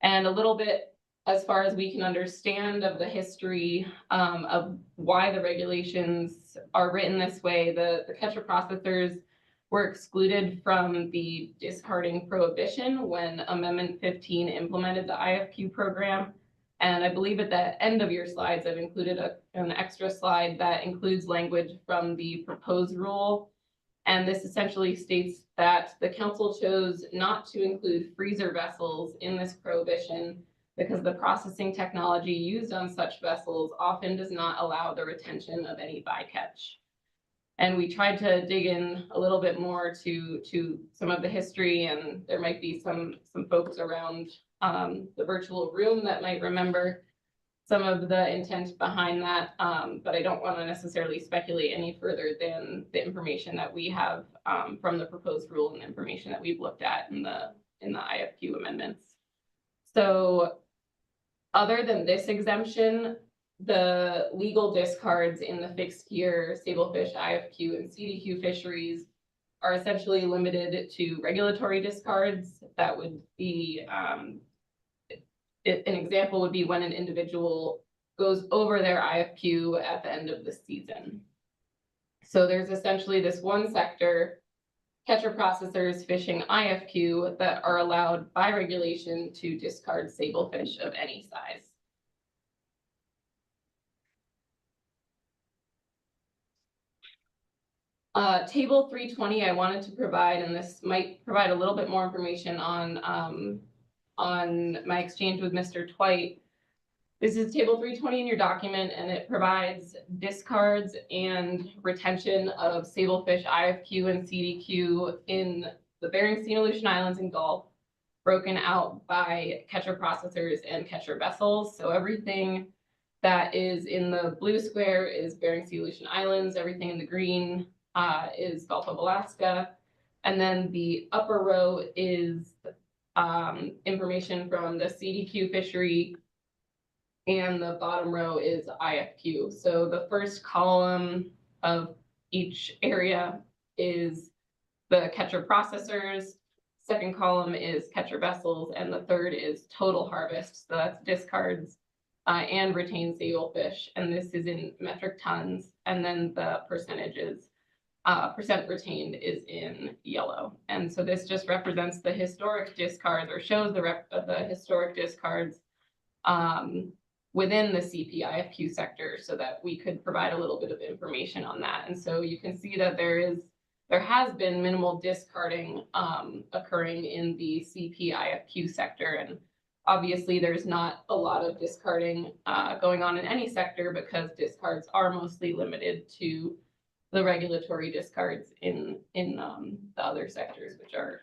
And a little bit, as far as we can understand, of the history of why the regulations are written this way, the catcher processors were excluded from the discarding prohibition when Amendment 15 implemented the IFQ program. And I believe at the end of your slides, I've included an extra slide that includes language from the proposed rule. And this essentially states that the council chose not to include freezer vessels in this prohibition because the processing technology used on such vessels often does not allow the retention of any bycatch. And we tried to dig in a little bit more to some of the history, and there might be some folks around the virtual room that might remember some of the intent behind that, but I don't want to necessarily speculate any further than the information that we have from the proposed rule and the information that we've looked at in the IFQ amendments. So other than this exemption, the legal discards in the fixed gear, sablefish, IFQ, and CDQ fisheries are essentially limited to regulatory discards. That would be, an example would be when an individual goes over their IFQ at the end of the season. So there's essentially this one sector, catcher processors fishing IFQ, that are allowed by regulation to discard sablefish of any size. Table 320 I wanted to provide, and this might provide a little bit more information on on my exchange with Mr. Twite. This is table 320 in your document, and it provides discards and retention of sablefish, IFQ, and CDQ in the Bering Sea and Aleutian Islands and Gulf, broken out by catcher processors and catcher vessels. So everything that is in the blue square is Bering Sea, Aleutian Islands. Everything in the green is Gulf of Alaska. And then the upper row is information from the CDQ fishery, and the bottom row is IFQ. So the first column of each area is the catcher processors, second column is catcher vessels, and the third is total harvest. So that's discards and retained sablefish, and this is in metric tons, and then the percentages, percent retained is in yellow. And so this just represents the historic discards, or shows the historic discards within the CP-IFQ sector, so that we could provide a little bit of information on that. And so you can see that there has been minimal discarding occurring in the CP-IFQ sector. And obviously there's not a lot of discarding going on in any sector, because discards are mostly limited to the regulatory discards in the other sectors, which are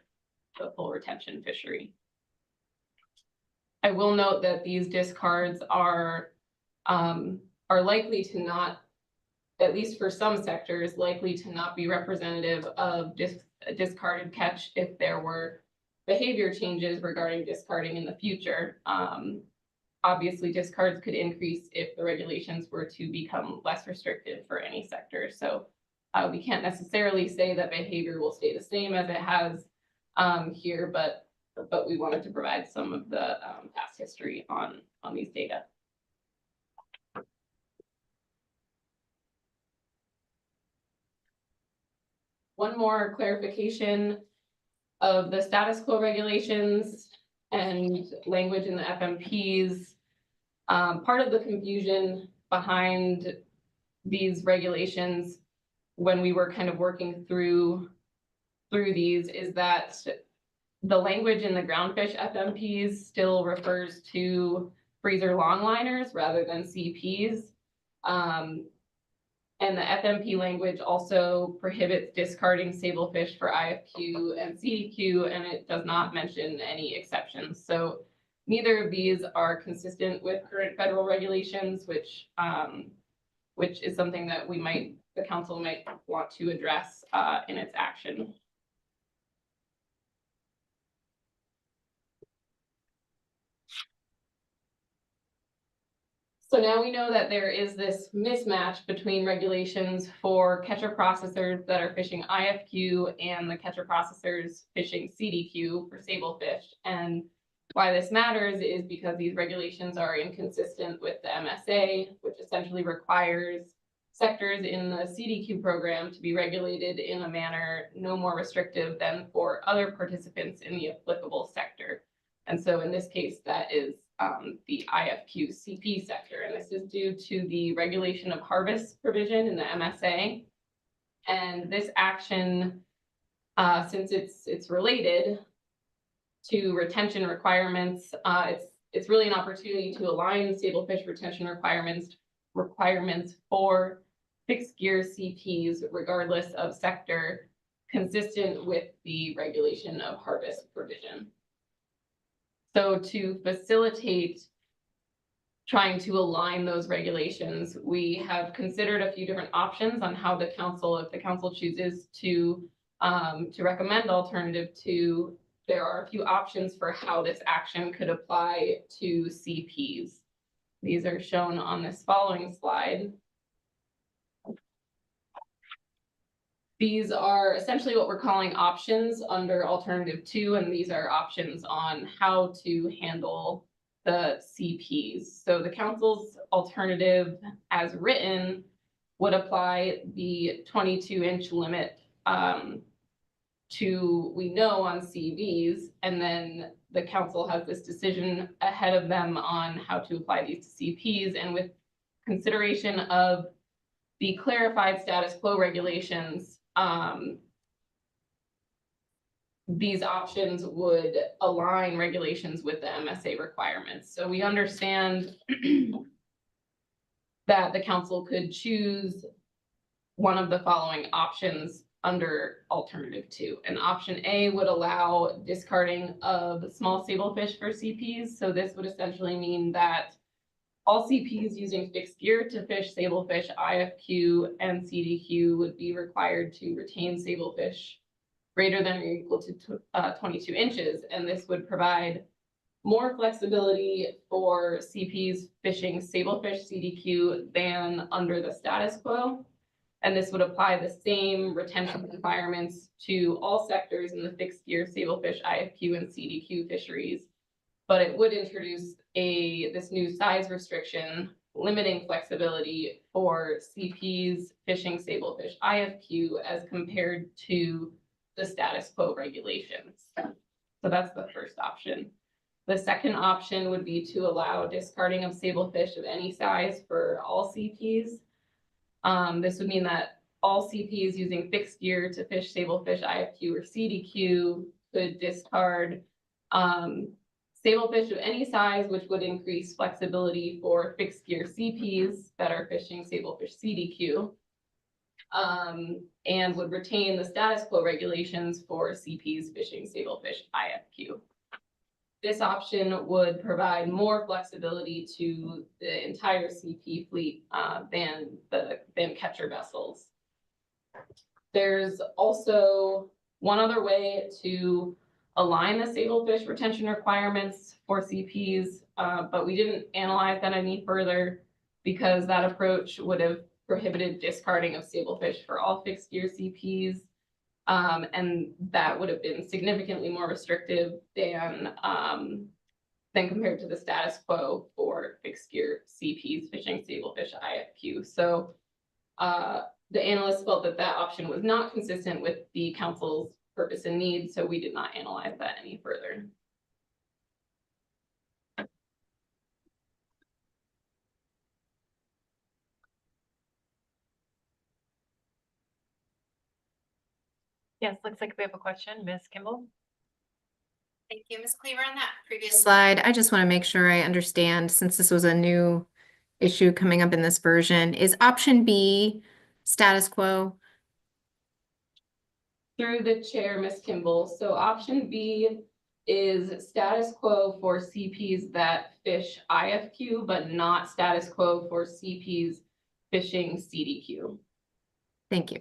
the full retention fishery. I will note that these discards are likely to not, at least for some sectors, likely to not be representative of discarded catch if there were behavior changes regarding discarding in the future. Obviously, discards could increase if the regulations were to become less restrictive for any sector. So we can't necessarily say that behavior will stay the same as it has here, but we wanted to provide some of the past history on these data. One more clarification of the status quo regulations and language in the FMPs. Part of the confusion behind these regulations when we were kind of working through these is that the language in the groundfish FMPs still refers to freezer longliners rather than CPs. And the FMP language also prohibits discarding sablefish for IFQ and CDQ, and it does not mention any exceptions. So neither of these are consistent with current federal regulations, which is something that the council might want to address in its action. So now we know that there is this mismatch between regulations for catcher processors that are fishing IFQ and the catcher processors fishing CDQ for sablefish. And why this matters is because these regulations are inconsistent with the MSA, which essentially requires sectors in the CDQ program to be regulated in a manner no more restrictive than for other participants in the applicable sector. And so in this case, that is the IFQ CP sector, and this is due to the regulation of harvest provision in the MSA. And this action, since it's related to retention requirements, it's really an opportunity to align sablefish retention requirements for fixed gear CPs, regardless of sector, consistent with the regulation of harvest provision. So to facilitate trying to align those regulations, we have considered a few different options on how the council, if the council chooses to recommend alternative 2, there are a few options for how this action could apply to CPs. These are shown on this following slide. These are essentially what we're calling options under alternative 2, and these are options on how to handle the CPs. So the council's alternative as written would apply the 22-inch limit to, we know, on CVs, and then the council has this decision ahead of them on how to apply these to CPs. And with consideration of the clarified status quo regulations, these options would align regulations with the MSA requirements. So we understand that the council could choose one of the following options under alternative 2. And option A would allow discarding of small sablefish for CPs. So this would essentially mean that all CPs using fixed gear to fish sablefish, IFQ, and CDQ would be required to retain sablefish greater than or equal to 22 inches. And this would provide more flexibility for CPs fishing sablefish CDQ than under the status quo. And this would apply the same retention requirements to all sectors in the fixed gear sablefish, IFQ, and CDQ fisheries. But it would introduce this new size restriction limiting flexibility for CPs fishing sablefish IFQ as compared to the status quo regulations. So that's the first option. The second option would be to allow discarding of sablefish of any size for all CPs. This would mean that all CPs using fixed gear to fish sablefish IFQ or CDQ could discard sablefish of any size, which would increase flexibility for fixed gear CPs that are fishing sablefish CDQ, and would retain the status quo regulations for CPs fishing sablefish IFQ. This option would provide more flexibility to the entire CP fleet than catcher vessels. There's also one other way to align the sablefish retention requirements for CPs, but we didn't analyze that any further because that approach would have prohibited discarding of sablefish for all fixed gear CPs. And that would have been significantly more restrictive than compared to the status quo for fixed gear CPs fishing sablefish IFQ. So the analysts felt that that option was not consistent with the council's purpose and need, so we did not analyze that any further. Yes, looks like we have a question. Ms. Kimball? Thank you, Ms. Cleaver. On that previous slide, I just want to make sure I understand, since this was a new issue coming up in this version, is option B status quo? Through the chair, Ms. Kimball. So option B is status quo for CPs that fish IFQ, but not status quo for CPs fishing CDQ. Thank you.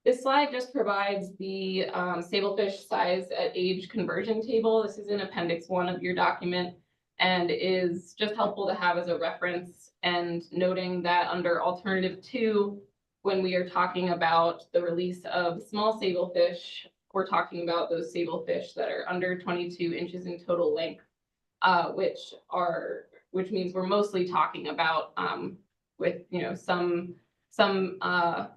This slide just provides the sablefish size at age conversion table. This is in Appendix 1 of your document and is just helpful to have as a reference, and noting that under alternative 2, when we are talking about the release of small sablefish, we're talking about those sablefish that are under 22 inches in total length, which means we're mostly talking about with some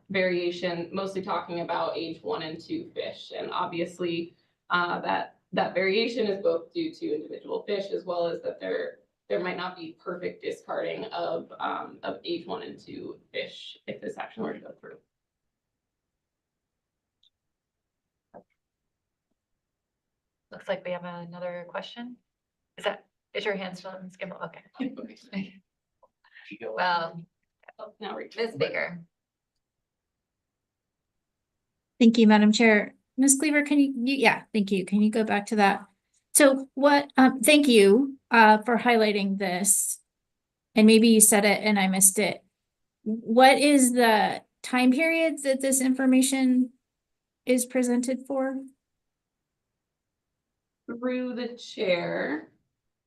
variation, mostly talking about age 1 and 2 fish. And obviously that variation is both due to individual fish as well as that there might not be perfect discarding of age 1 and 2 fish if this action were to go through. Looks like we have another question. Is your hand still on Skimmel? Okay. Well, now Ms. Baker. Thank you, Madam Chair. Ms. Cleaver, thank you. Can you go back to that? So thank you for highlighting this. And maybe you said it and I missed it. What is the time period that this information is presented for? Through the chair,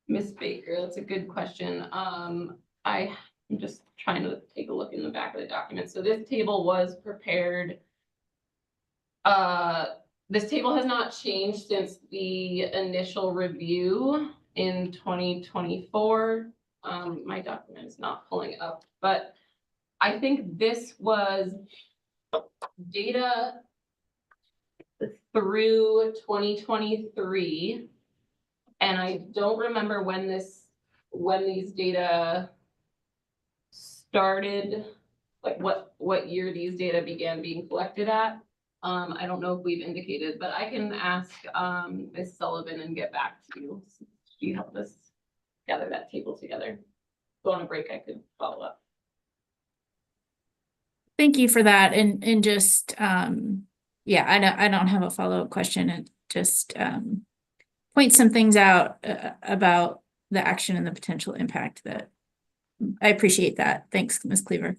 Ms. Baker, that's a good question. I'm just trying to take a look in the back of the document. So this table was prepared. This table has not changed since the initial review in 2024. My document is not pulling up, but I think this was data through 2023. And I don't remember when this when these data started, like what year these data began being collected at. I don't know if we've indicated, but I can ask Ms. Sullivan and get back to you. She helped us gather that table together. Go on a break, I could follow up. Thank you for that. And just, yeah, I don't have a follow-up question. It just point some things out about the action and the potential impact that I appreciate that. Thanks, Ms. Cleaver.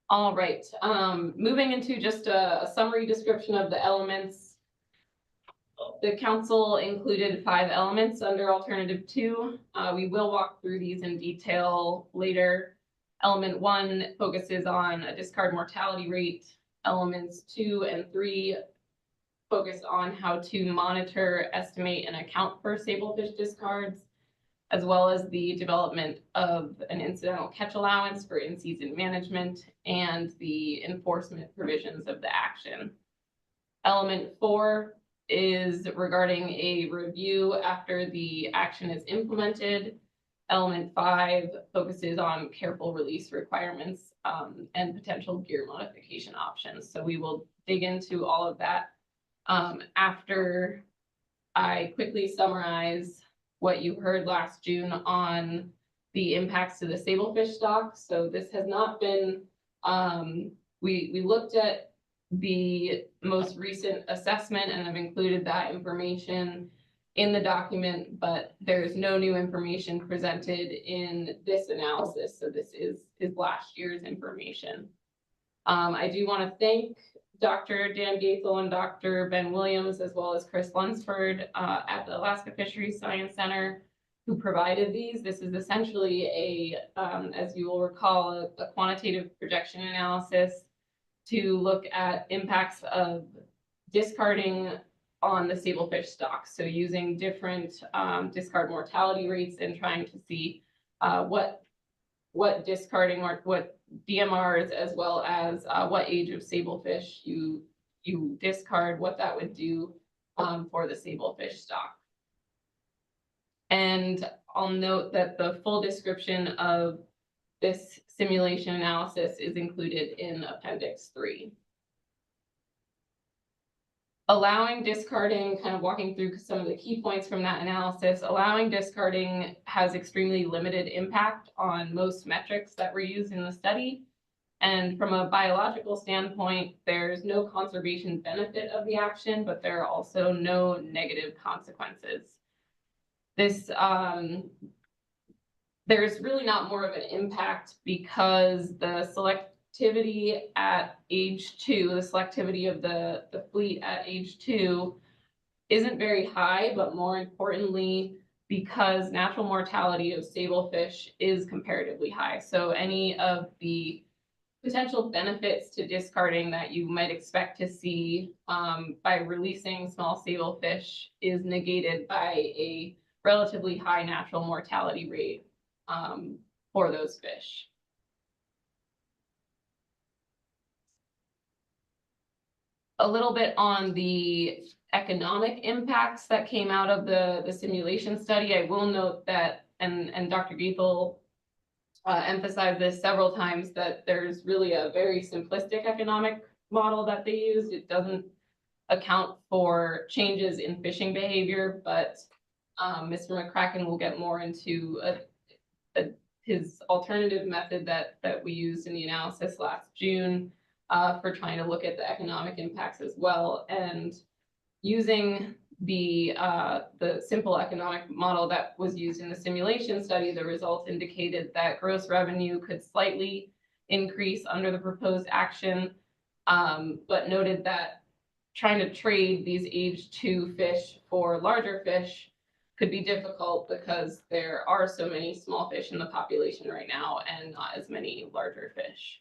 All right, moving into just a summary description of the elements. The council included 5 elements under alternative 2. We will walk through these in detail later. Element 1 focuses on a discard mortality rate. Elements 2 and 3 focus on how to monitor, estimate, and account for sablefish discards, as well as the development of an incidental catch allowance for in-season management and the enforcement provisions of the action. Element 4 is regarding a review after the action is implemented. Element 5 focuses on careful release requirements and potential gear modification options. So we will dig into all of that after I quickly summarize what you heard last June on the impacts to the sablefish stock. So this has not been, we looked at the most recent assessment and have included that information in the document, but there's no new information presented in this analysis. So this is last year's information. I do want to thank Dr. Dan Gaethel and Dr. Ben Williams, as well as Chris Lunsford at the Alaska Fisheries Science Center, who provided these. This is essentially as you will recall, a quantitative projection analysis to look at impacts of discarding on the sablefish stock. So using different discard mortality rates and trying to see what discarding or what DMRs, as well as what age of sablefish you discard, what that would do for the sablefish stock. And I'll note that the full description of this simulation analysis is included in Appendix 3. Allowing discarding, kind of walking through some of the key points from that analysis, allowing discarding has extremely limited impact on most metrics that were used in the study. And from a biological standpoint, there's no conservation benefit of the action, but there are also no negative consequences. This, there's really not more of an impact because the selectivity at age 2, the selectivity of the fleet at age 2 isn't very high, but more importantly, because natural mortality of sablefish is comparatively high. So any of the potential benefits to discarding that you might expect to see by releasing small sablefish is negated by a relatively high natural mortality rate for those fish. A little bit on the economic impacts that came out of the simulation study. I will note that, and Dr. Gaethel emphasized this several times, that there's really a very simplistic economic model that they used. It doesn't account for changes in fishing behavior, but Mr. McCracken will get more into his alternative method that we used in the analysis last June for trying to look at the economic impacts as well. And using the simple economic model that was used in the simulation study, the results indicated that gross revenue could slightly increase under the proposed action, but noted that trying to trade these age 2 fish for larger fish could be difficult because there are so many small fish in the population right now and not as many larger fish.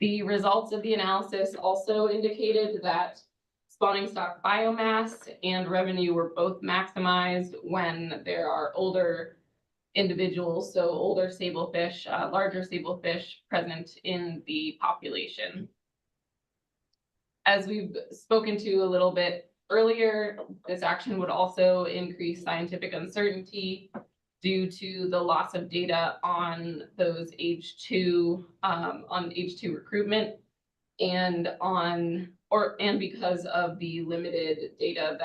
The results of the analysis also indicated that spawning stock biomass and revenue were both maximized when there are older individuals, so older sablefish, larger sablefish present in the population. As we've spoken to a little bit earlier, this action would also increase scientific uncertainty due to the loss of data on those age 2 recruitment and because of the limited data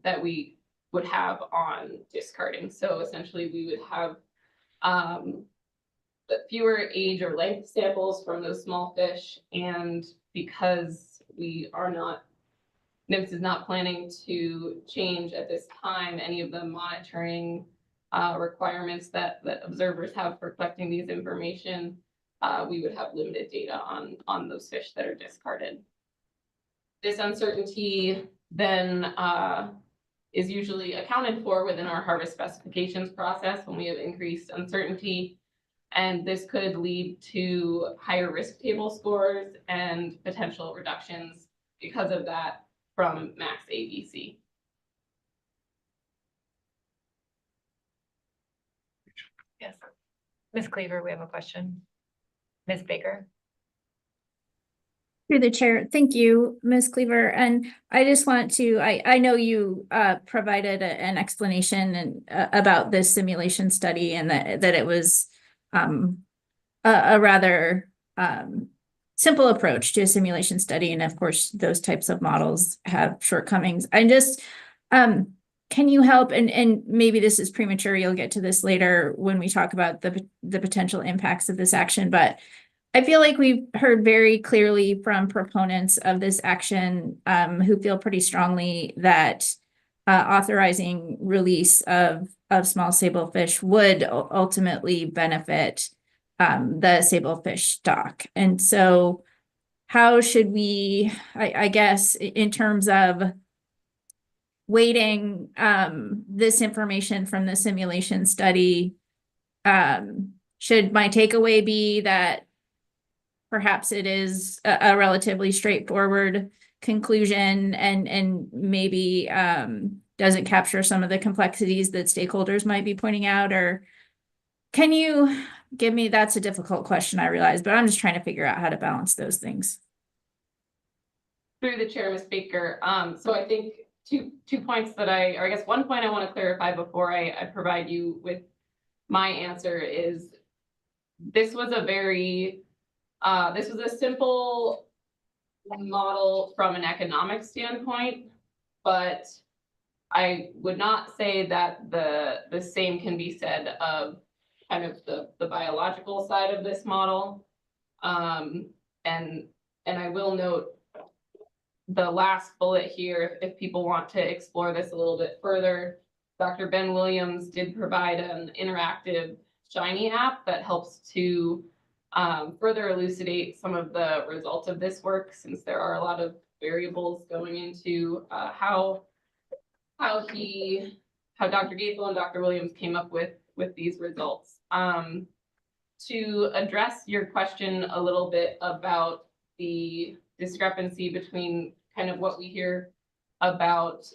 that we would have on discarding. So essentially we would have fewer age or length samples from those small fish, and because NIMS is not planning to change at this time any of the monitoring requirements that observers have for collecting these information, we would have limited data on those fish that are discarded. This uncertainty then is usually accounted for within our harvest specifications process when we have increased uncertainty. And this could lead to higher risk table scores and potential reductions because of that from max ABC. Yes. Ms. Cleaver, we have a question. Ms. Baker. Through the chair, thank you, Ms. Cleaver. And I just want to, I know you provided an explanation about this simulation study, and that it was a rather simple approach to a simulation study. And of course, those types of models have shortcomings. I just, can you help, and maybe this is premature, you'll get to this later when we talk about the potential impacts of this action, but I feel like we've heard very clearly from proponents of this action who feel pretty strongly that authorizing release of small sablefish would ultimately benefit the sablefish stock. And so how should we, I guess, in terms of weighting this information from the simulation study, should my takeaway be that perhaps it is a relatively straightforward conclusion and maybe doesn't capture some of the complexities that stakeholders might be pointing out? Or can you give me, that's a difficult question, I realize, but I'm just trying to figure out how to balance those things. Through the chair, Ms. Baker. So I think two points that or I guess one point I want to clarify before I provide you with my answer is this was a simple model from an economic standpoint, but I would not say that the same can be said of kind of the biological side of this model. And I will note the last bullet here, if people want to explore this a little bit further, Dr. Ben Williams did provide an interactive Shiny app that helps to further elucidate some of the results of this work, since there are a lot of variables going into how Dr. Gaethel and Dr. Williams came up with these results. To address your question a little bit about the discrepancy between kind of what we hear about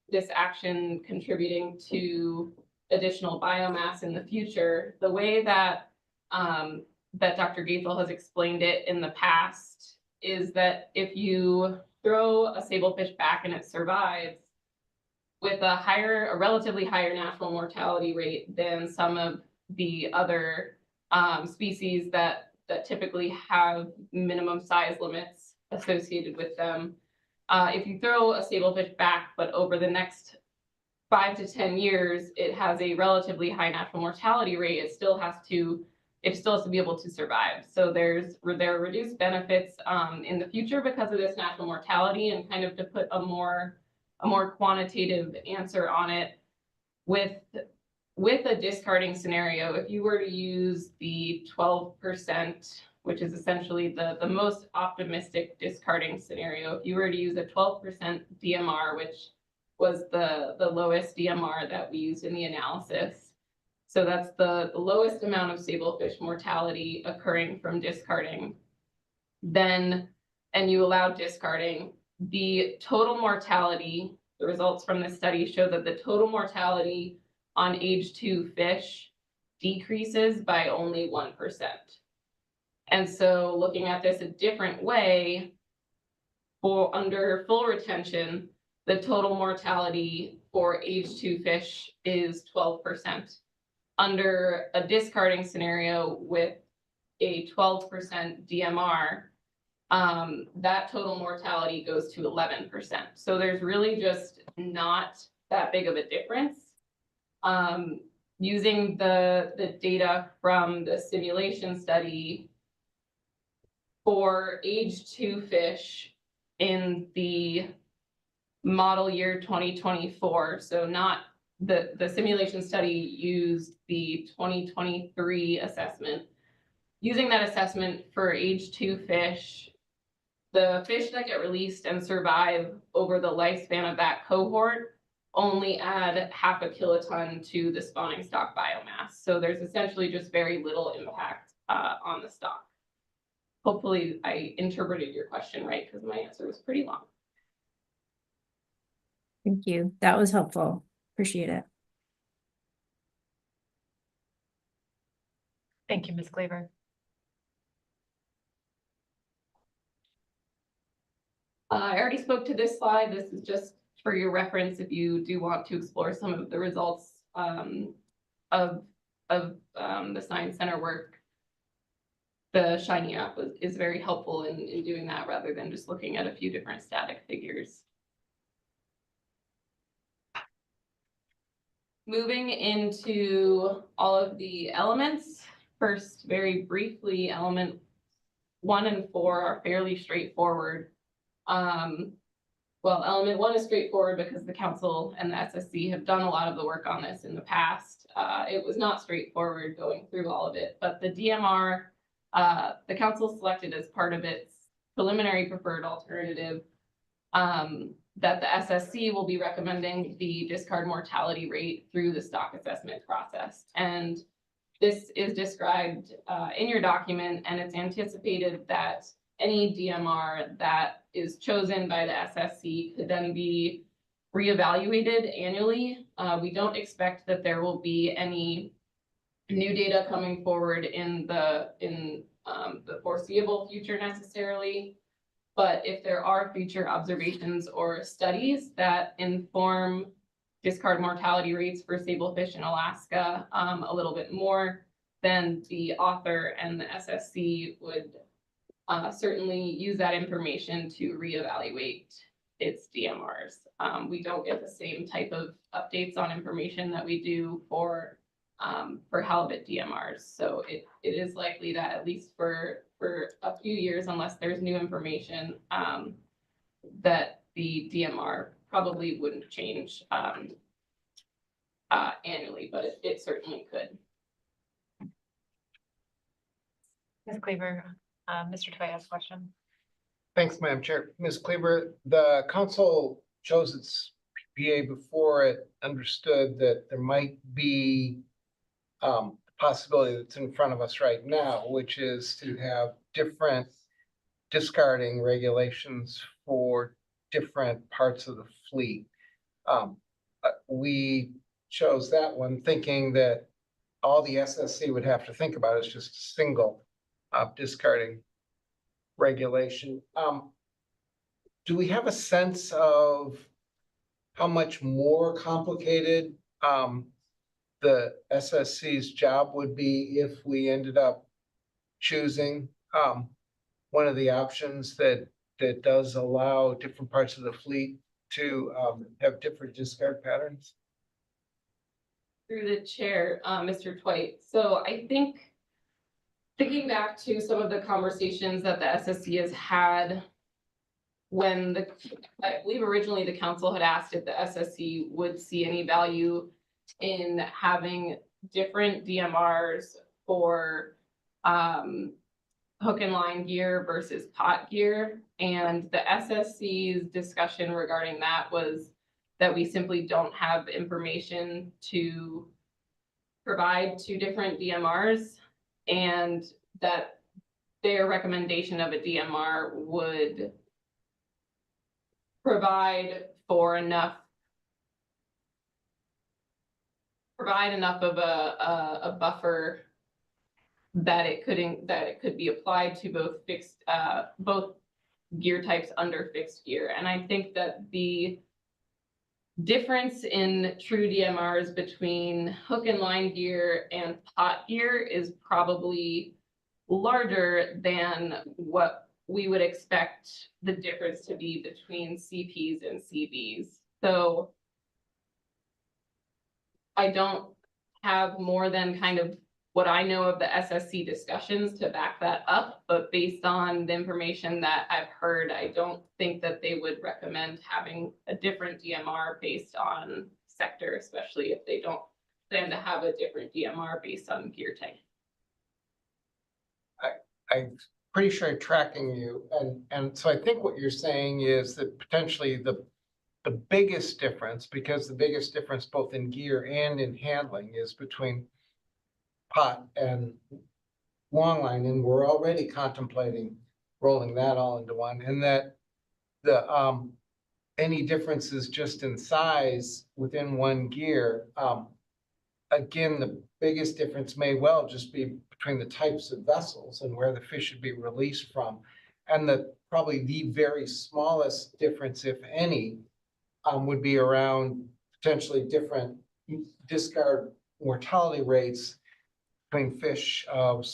this action contributing to additional biomass in the future, the way that Dr. Gaethel has explained it in the past is that if you throw a sablefish back and it survives with a relatively higher natural mortality rate than some of the other species that typically have minimum size limits associated with them. If you throw a sablefish back, but over the next 5 to 10 years, it has a relatively high natural mortality rate, it still has to be able to survive. So there are reduced benefits in the future because of this natural mortality, and kind of to put a more quantitative answer on it, with a discarding scenario, if you were to use the 12%, which is essentially the most optimistic discarding scenario, if you were to use a 12% DMR, which was the lowest DMR that we used in the analysis. So that's the lowest amount of sablefish mortality occurring from discarding. And you allow discarding, the total mortality, the results from this study show that the total mortality on age 2 fish decreases by only 1%. And so looking at this a different way, for under full retention, the total mortality for age 2 fish is 12%. Under a discarding scenario with a 12% DMR, that total mortality goes to 11%. So there's really just not that big of a difference. Using the data from the simulation study for age 2 fish in the model year 2024, so not the simulation study used the 2023 assessment. Using that assessment for age 2 fish, the fish that get released and survive over the lifespan of that cohort only add 0.5 kiloton to the spawning stock biomass. So there's essentially just very little impact on the stock. Hopefully I interpreted your question right, because my answer was pretty long. Thank you. That was helpful. Appreciate it. Thank you, Ms. Cleaver. I already spoke to this slide. This is just for your reference if you do want to explore some of the results of the Science Center work. The Shiny app is very helpful in doing that rather than just looking at a few different static figures. Moving into all of the elements, first, very briefly, element 1 and 4 are fairly straightforward. Well, element 1 is straightforward because the council and the SSC have done a lot of the work on this in the past. It was not straightforward going through all of it, but the DMR, the council selected as part of its preliminary preferred alternative that the SSC will be recommending the discard mortality rate through the stock assessment process. And this is described in your document, and it's anticipated that any DMR that is chosen by the SSC could then be reevaluated annually. We don't expect that there will be any new data coming forward in the foreseeable future necessarily. But if there are future observations or studies that inform discard mortality rates for sablefish in Alaska a little bit more, then the author and the SSC would certainly use that information to reevaluate its DMRs. We don't get the same type of updates on information that we do for halibut DMRs. So it is likely that at least for a few years, unless there's new information, that the DMR probably wouldn't change annually, but it certainly could. Ms. Cleaver, Mr. Toy has a question. Thanks, Madam Chair. Ms. Cleaver, the council chose its PPA before it understood that there might be a possibility that's in front of us right now, which is to have different discarding regulations for different parts of the fleet. We chose that one thinking that all the SSC would have to think about is just a single discarding regulation. Do we have a sense of how much more complicated the SSC's job would be if we ended up choosing one of the options that does allow different parts of the fleet to have different discard patterns? Through the chair, Mr. Twite. So I think thinking back to some of the conversations that the SSC has had when I believe originally the council had asked if the SSC would see any value in having different DMRs for hook and line gear versus pot gear. And the SSC's discussion regarding that was that we simply don't have information to provide two different DMRs, and that their recommendation of a DMR would provide provide enough of a buffer that it could be applied to both fixed, both gear types under fixed gear. And I think that the difference in true DMRs between hook and line gear and pot gear is probably larger than what we would expect the difference to be between CPs and CBs. So I don't have more than kind of what I know of the SSC discussions to back that up, but based on the information that I've heard, I don't think that they would recommend having a different DMR based on sector, especially if they don't plan to have a different DMR based on gear type. I'm pretty sure I'm tracking you, and so I think what you're saying is that potentially the biggest difference, because the biggest difference both in gear and in handling is between pot and long line, and we're already contemplating rolling that all into one, and that the any differences just in size within one gear, again, the biggest difference may well just be between the types of vessels and where the fish should be released from, and probably the very smallest difference, if any, would be around potentially different discard mortality rates between fish of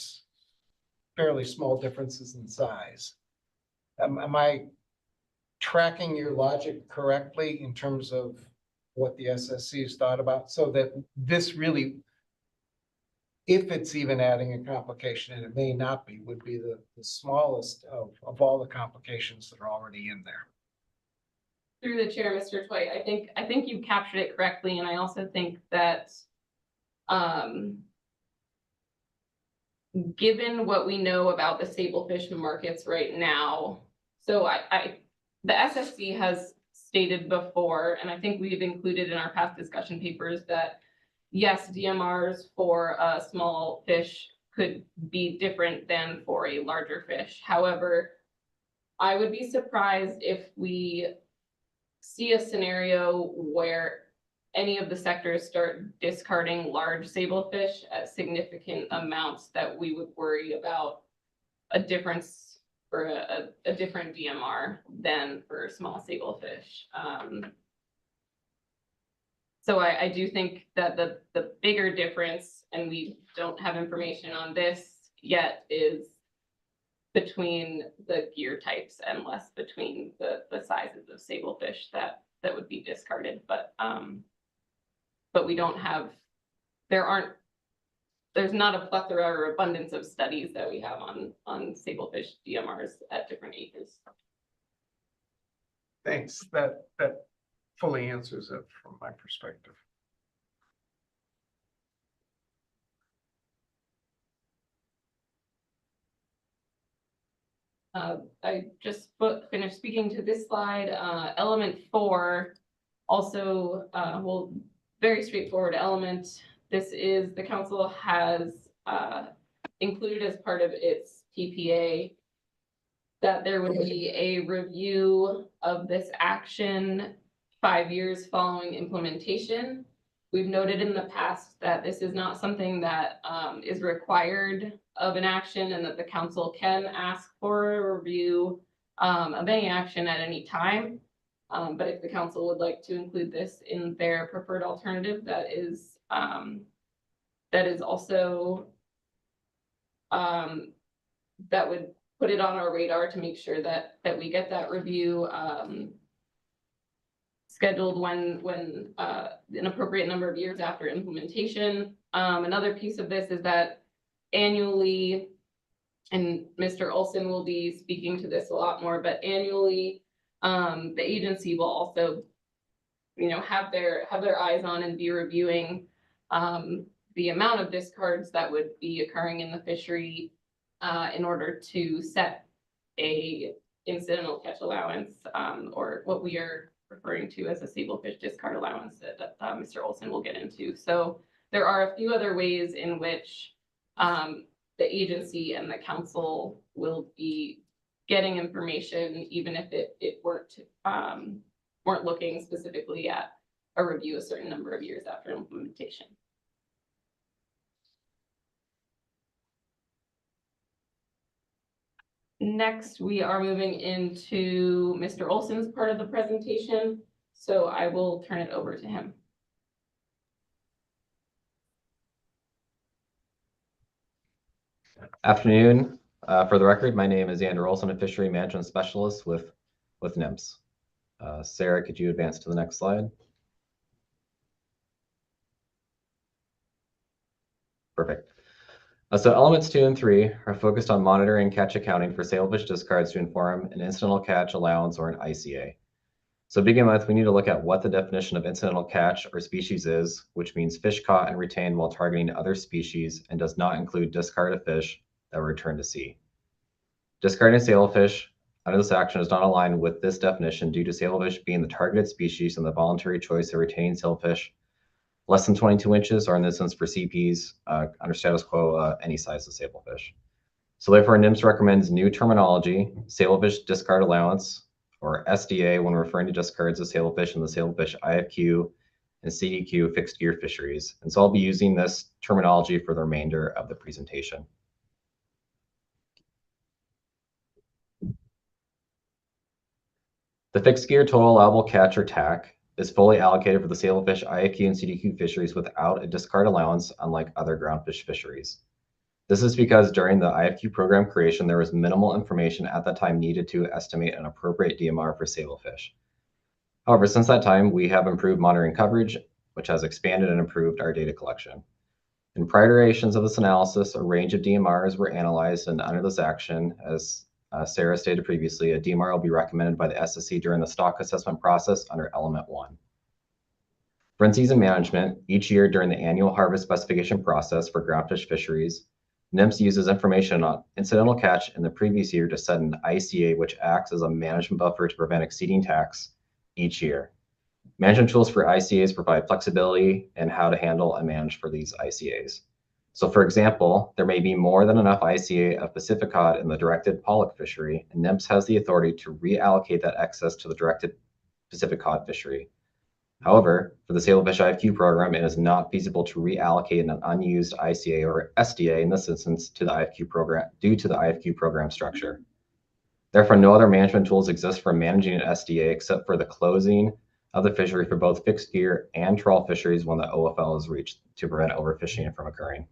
fairly small differences in size. Am I tracking your logic correctly in terms of what the SSC has thought about? So that this really, if it's even adding a complication, and it may not be, would be the smallest of all the complications that are already in there. Through the chair, Mr. Twite, I think you captured it correctly, and I also think that given what we know about the sablefish markets right now, so the SSC has stated before, and I think we've included in our past discussion papers, that yes, DMRs for a small fish could be different than for a larger fish. However, I would be surprised if we see a scenario where any of the sectors start discarding large sablefish at significant amounts that we would worry about a difference for a different DMR than for small sablefish. So I do think that the bigger difference, and we don't have information on this yet, is between the gear types and less between the sizes of sablefish that would be discarded. But we don't have, there's not a plethora or abundance of studies that we have on sablefish DMRs at different ages. Thanks. That fully answers it from my perspective. I just finished speaking to this slide. Element 4, also, well, very straightforward element. This is, the council has included as part of its TPA that there would be a review of this action 5 years following implementation. We've noted in the past that this is not something that is required of an action, and that the council can ask for a review of any action at any time. But if the council would like to include this in their preferred alternative, that is also that would put it on our radar to make sure that we get that review scheduled when an appropriate number of years after implementation. Another piece of this is that annually, and Mr. Olson will be speaking to this a lot more, but annually, the agency will also, have their eyes on and be reviewing the amount of discards that would be occurring in the fishery in order to set a incidental catch allowance, or what we are referring to as a sablefish discard allowance that Mr. Olson will get into. So there are a few other ways in which the agency and the council will be getting information, even if it weren't looking specifically at a review a certain number of years after implementation. Next, we are moving into Mr. Olson's part of the presentation, so I will turn it over to him. Afternoon. For the record, my name is Andrew Olson, a fishery management specialist with NIMS. Sarah, could you advance to the next slide? Perfect. So elements 2 and 3 are focused on monitoring catch accounting for sablefish discards to inform an incidental catch allowance or an ICA. So to begin with, we need to look at what the definition of incidental catch or species is, which means fish caught and retained while targeting other species and does not include discarded fish that were returned to sea. Discarding sablefish under this action is not aligned with this definition due to sablefish being the targeted species and the voluntary choice of retaining sailfish less than 22 inches, or in this instance for CPs, under status quo, any size of sablefish. So therefore, NIMS recommends new terminology, sablefish discard allowance, or SDA, when referring to discards of sablefish in the sablefish IFQ and CDQ fixed gear fisheries. And so I'll be using this terminology for the remainder of the presentation. The fixed gear total allowable catch or TAC is fully allocated for the sablefish IFQ and CDQ fisheries without a discard allowance, unlike other groundfish fisheries. This is because during the IFQ program creation, there was minimal information at that time needed to estimate an appropriate DMR for sablefish. However, since that time, we have improved monitoring coverage, which has expanded and improved our data collection. In prior iterations of this analysis, a range of DMRs were analyzed, and under this action, as Sarah stated previously, a DMR will be recommended by the SSC during the stock assessment process under Element 1. For in-season management, each year during the annual harvest specification process for groundfish fisheries, NIMS uses information on incidental catch in the previous year to set an ICA, which acts as a management buffer to prevent exceeding TACs each year. Management tools for ICAs provide flexibility in how to handle and manage for these ICAs. So for example, there may be more than enough ICA of Pacific cod in the directed pollock fishery, and NIMS has the authority to reallocate that excess to the directed Pacific cod fishery. However, for the sablefish IFQ program, it is not feasible to reallocate an unused ICA or SDA in this instance to the IFQ program due to the IFQ program structure. Therefore, no other management tools exist for managing an SDA except for the closing of the fishery for both fixed gear and trawl fisheries when the OFL is reached to prevent overfishing from occurring.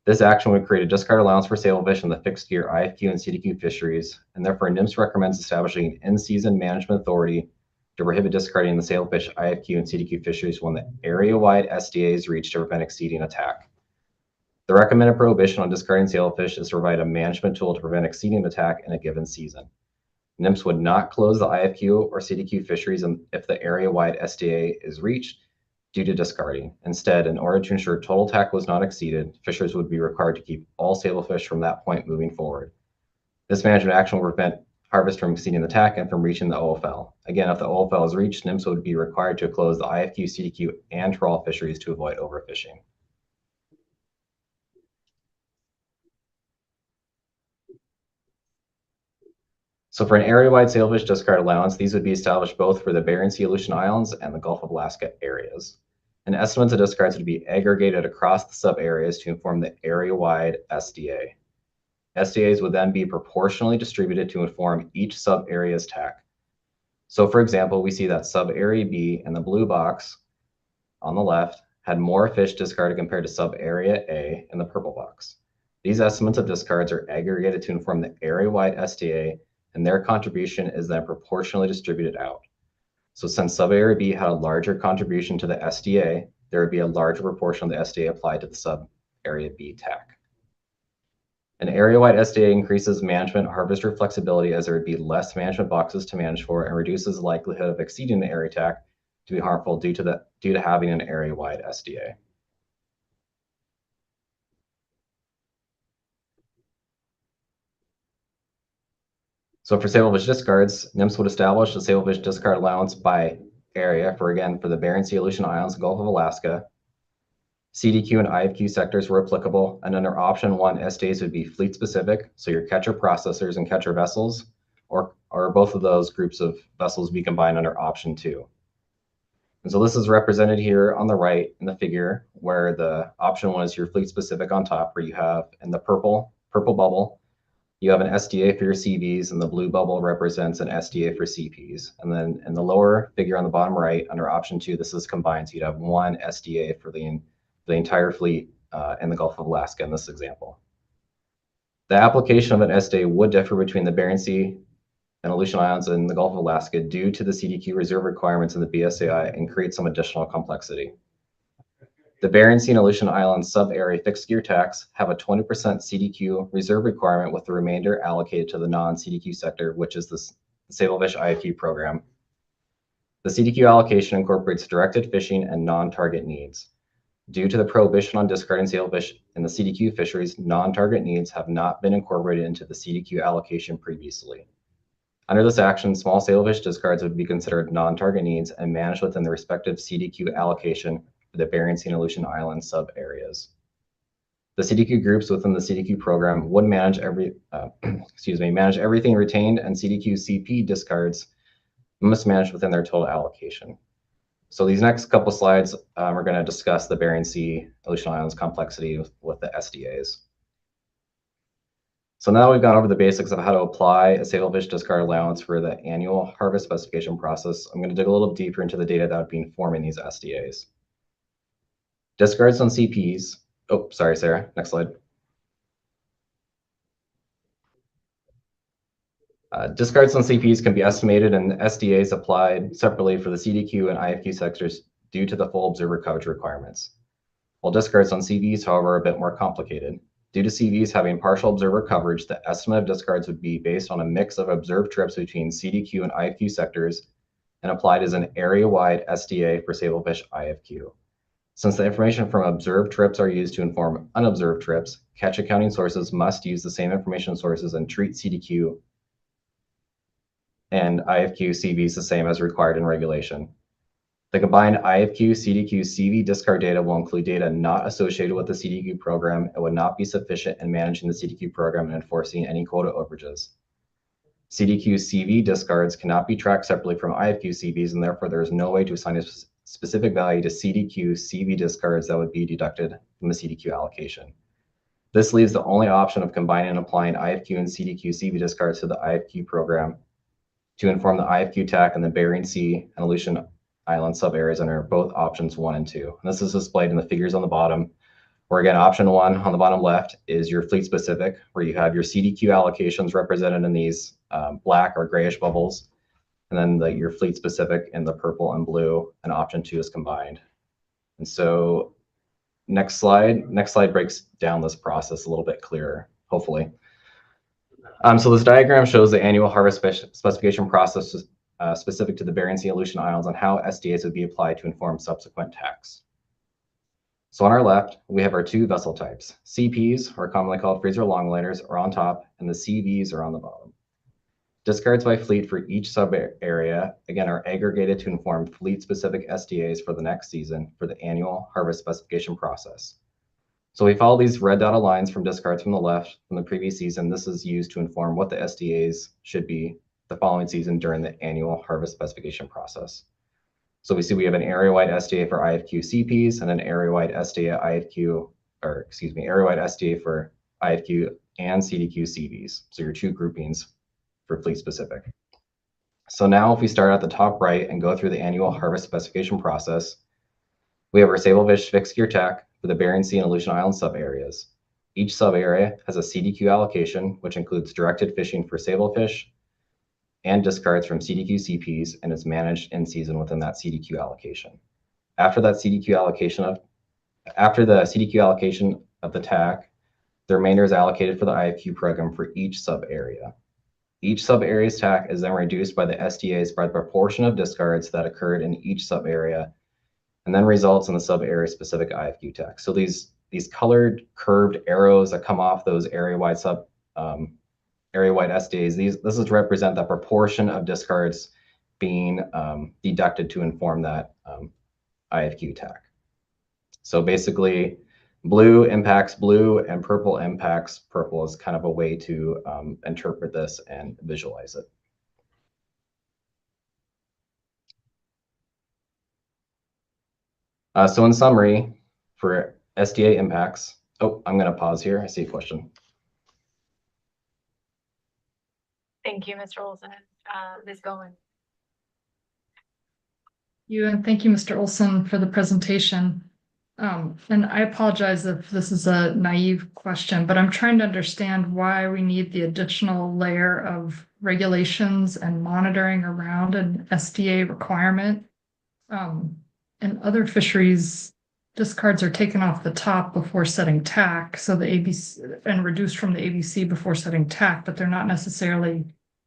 This action would create a discard allowance for sablefish in the fixed gear IFQ and CDQ fisheries, and therefore NIMS recommends establishing an in-season management authority to prohibit discarding the sablefish IFQ and CDQ fisheries when the area-wide SDA is reached to prevent exceeding a TAC. The recommended prohibition on discarding sailfish is to provide a management tool to prevent exceeding the TAC in a given season. NIMS would not close the IFQ or CDQ fisheries if the area-wide SDA is reached due to discarding. Instead, in order to ensure total TAC was not exceeded, fishers would be required to keep all sablefish from that point moving forward. This management action will prevent harvest from exceeding the TAC and from reaching the OFL. Again, if the OFL is reached, NIMS would be required to close the IFQ, CDQ, and trawl fisheries to avoid overfishing. So for an area-wide sailfish discard allowance, these would be established both for the Bering Sea Aleutian Islands and the Gulf of Alaska areas. And estimates of discards would be aggregated across the sub-areas to inform the area-wide SDA. SDAs would then be proportionally distributed to inform each sub-area's TAC. So for example, we see that sub-area B in the blue box on the left had more fish discarded compared to sub-area A in the purple box. These estimates of discards are aggregated to inform the area-wide SDA, and their contribution is then proportionally distributed out. So since sub-area B had a larger contribution to the SDA, there would be a larger proportion of the SDA applied to the sub-area B TAC. An area-wide SDA increases management harvester flexibility as there would be less management boxes to manage for and reduces the likelihood of exceeding the area TAC to be harmful due to having an area-wide SDA. So for sailfish discards, NIMS would establish a sailfish discard allowance by area for the Bering Sea Aleutian Islands, Gulf of Alaska. CDQ and IFQ sectors were applicable, and under option 1, SDAs would be fleet specific, so your catcher processors and catcher vessels, or both of those groups of vessels be combined under option 2. And so this is represented here on the right in the figure, where the option 1 is your fleet specific on top, where you have in the purple bubble You have an SDA for your CVs, and the blue bubble represents an SDA for CPs. And then in the lower figure on the bottom right, under option 2, this is combined. So you'd have one SDA for the entire fleet in the Gulf of Alaska in this example. The application of an SDA would differ between the Bering Sea and Aleutian Islands and the Gulf of Alaska due to the CDQ reserve requirements in the BSAI and create some additional complexity. The Bering Sea and Aleutian Islands sub-area fixed gear tax have a 20% CDQ reserve requirement, with the remainder allocated to the non-CDQ sector, which is the Sablefish IFQ program. The CDQ allocation incorporates directed fishing and non-target needs. Due to the prohibition on discarding sailfish in the CDQ fisheries, non-target needs have not been incorporated into the CDQ allocation previously. Under this action, small sailfish discards would be considered non-target needs and managed within the respective CDQ allocation for the Bering Sea and Aleutian Islands sub-areas. The CDQ groups within the CDQ program would manage manage everything retained, and CDQ CP discards must manage within their total allocation. So these next couple slides are going to discuss the Bering Sea, Aleutian Islands complexity with the SDAs. So now we've gone over the basics of how to apply a sailfish discard allowance for the annual harvest specification process. I'm going to dig a little deeper into the data that would be informing these SDAs. Discards on CPs. Oh, sorry, Sarah. Next slide. Discards on CPs can be estimated and SDAs applied separately for the CDQ and IFQ sectors due to the full observer coverage requirements. While discards on CVs, however, are a bit more complicated. Due to CVs having partial observer coverage, the estimate of discards would be based on a mix of observed trips between CDQ and IFQ sectors and applied as an area-wide SDA for Sablefish IFQ. Since the information from observed trips are used to inform unobserved trips, catch accounting sources must use the same information sources and treat CDQ and IFQ CVs the same as required in regulation. The combined IFQ, CDQ, CV discard data will include data not associated with the CDQ program and would not be sufficient in managing the CDQ program and enforcing any quota overages. CDQ CV discards cannot be tracked separately from IFQ CVs, and therefore there is no way to assign a specific value to CDQ CV discards that would be deducted from the CDQ allocation. This leaves the only option of combining and applying IFQ and CDQ CV discards to the IFQ program to inform the IFQ TAC and the Bering Sea and Aleutian Island sub-areas under both options 1 and 2. And this is displayed in the figures on the bottom, where again, option 1 on the bottom left is your fleet specific, where you have your CDQ allocations represented in these black or grayish bubbles, and then your fleet specific in the purple and blue, and option 2 is combined. And so next slide breaks down this process a little bit clearer, hopefully. So this diagram shows the annual harvest specification process specific to the Bering Sea and Aleutian Islands on how SDAs would be applied to inform subsequent tax. So on our left, we have our two vessel types. CPs, or commonly called freezer longliners, are on top, and the CVs are on the bottom. Discards by fleet for each sub-area, again, are aggregated to inform fleet-specific SDAs for the next season for the annual harvest specification process. So we follow these red dotted lines from discards from the left from the previous season. This is used to inform what the SDAs should be the following season during the annual harvest specification process. So we see we have an area-wide SDA for IFQ CPs and an area-wide SDA area-wide SDA for IFQ and CDQ CVs. So your two groupings for fleet specific. So now if we start at the top right and go through the annual harvest specification process, we have our Sablefish fixed gear TAC for the Bering Sea and Aleutian Island sub-areas. Each sub-area has a CDQ allocation, which includes directed fishing for Sablefish and discards from CDQ CPs, and is managed in season within that CDQ allocation. After the CDQ allocation of the TAC, the remainder is allocated for the IFQ program for each sub-area. Each sub-area's TAC is then reduced by the SDAs by the proportion of discards that occurred in each sub-area, and then results in the sub-area specific IFQ TAC. So these colored curved arrows that come off those area-wide SDAs, this is to represent the proportion of discards being deducted to inform that IFQ TAC. So basically, blue impacts blue and purple impacts purple is kind of a way to interpret this and visualize it. So in summary, for SDA impacts, I'm going to pause here. I see a question. Thank you, Mr. Olson. Ms. Goen. And thank you, Mr. Olson, for the presentation. And I apologize if this is a naive question, but I'm trying to understand why we need the additional layer of regulations and monitoring around an SDA requirement. In other fisheries, discards are taken off the top before setting TAC, so the ABC and reduced from the ABC before setting TAC, but they're not necessarily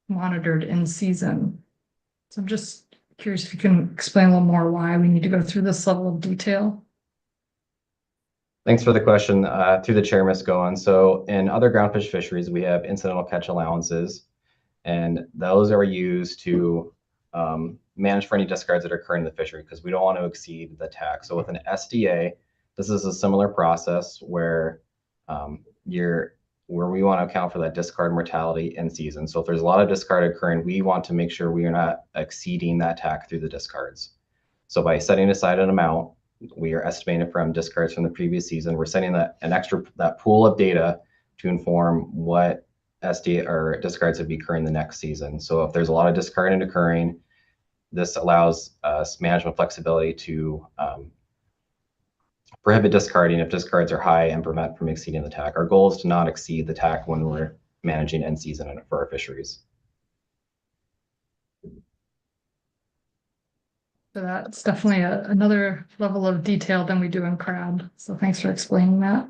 monitored in season. So I'm just curious if you can explain a little more why we need to go through this level of detail. Thanks for the question. Through the chair, Ms. Goen. So in other groundfish fisheries, we have incidental catch allowances, and those are used to manage for any discards that occur in the fishery because we don't want to exceed the TAC. So with an SDA, this is a similar process where we want to account for that discard mortality in season. So if there's a lot of discard occurring, we want to make sure we are not exceeding that TAC through the discards. So by setting aside an amount, we are estimating from discards from the previous season. We're setting that pool of data to inform what SDA or discards would be occurring the next season. So if there's a lot of discarding occurring, this allows us management flexibility to prohibit discarding if discards are high and prevent from exceeding the TAC. Our goal is to not exceed the TAC when we're managing end season for our fisheries. So that's definitely another level of detail than we do in crab. So thanks for explaining that.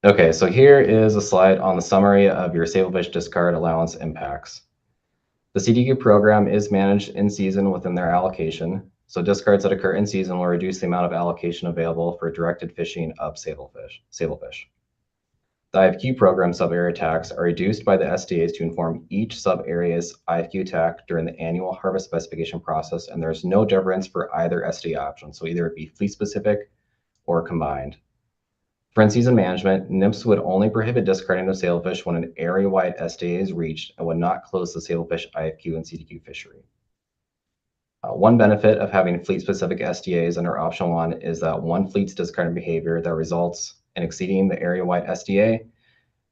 Okay, so here is a slide on the summary of your Sablefish discard allowance impacts. The CDQ program is managed in season within their allocation. So discards that occur in season will reduce the amount of allocation available for directed fishing of Sablefish. The IFQ program sub-area tax are reduced by the SDAs to inform each sub-area's IFQ TAC during the annual harvest specification process, and there's no difference for either SDA option. So either it be fleet-specific or combined. For in-season management, NIMS would only prohibit discarding of sailfish when an area-wide SDA is reached and would not close the sailfish IFQ and CDQ fishery. One benefit of having fleet-specific SDAs under option 1 is that one fleet's discarding behavior that results in exceeding the area-wide SDA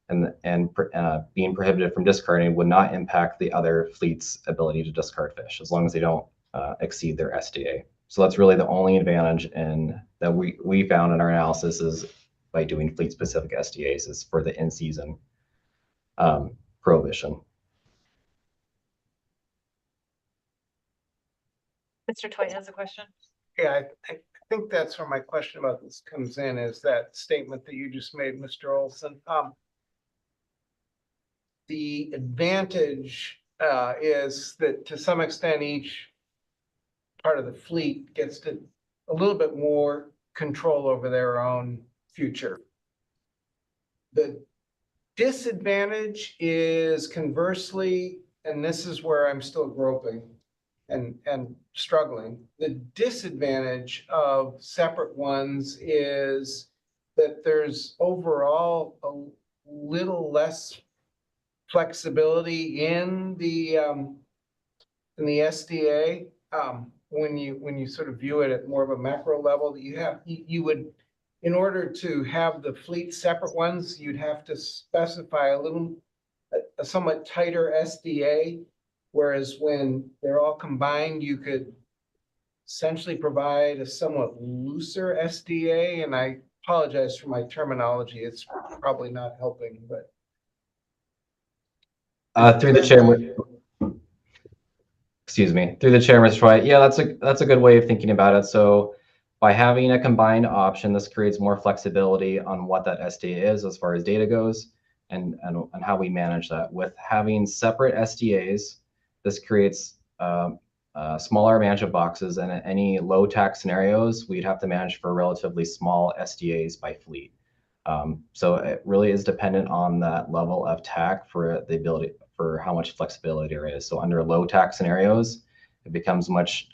and being prohibited from discarding would not impact the other fleet's ability to discard fish as long as they don't exceed their SDA. So that's really the only advantage that we found in our analysis is by doing fleet-specific SDAs is for the in-season prohibition. Mr. Twite has a question. Yeah, I think that's where my question about this comes in, is that statement that you just made, Mr. Olson. The advantage is that to some extent each part of the fleet gets to a little bit more control over their own future. The disadvantage is conversely, and this is where I'm still groping and struggling. The disadvantage of separate ones is that there's overall a little less flexibility in the SDA when you sort of view it at more of a macro level. That you would, in order to have the fleet separate ones, you'd have to specify a somewhat tighter SDA. Whereas when they're all combined, you could essentially provide a somewhat looser SDA. And I apologize for my terminology. It's probably not helping, but. Through the chair, excuse me, through the chair, Mr. White. Yeah, that's a good way of thinking about it. So by having a combined option, this creates more flexibility on what that SDA is as far as data goes and how we manage that. With having separate SDAs, this creates smaller management boxes, and in any low tax scenarios, we'd have to manage for relatively small SDAs by fleet. So it really is dependent on that level of TAC for the ability for how much flexibility there is. So under low tax scenarios, it becomes much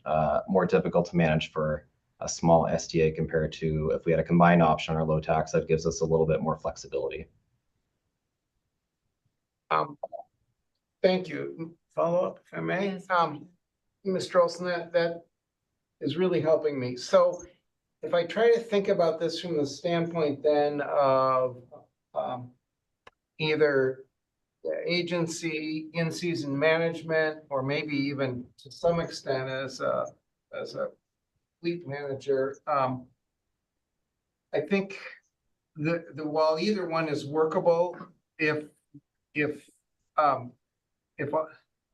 more difficult to manage for a small SDA compared to if we had a combined option or low tax that gives us a little bit more flexibility. Thank you. Follow up, if I may. Mr. Olson, that is really helping me. So if I try to think about this from the standpoint then of either the agency in-season management, or maybe even to some extent as a fleet manager, I think while either one is workable,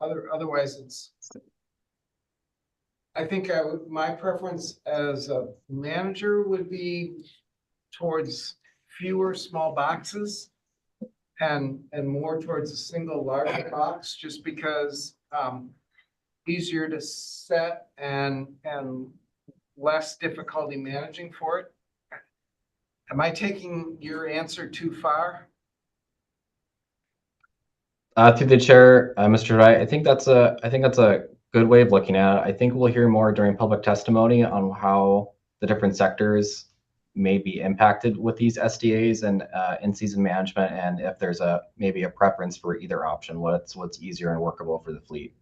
otherwise it's, I think my preference as a manager would be towards fewer small boxes and more towards a single larger box, just because easier to set and less difficulty managing for it. Am I taking your answer too far? Through the chair, Mr. Wright, I think that's a good way of looking at it. I think we'll hear more during public testimony on how the different sectors may be impacted with these SDAs and in-season management, and if there's maybe a preference for either option, what's easier and workable for the fleet.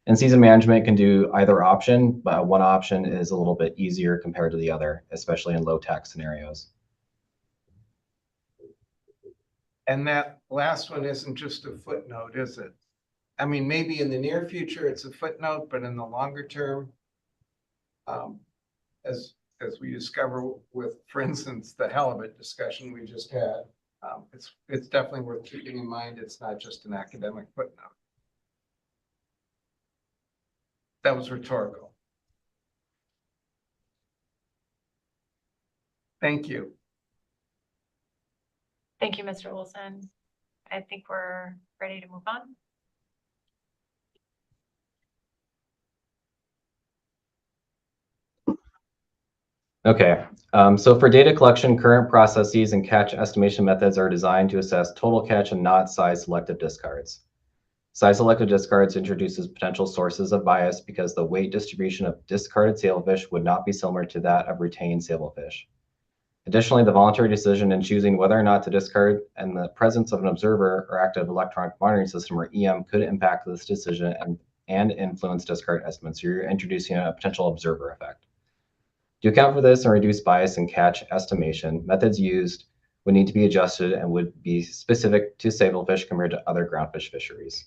In-season management can do either option, but one option is a little bit easier compared to the other, especially in low tax scenarios. And that last one isn't just a footnote, is it? I mean, maybe in the near future it's a footnote, but in the longer term, as we discover with, for instance, the halibut discussion we just had, it's definitely worth keeping in mind. It's not just an academic footnote. That was rhetorical. Thank you. Thank you, Mr. Olson. I think we're ready to move on. Okay, so for data collection, current processes and catch estimation methods are designed to assess total catch and not size selective discards. Size selective discards introduces potential sources of bias because the weight distribution of discarded sablefish would not be similar to that of retained sablefish. Additionally, the voluntary decision in choosing whether or not to discard and the presence of an observer or active electronic monitoring system, or EM, could impact this decision and influence discard estimates. So you're introducing a potential observer effect. To account for this and reduce bias in catch estimation, methods used would need to be adjusted and would be specific to sablefish compared to other groundfish fisheries.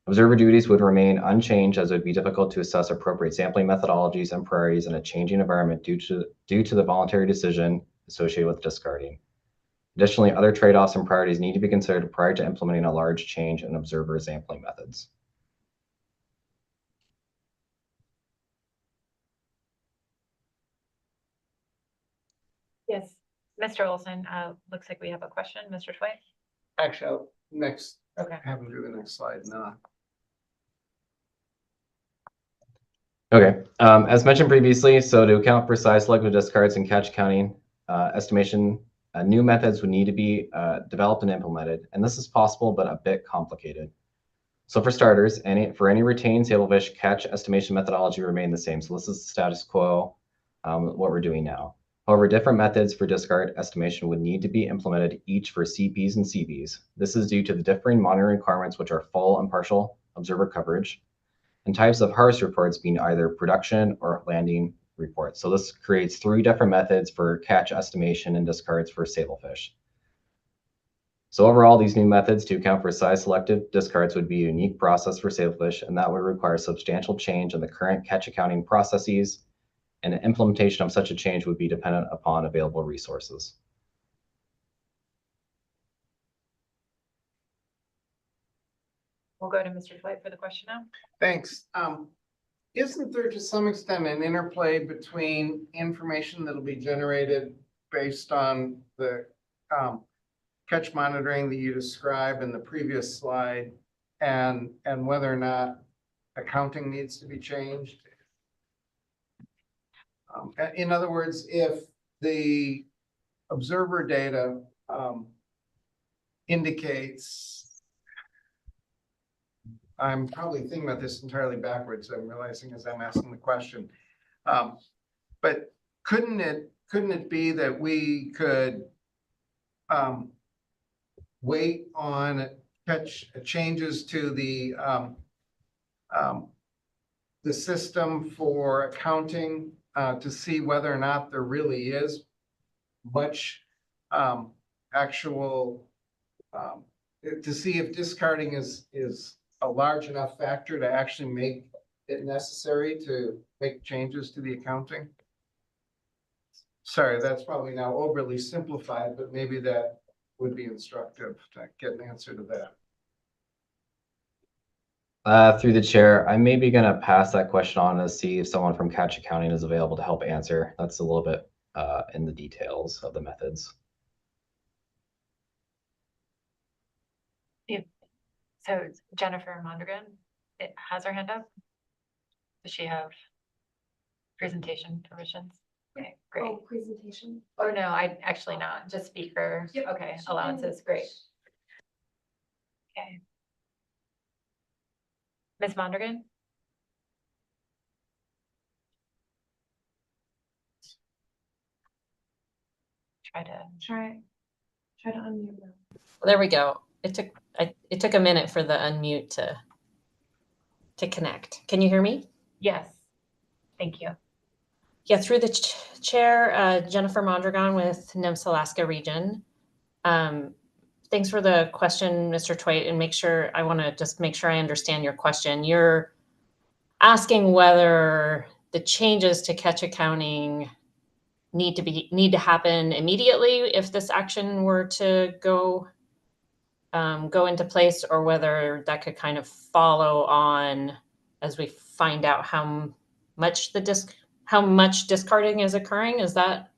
Observer duties would remain unchanged, as it would be difficult to assess appropriate sampling methodologies and priorities in a changing environment due to the voluntary decision associated with discarding. Additionally, other trade-offs and priorities need to be considered prior to implementing a large change in observer sampling methods. Yes, Mr. Olson, looks like we have a question. Mr. Twite? Actually, next. Okay. Have him do the next slide. No. Okay, as mentioned previously, so to account for size selective discards and catch counting estimation, new methods would need to be developed and implemented, and this is possible but a bit complicated. So for starters, for any retained sablefish, catch estimation methodology remain the same. So this is the status quo, what we're doing now. However, different methods for discard estimation would need to be implemented, each for CPs and CBs. This is due to the differing monitoring requirements, which are full and partial observer coverage, and types of harvest reports being either production or landing reports. So this creates 3 different methods for catch estimation and discards for sablefish. So overall, these new methods to account for size selective discards would be a unique process for sablefish, and that would require substantial change in the current catch accounting processes, and the implementation of such a change would be dependent upon available resources. We'll go to Mr. Twite for the question now. Thanks. Isn't there to some extent an interplay between information that'll be generated based on the catch monitoring that you described in the previous slide, and whether or not accounting needs to be changed? In other words, if the observer data indicates, I'm probably thinking about this entirely backwards, I'm realizing as I'm asking the question. But couldn't it be that we could wait on catch changes to the the system for accounting to see whether or not there really is much actual to see if discarding is a large enough factor to actually make it necessary to make changes to the accounting. Sorry, that's probably now overly simplified, but maybe that would be instructive to get an answer to that. Through the chair, I'm maybe going to pass that question on to see if someone from Catch Accounting is available to help answer. That's a little bit in the details of the methods. So Jennifer Mondragon, it has her hand up. Does she have presentation permissions? Okay, great. Oh, presentation. Oh, no, I actually not, just speaker. Yep, Okay, she allowances, can- great. Okay. Ms. Mondragon? Try to unmute them. Well, there we go. It took a minute for the unmute to connect. Can you hear me? Yes, thank you. Yeah, through the chair, Jennifer Mondragon with NIMS Alaska Region. Thanks for the question, Mr. Twait, and I want to just make sure I understand your question. You're asking whether the changes to catch accounting need to happen immediately if this action were to go into place, or whether that could kind of follow on as we find out how much discarding is occurring. Is that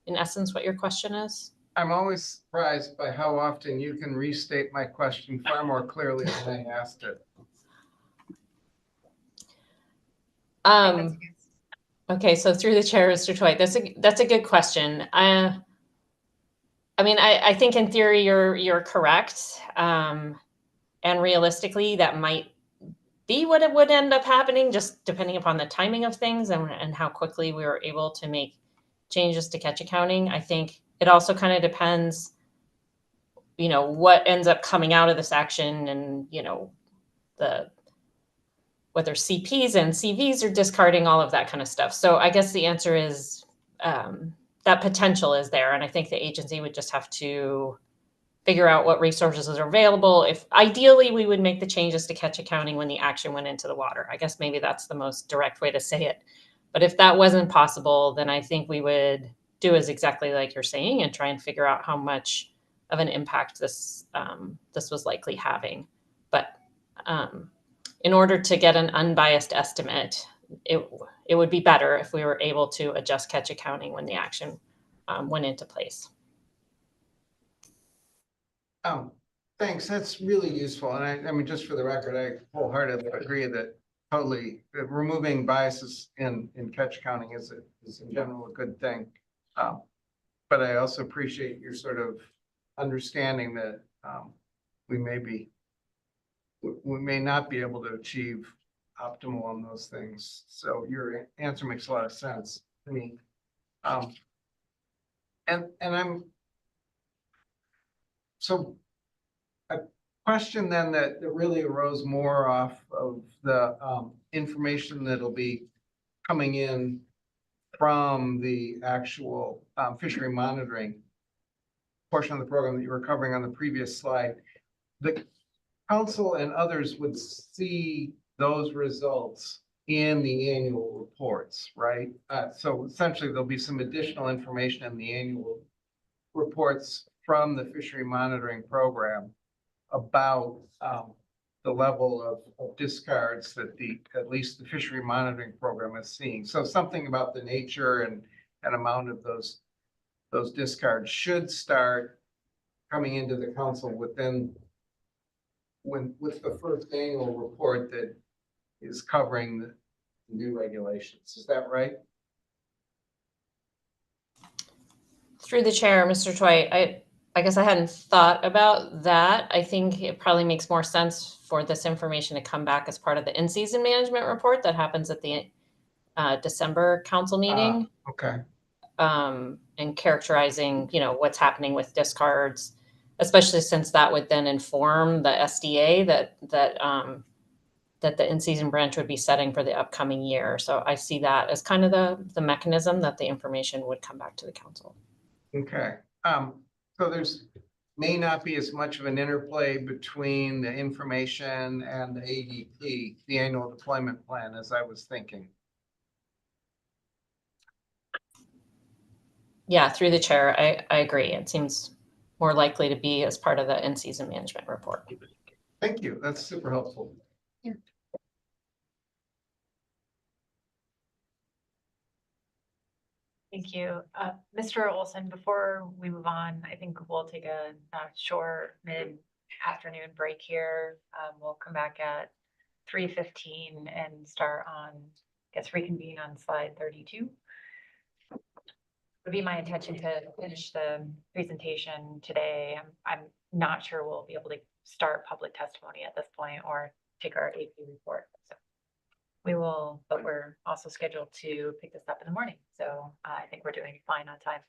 in essence what your question is? I'm always surprised by how often you can restate my question far more clearly than I asked it. Okay, so through the chair, Mr. Twite, that's a good question. I mean, I think in theory you're correct, and realistically that might be what it would end up happening, just depending upon the timing of things and how quickly we were able to make changes to catch accounting. I think it also kind of depends, what ends up coming out of this action, and whether CPs and CVs are discarding, all of that kind of stuff. So I guess the answer is that potential is there. And I think the agency would just have to figure out what resources are available. If ideally we would make the changes to catch accounting when the action went into the water. I guess maybe that's the most direct way to say it. But if that wasn't possible, then I think we would do as exactly like you're saying and try and figure out how much of an impact this was likely having. But in order to get an unbiased estimate, it would be better if we were able to adjust catch accounting when the action went into place. Thanks. That's really useful. And I mean, just for the record, I wholeheartedly agree that removing biases in catch accounting is in general a good thing. But I also appreciate your sort of understanding that we may not be able to achieve optimal on those things. So your answer makes a lot of sense to me. So a question then that really arose more off of the information that'll be coming in from the actual fishery monitoring portion of the program that you were covering on the previous slide. The council and others would see those results in the annual reports, right? So essentially there'll be some additional information in the annual reports from the fishery monitoring program about the level of discards that at least the fishery monitoring program is seeing. So something about the nature and amount of those discards should start coming into the council with the first annual report that is covering the new regulations. Is that right? Through the chair, Mr. Twite, I guess I hadn't thought about that. I think it probably makes more sense for this information to come back as part of the in-season management report that happens at the December council meeting. Okay. And characterizing, what's happening with discards, especially since that would then inform the SDA that that the in-season branch would be setting for the upcoming year. So I see that as kind of the mechanism that the information would come back to the council. Okay, so there's may not be as much of an interplay between the information and the ADP, the annual deployment plan, as I was thinking. Yeah, through the chair, I agree. It seems more likely to be as part of the in-season management report. Thank you. That's super helpful. Yeah. Thank you. Mr. Olson, before we move on, I think we'll take a short mid-afternoon break here. We'll come back at 3:15 and start on, I guess, reconvene on slide 32. It would be my intention to finish the presentation today. I'm not sure we'll be able to start public testimony at this point or take our AP report. So we will, but we're also scheduled to pick this up in the morning. So I think we're doing fine on time.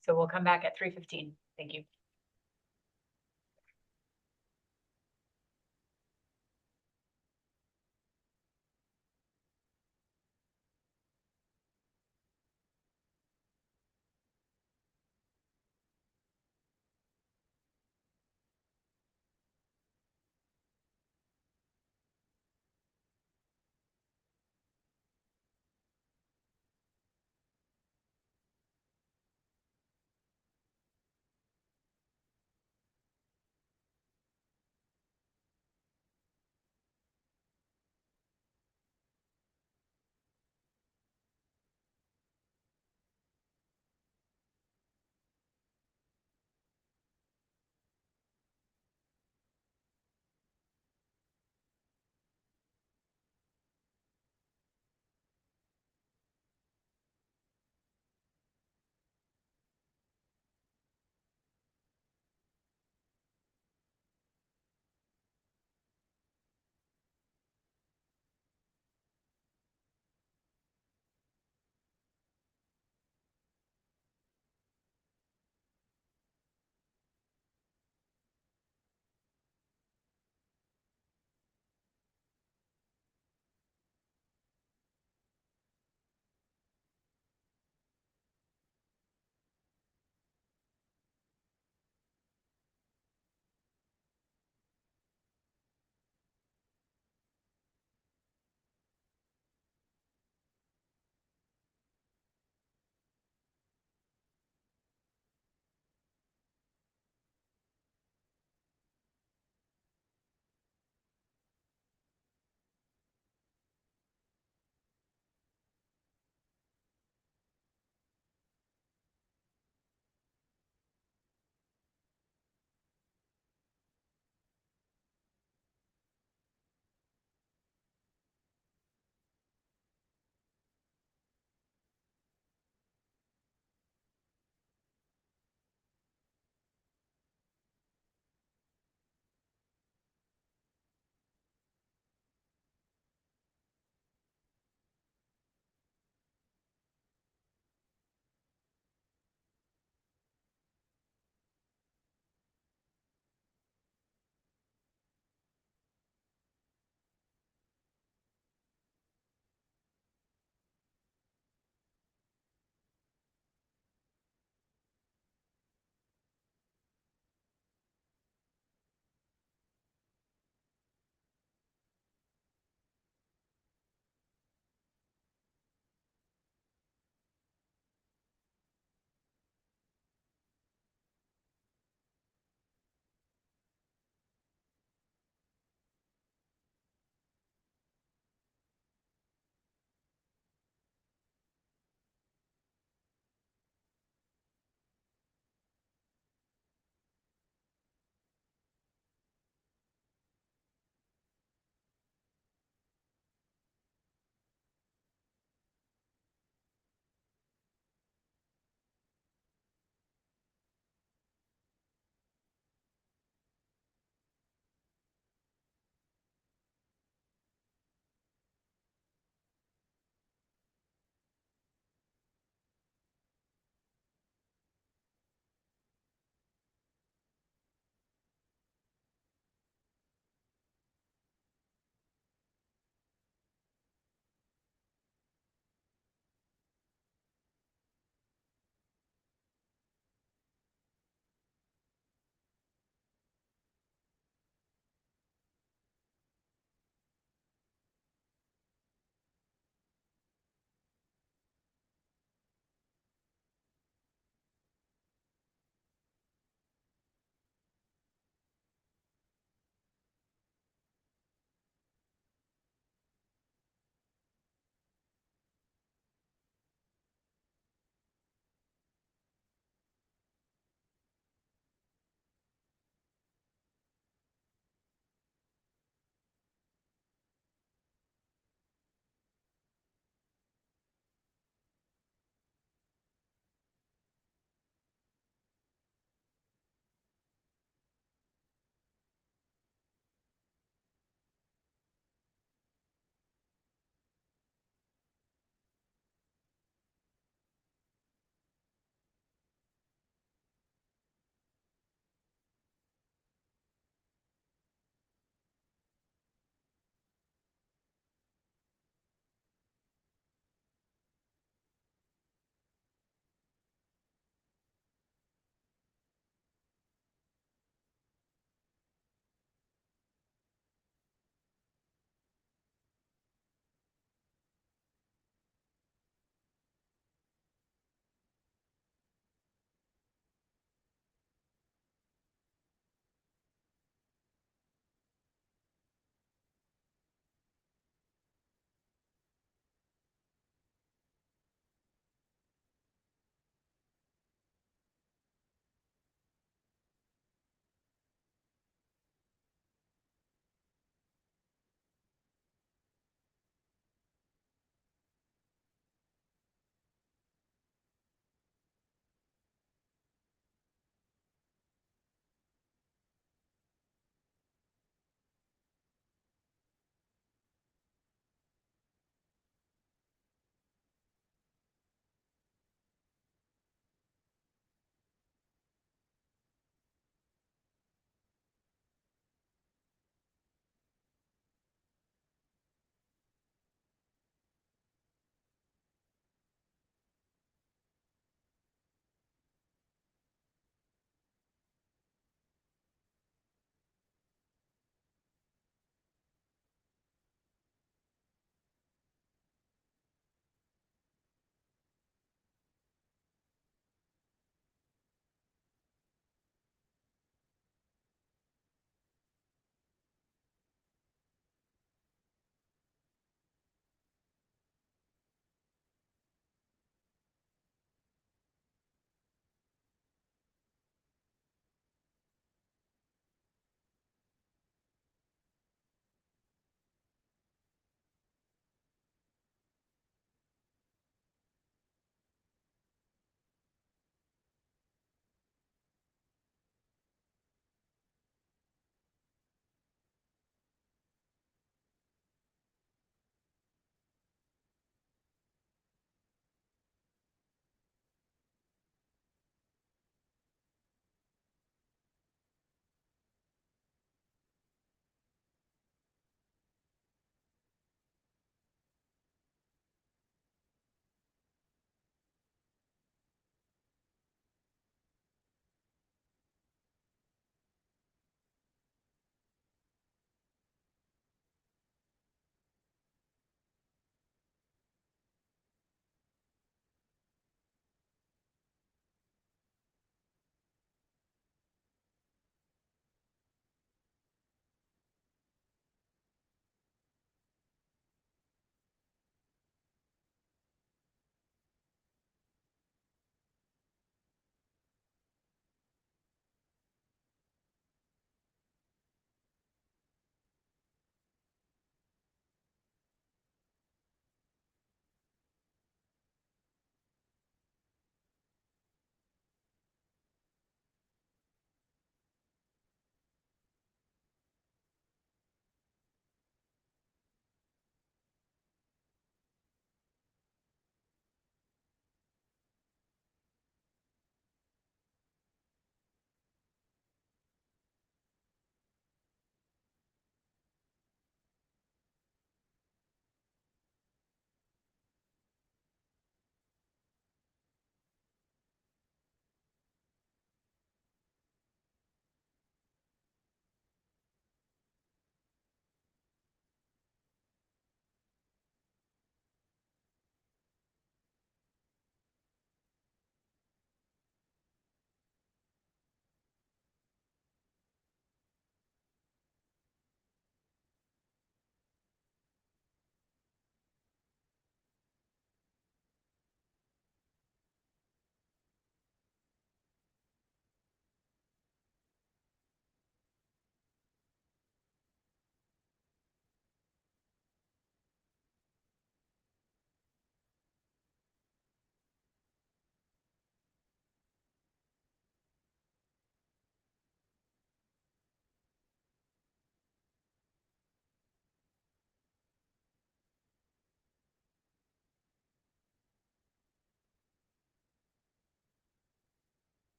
So we'll come back at 3:15. Thank you.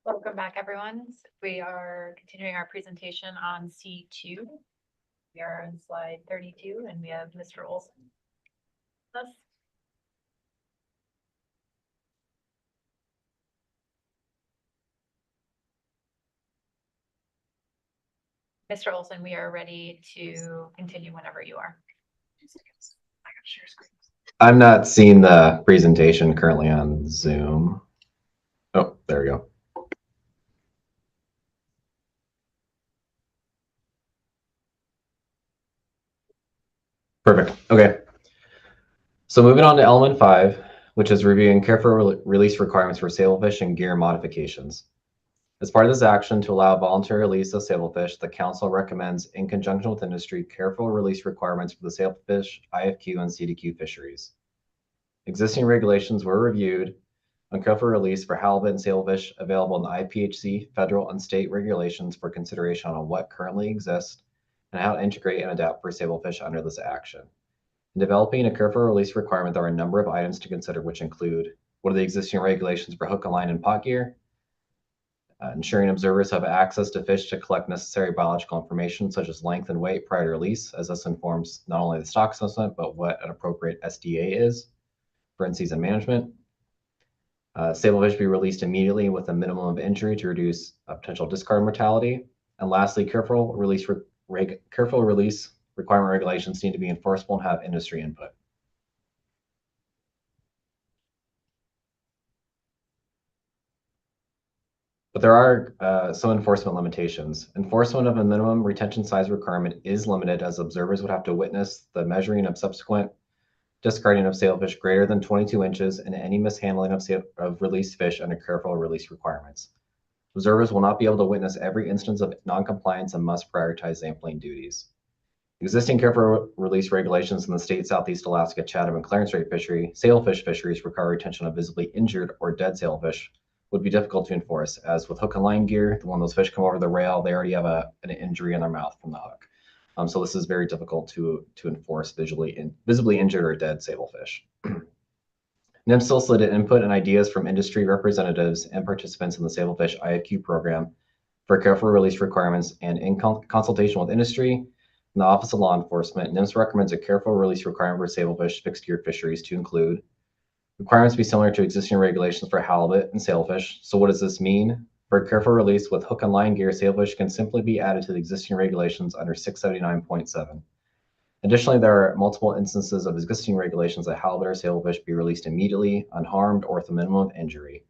Welcome back, everyone. We are continuing our presentation on C2. We are on slide 32 and we have Mr. Olson. Us. Mr. Olson, we are ready to continue whenever you are. I'm not seeing the presentation currently on Zoom. Oh, there we go. Perfect. Okay. So moving on to element 5, which is reviewing careful release requirements for sablefish and gear modifications. As part of this action to allow voluntary release of sablefish, the Council recommends, in conjunction with industry, careful release requirements for the sablefish, IFQ, and CDQ fisheries. Existing regulations were reviewed on careful release for halibut and sablefish available in the IPHC, federal, and state regulations for consideration on what currently exists and how to integrate and adapt for sablefish under this action. In developing a careful release requirement, there are a number of items to consider, which include what are the existing regulations for hook and line and pot gear, ensuring observers have access to fish to collect necessary biological information such as length and weight prior to release, as this informs not only the stock assessment, but what an appropriate SDA is for in-season management. Sablefish be released immediately with a minimum of injury to reduce potential discard mortality. And lastly, careful release requirement regulations need to be enforceable and have industry input. But there are some enforcement limitations. Enforcement of a minimum retention size requirement is limited, as observers would have to witness the measuring of subsequent discarding of sailfish greater than 22 inches and any mishandling of released fish under careful release requirements. Observers will not be able to witness every instance of noncompliance and must prioritize sampling duties. Existing careful release regulations in the state Southeast Alaska, Chatham, and Clarence Strait fishery, sailfish fisheries require retention of visibly injured or dead sailfish would be difficult to enforce, as with hook and line gear, when those fish come over the rail, they already have an injury in their mouth from the hook. So this is very difficult to enforce visibly injured or dead sablefish. NIM solicited input and ideas from industry representatives and participants in the Sablefish IFQ program for careful release requirements, and in consultation with industry and the Office of Law Enforcement, NIMS recommends a careful release requirement for sablefish fixed gear fisheries to include requirements be similar to existing regulations for halibut and sailfish. So what does this mean? For careful release with hook and line gear, sailfish can simply be added to the existing regulations under 679.7. Additionally, there are multiple instances of existing regulations that halibut or sailfish be released immediately, unharmed, or with a minimum of injury.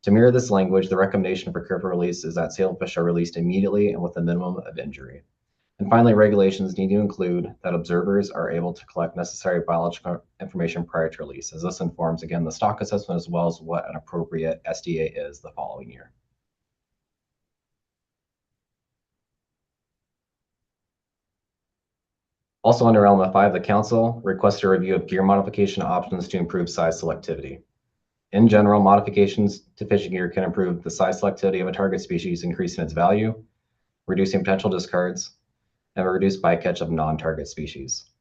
To mirror this language, the recommendation for careful release is that sailfish are released immediately and with a minimum of injury. And finally, regulations need to include that observers are able to collect necessary biological information prior to release, as this informs, again, the stock assessment as well as what an appropriate SDA is the following year. Also under element 5, the Council requested a review of gear modification options to improve size selectivity. In general, modifications to fishing gear can improve the size selectivity of a target species, increasing its value, reducing potential discards, and reduce bycatch of non-target species.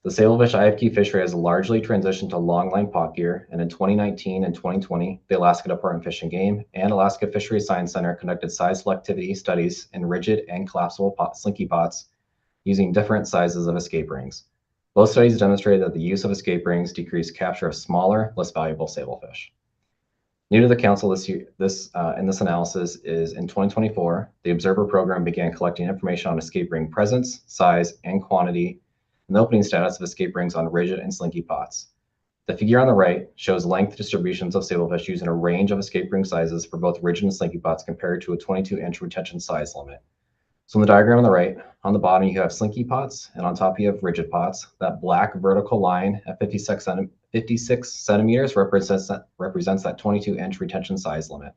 The sailfish IFQ fishery has largely transitioned to longline pot gear, and in 2019 and 2020, the Alaska Department of Fish and Game and Alaska Fisheries Science Center conducted size selectivity studies in rigid and collapsible slinky pots using different sizes of escape rings. Both studies demonstrated that the use of escape rings decreased capture of smaller, less valuable sablefish. New to the Council in this analysis is in 2024, the Observer Program began collecting information on escape ring presence, size, and quantity, and the opening status of escape rings on rigid and slinky pots. The figure on the right shows length distributions of sablefish using a range of escape ring sizes for both rigid and slinky pots compared to a 22-inch retention size limit. So in the diagram on the right, on the bottom you have slinky pots, and on top you have rigid pots. That black vertical line at 56 centimeters represents that 22-inch retention size limit.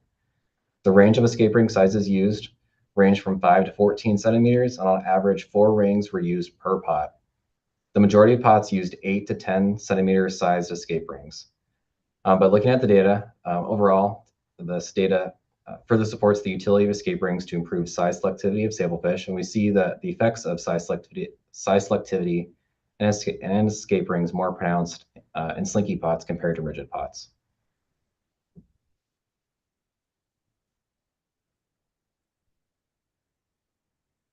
The range of escape ring sizes used range from 5 to 14 centimeters, and on average 4 rings were used per pot. The majority of pots used 8 to 10 centimeter sized escape rings. But looking at the data, overall, this data further supports the utility of escape rings to improve size selectivity of sablefish, and we see that the effects of size selectivity and escape rings more pronounced in slinky pots compared to rigid pots.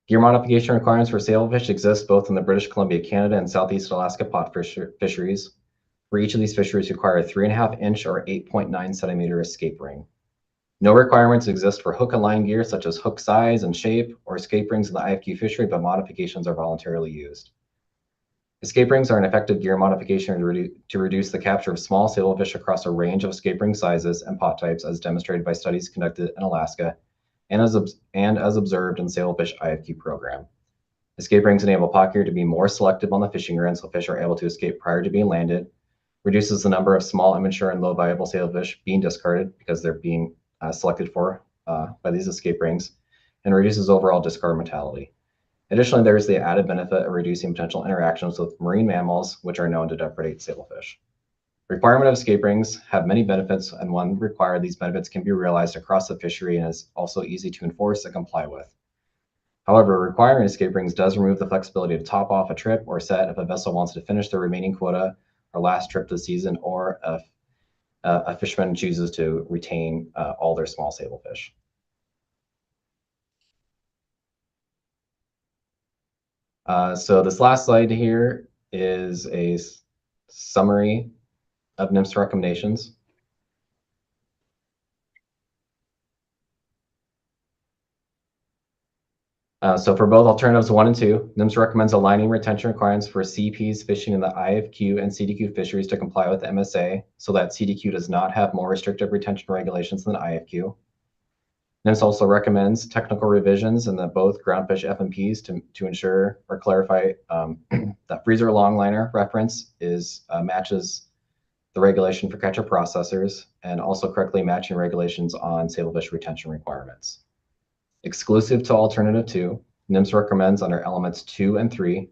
Gear modification requirements for sablefish exist both in the British Columbia, Canada, and Southeast Alaska pot fisheries. For each of these fisheries require a 3.5 inch or 8.9 centimeter escape ring. No requirements exist for hook and line gear such as hook size and shape or escape rings in the IFQ fishery, but modifications are voluntarily used. Escape rings are an effective gear modification to reduce the capture of small sablefish across a range of escape ring sizes and pot types, as demonstrated by studies conducted in Alaska and as observed in the Sablefish IFQ program. Escape rings enable pot gear to be more selective on the fishing ground, so fish are able to escape prior to being landed, reduces the number of small, immature, and low viable sablefish being discarded because they're being selected for by these escape rings, and reduces overall discard mortality. Additionally, there is the added benefit of reducing potential interactions with marine mammals, which are known to depredate sablefish. Requirement of escape rings have many benefits, and when required, these benefits can be realized across the fishery and is also easy to enforce and comply with. However, requiring escape rings does remove the flexibility to top off a trip or set if a vessel wants to finish their remaining quota or last trip of the season, or if a fisherman chooses to retain all their small sablefish. So this last slide here is a summary of NMFS recommendations. So for both alternatives 1 and 2, NMFS recommends aligning retention requirements for CPs fishing in the IFQ and CDQ fisheries to comply with the MSA, so that CDQ does not have more restrictive retention regulations than IFQ. NMFS also recommends technical revisions in the both groundfish FMPs to ensure or clarify that freezer longliner reference matches the regulation for catcher processors, and also correctly matching regulations on sablefish retention requirements. Exclusive to alternative 2, NMFS recommends under elements 2 and 3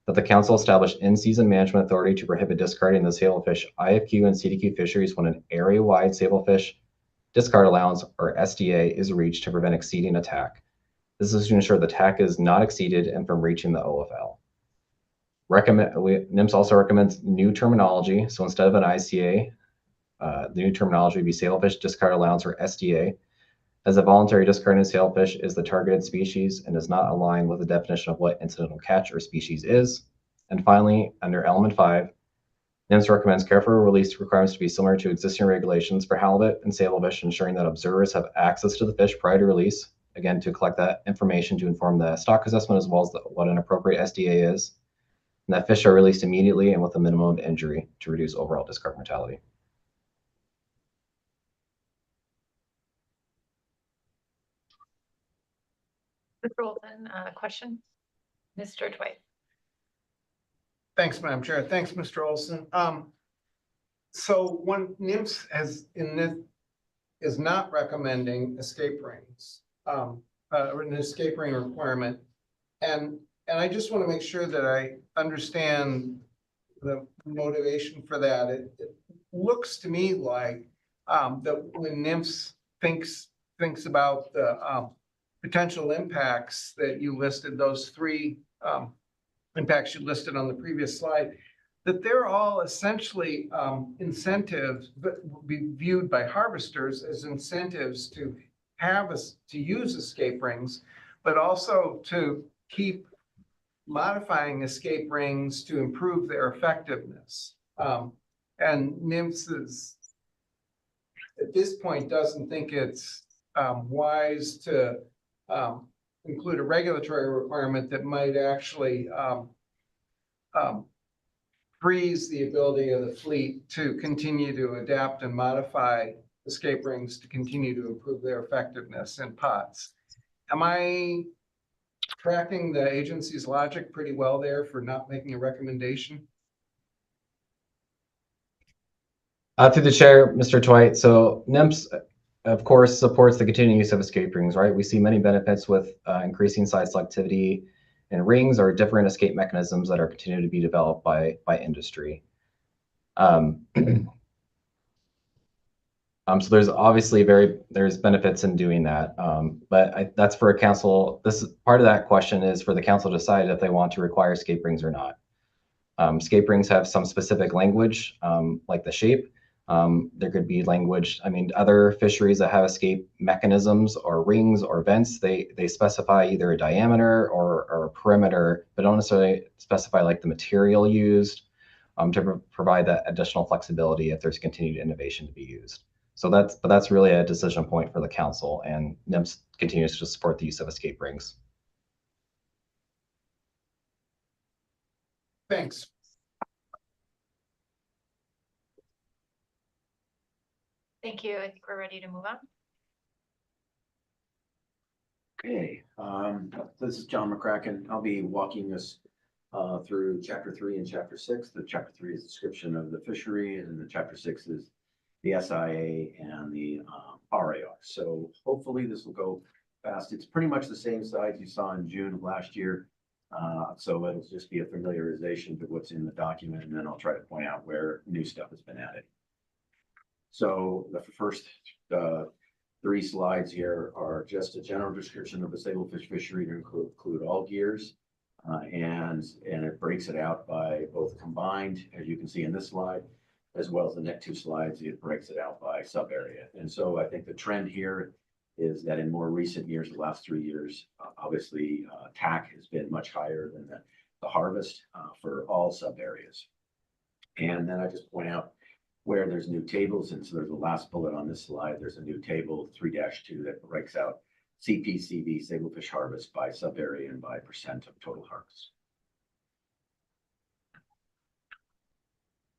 that the council establish in-season management authority to prohibit discarding the sablefish IFQ and CDQ fisheries when an area-wide sablefish discard allowance, or SDA, is reached to prevent exceeding a TAC. This is to ensure the TAC is not exceeded and from reaching the OFL. NMFS also recommends new terminology. So instead of an ICA, the new terminology would be sablefish discard allowance, or SDA, as a voluntary discarding of sailfish is the targeted species and is not aligned with the definition of what incidental catch or species is. And finally, under element 5, NMFS recommends careful release requirements to be similar to existing regulations for halibut and sablefish, ensuring that observers have access to the fish prior to release, again, to collect that information to inform the stock assessment as well as what an appropriate SDA is, and that fish are released immediately and with a minimum of injury to reduce overall discard mortality. Mr. Olson, question? Mr. Dwight. Thanks, Madam Chair. Thanks, Mr. Olson. So when NMFS is not recommending escape rings, or an escape ring requirement, and I just want to make sure that I understand the motivation for that. It looks to me like that when NMFS thinks about the potential impacts that you listed, those 3 impacts you listed on the previous slide, that they're all essentially incentives, but will be viewed by harvesters as incentives to use escape rings, but also to keep modifying escape rings to improve their effectiveness. And NMFS at this point doesn't think it's wise to include a regulatory requirement that might actually freeze the ability of the fleet to continue to adapt and modify escape rings to continue to improve their effectiveness in pots. Am I tracking the agency's logic pretty well there for not making a recommendation? Through the chair, Mr. Dwight. So NMFS, of course, supports the continuing use of escape rings, right? We see many benefits with increasing size selectivity in rings or different escape mechanisms that are continuing to be developed by industry. So there's obviously there's benefits in doing that, but that's for a council. This is part of that question is for the council to decide if they want to require escape rings or not. Escape rings have some specific language, like the shape, There could be language, I mean, other fisheries that have escape mechanisms or rings or vents, they specify either a diameter or a perimeter, but don't necessarily specify like the material used to provide that additional flexibility if there's continued innovation to be used. So that's really a decision point for the council, and NIMS continues to support the use of escape rings. Thanks. Thank you. I think we're ready to move on. Okay, this is John McCracken. I'll be walking us through Chapter 3 and Chapter 6. The Chapter 3 is description of the fishery, and the Chapter 6 is the SIA and the RAR. So hopefully this will go fast. It's pretty much the same size you saw in June of last year. So it'll just be a familiarization to what's in the document, and then I'll try to point out where new stuff has been added. So the first 3 slides here are just a general description of the sablefish fishery to include all gears. And it breaks it out by both combined, as you can see in this slide, as well as the next 2 slides, it breaks it out by sub area. And so I think the trend here is that in more recent years, the last 3 years, obviously TAC has been much higher than the harvest for all sub areas. And then I just point out where there's new tables. And so there's the last bullet on this slide. There's a new table 3-2 that breaks out CPCV sablefish harvest by sub area and by percent of total harvest.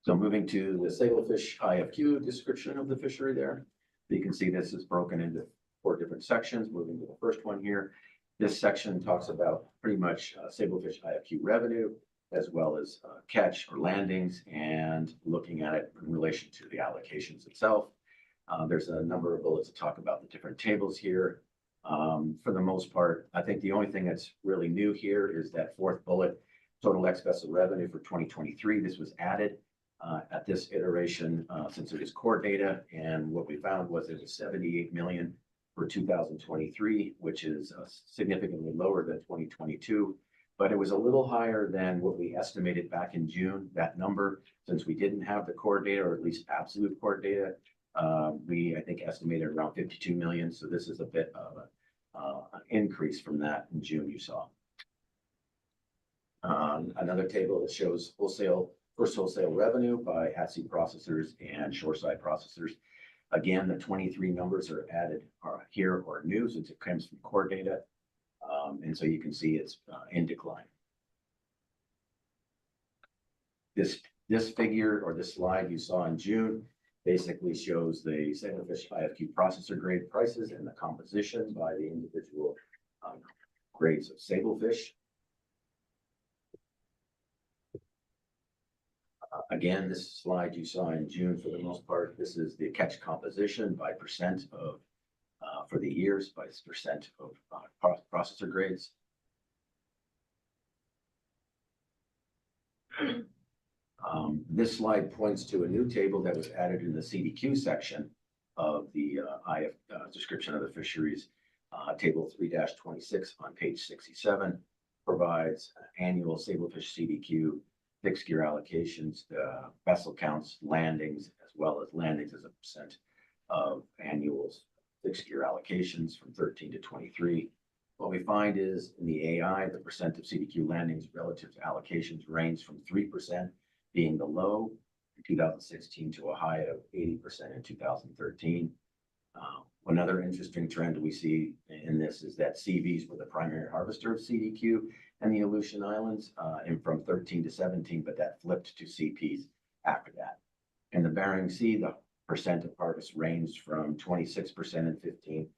So moving to the sablefish IFQ description of the fishery there, you can see this is broken into 4 different sections. Moving to the first one here, this section talks about pretty much sablefish IFQ revenue, as well as catch or landings, and looking at it in relation to the allocations itself. There's a number of bullets that talk about the different tables here. For the most part, I think the only thing that's really new here is that 4th bullet, total ex-vessel revenue for 2023. This was added at this iteration since it is core data, and what we found was it was 78 million for 2023, which is significantly lower than 2022. But it was a little higher than what we estimated back in June. That number, since we didn't have the core data, or at least absolute core data, we, I think, estimated around 52 million. So this is a bit of an increase from that in June you saw. Another table that shows first wholesale revenue by at-sea processors and shoreside processors. Again, the 23 numbers are added here or new since it comes from core data. And so you can see it's in decline. This figure, or this slide you saw in June, basically shows the sablefish IFQ processor grade prices and the composition by the individual grades of sablefish. Again, this slide you saw in June for the most part. This is the catch composition by percent of for the years by percent of processor grades. This slide points to a new table that was added in the CDQ section of the description of the fisheries. Table 3-26 on page 67 provides annual sablefish CDQ, fixed gear allocations, vessel counts, landings, as well as landings as a percent of annual fixed gear allocations from 13 to 23. What we find is in the AI, the percent of CDQ landings relative to allocations range from 3% being the low in 2016 to a high of 80% in 2013. Another interesting trend we see in this is that CVs were the primary harvester of CDQ and the Aleutian Islands and from 13 to 17, but that flipped to CPs after that. In the Bering Sea, the percent of harvest ranged from 26% in 15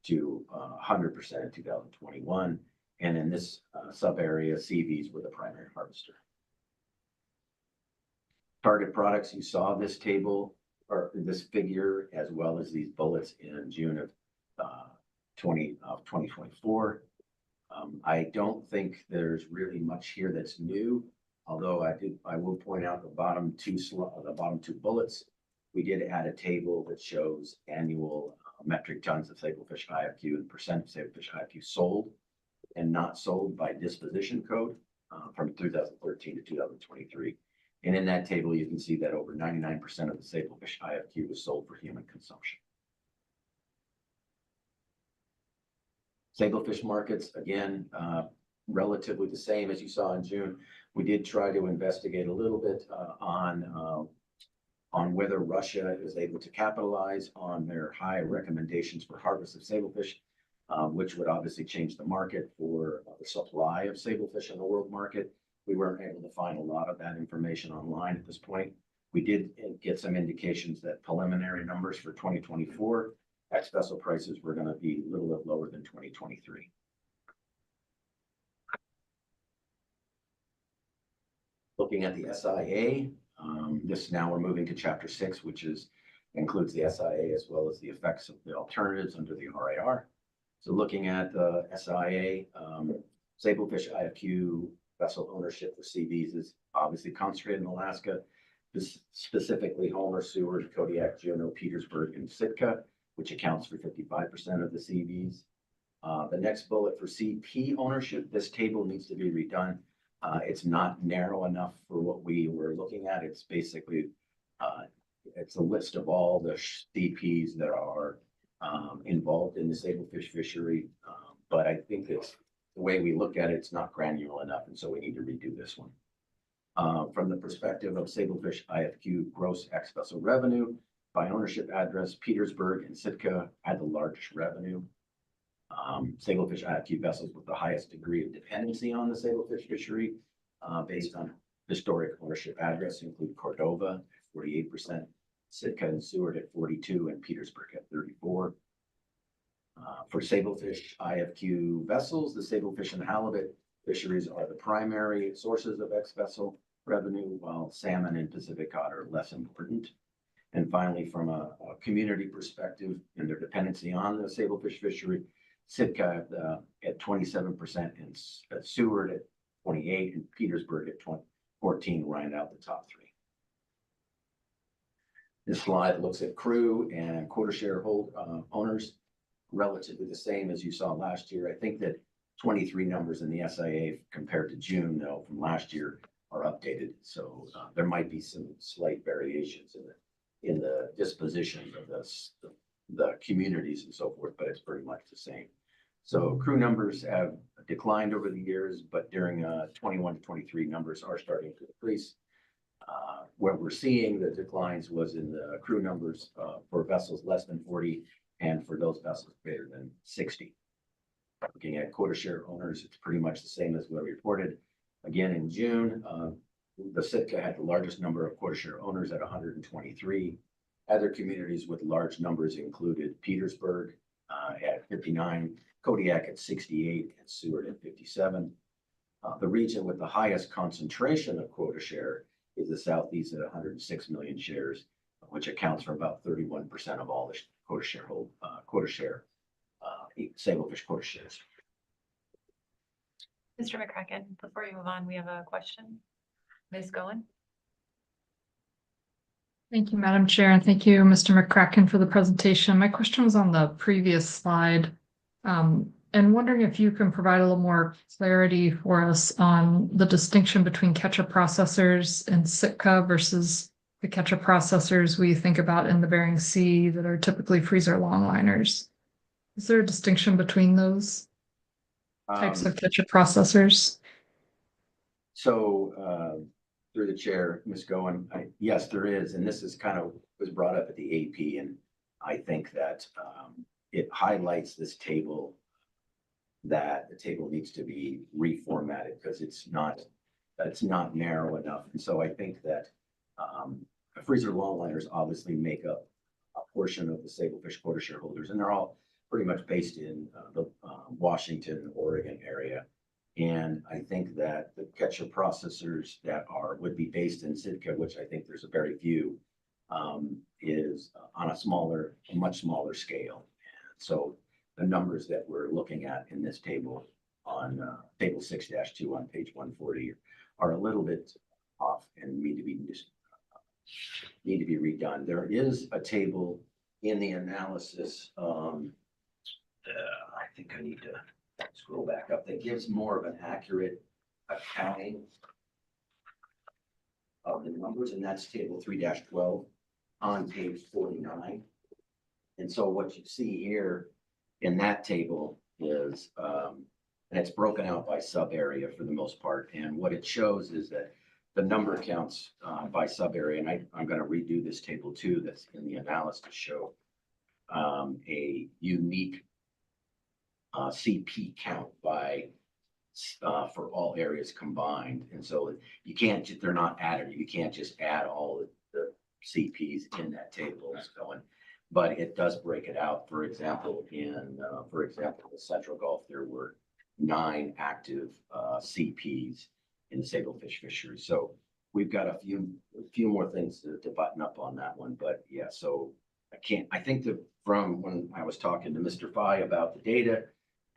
to 100% in 2021. And in this sub area, CVs were the primary harvester. Target products, you saw this table or this figure as well as these bullets in June of 2024. I don't think there's really much here that's new, although I will point out the bottom two bullets. We did add a table that shows annual metric tons of sablefish IFQ and percent of sablefish IFQ sold and not sold by disposition code from 2013 to 2023. And in that table, you can see that over 99% of the Sablefish IFQ was sold for human consumption. Sablefish markets, again, relatively the same as you saw in June. We did try to investigate a little bit on whether Russia is able to capitalize on their high recommendations for harvest of sablefish, which would obviously change the market for the supply of sablefish in the world market. We weren't able to find a lot of that information online at this point. We did get some indications that preliminary numbers for 2024 ex-vessel prices were going to be a little bit lower than 2023. Looking at the SIA, now we're moving to Chapter 6, which includes the SIA as well as the effects of the alternatives under the RAR. So looking at the SIA, Sablefish IFQ vessel ownership for CVs is obviously concentrated in Alaska, specifically Homer, Seward, Kodiak, Juneau, Petersburg, and Sitka, which accounts for 55% of the CVs. The next bullet for CP ownership, this table needs to be redone. It's not narrow enough for what we were looking at. It's basically, it's a list of all the CPs that are involved in the sablefish fishery. But I think it's the way we look at it, it's not granular enough. And so we need to redo this one. From the perspective of Sablefish IFQ gross ex-vessel revenue by ownership address, Petersburg and Sitka had the largest revenue. Sablefish IFQ vessels with the highest degree of dependency on the sablefish fishery based on historic ownership address include Cordova, 48%, Sitka and Seward at 42%, and Petersburg at 34%. For Sablefish IFQ vessels, the sablefish and halibut fisheries are the primary sources of ex-vessel revenue, while salmon and Pacific cod are less important. And finally, from a community perspective and their dependency on the sablefish fishery, Sitka at 27% and Seward at 28% and Petersburg at 14% round out the top three. This slide looks at crew and quota share owners, relatively the same as you saw last year. I think that 23 numbers in the SIA compared to June, though, from last year are updated. So there might be some slight variations in the disposition of the communities and so forth, but it's pretty much the same. So crew numbers have declined over the years, but during 21 to 23 numbers are starting to increase. Where we're seeing the declines was in the crew numbers for vessels less than 40 and for those vessels greater than 60. Looking at quota share owners, it's pretty much the same as what we reported. Again, in June, the Sitka had the largest number of quota share owners at 123. Other communities with large numbers included Petersburg at 59, Kodiak at 68, and Seward at 57. The region with the highest concentration of quota share is the Southeast at 106 million shares, which accounts for about 31% of all the quota share sablefish quota shares. Mr. McCracken, before you move on, we have a question. Ms. Goen? Thank you, Madam Chair, and thank you, Mr. McCracken, for the presentation. My question was on the previous slide, and wondering if you can provide a little more clarity for us on the distinction between catcher processors and Sitka versus the catcher processors we think about in the Bering Sea that are typically freezer longliners. Is there a distinction between those types of catcher processors? So through the chair, Ms. Goen, yes, there is. And this is was brought up at the AP. And I think that it highlights this table, that the table needs to be reformatted because it's not narrow enough. And so I think that freezer longliners obviously make up a portion of the sablefish quota shareholders, and they're all pretty much based in the Washington, Oregon area. And I think that the catcher processors that would be based in Sitka, which I think there's a very few, is on a much smaller scale. And so the numbers that we're looking at in this table on table 6-2 on page 140 are a little bit off and need to be redone. There is a table in the analysis. I think I need to scroll back up that gives more of an accurate accounting of the numbers, and that's table 3-12 on page 49. And so what you see here in that table is, and it's broken out by sub area for the most part. And what it shows is that the number counts by sub area, and I'm going to redo this table too that's in the analysis to show a unique CP count by for all areas combined. And so you can't, they're not additive. You can't just add all the CPs in that table it's going, but it does break it out. For example, the Central Gulf, there were 9 active CPs in the sablefish fishery. So we've got a few more things to button up on that one, but yeah, so I think that from when I was talking to Mr. Fye about the data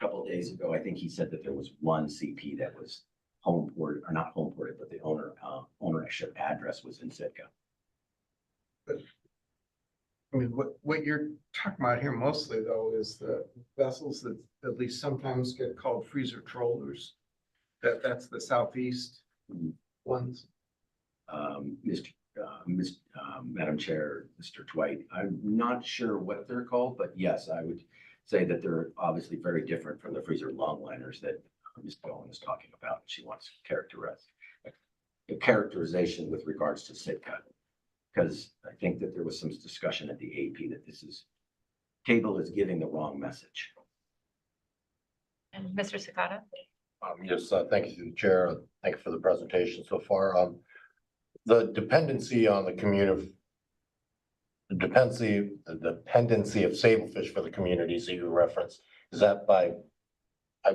a couple of days ago, I think he said that there was 1 CP that was home ported, or not home ported, but the ownership address was in Sitka. But I mean, what you're talking about here mostly though is the vessels that at least sometimes get called freezer trollers. That's the southeast ones. Madam Chair, Mr. Dwight, I'm not sure what they're called, but yes, I would say that they're obviously very different from the freezer longliners that Ms. Bowen is talking about. She wants a characterization with regards to Sitka, because I think that there was some discussion at the AP that table is giving the wrong message. And Mr. Sakata? Yes, thank you to the chair. Thank you for the presentation so far. The dependency on the community, the dependency of sablefish for the communities that you reference, is that by, I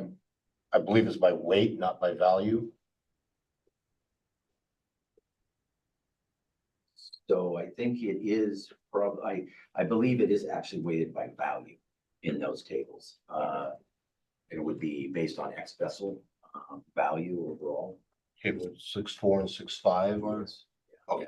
believe it's by weight, not by value? So I think it is probably, I believe it is actually weighted by value in those tables. It would be based on X vessel value overall. Okay, but 6.4 and 6.5 are? Okay.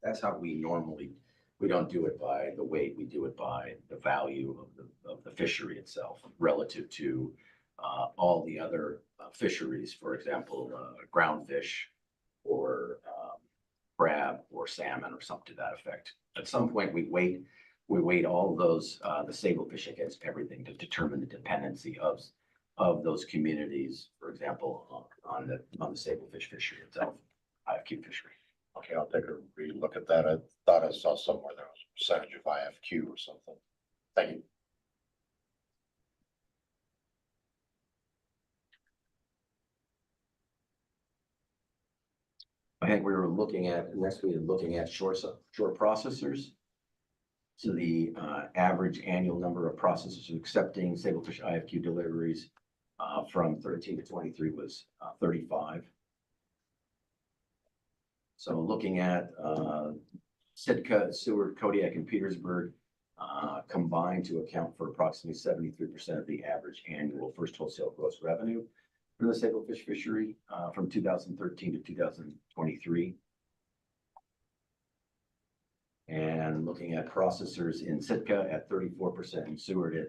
That's how we don't do it by the weight, we do it by the value of the fishery itself relative to all the other fisheries, for example, groundfish or crab or salmon or something to that effect. At some point, we weight all those the sablefish against everything to determine the dependency of those communities, for example, on the sablefish fishery itself, IFQ fishery. Okay, I'll take a re-look at that. I thought I saw somewhere there was a percentage of IFQ or something. Thank you. I think we were looking at shore processors. So the average annual number of processors accepting sablefish IFQ deliveries from 13 to 23 was 35. So looking at Sitka, Seward, Kodiak, and Petersburg combined to account for approximately 73% of the average annual first wholesale gross revenue for the sablefish fishery from 2013 to 2023. And looking at processors in Sitka at 34% and Seward at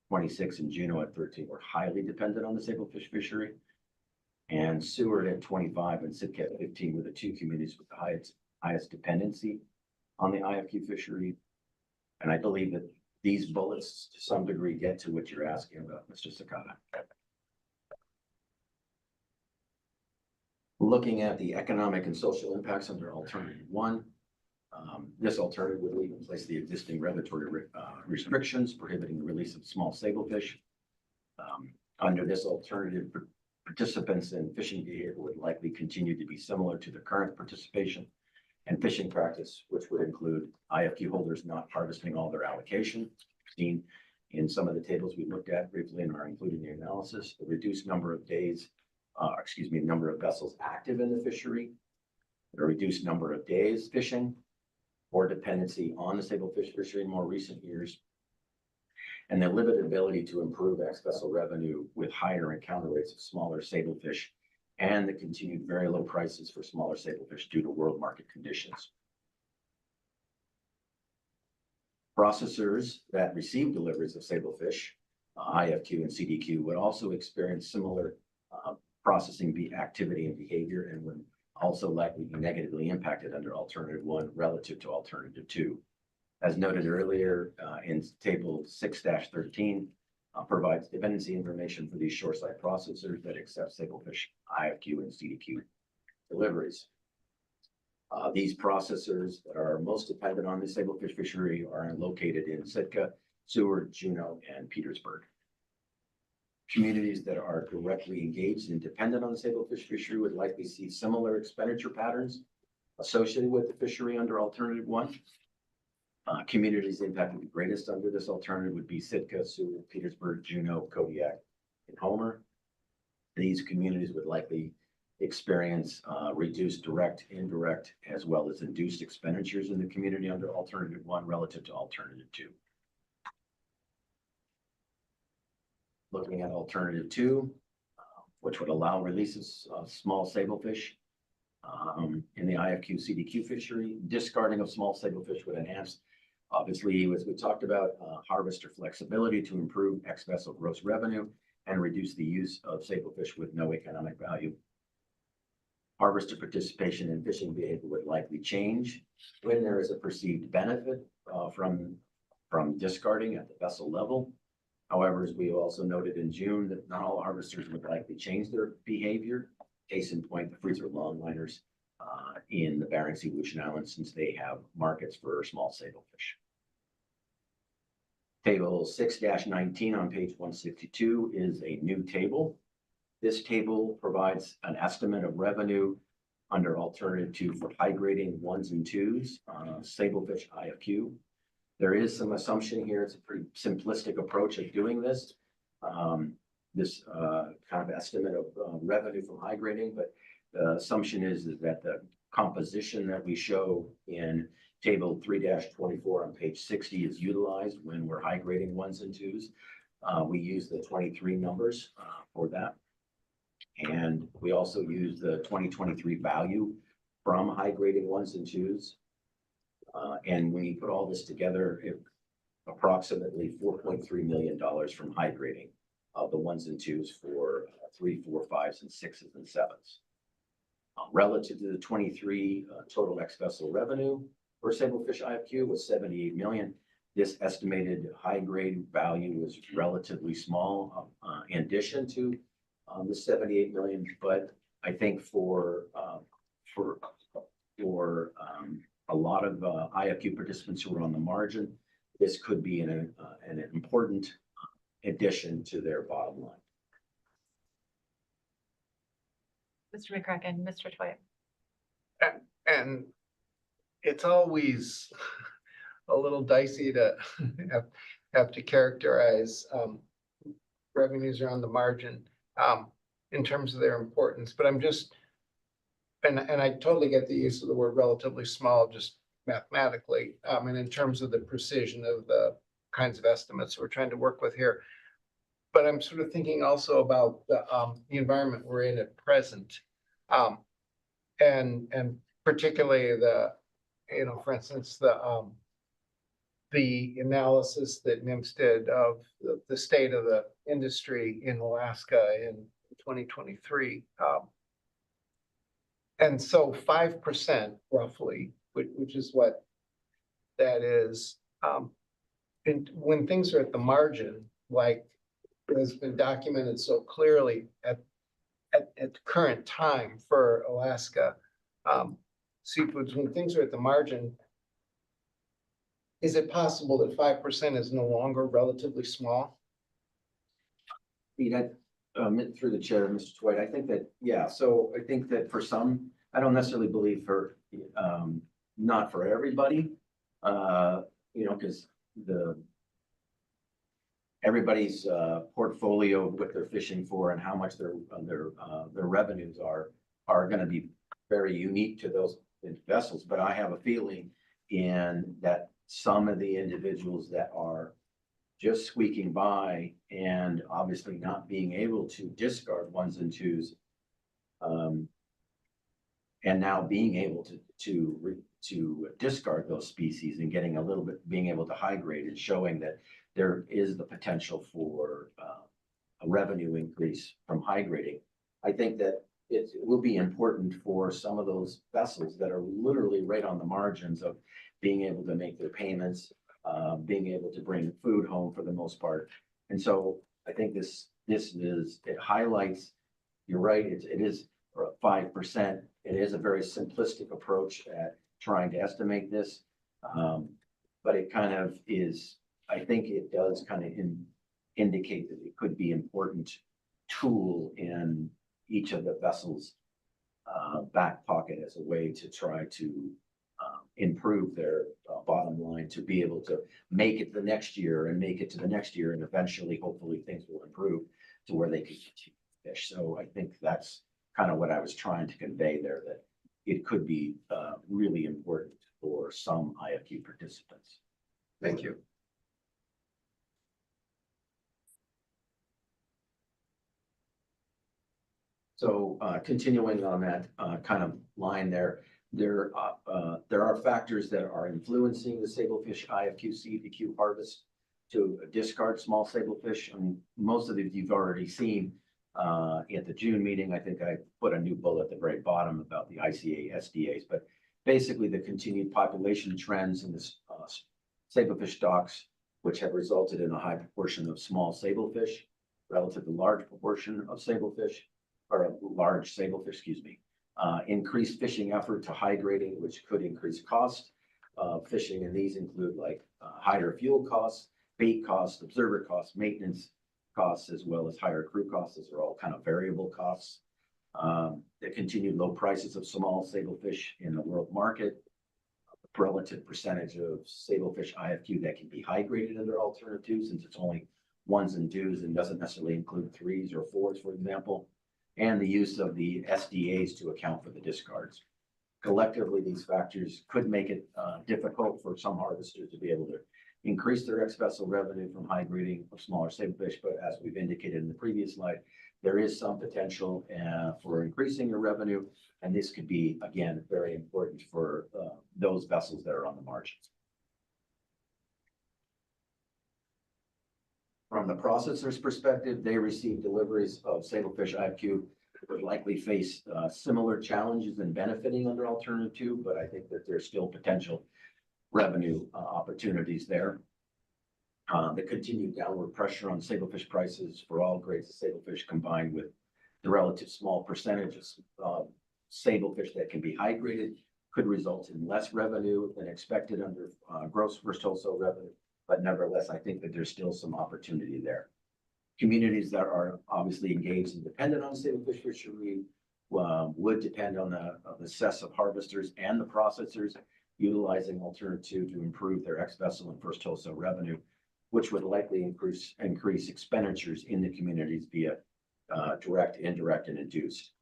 26 and Juneau at 13 were highly dependent on the sablefish fishery. And Seward at 25 and Sitka at 15 were the 2 communities with the highest dependency on the IFQ fishery. And I believe that these bullets to some degree get to what you're asking about, Mr. Sakata. Looking at the economic and social impacts under alternative 1, this alternative would leave in place the existing regulatory restrictions prohibiting the release of small sablefish. Under this alternative, participants in fishing behavior would likely continue to be similar to the current participation and fishing practice, which would include IFQ holders not harvesting all their allocation. Seen in some of the tables we looked at briefly and are included in the analysis, the reduced number of days, number of vessels active in the fishery, the reduced number of days fishing, or dependency on the sablefish fishery in more recent years, and the limited ability to improve ex-vessel revenue with higher encounter rates of smaller sablefish and the continued very low prices for smaller sablefish due to world market conditions. Processors that receive deliveries of sablefish, IFQ and CDQ, would also experience similar processing activity and behavior, and would also likely be negatively impacted under alternative 1 relative to alternative 2. As noted earlier, in table 6-13, provides dependency information for these shoreside processors that accept sablefish, IFQ, and CDQ deliveries. These processors that are most dependent on the sablefish fishery are located in Sitka, Seward, Juneau, and Petersburg. Communities that are directly engaged and dependent on the sablefish fishery would likely see similar expenditure patterns associated with the fishery under alternative 1. Communities impacted the greatest under this alternative would be Sitka, Seward, Petersburg, Juneau, Kodiak, and Homer. These communities would likely experience reduced direct, indirect, as well as induced expenditures in the community under alternative 1 relative to alternative 2. Looking at alternative 2, which would allow releases of small sablefish in the IFQ CDQ fishery. Discarding of small sablefish would enhance, obviously, as we talked about, harvester flexibility to improve ex-vessel gross revenue and reduce the use of sablefish with no economic value. Harvester participation in fishing behavior would likely change when there is a perceived benefit from discarding at the vessel level. However, as we also noted in June, that not all harvesters would likely change their behavior. Case in point, the freezer longliners in the Bering Sea, Aleutian Islands, since they have markets for small sablefish. Table 6-19 on page 162 is a new table. This table provides an estimate of revenue under alternative 2 for high grading 1s and 2s, sablefish IFQ. There is some assumption here. It's a pretty simplistic approach of doing this. This kind of estimate of revenue from high grading, but the assumption is that the composition that we show in table 3-24 on page 60 is utilized when we're high grading 1s and 2s. We use the 23 numbers for that. And we also use the 2023 value from high grading 1s and 2s. And when you put all this together, approximately $4.3 million from high grading of the 1s and 2s for 3, 4, 5s, and 6s and 7s. Relative to the 23 total ex-vessel revenue for sablefish IFQ was $78 million. This estimated high grade value was relatively small in addition to the $78 million, but I think for a lot of IFQ participants who are on the margin, this could be an important addition to their bottom line. Mr. McCracken, Mr. Twite. And it's always a little dicey to have to characterize revenues around the margin in terms of their importance, but I'm just, and I totally get the use of the word relatively small, just mathematically, and in terms of the precision of the kinds of estimates we're trying to work with here. But I'm sort of thinking also about the environment we're in at present, and particularly for instance, the analysis that NIMS did of the state of the industry in Alaska in 2023. And so 5% roughly, which is what that is, and when things are at the margin, like has been documented so clearly at the current time for Alaska seafoods, when things are at the margin, is it possible that 5% is no longer relatively small? Through the chair, Mr. Twite, I think that, yeah, so I think that for some, I don't necessarily believe for, not for everybody, because everybody's portfolio, what they're fishing for and how much their revenues are going to be very unique to those vessels. But I have a feeling in that some of the individuals that are just squeaking by and obviously not being able to discard 1s and 2s, and now being able to to discard those species and getting a little bit, being able to high grade and showing that there is the potential for a revenue increase from high grading. I think that it will be important for some of those vessels that are literally right on the margins of being able to make their payments, being able to bring food home for the most part. And so I think it highlights, you're right, it is 5%. It is a very simplistic approach at trying to estimate this. But it kind of is, I think it does kind of indicate that it could be important tool in each of the vessels' back pocket as a way to try to improve their bottom line, to be able to make it the next year and make it to the next year, and eventually, hopefully, things will improve to where they can continue to fish. So I think that's kind of what I was trying to convey there, that it could be really important for some IFQ participants. Thank you. So continuing on that kind of line there are factors that are influencing the sablefish IFQ CDQ harvest to discard small sablefish. I mean, most of it you've already seen at the June meeting. I think I put a new bullet at the very bottom about the ICA SDAs, but basically the continued population trends in the sablefish stocks, which have resulted in a high proportion of small sablefish, relatively large proportion of sablefish, or a large sablefish, excuse me. Increased fishing effort to high grading, which could increase cost of fishing, and these include like higher fuel costs, bait costs, observer costs, maintenance costs, as well as higher crew costs. Those are all kind of variable costs. The continued low prices of small sablefish in the world market, the relative percentage of sablefish IFQ that can be high graded under alternative twos, since it's only ones and twos and doesn't necessarily include threes or fours, for example, and the use of the SDAs to account for the discards. Collectively, these factors could make it difficult for some harvesters to be able to increase their ex-vessel revenue from high grading of smaller sablefish, but as we've indicated in the previous slide, there is some potential for increasing your revenue, and this could be, again, very important for those vessels that are on the margins. From the processor's perspective, they receive deliveries of sablefish IFQ would likely face similar challenges in benefiting under alternative two, but I think that there's still potential revenue opportunities there. The continued downward pressure on sablefish prices for all grades of sablefish, combined with the relative small percentages of sablefish that can be high graded, could result in less revenue than expected under gross first wholesale revenue. But nevertheless, I think that there's still some opportunity there. Communities that are obviously engaged and dependent on sablefish fishery would depend on the cess of harvesters and the processors utilizing alternative two to improve their ex-vessel and first wholesale revenue, which would likely increase expenditures in the communities via direct, indirect, and induced.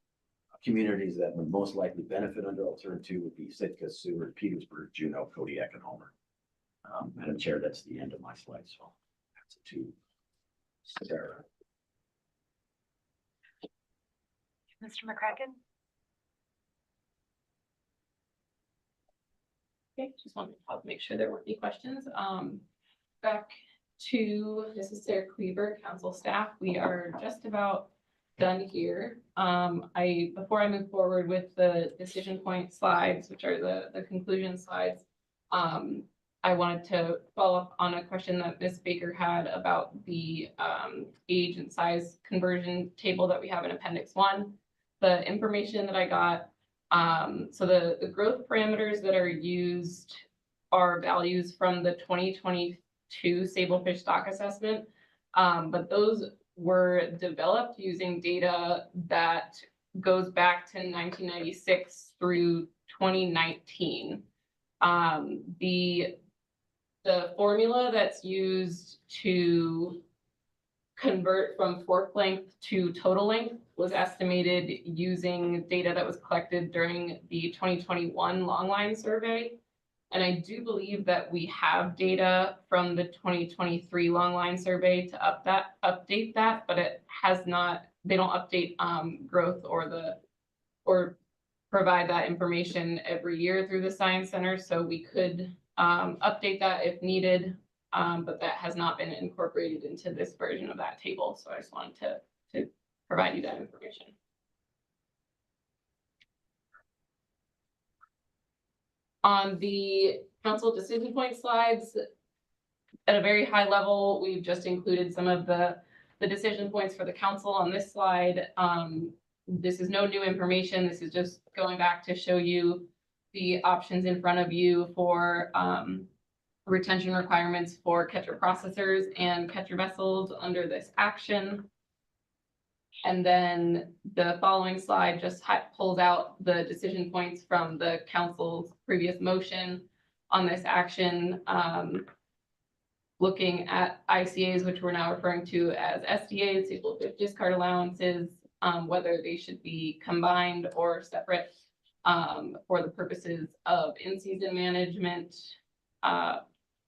Communities that would most likely benefit under alternative two would be Sitka, Seward, Petersburg, Juneau, Kodiak, and Homer. Madam Chair, that's the end of my slide, so that's it to Sarah. Mr. McCracken? Okay, just wanted to make sure there weren't any questions. Back to Mrs. Sarah Cleaver, council staff. We are just about done here. Before I move forward with the decision point slides, which are the conclusion slides, I wanted to follow up on a question that Ms. Baker had about the age and size conversion table that we have in Appendix 1. The information that I got, so the growth parameters that are used are values from the 2022 Sablefish Stock Assessment, but those were developed using data that goes back to 1996 through 2019. The formula that's used to convert from fork length to total length was estimated using data that was collected during the 2021 longline survey. And I do believe that we have data from the 2023 longline survey to update that, but it has not, they don't update growth or provide that information every year through the Science Center, so we could update that if needed. But that has not been incorporated into this version of that table. So I just wanted to provide you that information. On the council decision point slides, at a very high level, we've just included some of the decision points for the council on this slide. This is no new information. This is just going back to show you the options in front of you for retention requirements for catcher processors and catcher vessels under this action. And then the following slide just pulls out the decision points from the council's previous motion on this action, looking at ICAs, which we're now referring to as SDAs, Sablefish discard allowances, whether they should be combined or separate for the purposes of in-season management,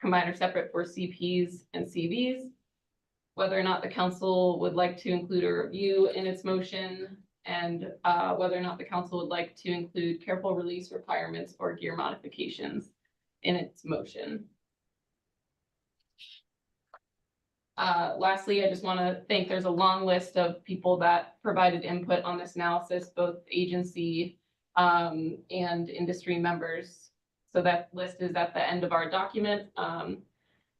combined or separate for CPs and CVs, whether or not the council would like to include a review in its motion, and whether or not the council would like to include careful release requirements or gear modifications in its motion. Lastly, I just want to thank, there's a long list of people that provided input on this analysis, both agency and industry members. So that list is at the end of our document.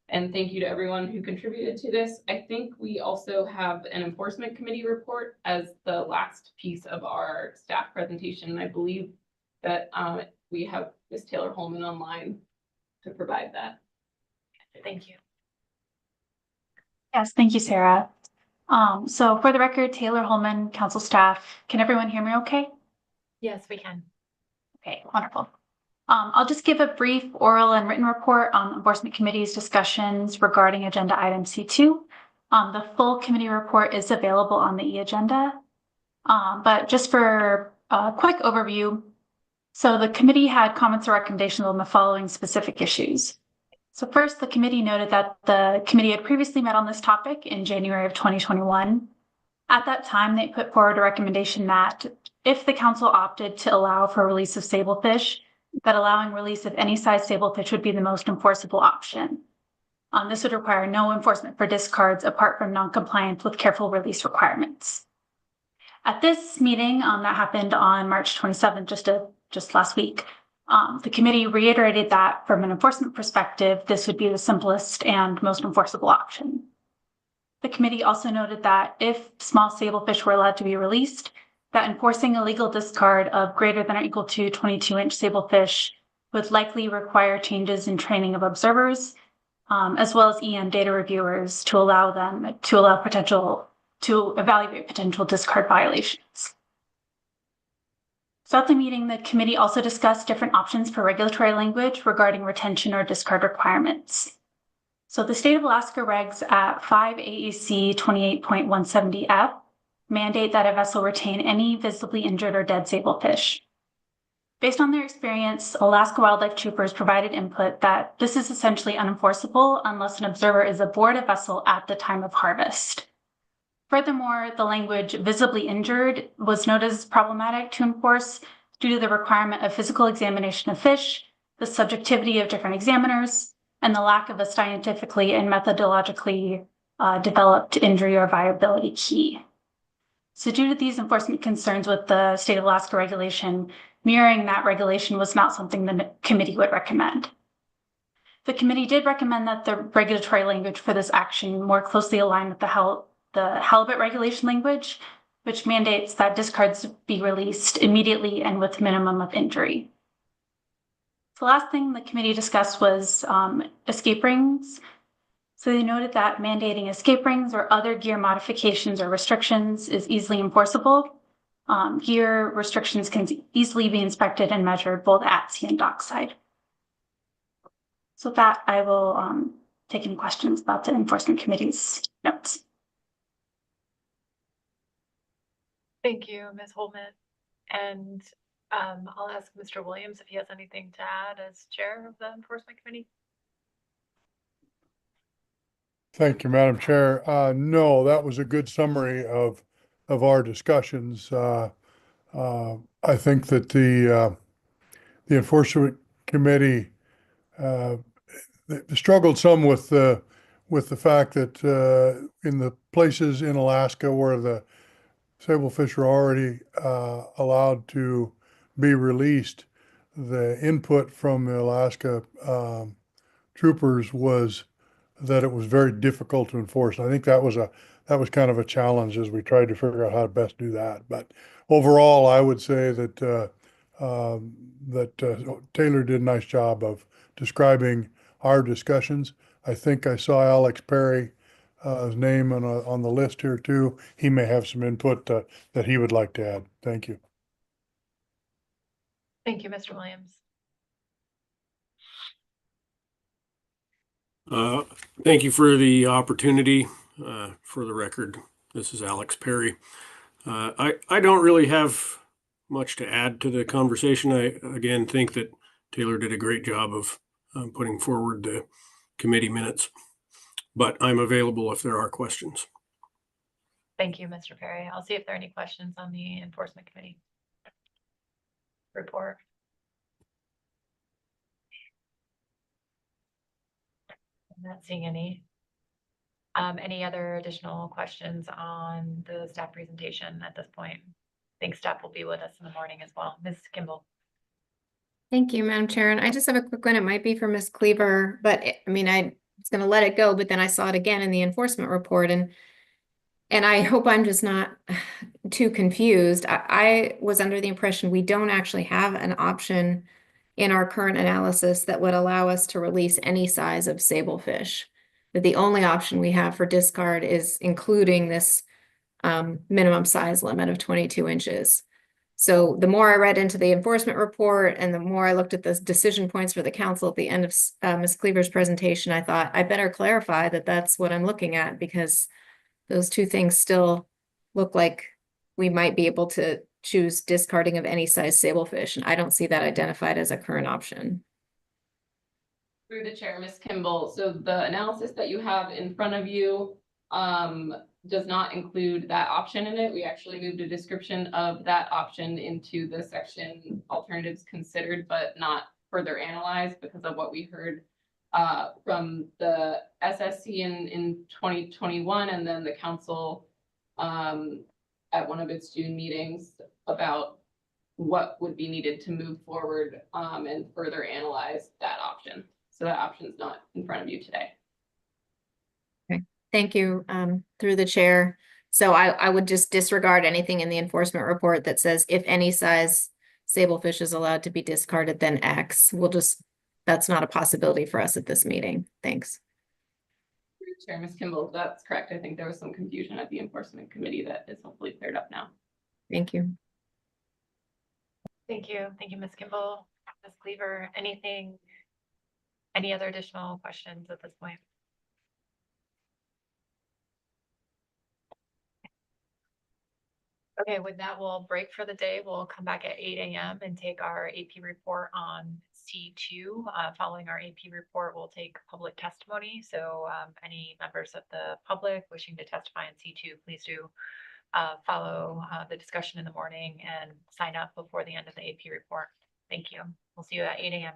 And thank you to everyone who contributed to this. I think we also have an enforcement committee report as the last piece of our staff presentation. I believe that we have Ms. Taylor Holman online to provide that. Thank you. Yes, thank you, Sarah. So for the record, Taylor Holman, council staff, can everyone hear me okay? Yes, we can. Okay, wonderful. I'll just give a brief oral and written report on enforcement committee's discussions regarding agenda item C2. The full committee report is available on the e-agenda, but just for a quick overview. So the committee had comments or recommendations on the following specific issues. So first, the committee noted that the committee had previously met on this topic in January of 2021. At that time, they put forward a recommendation that if the council opted to allow for release of sablefish, that allowing release of any size sablefish would be the most enforceable option. This would require no enforcement for discards apart from non-compliance with careful release requirements. At this meeting that happened on March 27th, just last week, the committee reiterated that from an enforcement perspective, this would be the simplest and most enforceable option. The committee also noted that if small sablefish were allowed to be released, that enforcing a legal discard of greater than or equal to 22-inch sablefish would likely require changes in training of observers, as well as EM data reviewers to evaluate potential discard violations. So at the meeting, the committee also discussed different options for regulatory language regarding retention or discard requirements. So the state of Alaska regs at 5 AEC 28.170F mandate that a vessel retain any visibly injured or dead sablefish. Based on their experience, Alaska wildlife troopers provided input that this is essentially unenforceable unless an observer is aboard a vessel at the time of harvest. Furthermore, the language visibly injured was noted as problematic to enforce due to the requirement of physical examination of fish, the subjectivity of different examiners, and the lack of a scientifically and methodologically developed injury or viability key. So due to these enforcement concerns with the state of Alaska regulation, mirroring that regulation was not something the committee would recommend. The committee did recommend that the regulatory language for this action more closely align with the halibut regulation language, which mandates that discards be released immediately and with minimum of injury. The last thing the committee discussed was escape rings. So they noted that mandating escape rings or other gear modifications or restrictions is easily enforceable. Gear restrictions can easily be inspected and measured both at sea and dockside. So with that, I will take any questions about the enforcement committee's notes. Thank you, Ms. Holman. And I'll ask Mr. Williams if he has anything to add as chair of the enforcement committee. Thank you, Madam Chair. No, that was a good summary of our discussions. I think that the enforcement committee they struggled some with the fact that in the places in Alaska where the sablefish are already allowed to be released, the input from the Alaska troopers was that it was very difficult to enforce. I think that was kind of a challenge as we tried to figure out how to best do that. But overall, I would say that Taylor did a nice job of describing our discussions. I think I saw Alex Perry his name on the list here too. He may have some input that he would like to add. Thank you. Thank you, Mr. Williams. Thank you for the opportunity. For the record, this is Alex Perry. I don't really have much to add to the conversation. I again think that Taylor did a great job of putting forward the committee minutes, but I'm available if there are questions. Thank you, Mr. Perry. I'll see if there are any questions on the enforcement committee report. I'm not seeing any. Any other additional questions on the staff presentation at this point? I think staff will be with us in the morning as well. Ms. Kimball. Thank you, Madam Chair. And I just have a quick one. It might be for Ms. Cleaver, but I mean, I was going to let it go, but then I saw it again in the enforcement report, and I hope I'm just not too confused. I was under the impression we don't actually have an option in our current analysis that would allow us to release any size of sablefish. That the only option we have for discard is including this minimum size limit of 22 inches. So the more I read into the enforcement report and the more I looked at the decision points for the council at the end of Ms. Cleaver's presentation, I thought I better clarify that that's what I'm looking at, because those two things still look like we might be able to choose discarding of any size sablefish, and I don't see that identified as a current option. Through the chair, Ms. Kimball. So the analysis that you have in front of you does not include that option in it. We actually moved a description of that option into the section alternatives considered, but not further analyzed because of what we heard from the SSC in 2021, and then the council at one of its June meetings about what would be needed to move forward and further analyze that option. So that option is not in front of you today. Okay, thank you. Through the chair. So I would just disregard anything in the enforcement report that says if any size sablefish is allowed to be discarded, then X. That's not a possibility for us at this meeting. Thanks. Through the chair, Ms. Kimball, that's correct. I think there was some confusion at the enforcement committee that is hopefully cleared up now. Thank you. Thank you. Thank you, Ms. Kimball. Ms. Cleaver, any other additional questions at this point? Okay, with that, we'll break for the day. We'll come back at 8 a.m. and take our AP report on C2. Following our AP report, we'll take public testimony. So any members of the public wishing to testify in C2, please do follow the discussion in the morning and sign up before the end of the AP report. Thank you. We'll see you at 8 a.m.